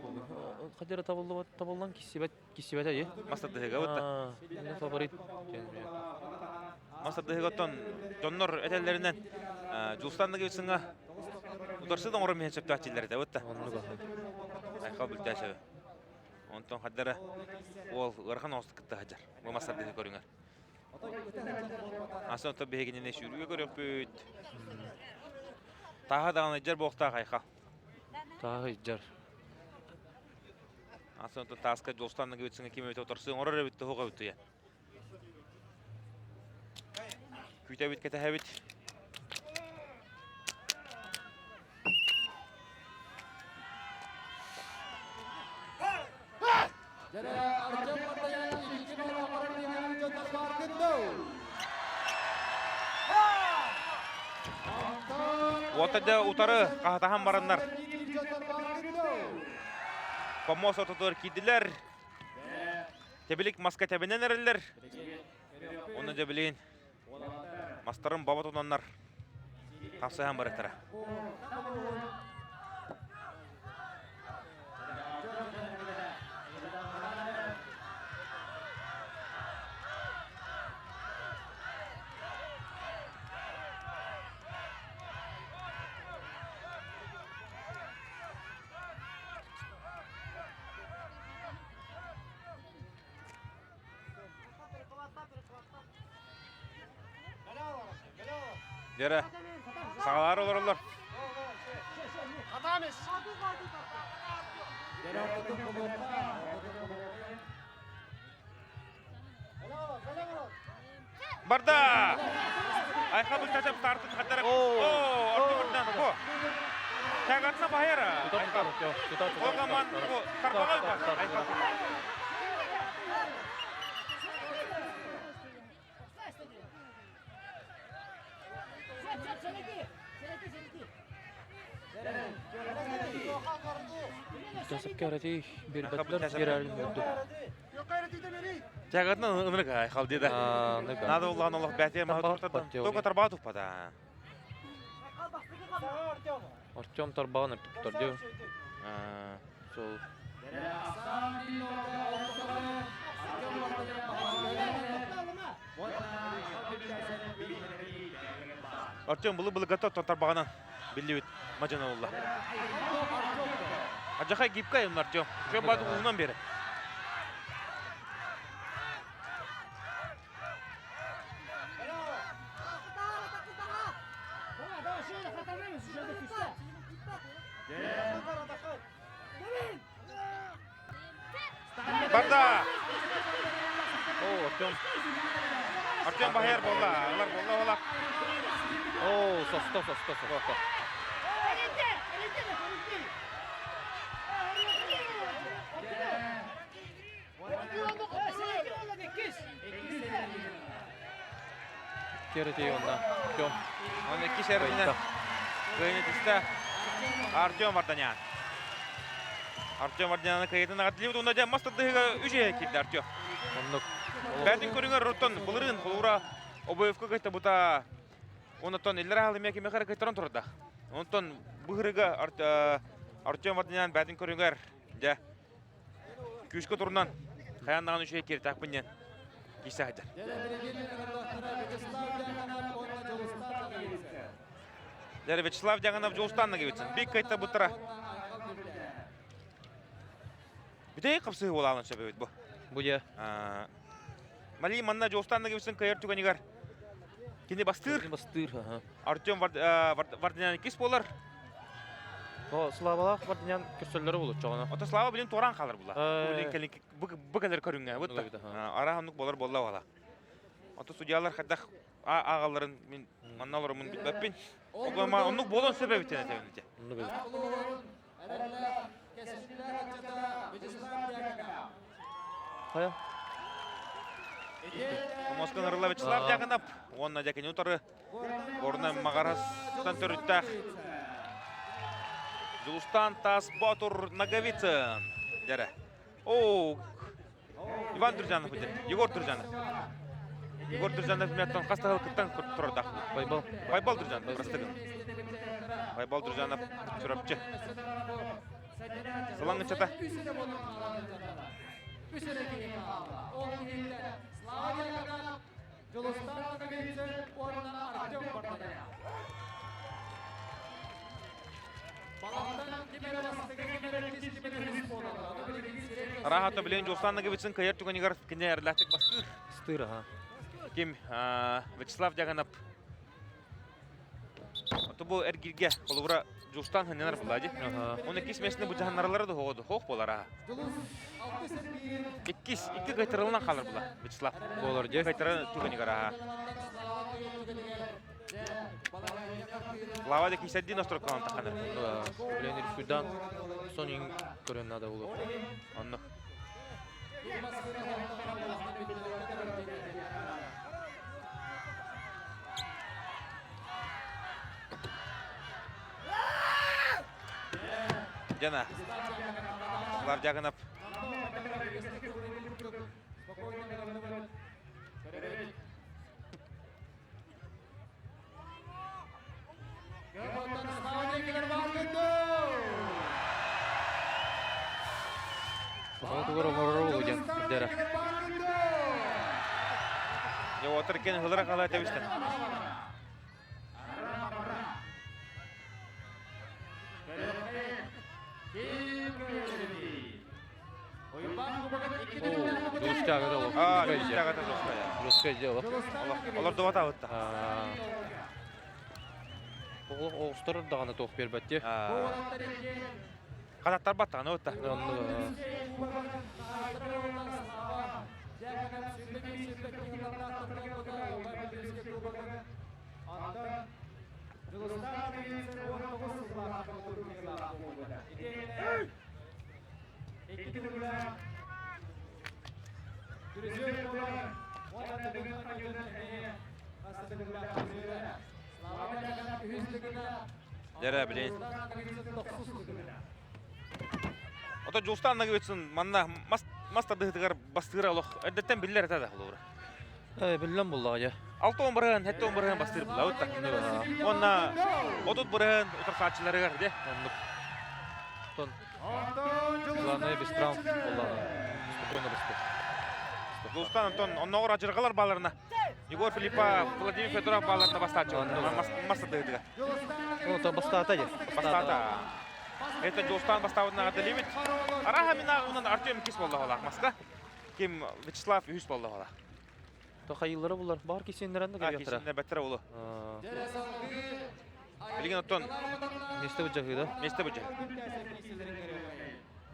кадера табылган кисибет ае. Мастер дыһыга бутта. Менин фаворит. Мастер дыһыга тон жоннор этеллеринен Жулстанды кебисинга утарсыдан орын мен чепті ачилерде бутта. Оннуга. Айқал бүлтәші. Онтон қаддары ол ұрған оңысты кітті хажар. Бұл мастер дыһы көріңер. Асын онтон бейгеніне шүріге көрек бүт. Тағы дағаны жар боқтағы айқал. Тағы жар. Асын онтон тасқа Жулстанды кебисинга кеме өте утарсыдан орыр бітті хоға бітті я. Күйте бит кете хәбит. Отада утары қағатахан барандар. Помос отатыр кейділер. Тебілік маска тәбінен әрілер. Оны да білейін. Мастарын бабат онанлар. Қапсайхан бар етірі. Дері, сағалары олар. Барда! Айқа бұл тәсіп тартып қаттары. Орты бірден. Тәғатына байыра. Оғаман тарпаға бар. Тәсіп кәрәті бір бәтлер жерәрін көрді. Тәғатына ұнырға айқал деді. Нады олған олық бәтер мағыт ортадан. Тоға тарбаға тұқпада. Артем тарбағын әртіп тұр деу. Сол. Артем бұлы ғатта тарбағынан білі өт мажана олла. Ажақай гипка емін Артем. Жөн бады ұлынан бері. Барда! Артем бағайар болла. Олар болла ола. Соста. Кереті онда. Артем. Он екі шәрінен ғайнетісті Артем Варданян. Артем Варданянны кайытын ағатылы бұд, онда дәм мастырдығы үже келді Артем. Бәтін көріңер ұруттан бұлырын құлуыра обойывқа қайты бұта онытан елдер ағылы мәкеме қары қайтаран тұрды. Онытан бұғырыға Артем Варданян бәтін көріңер күшкі тұрынан қаяннаған үже келді тақпыннен кесі қайтар. Дәрі Вячеслав Дяганов Жолстанна кебетсін. Бек қайтта бұттыра. Бітей қапсығы ол алын сөбебет бұ. Бұя. Мали манна Жолстанна кебетсін қайыр түгенігер. Кені бастыр. Артем Варданян кес болар. Славалақ Варданян күрсөлері болыр çoğuna. Ота Слава білін торан қалыр бұла. Бұкәлер көріңе. Арағымдық болар болла вала. Ота судьялар қаддақ ағаларын мен манналарымын бітбәппен. Онлық болон сөбәбеттен әтәуінде. Қая? Москан ырыла Вячеслав Дяганов. Онна дәкен ұтары. Орына мағарастан түріттәқ. Жулстан Тас Батур Наговицын. Дәрі. Иван Дүржанов өтеді. Егор Дүржанов. Егор Дүржанов мәттен қастағы күттен тұрды. Байбал Дүржанов. Байбал Дүржанов. Сүрапчы. Сылаңы чата. Рахата билен Жолстанны гибитсин кайыр түгөнигар кине эрләтик бастыр. Стыр, ага. Ким Вячеслав Дяганап. Тобу эргирге колубра Жолстан ханнар булади. Оны кисмесне бу жаһаннарлары да хогоду. Хох болара. Икки кайтырылынан калыр була Вячеслав. Болар же. Кайтыры түгөнигар. Слава деки сәддин острокан таканыр. Ленер Судан сонин көрөн надо булur. Онны. Жана. Слав Дяганап. Я отыр кен хылыра кала тебистен. Жустага да ол. Жустага да жостая. Жустага дело. Олар довата отта. Ол оғыстырыр дағаны тоқ бербәтте. Қазаттар баттағаны отта. Дәрі білейін. Ота Жолстанна кебетсін, манна мастардығытығар бастығыра олық. Әдеттен білілер әтәді олығыра. Білілен бұл ағай. 6-10 бұрығын, 7-10 бұрығын бастығыр бұла өтті. Онна 30 бұрығын ұтыр саатчылары ғар, де? Главное без травм олығы. Спокойно басты. Жолстан, онна оғыр ажырғалар баларына. Егор Филиппа, Владимир Федоров баларына бастатчы. Мастардығытыға. Оны бастата же. Бастата. Это Жолстан бастауына ғадалевет. Араға мен ағынан Артем кес болды олақ масқа. Кем Вячеслав үйіс болды олақ. Қайылары бұлар. Бар кесендерінді кәлі аттыра. Кесендер бәттіра олы. Білген оттон. Месті бұджағы да? Месті бұджағы.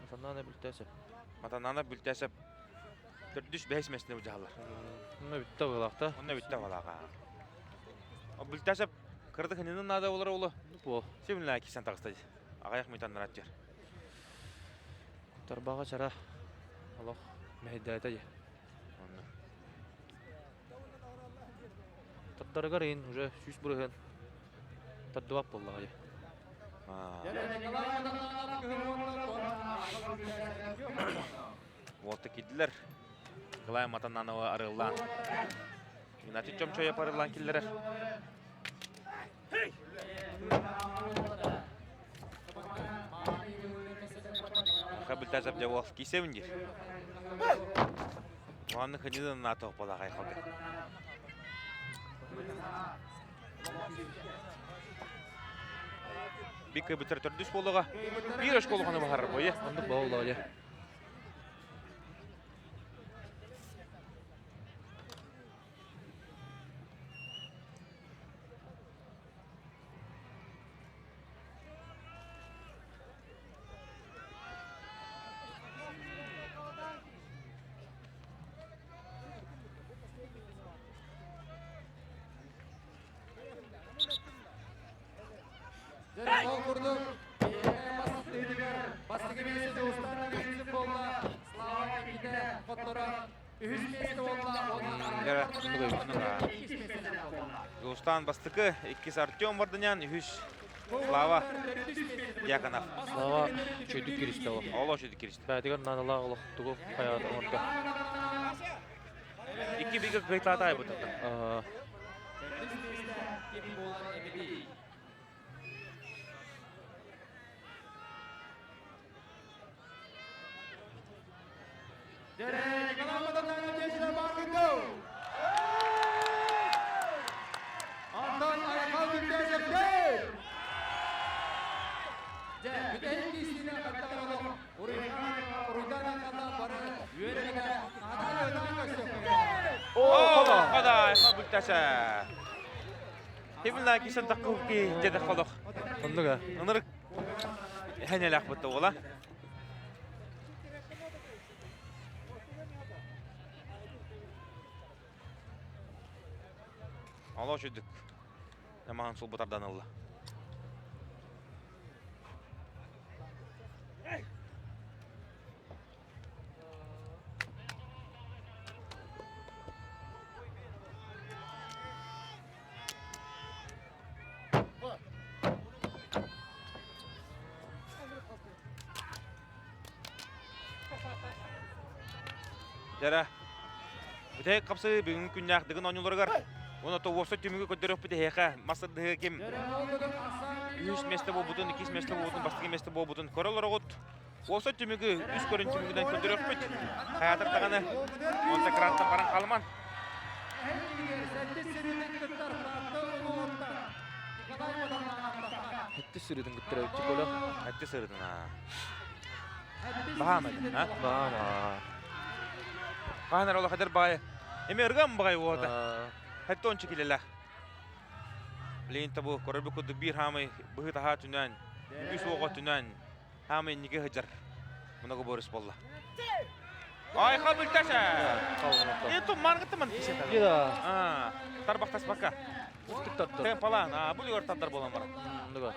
Матананы бүлтәсіп. Матананы бүлтәсіп. Түрдіш бәйс мәсіне бұджағылар. Оны бүтті бұлақта. Оны бүтті бұлаға. Бүлтәсіп кырды қынының нада олар олы. Бұл. Семілі кесен тағыстайды. Ағаяқ метандар аттер. Тарбаға чара. Аллах мәхедді айтады. Таттарығар ең уже сүз бұрығын. Таддуап болды ғайы. Олты кеділер. Ғылай матананығы арылан. Геннадий Чомчоев арылан келділер. Қабыл тәзіп де уақыт кейсевіндер. Оғанның қынидың натығы бола қайқалды. Бекке бүтір түрдіс болуға. Bir өш қолуғаны бағарыр бойы. Ондық бауылды ғайы. Жолстан бастықы, 2 Артем Вардынян, 3 Слава Дьяконов. Слава чөйдік керісті олық. Олы чөйдік керісті. Бәдігер нанылақ олық тұғы қаяғыда орынға. 2 бейгі қайтылады ай бұтылды. Антон Айхал Бülteşev değil. Bütün kişiyle katılmalı. Uruydan kadar barı üyelerine adil ödülü gösteriyor. Қада айқа бүлтәші. Хемілі кешен таққыл ке жеді қолық. Оннуга. Онырық әнелі ақпытты ола. Ала жүдік. Намаған сол бұтардан ұлы. Жара. Бұтай қапсы бүгін күнне ақтығын оңылырғар. Оны то осы түмігі көдіріп біті хеқа. Масырдығы кем 3 месті бол бұтын, 2 месті бол бұтын, бастығы месті бол бұтын. Көрілер оғыт. Осы түмігі 3 көрін түмігіден көдіріп біт. Қаятыр тағаны. Онса қыраттан баран қалыман. Хетті сүрдің күттірі өтчік ола. Әтті сырдың. Бағамады. Бама. Бағанар ола қадар бағай. Еме ұрған бағай оғыда. Хәтті ончы келелі. Білейін табу, көрірбі күдік бір хамай бұғы таға түнән, үс оға түнән, хамай неге ғыжар. Мұнағы борыс болла. Айқа бүлтәші! Енту марғытты ман кешен тағы. Еда. Тарбақтас бақа. Ұстықтаттыр. Тән палан, бұл үйір таптар болан бара. Оннуга.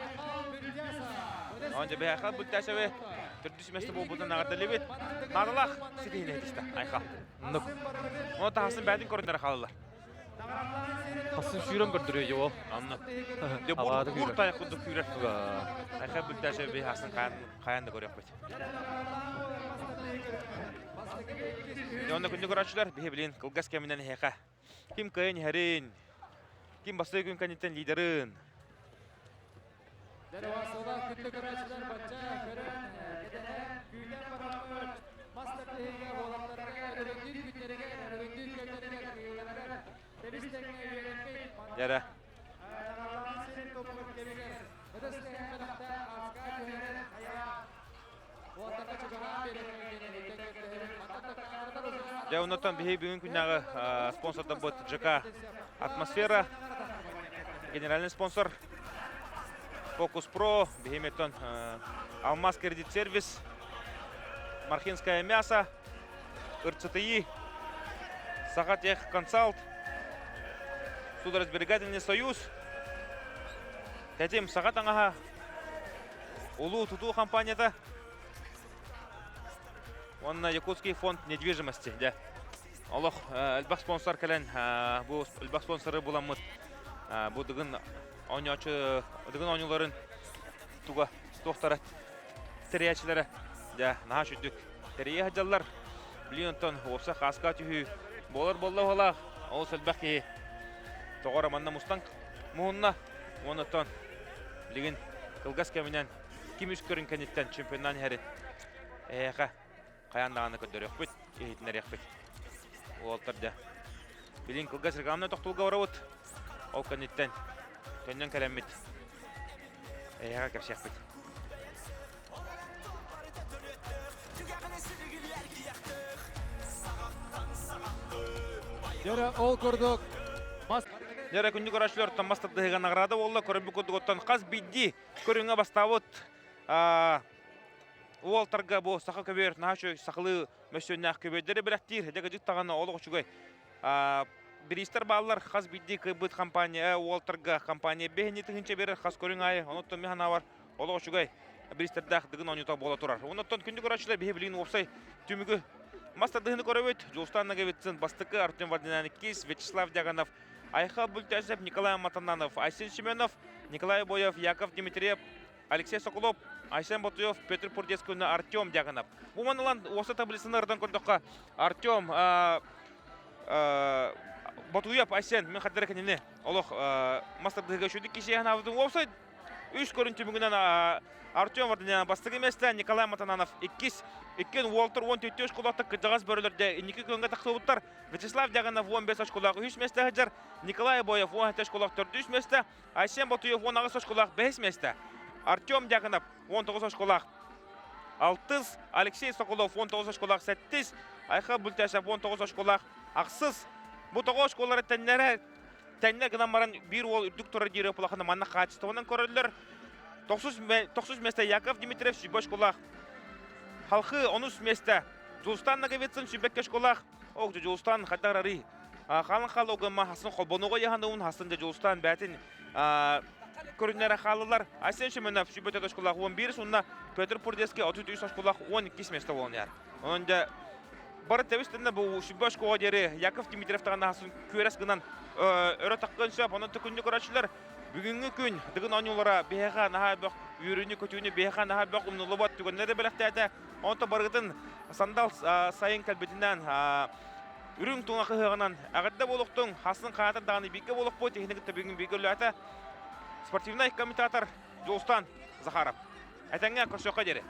Онжа бе айқа бүлтәші бе, түрдіс месті бол бұдан ағырды лебет. Надылақ сетейін әдісті, айқа. Оннуг. Оны тағасын бәдін көріндері қалылар. Қасын сүйрен көрдірі еу. Анны. Де бұр тайық құдық күйрер. Айқа бүлтәші бе асын қаянды көрек бет. Онда күнді көрәтшілер бе білейін қылғас кәмінен хеқа. Ким кайын хәрін, ким басты күн кәнеттен лидерін. Dervasada kütlü kıraçlar baca körün gedene güyden baramır master tehige olanlarına öründüğün günlerine öründüğün gönderine kıyılarına delistekine üyelenmeyin Yara. Ağlanan senin topuk gebiler ödesine hemen hatta asker güvenen ayağa o ataka çıkaran bir ekmeğine hütten gönderin matattaklardan uzun Ja, оннан бе бүгін күннағы спонсордан бұд ЖК Атмосфера. Генеральный спонсор. Фокус Про, Бехеметтон, Алмаз Кредит Сервис, Мархинское мясо, РЦТИ, Сахатех Консалт, Судоразберегательный союз. Хотим Сахатанга, Улу Туту компания-то. Он на Якутский фонд недвижимости. Аллах, Эльбах спонсор кален, Эльбах спонсоры буламыд. Будыгын Oynaçı, ödegin oyuncuların tuğa toxtara teriyatçıları da naha şüddük. Teriye hacallar Blionton olsa xaska tühü bolar bolla ola ol selbək ki toğara manna mustang muhunna onatan ligin kılgas keminen kim üskörün kanitten çempiondan herin eğe qayandağını ködörüq büt ehitler yaqbet oltarda bilin kılgas regamna toxtulga oravut o kanitten Tönyen kalemit. Eğer kapşak bit. Yere ol kurduk. Nere күнді көрәшілер тамбастыр дығыған ағырады олы көрінбі күдік оттан қаз бидді көріңе бастауыт уолтарға бұл сақы көбер нашу сақылы мөсөннәқ көбердері біләттір. Дегі жүк тағаны олы құшығай. Биристер баллар хас бидди кыбыт компания Уолтерга компания бехни тыгынча берер хас көрүң ай оноттон механа бар олоо чугай биристердах дыгын онута бола турар оноттон күндү көрөчүлөр бехе билин опсай түмүгү мастер дыгыны көрөбөт жолстаннага бетсин бастыкы Артем Вардинаникис Вячеслав Дяганов Айха Бультясев Николай Матананов Айсен Семенов Николай Боев Яков Дмитриев Алексей Соколов Айсен Ботуев Петр Пурдескуна Артем Дяганов бу манылан осы таблицалардан көрдөккө Артем Ботуев Айсен мен хаттар экенин олох мастер дыгы шүдүк киши анабдын опсайд 3 көрінті бүгінен Артем Варданян бастығы еместі, Николай Матананов 2 Уолтер 14 школақты күдіғаз бөрілерде 2 көнгә тақсы бұттар. Вячеслав Дяганов 15 школағы 3 месті ғыджар, Николай Боев 17 школақ 4 месті, Айсен Батуев 19 школақ 5 месті, Артем Дяганов 19 школақ 6, Алексей Соколов 19 школақ 7, Айха Бүлтәшев 19 школақ ақсыз. Бұл 9 школары тәннер гынамаран бір ол үрдік тұры дейірі бұлақына манна қачыстығынан көрілер. 90 месті Яков Дмитриев сүбі школақ. Халқы 13 месті Жулстан Наговецин сүбекке школақ. Оғды Жулстан қаттарары. Қалын қалы оғынма хасын қолбонуға яғандауын хасын Жулстан бәтін көрінері қалылар. Айсен Шеменов сүбетеді школақ 11, сонына Петр Пурдеске 33 школақ 12 месті болын яр. Онында бары тәвістінді бұл сүбі шкоға дері Яков Дмитриев тағында хасын көрес гынан өрі таққын сөп, оның түкінді көрәшілер. Бүгінгі күн дығын анылара бейға наға бақ, үйіріні көтуіні бейға наға бақ ұмнылы бат түгінлері біліқтәді. Онты барғытын сандал сайын кәлбетінен үрің туңа қығығынан әғадда болуқтың хасын қағатыр дағаны бейгі болуқ бой техникті бүгін бейгі өлі спортивный комментатор Жолстан Захаров. Әтәңе көрсөққа дері.